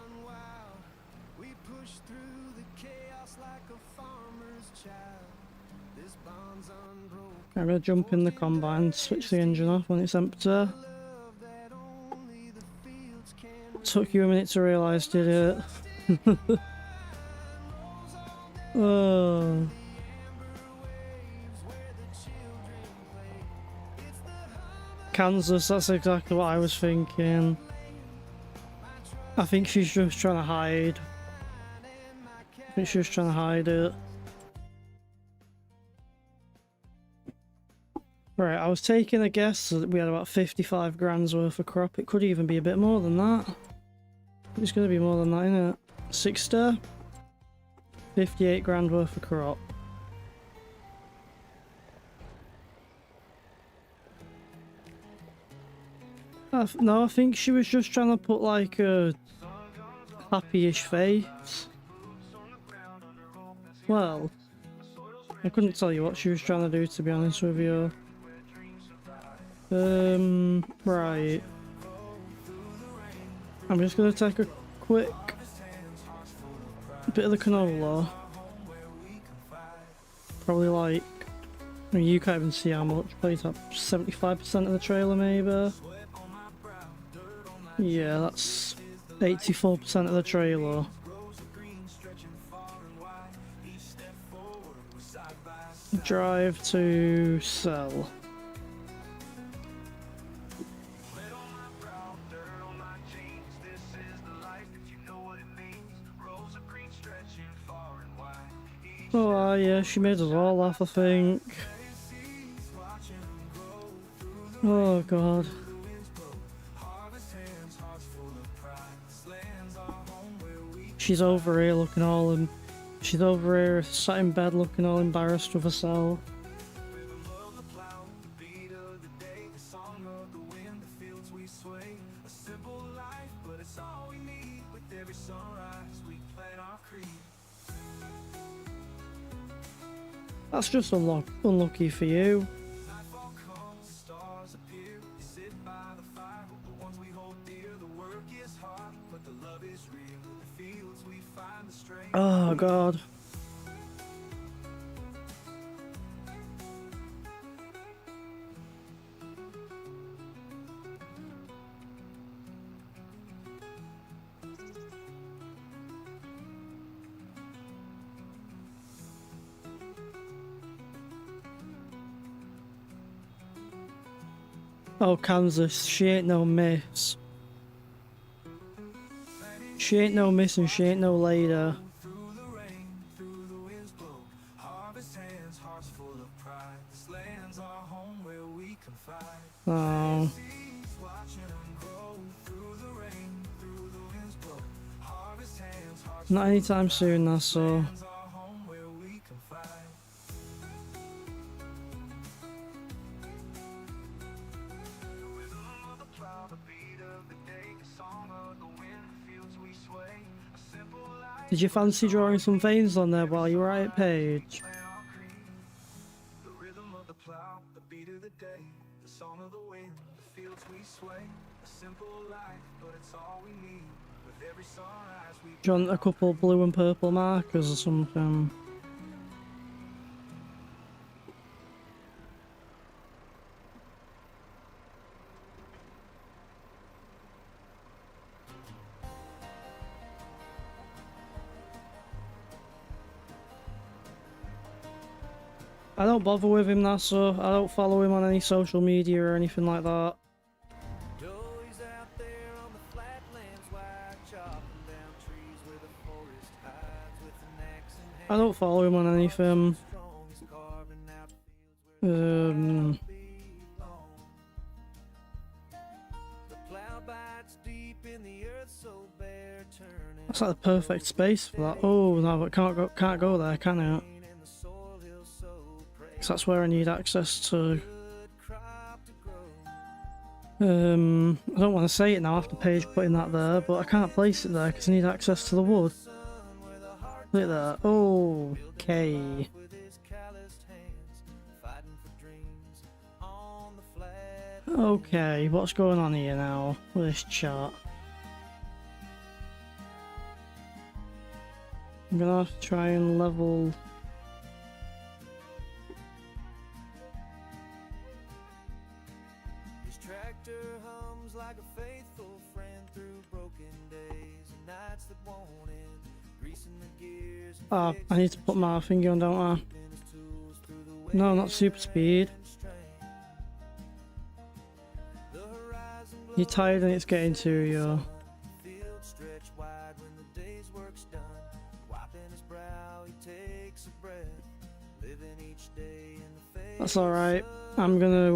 I'm gonna jump in the combine, switch the engine off when it's empty. Took you a minute to realise, did it? Oh. Kansas, that's exactly what I was thinking. I think she's just trying to hide. I think she's just trying to hide it. Right, I was taking a guess that we had about 55 grand's worth of crop. It could even be a bit more than that. It's going to be more than that, isn't it? 60? 58 grand worth of crop. No, I think she was just trying to put like a happy-ish face. Well, I couldn't tell you what she was trying to do, to be honest with you. Right. I'm just gonna take a quick bit of the canola. Probably like, I mean, you can't even see how much, probably like 75% of the trailer maybe. Yeah, that's 84% of the trailer. Drive to sell. Oh yeah, she made us all laugh, I think. Oh god. She's over here looking all she's over here sat in bed looking all embarrassed with herself. fields we sway. A simple life, but it's all we need. With every sunrise, we plant our creed. That's just unlucky for you. Nightfall comes, stars appear. We sit by the fire, the ones we hold dear. The work is hard, but the love is real. The fields we find the strength. Oh god. Oh, Kansas, she ain't no miss. She ain't no miss and she ain't no later. Through the rain, through the winds blow. Harvest hands, hearts full of pride. This land's our home where we confide. Oh. Seeds watching them grow. Through the rain, through the winds blow. Harvest hands, hearts Not anytime soon, that's all. land's our home where we confide. The rhythm of the plow, the beat of the day, the song of the wind, the fields we sway. A simple life. Did you fancy drawing some veins on there while you were at page? The rhythm of the plow, the beat of the day, the song of the wind, the fields we sway. A simple life, but it's all we need. With every sunrise we Do you want a couple blue and purple markers or something? I don't bother with him, that's all. I don't follow him on any social media or anything like that. Joey's out there on the flatlands, wide chopping down trees where the forest hides with an axe in hand. I don't follow him on anything. Strong, he's carving out fields where Um, belong. The plow bites deep in the earth, so bare turning. that's like the perfect space for that. Oh no, but can't go there, can it? And the soil he'll sow, pray 'Cause that's where I need access to. good crop to grow. I don't want to say it now after Paige putting that there, but I can't place it there because I need access to the wood. Look at that. Okay. With his calloused hands, fighting for dreams on the flat. Okay, what's going on here now with this chart? I'm gonna have to try and level. His tractor hums like a faithful friend through broken days and nights that won't end, greasing the gears and Ah, I need to put my finger on, don't I? fixing his tools through the No, not super speed. wind and strain. The horizon You're tired and it's getting to you. fields stretch wide when the day's work's done. Wiping his brow, he takes a breath, living each day in the face. That's alright. I'm gonna,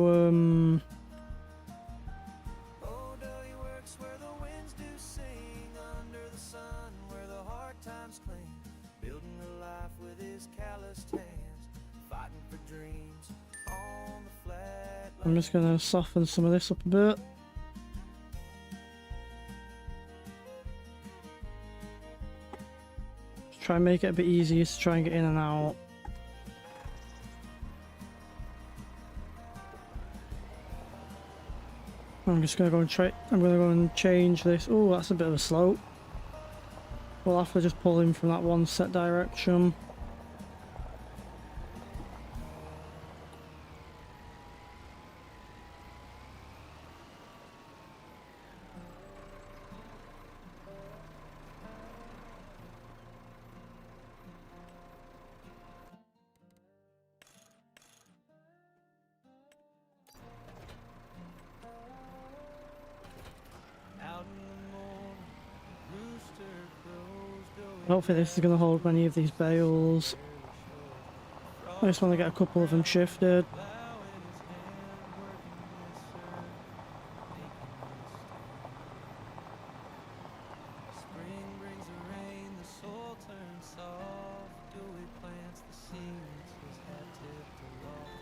Oh, he works where the winds do sing, under the sun where the hard times cling, building a life with his calloused hands, fighting for dreams on the flat. I'm just gonna soften some of this up a bit. Try and make it a bit easier to try and get in and out. I'm just gonna go and try. I'm gonna go and change this. Oh, that's a bit of a slope. We'll have to just pull in from that one set direction. Out in the morning, rooster crows, I don't think this is gonna hold many of these bales. I just want to get a couple of them shifted. spring brings a rain, the soil turns soft, dewy plants the seeds, his hat tipped aloft.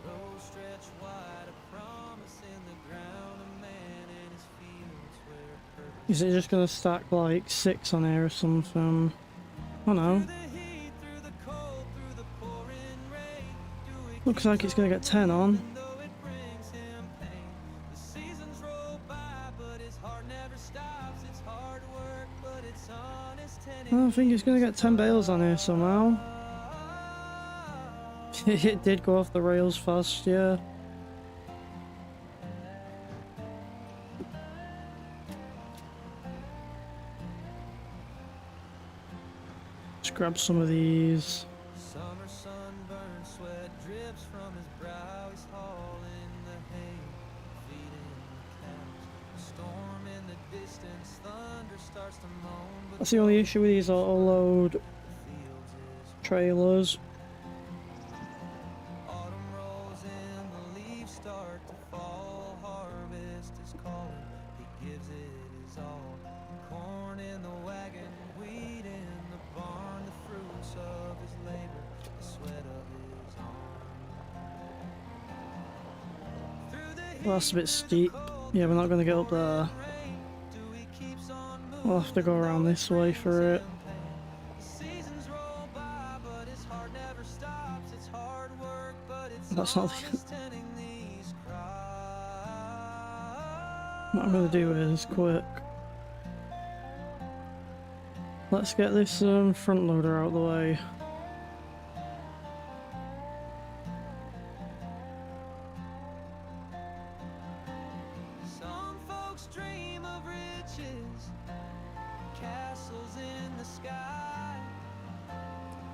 Rows stretch wide, a promise in the ground, a man Is it just gonna stack like 6 on here or something? I don't know. Looks like it's gonna get 10 on. I think it's gonna get 10 bales on here somehow. It did go off the rails fast, yeah. Just grab some of these. Summer sunburn, sweat drips from his brow. He's hauling the hay, feeding the cows. A storm in the distance, thunder starts to moan. But That's the only issue with these auto load the fields is trailers. autumn rolls in, the leaves start to fall. Harvest is calling, he gives it his all. Corn in the wagon, wheat in the barn. The fruits of his labor, the sweat of his arm. Through the Well, that's a bit steep. Yeah, we're not gonna get up there. rain, Dewey keeps on moving. We'll have to go around this way for it. Seasons roll by, but his heart never stops. It's hard work, but it's That's not the- honest tending these crops. What I'm gonna do is quick. Let's get this front loader out of the way. Some folks dream of riches, castles in the sky.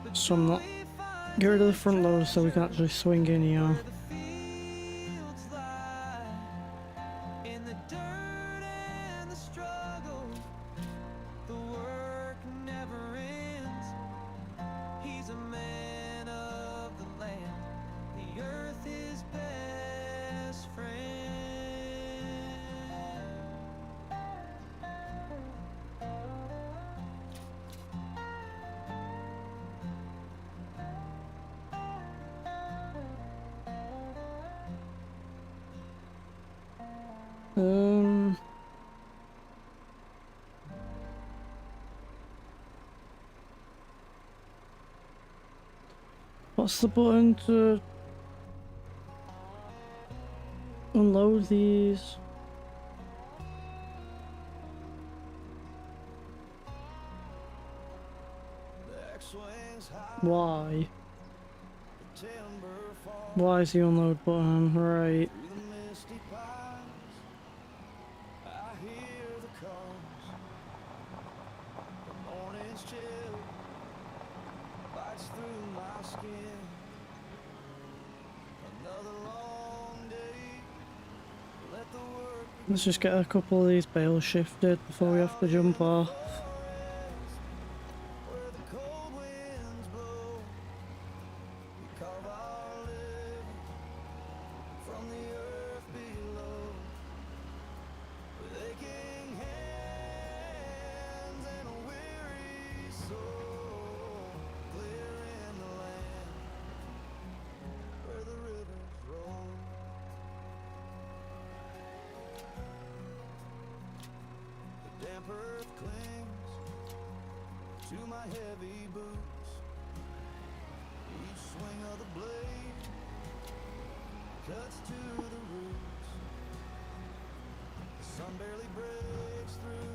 But So I'm not. we find Get rid of the front loader so we can actually swing in here. where the fields lie, in the dirt and the struggle, the work never ends. He's a man of the land, the earth is best friend. Um. What's the button to unload these? The X-Wings high, Why? the timber falls Why is the unload button? Right. through the misty pines. I hear the calls. The morning's chill bites through my skin. Another long day. Let the work Let's just get a couple of these bales shifted before we have to jump off. where the cold winds blow. We carve our living from the earth below. With aching hands and a weary soul, clearing the land where the rivers roll. The damp earth clings to my heavy boots. Each swing of the blade cuts to the roots. The sun barely breaks through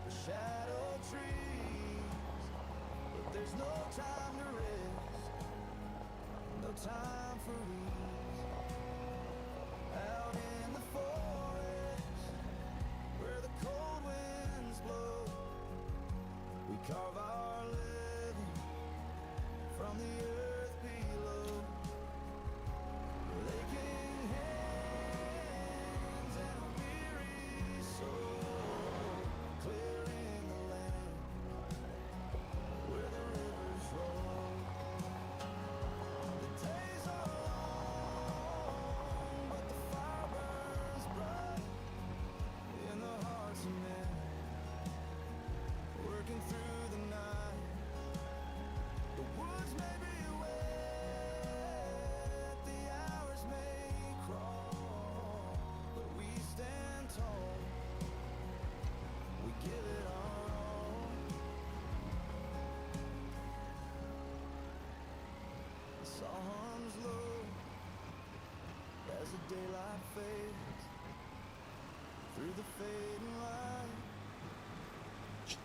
the shadow trees, but there's no time to rest, no time for ease. Out in the forest, where the cold winds blow, we carve our living from the earth below. With aching hands and a weary soul, clearing the land where the rivers roll. The days are long, but the fire burns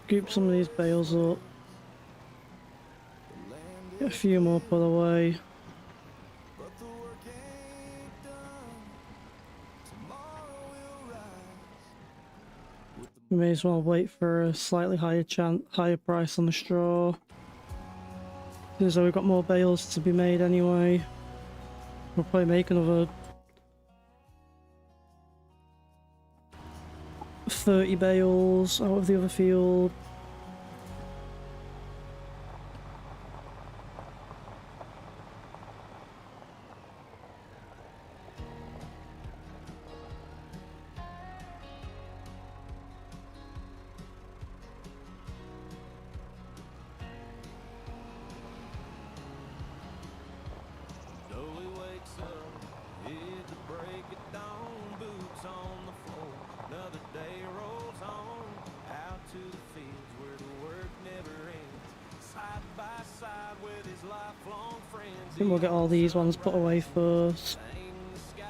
Scoop some of these bales up. Get a few more put away. We may as well wait for a slightly higher price on the straw. Seems though we've got more bales to be made anyway. We'll probably make another 30 bales out of the other field. Slowly wakes up, hit the break of dawn, boots on the floor. Another day rolls on, out to the fields where the work never ends. Side by side with his lifelong friends. I think we'll get all these ones put away first. In the sky,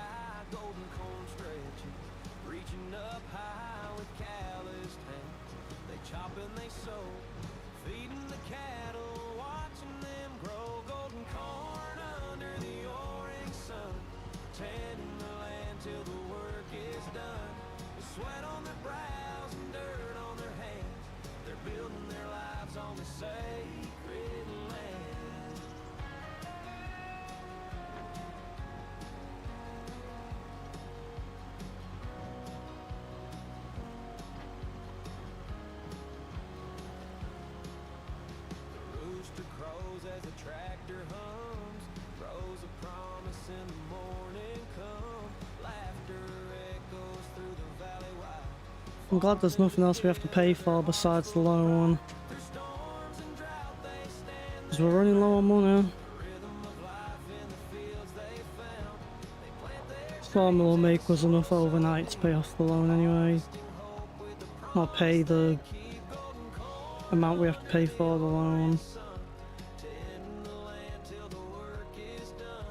golden corn stretches, reaching up high with calloused hands. They chop and they sow, feeding the cattle, watching them grow. Golden corn under the orange sun, tending the land till the work is done. With sweat on their brows and dirt on their hands, they're building their lives on the sacred land. The rooster crows as the tractor hums, throws a promise in the morning come. Laughter echoes through the valley wide. I'm glad there's nothing else we have to pay for besides the loan. Through storms and drought they stand, Because we're running low on money. the rhythm of life in the fields they found. They plant their Farmer will make us enough overnight to pay off the loan anyway. I'll pay the amount we have to pay for the loan. sun, tending the land till the work is done.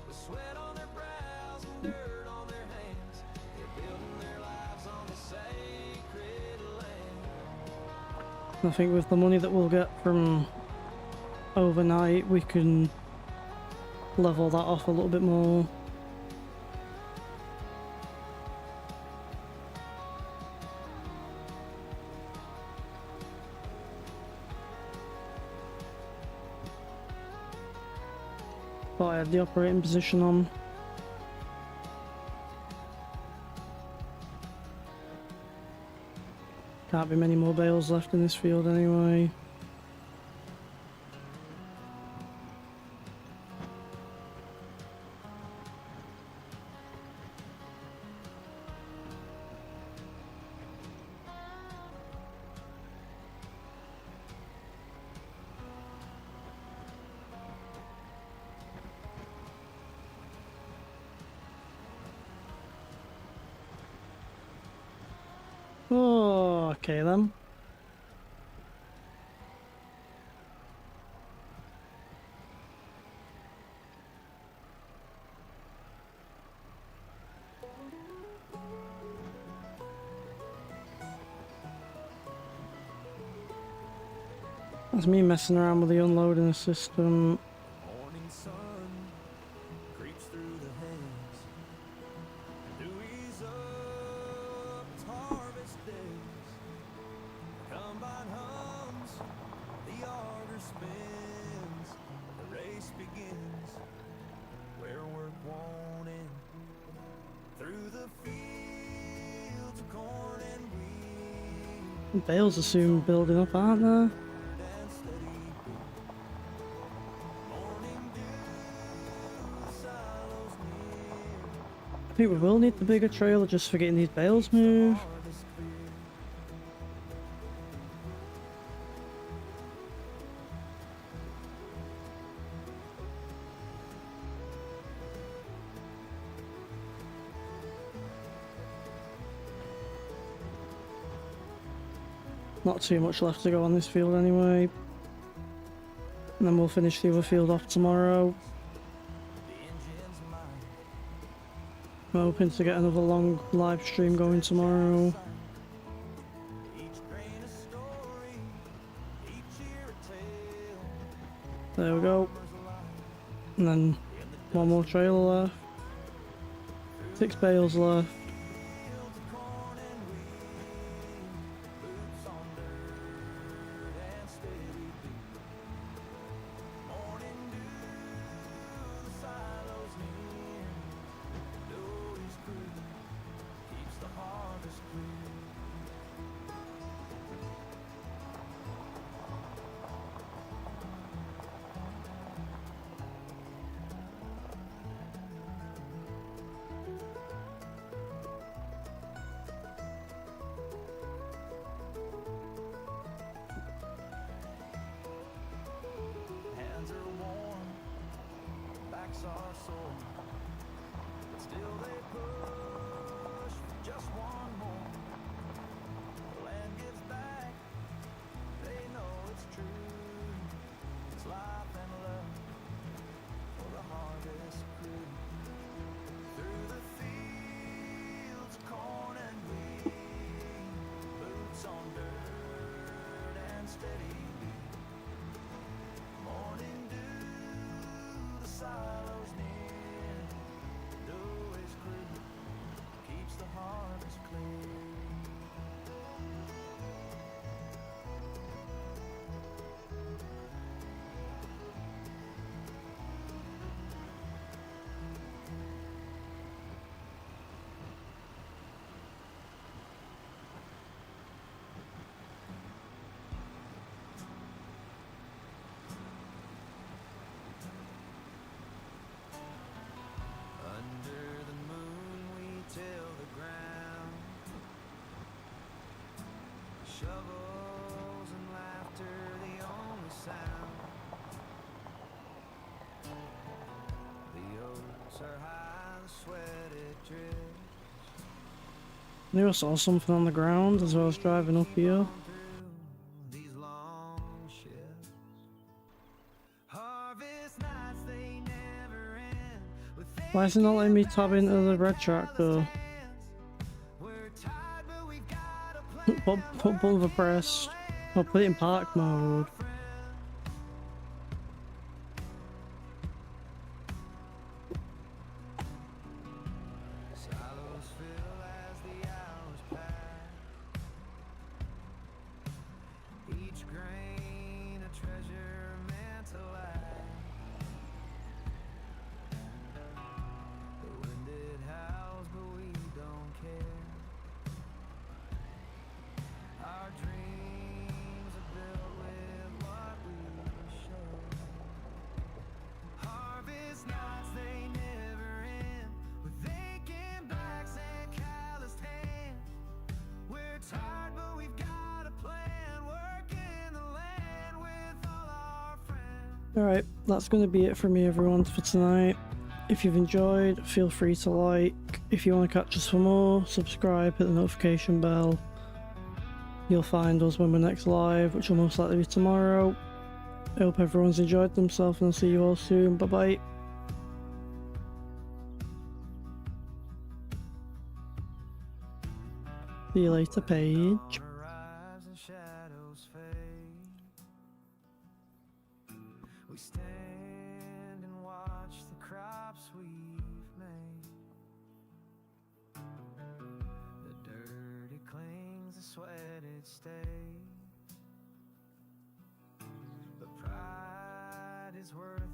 With sweat on their brows and dirt on their hands, they're building their lives on the sacred land. I think with the money that we'll get from overnight, we can level that off a little bit more. Thought I had the operating position on. Can't be many more bales left in this field anyway. Oh, okay then. That's me messing around with the unloading system. Morning sun creeps through the haze, dews up, it's harvest days. The combine hums, the auger spins, the race begins, where work won't end. Through the fields of corn and wheat, Bales are soon building up, aren't they? and steady beat. Morning dew, silos near. I think we will need the bigger trailer just for getting these bales moved. Harvest clear. Not too much left to go on this field anyway. And then we'll finish the other field off tomorrow. The engine's mine. I'm hoping to get another long live stream going tomorrow. There we go. And then one more trailer left. 6 bales left. Hands are warm, backs are sore, but still they push for just one more. The land gives back, they know it's true. It's life and love for the harvest crew. Through the fields, corn and wheat, boots on dirt and steady beat. Morning dew, the silos near. Dough is clear, keeps the harvest clear. Under the moon we till the ground. Shovels and laughter the only sound. The oats are high, the sweat it drips. I knew I saw something on the ground as I was driving up here. Through these long shifts. Harvest nights they never end. With Why is it not letting me tab into the red tractor? we're tired, but we've got a plan. Put bumper pressed. I'll put it in park mode. Silos fill as the hours pass. Each grain a treasure meant to last. The wind it howls, but we don't care. Our dreams are built with what we share. Harvest nights they never end. With aching backs and calloused hands. We're tired, but we've got a plan. Working the land with all our friends. Alright, that's going to be it for me everyone for tonight. If you've enjoyed, feel free to like. If you want to catch us for more, subscribe, hit the notification bell. You'll find us when we're next live, which will most likely be tomorrow. I hope everyone's enjoyed themselves and I'll see you all soon. Bye bye. See you later, Paige. Arrives and shadows fade. We stand and watch the crops we've made. The dirt it clings, the sweat it stays. But pride is worth